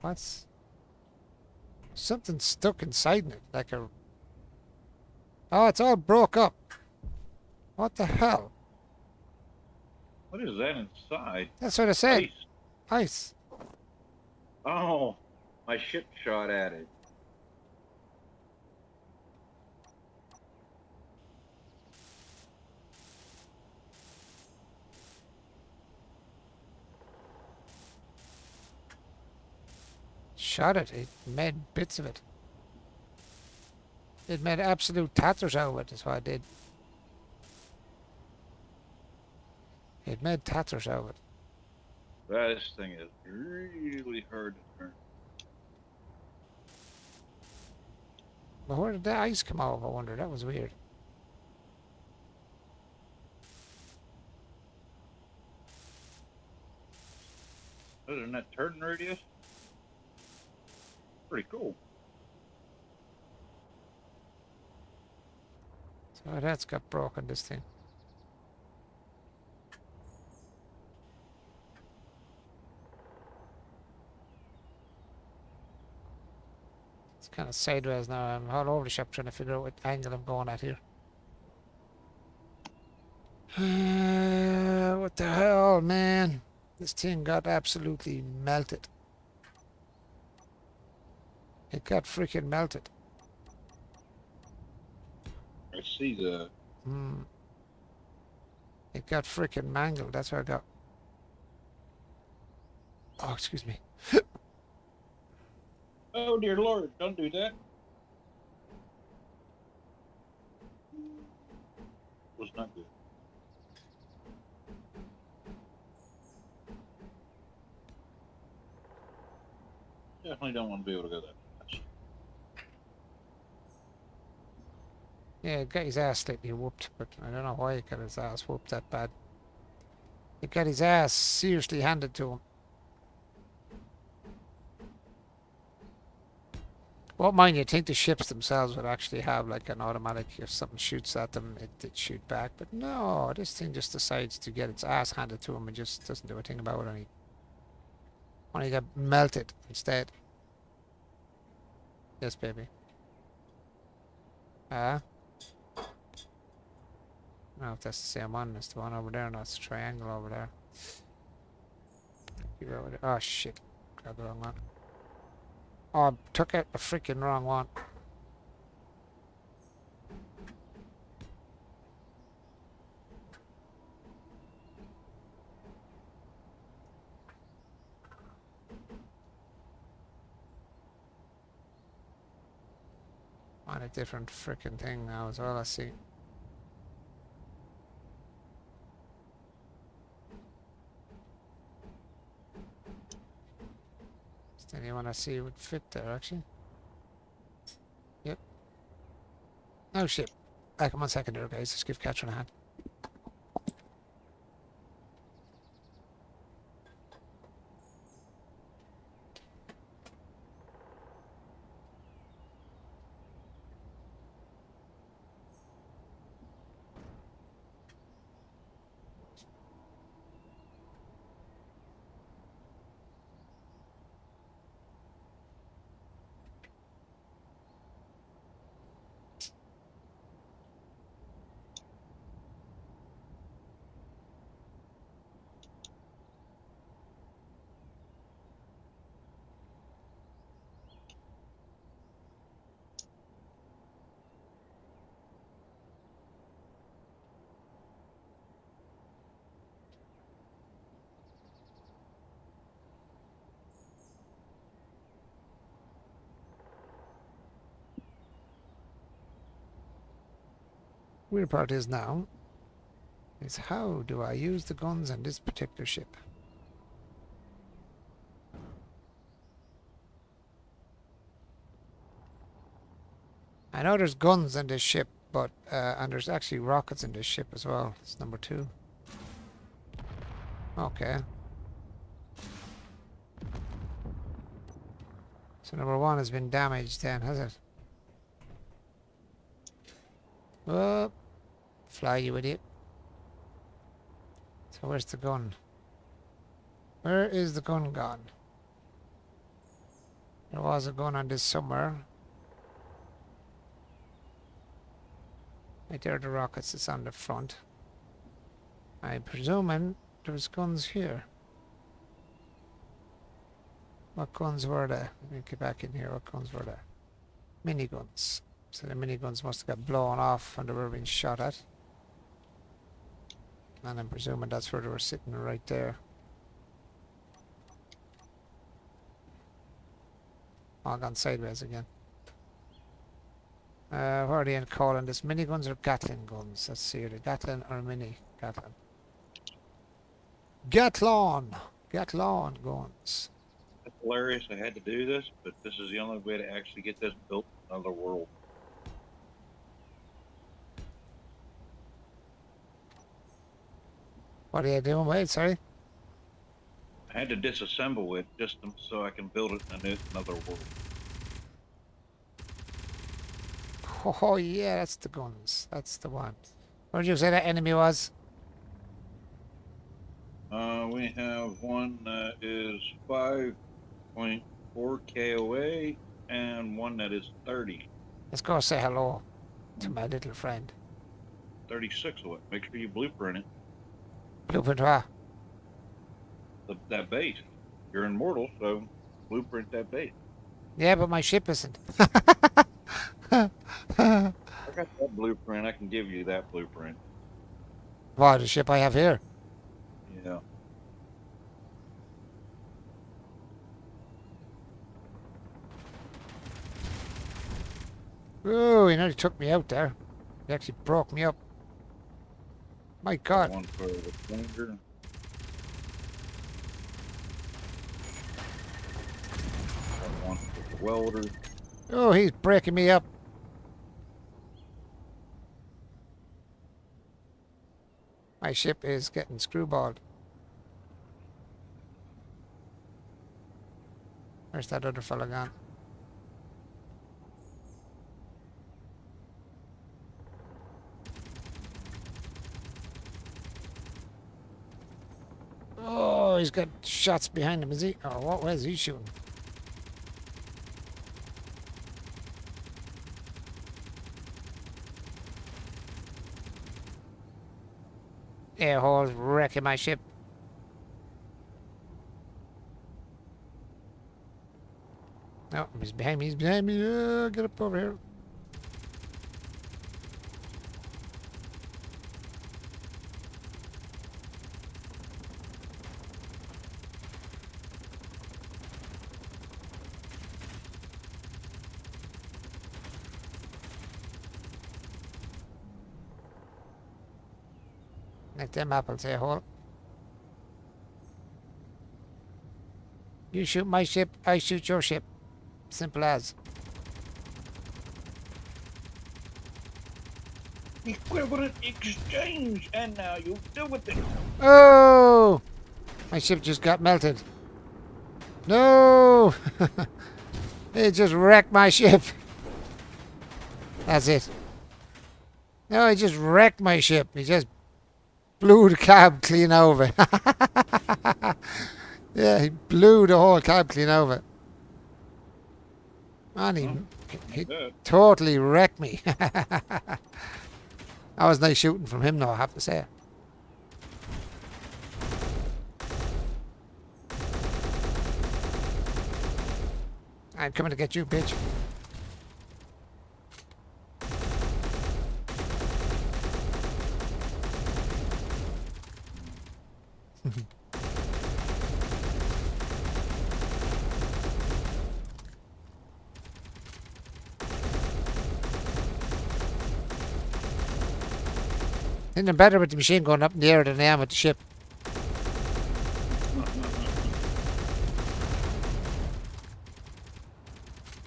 What's... Something stuck inside it, like a... Oh, it's all broke up. What the hell? What is that inside? That's what I said. Ice. Ice. Oh, my ship shot at it. Shot it. It made bits of it. It made absolute tatters out of it, is what it did. It made tatters out of it. This thing is really hard to turn. But where did the ice come out of, I wonder? That was weird. Other than that turn radius, pretty cool. So that's got broken, this thing. It's kind of sideways now. I'm all over the shop trying to figure out what angle I'm going at here. What the hell, man? This thing got absolutely melted. It got freaking melted. I see the. It got freaking mangled. That's what I got. Oh, excuse me. Oh dear Lord! Don't do that. Was not good. Definitely don't want to be able to go that much. Yeah, it got his ass slightly whooped, but I don't know why he got his ass whooped that bad. He got his ass seriously handed to him. Well, mind you, think the ships themselves would actually have like an automatic, if something shoots at them, it shoot back. But no, this thing just decides to get its ass handed to him and just doesn't do a thing about it. And he only got melted instead. Yes, baby. I don't know if that's the same one as the one over there. No, it's a triangle over there. Oh, shit. Grabbed the wrong one. Oh, I took out the freaking wrong one. On a different freaking thing now as well, I see. Is there anyone I see would fit there, actually? Yep. Oh, shit. Back on 1 second there, guys. Just give Catherine a hand. weird part is now is how do I use the guns on this particular ship? I know there's guns in this ship, but and there's actually rockets in this ship as well. It's number 2. Okay. So number 1 has been damaged then, has it? Oh, fly you idiot. So where's the gun? Where is the gun gone? There was a gun on this somewhere. Right there, the rockets is on the front. I'm presuming there's guns here. What guns were there? Let me get back in here. What guns were there? Miniguns. So the miniguns must have got blown off when they were being shot at. And I'm presuming that's where they were sitting right there. All gone sideways again. What are they calling this? Miniguns or Gatling guns? Let's see. Are they Gatling or mini? Gatling. Gatlon! Gatlon guns. It's hilarious I had to do this, but this is the only way to actually get this built in another world. What are you doing? Wait, sorry. I had to disassemble it just so I can build it in another world. Oh yeah, that's the guns. That's the one. Where did you say that enemy was? We have one that is 5.4 KOA and one that is 30. Let's go say hello to my little friend. 36 of it. Make sure you blueprint it. Blueprint what? That base. You're immortal, so blueprint that base. Yeah, but my ship isn't. I got that blueprint. I can give you that blueprint. What, the ship I have here? Yeah. Oh, he nearly took me out there. He actually broke me up. My God. One for the finger. One for the welder. Oh, he's breaking me up. My ship is getting screwballed. Where's that other fella gone? Oh, he's got shots behind him, is he? Oh, what was he shooting? Air holes wrecking my ship. No, he's behind me, he's behind me. Get up over here. Like them apples, air hole. You shoot my ship, I shoot your ship. Simple as. Equivalent exchange, and now you deal with it. Oh! My ship just got melted. No! It just wrecked my ship. That's it. No, he just wrecked my ship. He just blew the cab clean over. Yeah, he blew the whole cab clean over. Man, he totally wrecked me. That was nice shooting from him, though, I have to say. I'm coming to get you, bitch. think I'm better with the machine gun up in the air than I am with the ship.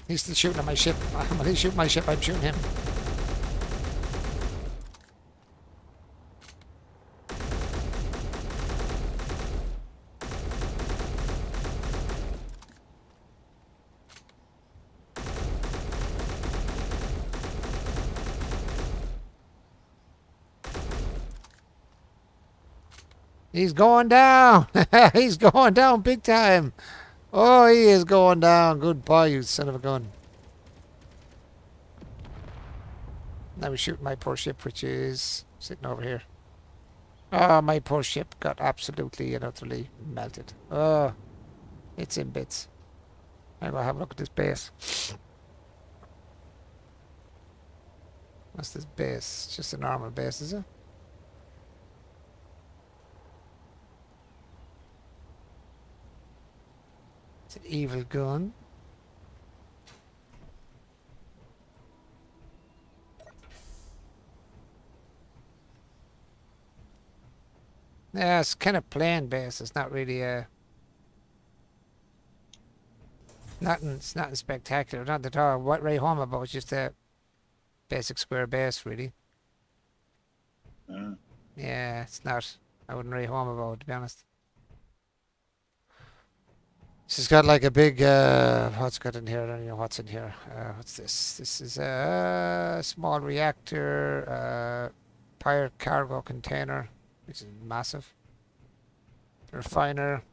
He's still shooting at my ship. When he's shooting my ship, I'm shooting him. He's going down. He's going down big time. Oh, he is going down. Goodbye, you son of a gun. Now he's shooting my poor ship, which is sitting over here. Oh, my poor ship got absolutely and utterly melted. Oh, it's in bits. I'm going to have a look at this base. What's this base? It's just a normal base, is it? It's an evil gun. Yeah, it's kind of plain base. It's not really it's nothing spectacular. Not at all. What right home about? It's just a basic square base, really. Yeah, it's not. I wouldn't write home about it, to be honest. She's got like a big, what's got in here? I don't know what's in here. What's this? This is a small reactor, pirate cargo container, which is massive. Refiner.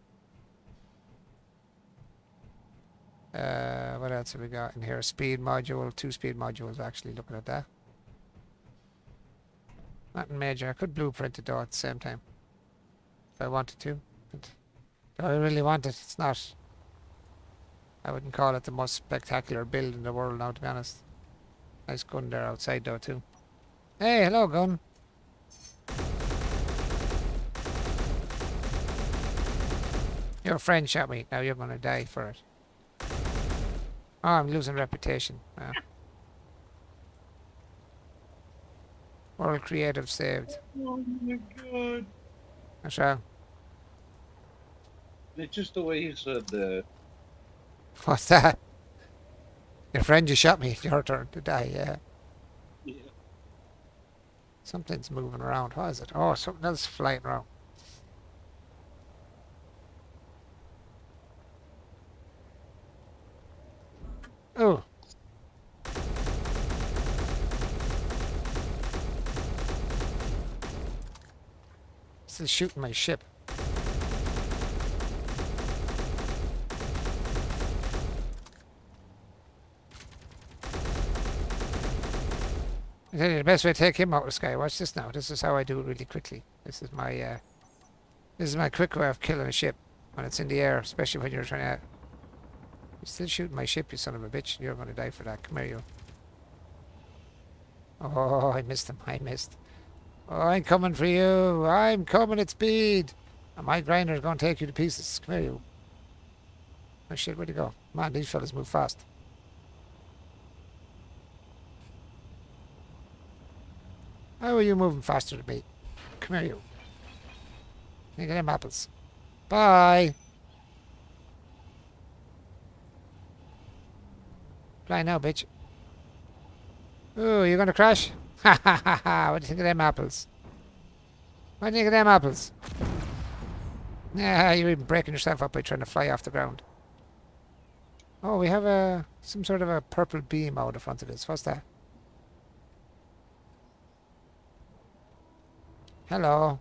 What else have we got in here? Speed module, 2 speed modules, actually, looking at that. Nothing major. I could blueprint it though at the same time. If I wanted to. But do I really want it? It's not. I wouldn't call it the most spectacular build in the world now, to be honest. Nice gun there outside though too. Hey, hello gun. Your friend shot me. Now you're gonna die for it. Oh, I'm losing reputation. World creative saved. Oh my god. What's wrong? It's just the way you said that. What's that? Your friend just shot me. It's your turn to die, yeah. Yeah. Something's moving around. What is it? Oh, something else flying around. Oh. Still shooting my ship. I tell you, the best way to take him out of the sky. Watch this now. This is how I do it really quickly. This is my quick way of killing a ship when it's in the air, especially when you're trying to. You're still shooting my ship, you son of a bitch. You're going to die for that. Come here, you. Oh, I missed him. I missed. Oh, I'm coming for you. I'm coming at speed. And my grinder's going to take you to pieces. Come here, you. Oh, shit, where'd he go? Man, these fellas move fast. How are you moving faster than me? Come here, you. Look at them apples. Bye. Fly now, bitch. Oh, you're gonna crash? Ha ha ha ha. What do you think of them apples? What do you think of them apples? Yeah, you're even breaking yourself up by trying to fly off the ground. Oh, we have some sort of a purple beam out in front of this. What's that? Hello.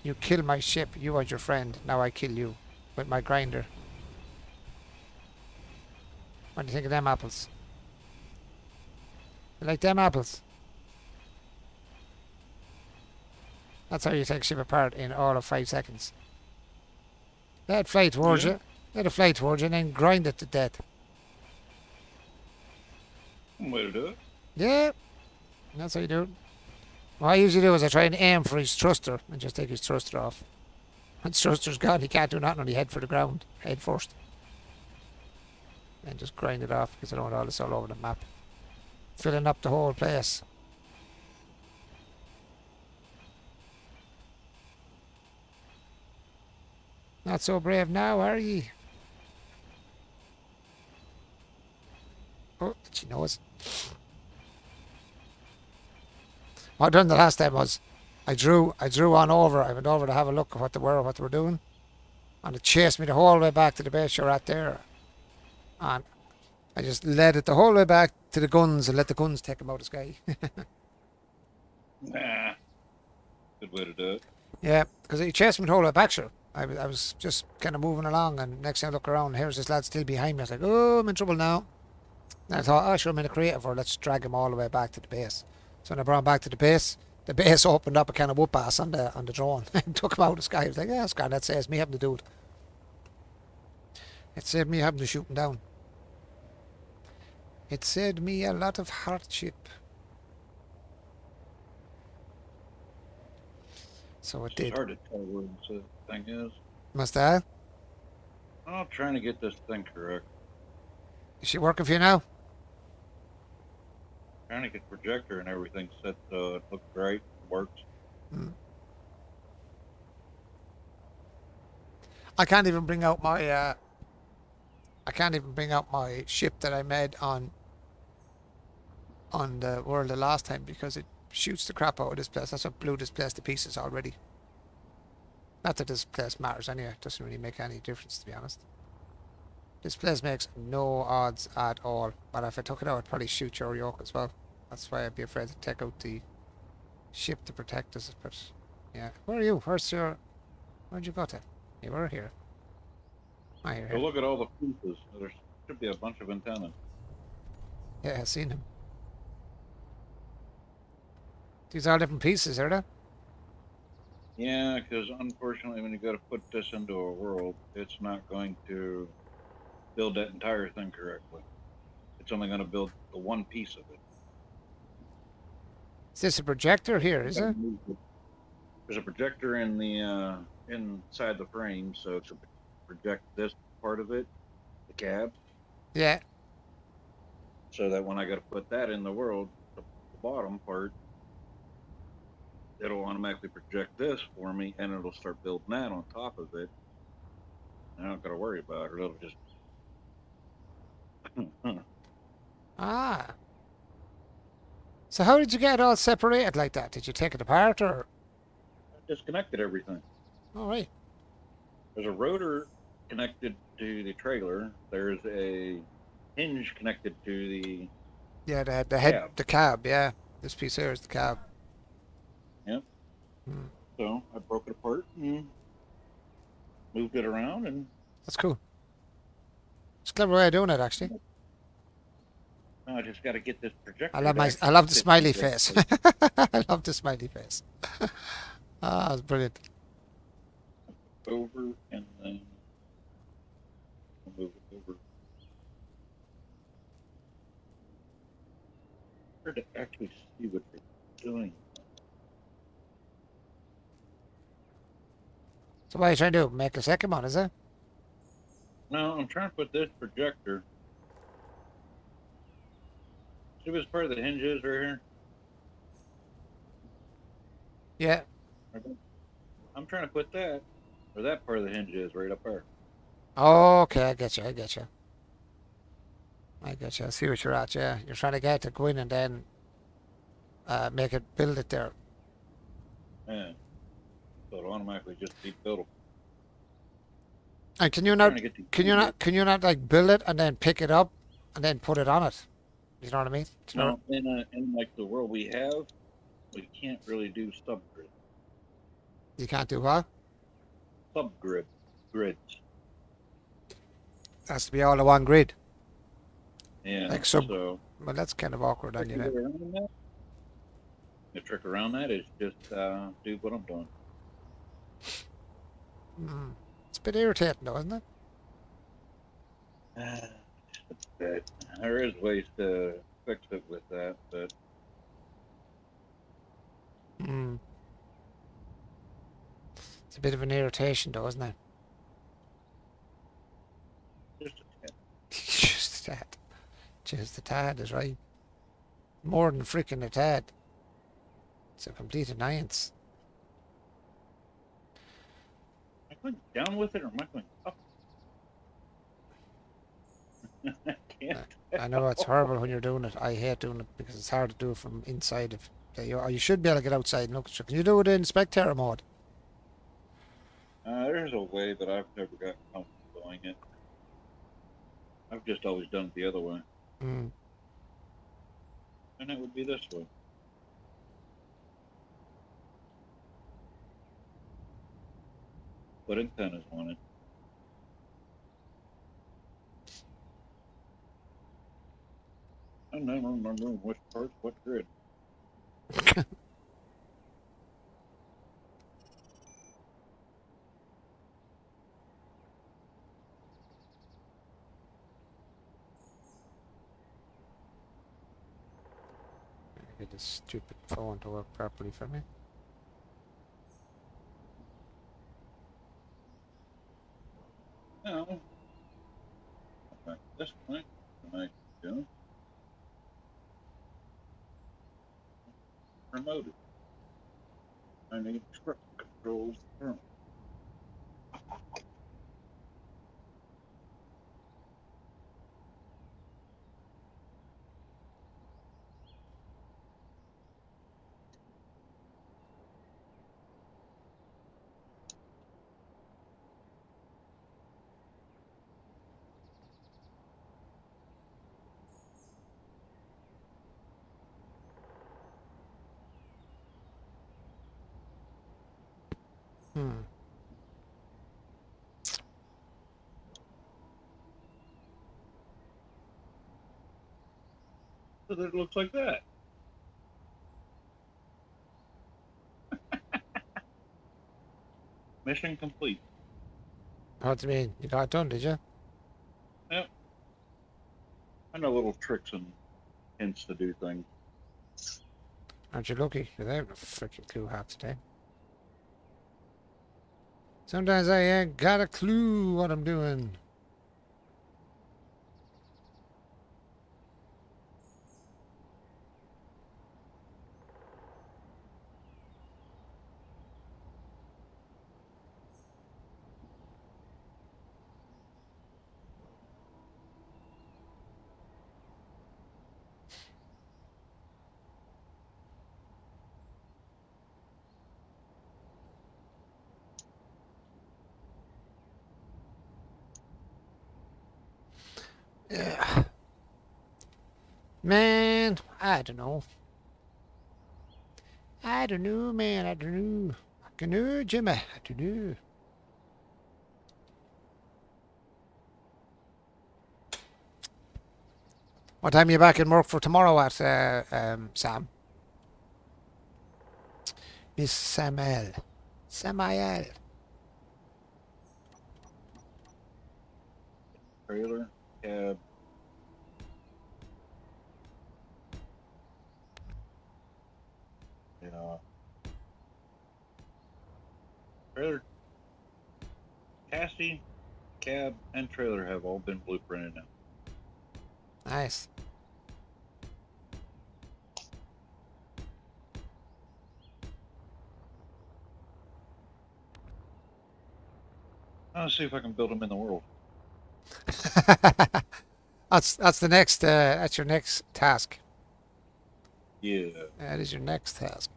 You kill my ship. You and your friend. Now I kill you with my grinder. What do you think of them apples? You like them apples? That's how you take a ship apart in all of 5 seconds. Let it fly towards you. Let it fly towards you and then grind it to death. Way to do it. Yeah. That's how you do it. What I usually do is I try and aim for his thruster and just take his thruster off. When his thruster's gone, he can't do nothing, only head for the ground. Head first. And just grind it off because I don't want all this all over the map. filling up the whole place. Not so brave now, are ye? Oh, did she know us? What I done the last time was I drew on over. I went over to have a look at what they were doing, and it chased me the whole way back to the base you're at there. And I just led it the whole way back to the guns and let the guns take them out of the sky. Nah. Good way to do it. Yeah, because he chased me the whole way back, sure. I was just kind of moving along, and next thing I look around, here's this lad still behind me. I was like, oh, I'm in trouble now. And I thought, oh, sure, I'm in a creative, or let's drag him all the way back to the base. So when I brought him back to the base opened up a kind of whoop ass on the drone and took him out of the sky. I was like, yeah, that's grand. That saves me having to do it. It saved me having to shoot him down. It saved me a lot of hardship. So it It's did. hard to tell where the thing is. Must I? I'm trying to get this thing correct. Is she working for you now? Trying to get the projector and everything set so it looks right, works. I can't even bring out my ship that I made on the world the last time because it shoots the crap out of this place. That's what blew this place to pieces already. Not that this place matters anyway. It doesn't really make any difference, to be honest. This place makes no odds at all. But if I took it out, I'd probably shoot your yoke as well. That's why I'd be afraid to take out the ship to protect us. But yeah, where are you? Where'd you go to? You were here. Ah, you're So here. look at all the pieces. There should be a bunch of antennas. Yeah, I've seen him. These are different pieces, are they? Yeah, because unfortunately, when you go to put this into a world, it's not going to build that entire thing correctly. It's only going to build the one piece of it. Is this a projector here, is it? There's a projector in the inside the frame, so to project this part of it, the cab, Yeah. so that when I got to put that in the world, the bottom part, it'll automatically project this for me, and it'll start building that on top of it. I don't got to worry about it. It'll just Ah. So how did you get it all separated like that? Did you take it apart or? disconnected everything. All right. There's a rotor connected to the trailer. There's a hinge connected to the Yeah, the head, cab. the cab. Yeah, this piece here is the cab. Yep. Hmm. So I broke it apart and moved it around, and That's cool. It's a clever way of doing it, actually. now I just got to get this projector. I love the fit smiley into it. face. I love the smiley face. Ah, that's brilliant. Over and then I'll move it over. Hard to actually see what they're doing. So what are you trying to do? Make a second one, is it? No, I'm trying to put this projector. See what's part of the hinges right here? Yeah. I'm trying to put that, or that part of the hinge is right up there. Oh, okay, I get you. I get you. I get you. I see what you're at. Yeah, you're trying to get it to go in and then make it build it there. Yeah. So it'll automatically just be built. And can you Trying not? to get the Can you not like build it and then pick it up and then put it on it? You know what I mean? Do you know- No, in like the world we have, we can't really do subgrid. You can't do what? Subgrid grids. It has to be all in one grid. Yeah. Like sub- So Well, that's kind of awkward on you the then. trick around that- the trick around that is just do what I'm doing. Mm. It's a bit irritating, though, isn't it? Just a bit. There is ways to fix it with that, but Mm. It's a bit of an irritation, though, isn't it? just a tad. Just that. Just the tad is right. More than freaking a tad. It's a complete annoyance. Am I going down with it or am I going up? I can't I know it's tell. horrible when you're doing it. I hate doing it because it's hard to do it from inside of. You should be able to get outside and look. Can you do it in spectator mode? There's a way, but I've never got comfortable doing it. I've just always done it the other way, Mm. and it would be this way. Put antennas on it. I never remember which part's what grid. Get this stupid phone to work properly for me. Now, back to this point, and I do remote it. I need truck controls firm. Hmm. So that it looks like that. Mission complete. What do you mean? You got it done, did you? Yep. I know little tricks and hints to do things. Aren't you lucky? Because I have a freaking clue half today. Sometimes I ain't got a clue what I'm doing. Yeah. Man, I don't know. I don't know, man. I don't know. I don't know, Jimmy. I don't know. What time are you back in work for tomorrow at, Sam? Miss Samuel. Samael. Trailer, cab. Yeah. Trailer, chassis, cab, and trailer have all been blueprinted now. Nice. I'll see if I can build them in the world. That's the next, that's your next task. Yeah. That is your next task.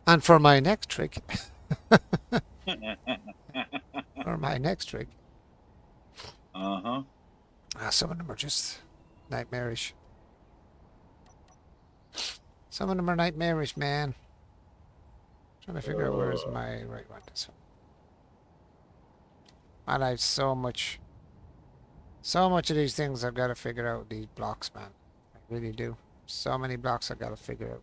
And for my next trick, for my next trick, Uh-huh. some of them are just nightmarish. Some of them are nightmarish, man. Trying to figure out where's my right one. This one. And I've so much of these things I've got to figure out. These blocks, man. I really do. So many blocks I've got to figure out.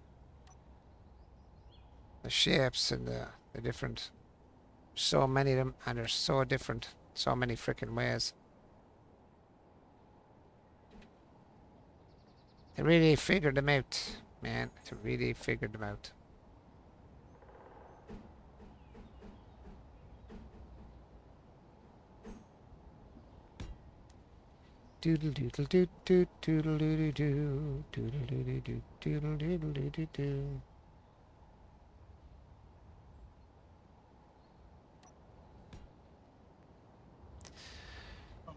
The shapes and the different. So many of them, and they're so different. So many freaking ways. They really figured them out, man. They really figured them out. Doodle doodle doo doo doodle doodle doo doodle doodle doo doodle doodle doodle doo.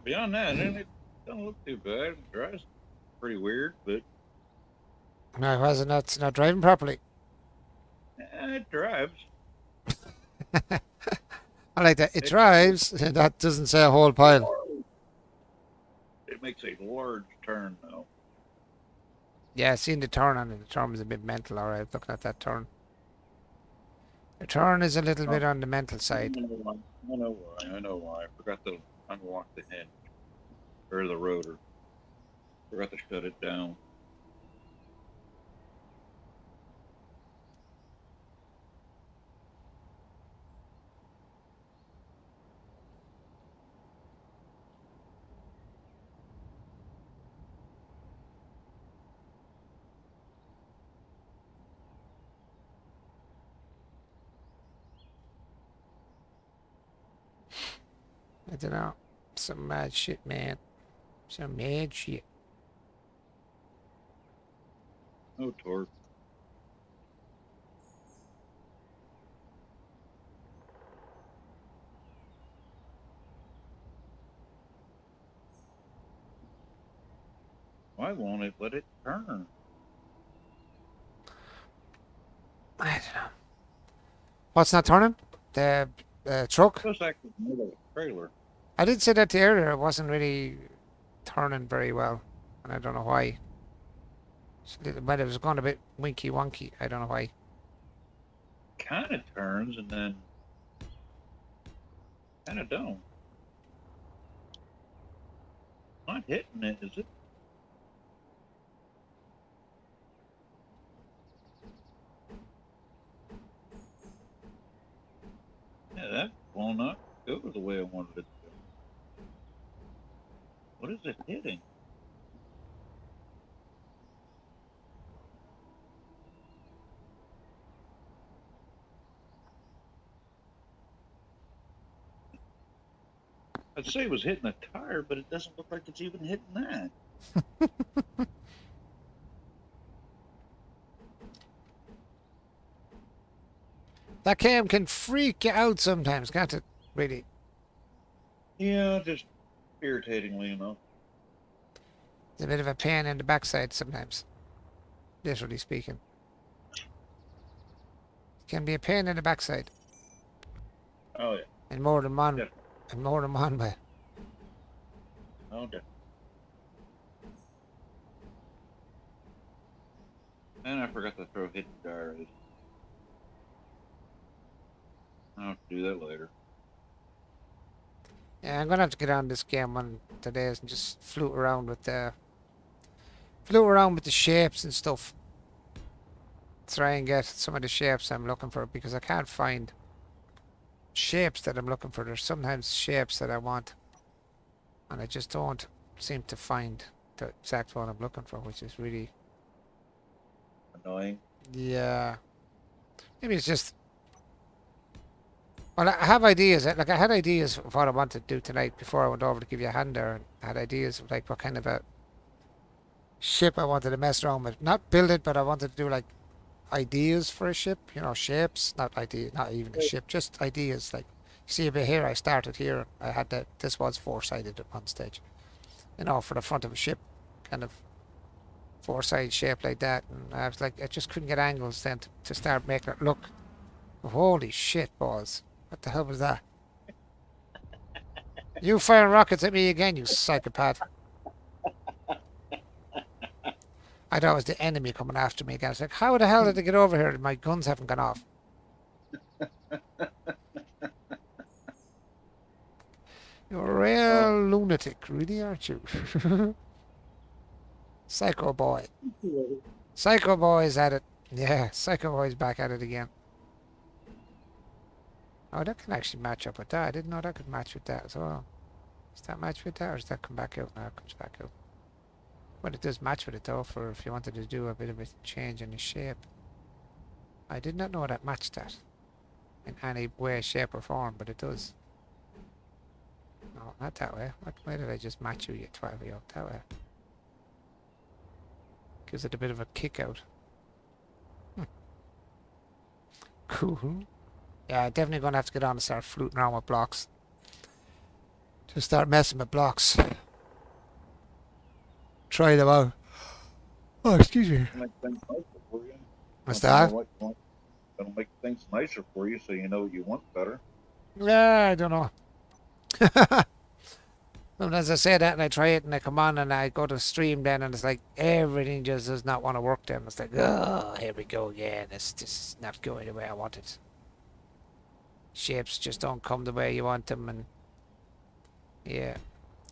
Beyond that, it don't look too bad. It drives pretty weird, but No, it wasn't. It's not driving properly. it drives. I like that. It It drives. That doesn't say a whole pile. it makes a large turn though. Yeah, I seen the turn on it. The turn was a bit mental. All right, looking at that turn. The turn is a little Oh, bit on the mental I side. know why. I know why. I know why. I forgot to unlock the hinge or the rotor. Forgot to shut it down. I don't know. Some mad shit, man. Some mad shit. No torque. Why won't it let it turn? I don't know. What's not turning? The truck? Just like the middle of a trailer. I did say that to you earlier. It wasn't really turning very well. And I don't know why. But it was going a bit winky wonky. I don't know why. Kind of turns and then kind of don't. Not hitting it, is it? Yeah, that will not go the way I wanted it to go. What is it hitting? I'd say it was hitting a tire, but it doesn't look like it's even hitting that. That cam can freak you out sometimes, can't it? Really. Yeah, just irritatingly enough. It's a bit of a pain in the backside sometimes. Literally speaking. It can be a pain in the backside. Oh yeah, And more than one. definitely. And more than one way. Oh definitely. And I forgot to throw hidden gyros. I'll have to do that later. Yeah, I'm gonna have to get on this game one today and just float around with the shapes and stuff. Try and get some of the shapes I'm looking for because I can't find shapes that I'm looking for. There's sometimes shapes that I want and I just don't seem to find the exact one I'm looking for, which is really, Annoying. yeah. Maybe it's just, well, I have ideas. Like I had ideas of what I wanted to do tonight before I went over to give you a hand there, and I had ideas of like what kind of a ship I wanted to mess around with. Not build it, but I wanted to do like ideas for a ship, you know, shapes, not idea, not even a ship, just ideas. Like, you see a bit here, I started here, I had that, this was four-sided at one stage, you know, for the front of a ship, kind of four-sided shape like that, and I was like, I just couldn't get angles then to start making it look, holy shit balls, what the hell was that? You firing rockets at me again, you psychopath. I thought it was the enemy coming after me again. I was like, how the hell did they get over here? My guns haven't gone off. You're a real lunatic, really, aren't you? Psycho boy. Psycho boy's at it. Yeah, Psycho boy's back at it again. Oh, that can actually match up with that. I didn't know that could match with that as well. Does that match with that, or does that come back out? No, it comes back out. But it does match with it, though, for if you wanted to do a bit of a change in the shape. I did not know that matched that in any way, shape, or form, but it does. No, not that way. Why did I just match you, you 12-year-old? That way. Gives it a bit of a kick out. Cool. Yeah, definitely going to have to get on and start fluting around with blocks. Just start messing with blocks. Try them out. Oh, excuse me. Make things nicer for you. What's Once you know that? what you want, it'll make things nicer for you, so you know what you want better. Yeah, I don't know. Sometimes I say that and I try it and I come on and I go to stream then and it's like everything just does not want to work then. It's like, oh, here we go again. This is not going the way I want it. Shapes just don't come the way you want them and yeah,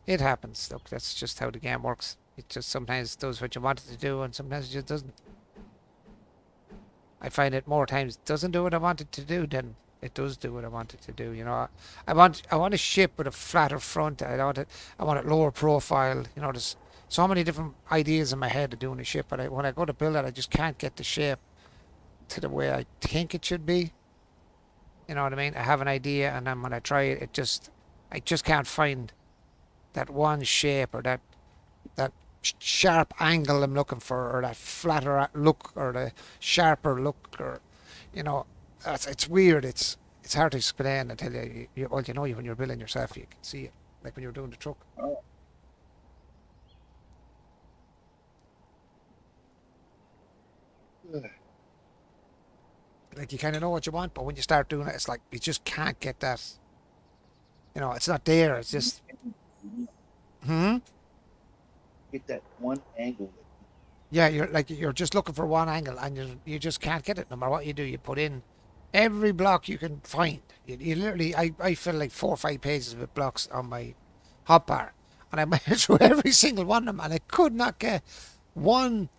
it happens. Look, that's just how the game works. It just sometimes does what you want it to do and sometimes it just doesn't. I find it more times it doesn't do what I want it to do than it does do what I want it to do. You know, I want a ship with a flatter front. I want it lower profile. You know, there's so many different ideas in my head of doing a ship, but when I go to build it, I just can't get the shape to the way I think it should be. You know what I mean? I have an idea, and then when I try it, I just can't find that one shape or that sharp angle I'm looking for, or that flatter look, or the sharper look, or you know, it's weird. It's hard to explain. I tell you, well, you know, when you're building yourself, you can see it, like when you're doing the truck. Oh. Like you kind of know what you want, but when you start doing it, it's like you just can't get that. You know, it's not there. It's just. Get that one angle. Yeah, you're just looking for one angle, and you just can't get it. No matter what you do, you put in every block you can find. You literally, I fill like 4 or 5 pages with blocks on my hotbar, and I went through every single one of them, and I could not get one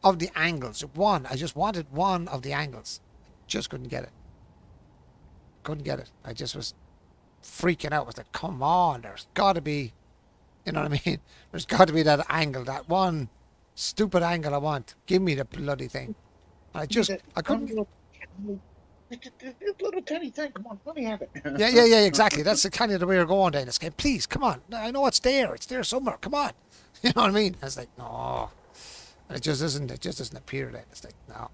of the angles. One, I just wanted one of the angles, just couldn't get it. Couldn't get it. I just was freaking out. I was like, come on, there's got to be, you know what I mean? There's got to be that angle, that one stupid angle I want. Give me the bloody thing. I couldn't. Little tiny thing. Come on, let me have it. Yeah, exactly. That's the kind of the way you're going down this game. Please, come on. I know it's there. It's there somewhere. Come on. You know what I mean? I was like, no. And it just doesn't appear then. It's like, no.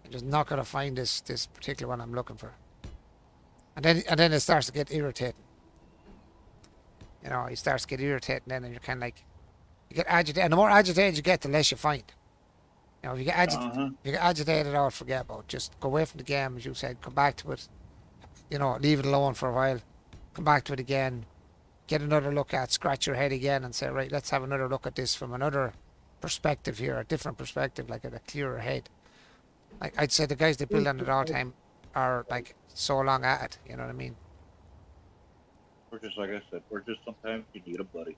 I'm just not gonna find this particular one I'm looking for. And then it starts to get irritating. You know, it starts to get irritating then, and you're kind of like, you get agitated. And the more agitated you get, the less you find. You know, if you get agitated out, forget about it. Just go away from the game, as you said. Come back to it. You know, leave it alone for a while. Come back to it again. Get another look at. Scratch your head again and say, right, let's have another look at this from another perspective here, a different perspective, like a clearer head. Like I'd say, the guys that build on it all the time are like so long at it. You know what I mean? We're just like I said. We're just sometimes you need a buddy.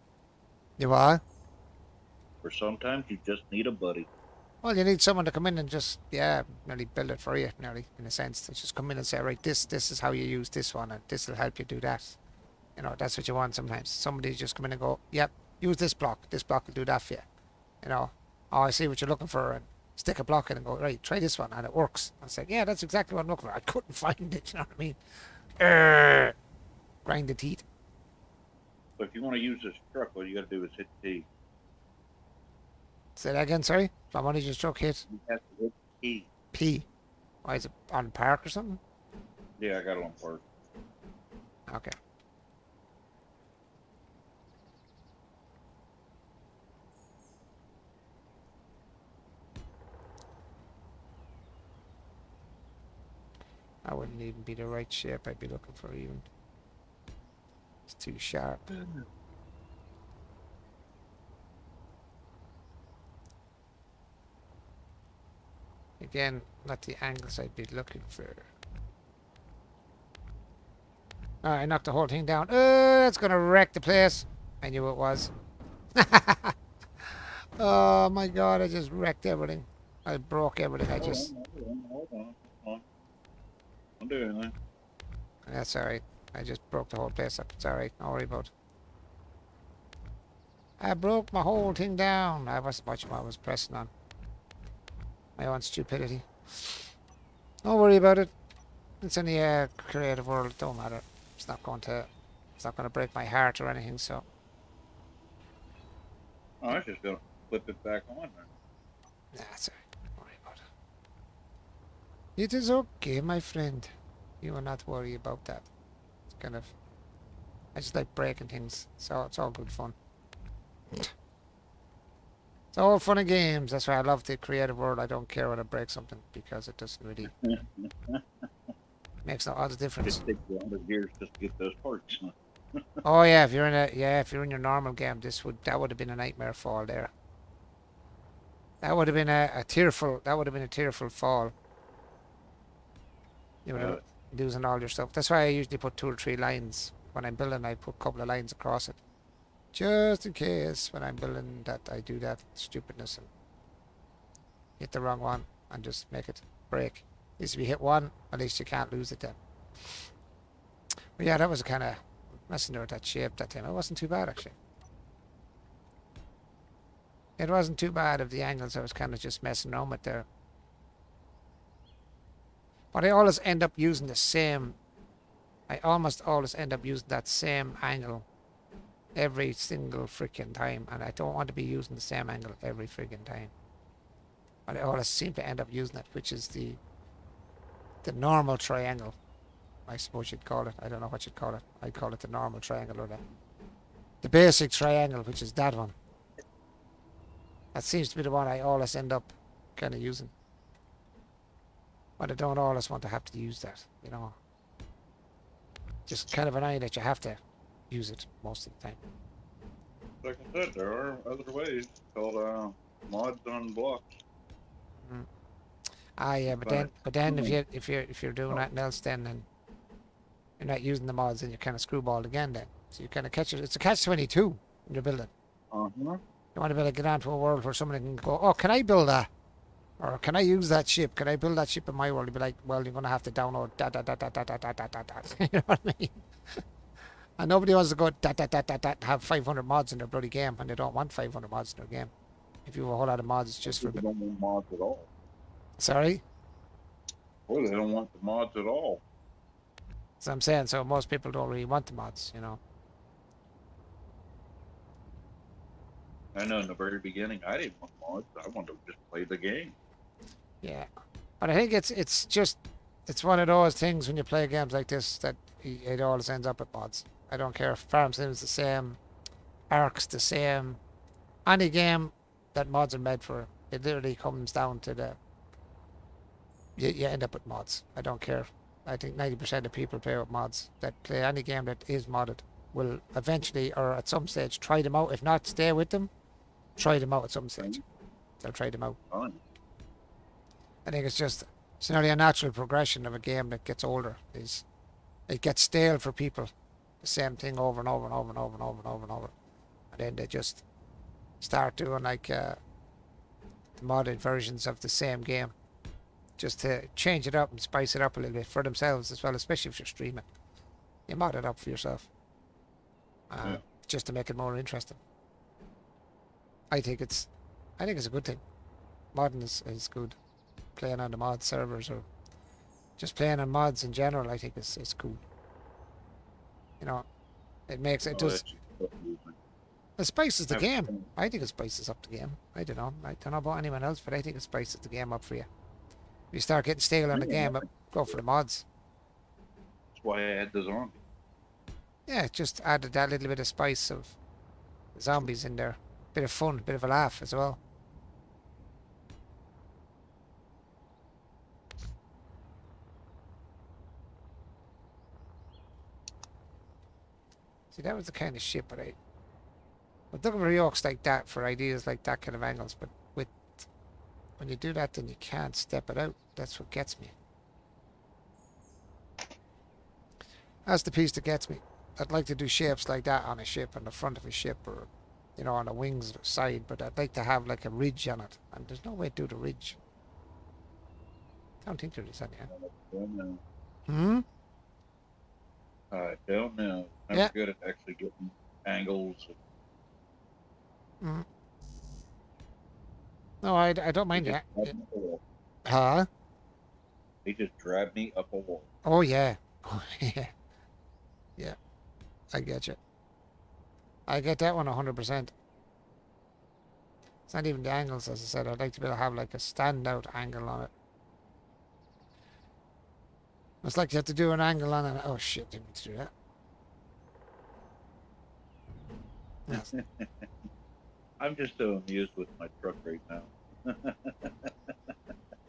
You are. Or sometimes you just need a buddy. Well, you need someone to come in and just, nearly build it for you, nearly, in a sense. They just come in and say, right, this is how you use this one, and this will help you do that. You know, that's what you want sometimes. Somebody just come in and go, yep, use this block. This block will do that for you. You know, oh, I see what you're looking for, and stick a block in and go, right, try this one, and it works. I say, yeah, that's exactly what I'm looking for. I couldn't find it, you know what I mean? Grind the teeth. So if you want to use this truck, all you got to do is hit T. Say that again, sorry? If I want to just truck hit You have to hit T. P. Why is it on park or something? Yeah, I got it on park. Okay. That wouldn't even be the right shape I'd be looking for even. It's too sharp. Again, not the angles I'd be looking for. I knocked the whole thing down. It's gonna wreck the place. I knew it was. Oh my god, I just wrecked everything. I broke everything. Hold on. I'm doing that. That's alright. I just broke the whole place up. It's alright. Don't worry about it. I broke my whole thing down. I wasn't watching what I was pressing on. My own stupidity. Don't worry about it. It's in the creative world. Don't matter. It's not going to It's not going to break my heart or anything, so. Oh, I was just gonna flip it back on. Nah, it's alright. Don't worry about it. It is okay, my friend. You will not worry about that. It's kind of... I just like breaking things, so it's all good fun. It's all fun and games. That's why I love the creative world. I don't care when I break something because it doesn't really makes no odds difference. It takes 100 years just to get those parts. Oh yeah, if you're in your normal game, that would have been a nightmare fall there. That would have been a tearful fall. You would have losing all your stuff. That's why I usually put 2 or 3 lines when I'm building. I put a couple of lines across it, just in case when I'm building that I do that stupidness and hit the wrong one and just make it break. At least if you hit one, at least you can't lose it then. But yeah, that was kind of messing with that shape that time. It wasn't too bad actually. It wasn't too bad of the angles I was kind of just messing around with there. But I always end up using the same... I almost always end up using that same angle every single freaking time. And I don't want to be using the same angle every freaking time. But I always seem to end up using it, which is the normal triangle. I suppose you'd call it. I don't know what you'd call it. I'd call it the normal triangle or the basic triangle, which is that one. That seems to be the one I always end up kind of using. But I don't always want to have to use that, you know. Just kind of annoying that you have to use it most of the time. Like I said, there are other ways called mods on blocks. Ah, yeah, but then if you're doing nothing else, then you're not using the mods, and you're kind of screwballed again. Then, so you kind of catch it. It's a catch-22 when you're building. Uh-huh. You want to be able to get onto a world where somebody can go, oh, can I build that? Or can I use that ship? Can I build that ship in my world? You'd be like, well, you're going to have to download you know what I mean? And nobody wants to go have 500 mods in their bloody game, and they don't want 500 mods in their game. If you have a whole lot of mods, just for... They don't want mods at all. Sorry? Well, they don't want the mods at all. So I'm saying, so most people don't really want the mods, you know. I know in the very beginning, I didn't want mods. I wanted to just play the game. Yeah. But I think it's just... It's one of those things when you play games like this that it always ends up with mods. I don't care if Farm Sim's the same, Ark's the same. Any game that mods are made for, it literally comes down to the... You end up with mods. I don't care. I think 90% of people play with mods. That play any game that is modded will eventually, or at some stage, try them out. If not, stay with them. Try them out at some stage. They'll try them out. Fun. I think it's nearly a natural progression of a game that gets older. It gets stale for people. The same thing over and over and over and over and over and over and over. And then they just start doing like the modded versions of the same game. Just to change it up and spice it up a little bit for themselves as well, especially if you're streaming. You mod it up for yourself. Just to make it more interesting. I think it's a good thing. Modding is good. Playing on the mod servers or just playing on mods in general, I think is cool. You know, it spices the game. I think it spices up the game. I don't know about anyone else, but I think it spices the game up for you. If you start getting stale on the game, go for the mods. That's why I had the zombie. Yeah, it just added that little bit of spice of zombies in there. Bit of fun, bit of a laugh as well. See, that was the kind of shit, but I was looking for yokes like that for ideas like that kind of angles, but when you do that, then you can't step it out. That's what gets me. That's the piece that gets me. I'd like to do shapes like that on a ship, on the front of a ship, or, you know, on the wings or side, but I'd like to have like a ridge on it, and there's no way to do the ridge. I don't think there is any. I don't know. I'm good at actually getting angles. No, I don't mind that. Huh? They just drive me up a wall. Oh, yeah. Oh, yeah. Yeah. I get you. I get that one 100%. It's not even the angles, as I said. I'd like to be able to have like a standout angle on it. It's like you have to do an angle on it. Oh shit, didn't mean to do that. Yes. I'm just so amused with my truck right now.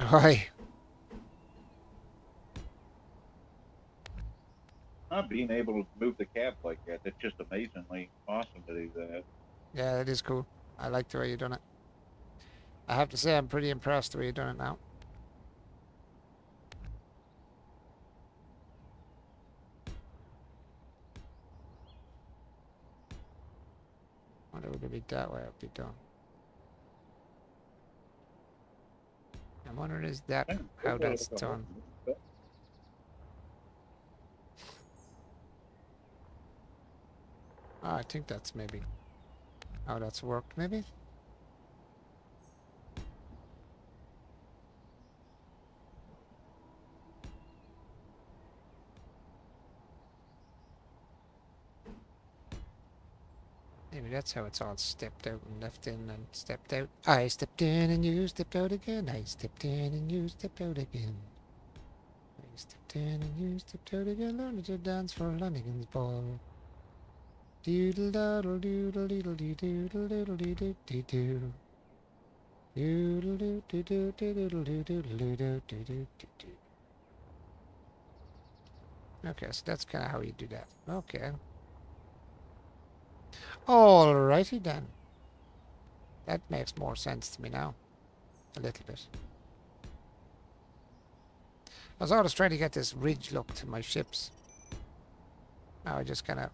Why? Not being able to move the cab like that, that's just amazingly awesome to do that. Yeah, it is cool. I like the way you've done it. I have to say I'm pretty impressed the way you've done it now. Wonder would it be that way it'd be done. I'm wondering is that how that's done. Oh, I think that's maybe how that's worked, maybe? Maybe that's how it's all stepped out and left in and stepped out. I stepped in and you stepped out again. I stepped in and you stepped out again. I stepped in and you stepped out again. Learning to dance for Lanigan's ball. Doodle doodle doodle doodle doodle doodle doodle doodle. Doodle doo doo doo doodle doo doodle doo doo doo doo. Okay, so that's kind of how you do that. Okay. Alrighty then. That makes more sense to me now. A little bit. I was always trying to get this ridge look to my ships. Now I just kind of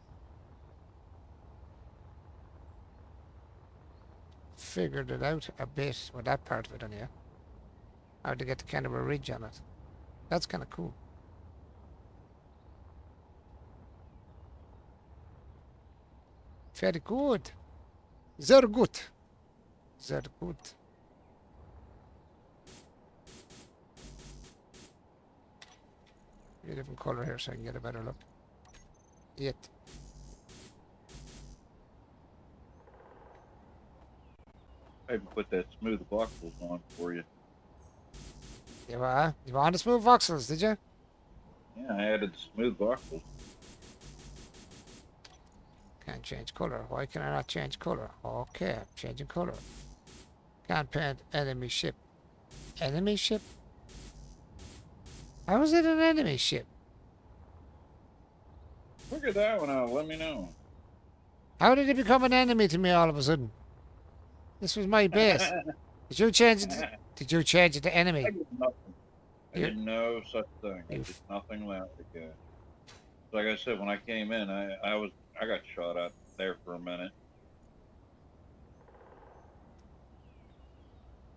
figured it out a bit with that part of it on here. How to get the kind of a ridge on it. That's kind of cool. Very good. Very good. Very good. A different color here so I can get a better look. Yet. I even put that smooth voxels on for you. You want to smooth voxels, did you? Yeah, I added smooth voxels. Can't change color. Why can I not change color? Okay, I'm changing color. Can't paint enemy ship. Enemy ship? How is it an enemy ship? Figure that one out. Let me know. How did it become an enemy to me all of a sudden? This was my base. Did you change it? Did you change it to enemy? I did nothing. I You- did no such thing. I you did nothing like that. Like I said, when I came in, I got shot at there for a minute.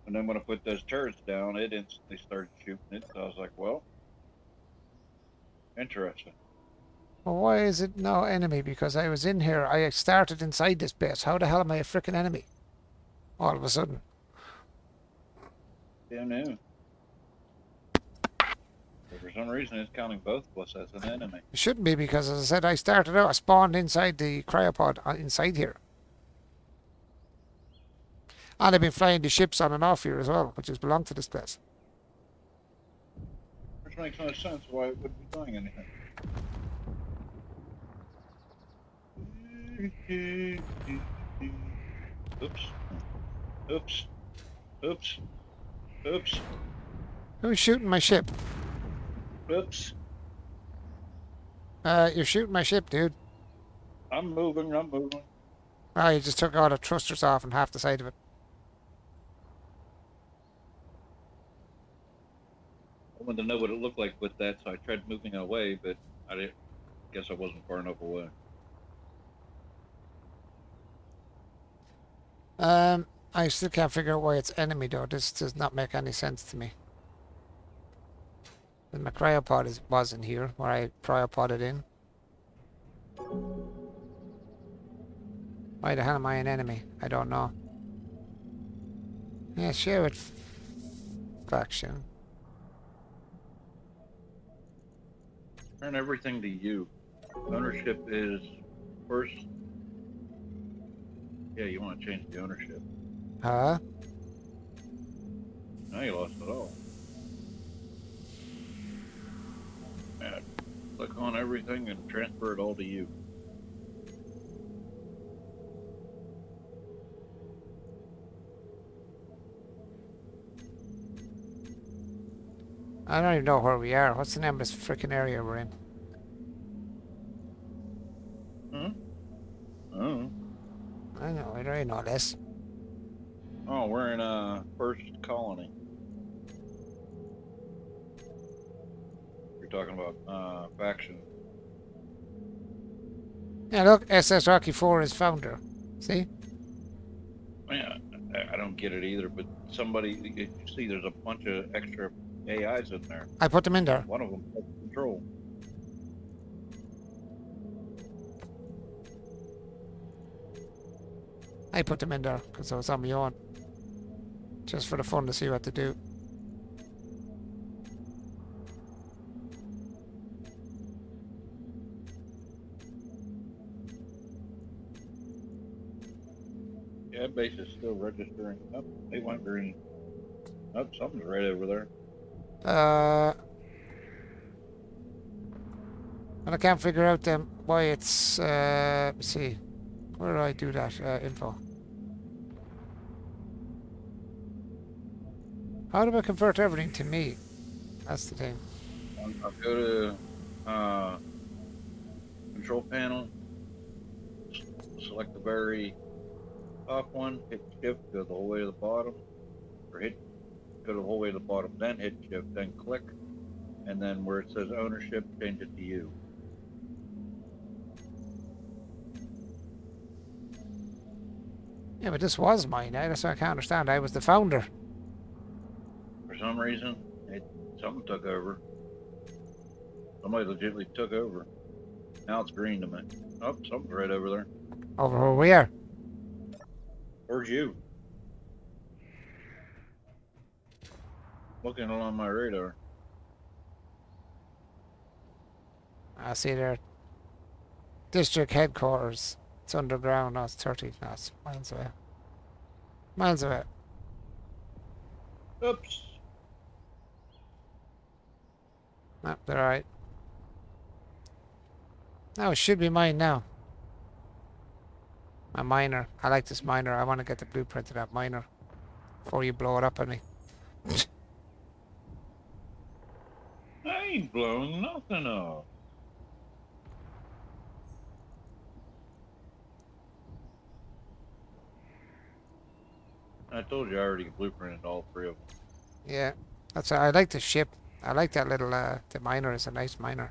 And then when I put those turrets down, it instantly started shooting it. So I was like, well, interesting. Well, why is it no enemy? Because I was in here. I started inside this base. How the hell am I a freaking enemy? All of a sudden. Yeah, no. But for some reason, it's counting both of us as an enemy. It shouldn't be because, as I said, I started out. I spawned inside the cryopod inside here. And I've been flying the ships on and off here as well, which has belonged to this place. Which makes no sense why it wouldn't be doing anything. Oops. Oops. Oops. Oops. Who's shooting my ship? Oops. You're shooting my ship, dude. I'm moving. I'm moving. Oh, you just took all the thrusters off and half the side of it. I wanted to know what it looked like with that, so I tried moving away, but I guess I wasn't far enough away. I still can't figure out why it's enemy though. This does not make any sense to me. And my cryopod was in here, where I cryopoded in. Why the hell am I an enemy? I don't know. Yeah, share it. Faction. Turn everything to you. Ownership is First, yeah, you want to change the ownership. Huh? Now you lost it all. Yeah, click on everything and transfer it all to you. I don't even know where we are. What's the name of this freaking area we're in? Huh? Oh. I know, I already know this. Oh, we're in first colony. You're talking about faction. Yeah, look, SS Rocky 4 is founder. See? Yeah, I don't get it either. But somebody, you see, there's a bunch of extra AIs in there. I put them in there. One of them has control. I put them in there because I was on my own. Just for the fun to see what to do. Yeah, base is still registering. Oh, they went green. Oh, something's right over there. And I can't figure out then why it's, let's see. Where do I do that info? How do I convert everything to me? That's the thing. I'll go to control panel, select the very top one, hit shift, go the whole way to the bottom, or go the whole way to the bottom, then hit shift, then click, and then where it says ownership, change it to you. Yeah, but this was mine. That's what I can't understand. I was the founder. For some reason, something took over. Somebody legitimately took over. Now it's green to me. Oh, something's right over there. Over where we are. Where's you? Looking along my radar. I see there. District headquarters. It's underground. No, it's 30. No, it's miles away. Miles away. Oops. No, they're alright. No, it should be mine now. My miner. I like this miner. I want to get the blueprint of that miner before you blow it up on me. I ain't blowing nothing up. I told you I already blueprinted all three of them. Yeah, I like the ship. I like that little the miner is a nice miner.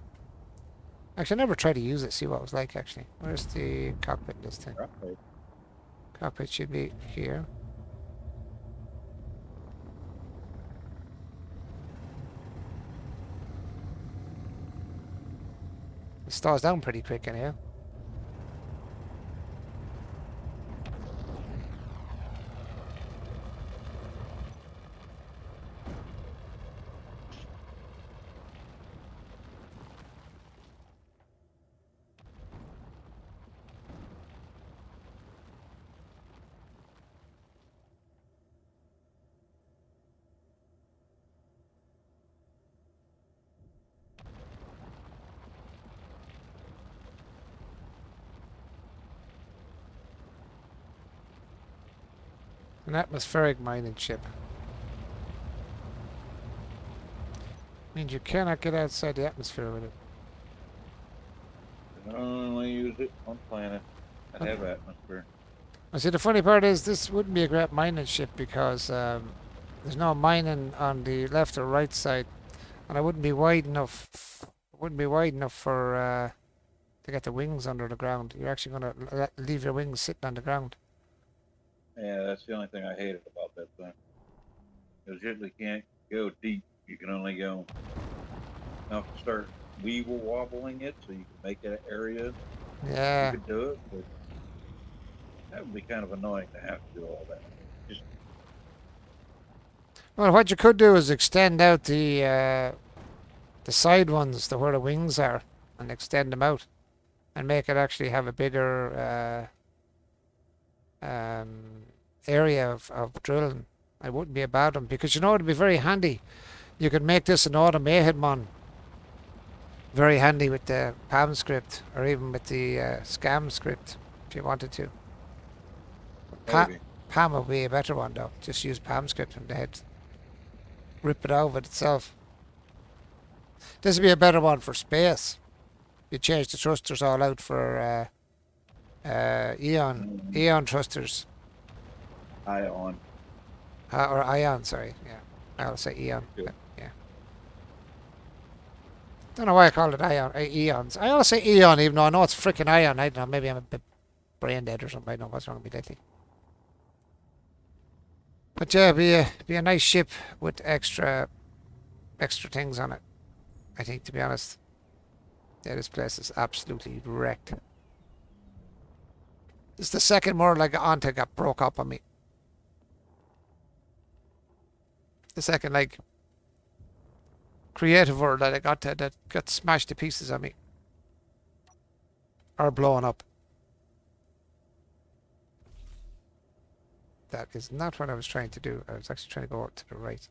Actually, I never tried to use it. See what it was like. Actually, where's the cockpit? This thing. Right. Cockpit should be here. It slows down pretty quick anyhow. An atmospheric mining ship. Means you cannot get outside the atmosphere with it. You can only use it on planet that have atmosphere. I see the funny part is this wouldn't be a great mining ship because there's no mining on the left or right side, and I wouldn't be wide enough. Wouldn't be wide enough for to get the wings under the ground. You're actually going to leave your wings sitting on the ground. Yeah, that's the only thing I hated about that thing. Because you usually can't go deep. You can only go enough to start weevil wobbling it so you can make an area. Yeah. You could do it, but that would be kind of annoying to have to do all that. Just Well, what you could do is extend out the side ones to where the wings are, and extend them out. and make it actually have a bigger area of drilling, it wouldn't be a bad one, because you know it'd be very handy. You could make this an automated one. Very handy with the PAM script, or even with the scam script, if you wanted to. Maybe. PAM would be a better one though. Just use PAM script and they'd rip it out of it itself. This would be a better one for space. You change the thrusters all out for Eon thrusters. Ion. Or Ion, sorry. Yeah, I'll say Eon. Yeah. Yeah. Don't know why I called it Eons. I always say Eon, even though I know it's freaking Ion. I don't know. Maybe I'm a bit brain dead or something. I don't know what's wrong with me lately. But yeah, be a nice ship with extra things on it. I think, to be honest. Yeah, this place is absolutely wrecked. This is the second world I got onto got broke up on me. The second, like, creative world that I got to that got smashed to pieces on me. Or blown up. That is not what I was trying to do. I was actually trying to go to the right.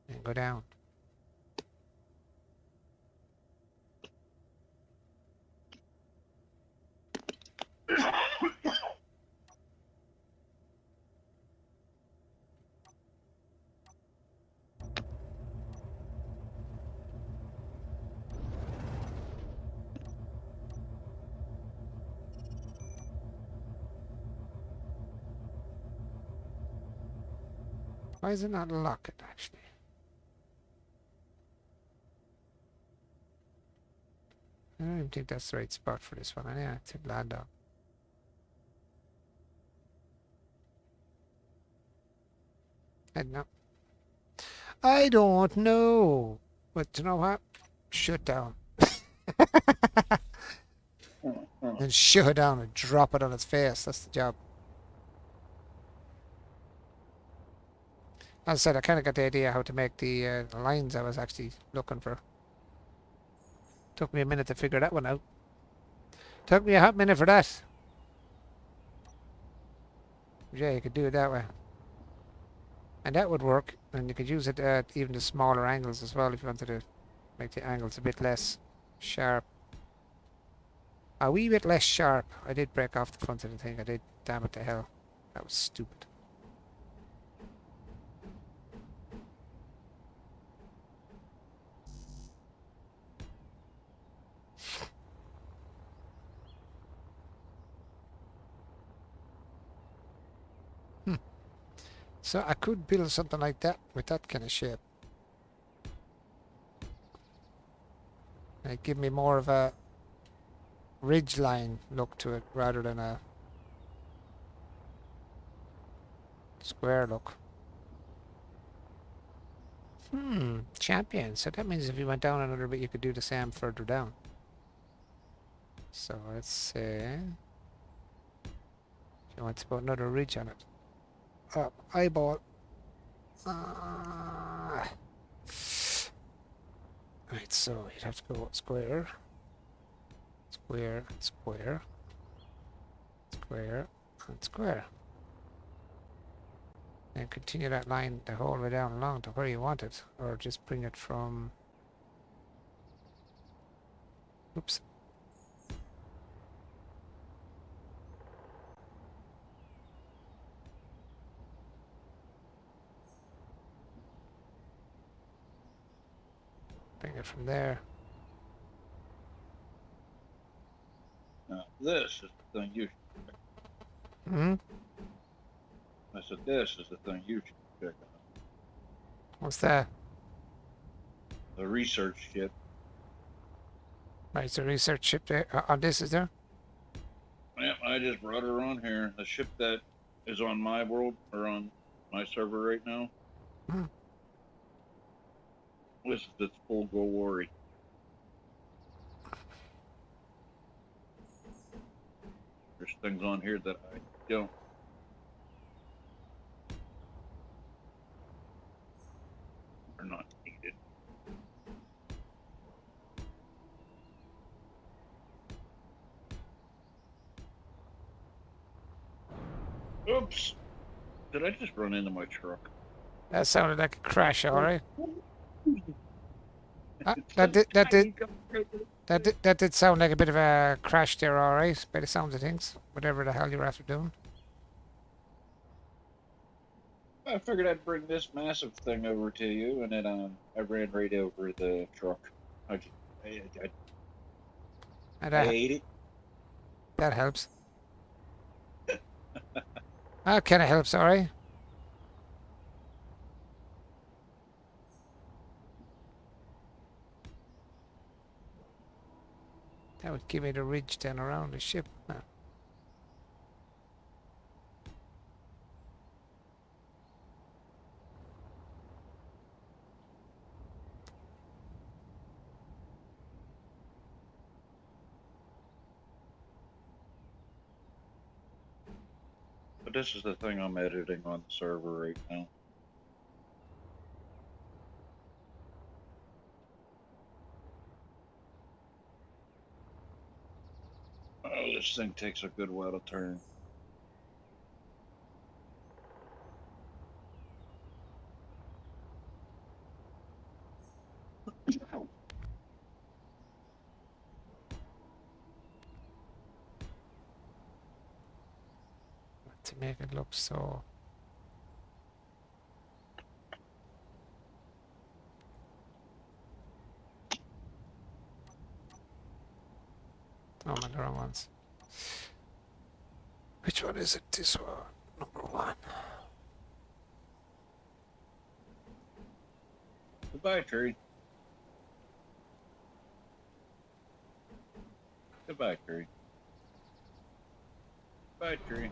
And go down. Why is it not locked, actually? I don't even think that's the right spot for this one. Yeah, to land on. I don't know. I don't know. But you know what? Shut down. And shut it down and drop it on its face. That's the job. As I said, I kind of got the idea how to make the lines I was actually looking for. Took me a minute to figure that one out. Took me a hot minute for that. Yeah, you could do it that way. And that would work. And you could use it at even the smaller angles as well if you wanted to make the angles a bit less sharp. A wee bit less sharp. I did break off the front of the thing. I did. Damn it to hell. That was stupid. So I could build something like that with that kind of shape. It'd give me more of a ridge line look to it rather than a square look. Champion. So that means if you went down another bit, you could do the same further down. So let's say if you want to put another ridge on it. Eyeball. Right, so you'd have to go square, square, and square, square, and square. And continue that line the whole way down along to where you want it, or just bring it from... Oops. Bring it from there. Now, this is the thing you should check. Hmm? I said, this is the thing you should check out. What's that? The research ship. Right, it's a research ship there. On this, is there? Yeah, I just brought her on here. The ship that is on my world, or on my server right now. Hmm. This is its full glory. There's things on here that I don't. Are not needed. Oops. Did I just run into my truck? That sounded like a crash, alright. It's That so did that did tiny compared to that did sound like a bit of a crash there, alright, by the sounds of things. Whatever the hell you're after doing. I figured I'd bring this massive thing over to you, and then I ran right over the truck. I just, And I ate it. that helps. That kinda helps, alright. That would give me the ridge then around the ship. Huh. But this is the thing I'm editing on the server right now. Oh, this thing takes a good while to turn. To make it look so. Oh, I'm on the wrong ones. Which one is it? This one. Number one. Goodbye, tree. Goodbye, tree. Goodbye, tree.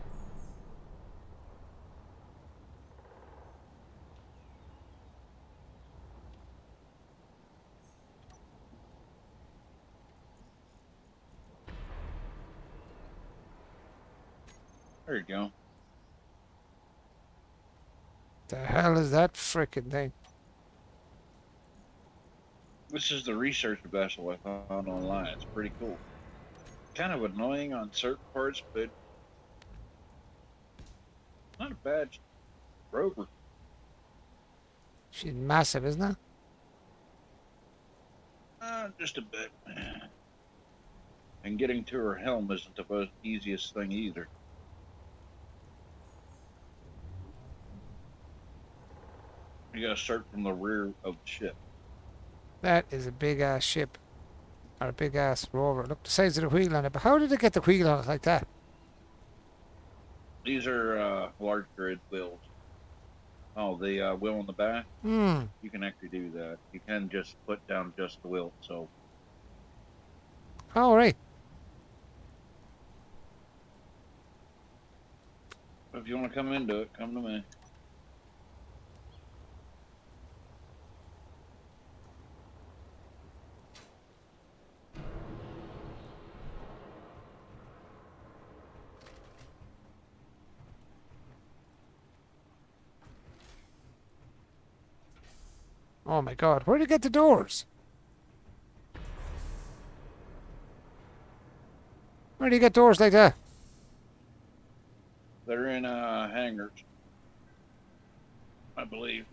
There you go. The hell is that frickin' thing? This is the research vessel I found online. It's pretty cool. Kind of annoying on certain parts, but not a bad rover. She's massive, isn't it? Just a bit. And getting to her helm isn't the most easiest thing either. You gotta start from the rear of the ship. That is a big ass ship. Or a big ass rover. Look, the size of the wheel on it. But how did they get the wheel on it like that? These are large grid wheels. Oh, the wheel in the back? Hmm. You can actually do that. You can just put down just the wheel. So All right. if you want to come into it, come to me. Oh my god. Where did you get the doors? Where do you get doors like that? They're in hangars, I believe.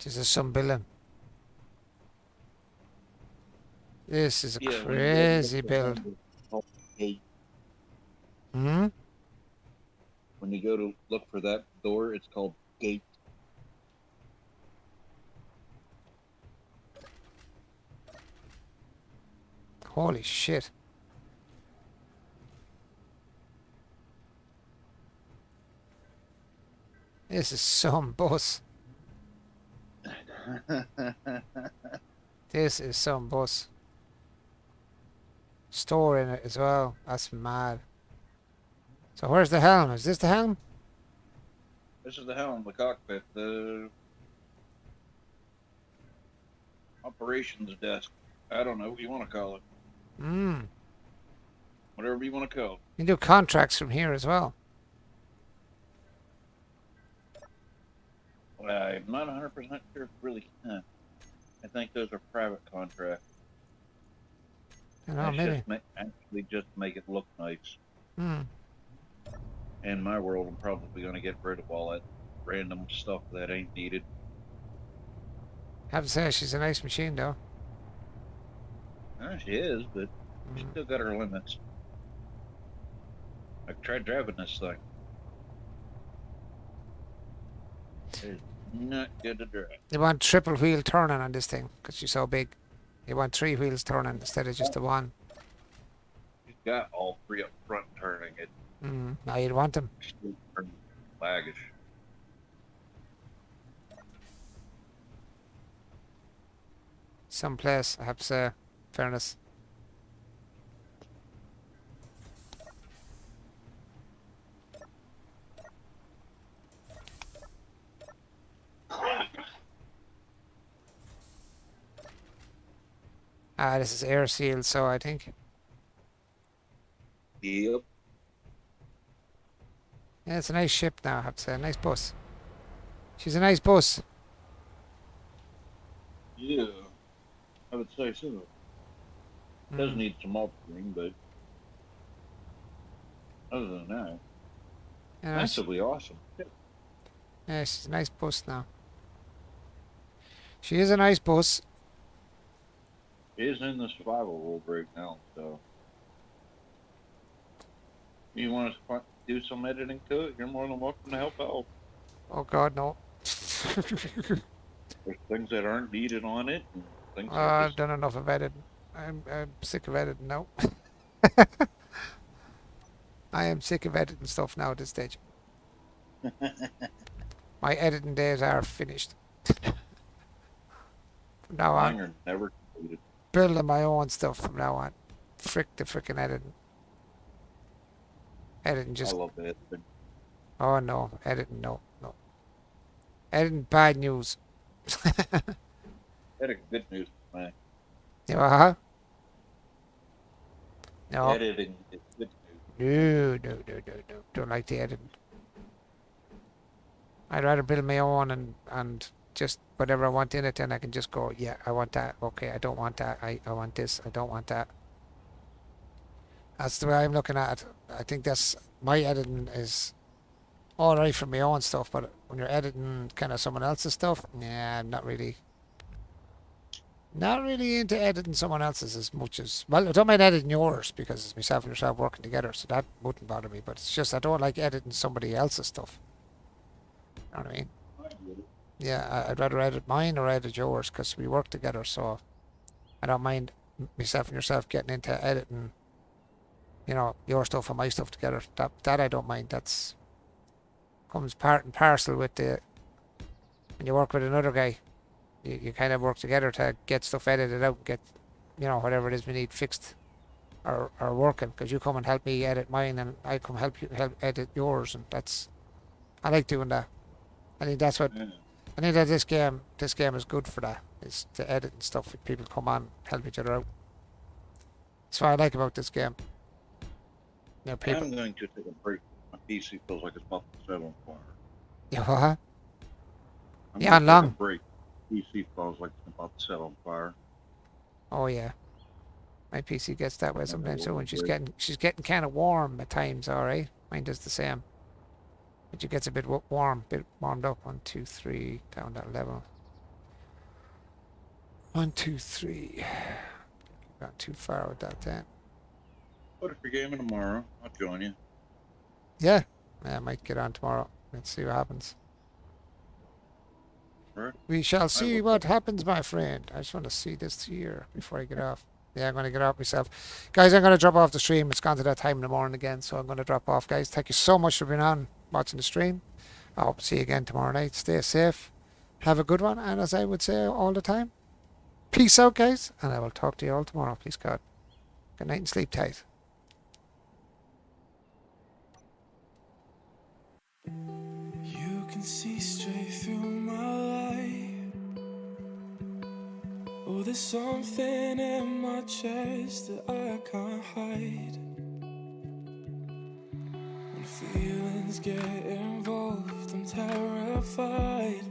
This is some building. This is a Yeah, crazy build. Hey, Hmm? when you go to look for that door, it's called gate. Holy shit. This is some bus. This is some bus. Store in it as well. That's mad. So where's the helm? Is this the helm? This is the helm, the cockpit, the operations desk. I don't know what you want to call it. Hmm. Whatever you want to call it. You can do contracts from here as well. I'm not 100% sure if you really can. I think those are private contracts. You know, maybe. Actually just make it look nice. Hmm. In my world, I'm probably going to get rid of all that random stuff that ain't needed. Have to say, she's a nice machine, though. She is, but she's Mm. still got her limits. I tried driving this thing. It's not good to drive. You want triple wheel turning on this thing because she's so big. You want 3 wheels turning instead of just the one. She's got all three up front turning. It Now you'd want them. still turns laggish. Someplace, I have to say, fairness. This is air sealed, so I think. Yep. Yeah, it's a nice ship now, I have to say. A nice bus. She's a nice bus. Yeah. I would say so. Does need some altering, but other than that, Yeah, massively awesome. yeah, she's a nice bus now. She is a nice bus. It is in the survival world right now, so you want to do some editing to it, you're more than welcome to help out. Oh God, no. There's things that aren't needed on it, and things that I've just done enough of editing. I'm sick of editing now. I am sick of editing stuff now at this stage. My editing days are finished. From now mine on, are never completed. building my own stuff from now on. Frick the frickin' editing. Editing I just, love it. oh no, editing, no. Editing bad news. Editing good news, man. You know, huh? No, Editing is good news. no. Don't like the editing. I'd rather build my own and just whatever I want in it, and I can just go, yeah, I want that. Okay, I don't want that. I want this. I don't want that. That's the way I'm looking at it. I think that's my editing is all right for my own stuff, but when you're editing kind of someone else's stuff, yeah, I'm not really into editing someone else's as much as, well, I don't mind editing yours because it's myself and yourself working together, so that wouldn't bother me. But it's just I don't like editing somebody else's stuff. You know what I mean? Yeah, I'd rather edit mine or edit yours because we work together. So I don't mind myself and yourself getting into editing, you know, your stuff and my stuff together. That I don't mind. That's comes part and parcel with the when you work with another guy. You kind of work together to get stuff edited out, get, you know, whatever it is we need fixed or working. Because you come and help me edit mine, and I come help edit yours, and that's I like doing that. I think that's what Yeah. I think that this game is good for that. Is to edit and stuff. People come on, help each other out. That's what I like about this game. You know, people. I'm going to take a break. My PC feels like it's about to set on fire. Yeah, what? I'm Yeah, going to long. take a break. PC feels like it's about to set on fire. Oh yeah, my PC gets that way I'm gonna sometimes. So when take a break. she's getting kind of warm at times. All right, mine does the same. But it gets a bit warm, bit warmed up. 1, 2, 3, down that level. 1, 2, 3. Got too far with that then. But if you're gaming tomorrow, I'll join you. Yeah, I might get on tomorrow. Let's see what happens. Right? We shall see will. what happens, my friend. I just want to see this here before I get off. Yeah, I'm going to get off myself. Guys, I'm going to drop off the stream. It's gone to that time in the morning again, so I'm going to drop off, guys. Thank you so much for being on, watching the stream. I hope to see you again tomorrow night. Stay safe. Have a good one. And as I would say all the time, peace out, guys. And I will talk to you all tomorrow, please God. Good night and sleep tight. You can see straight through my light. Oh, there's something in my chest that I can't hide. When feelings get involved, I'm terrified.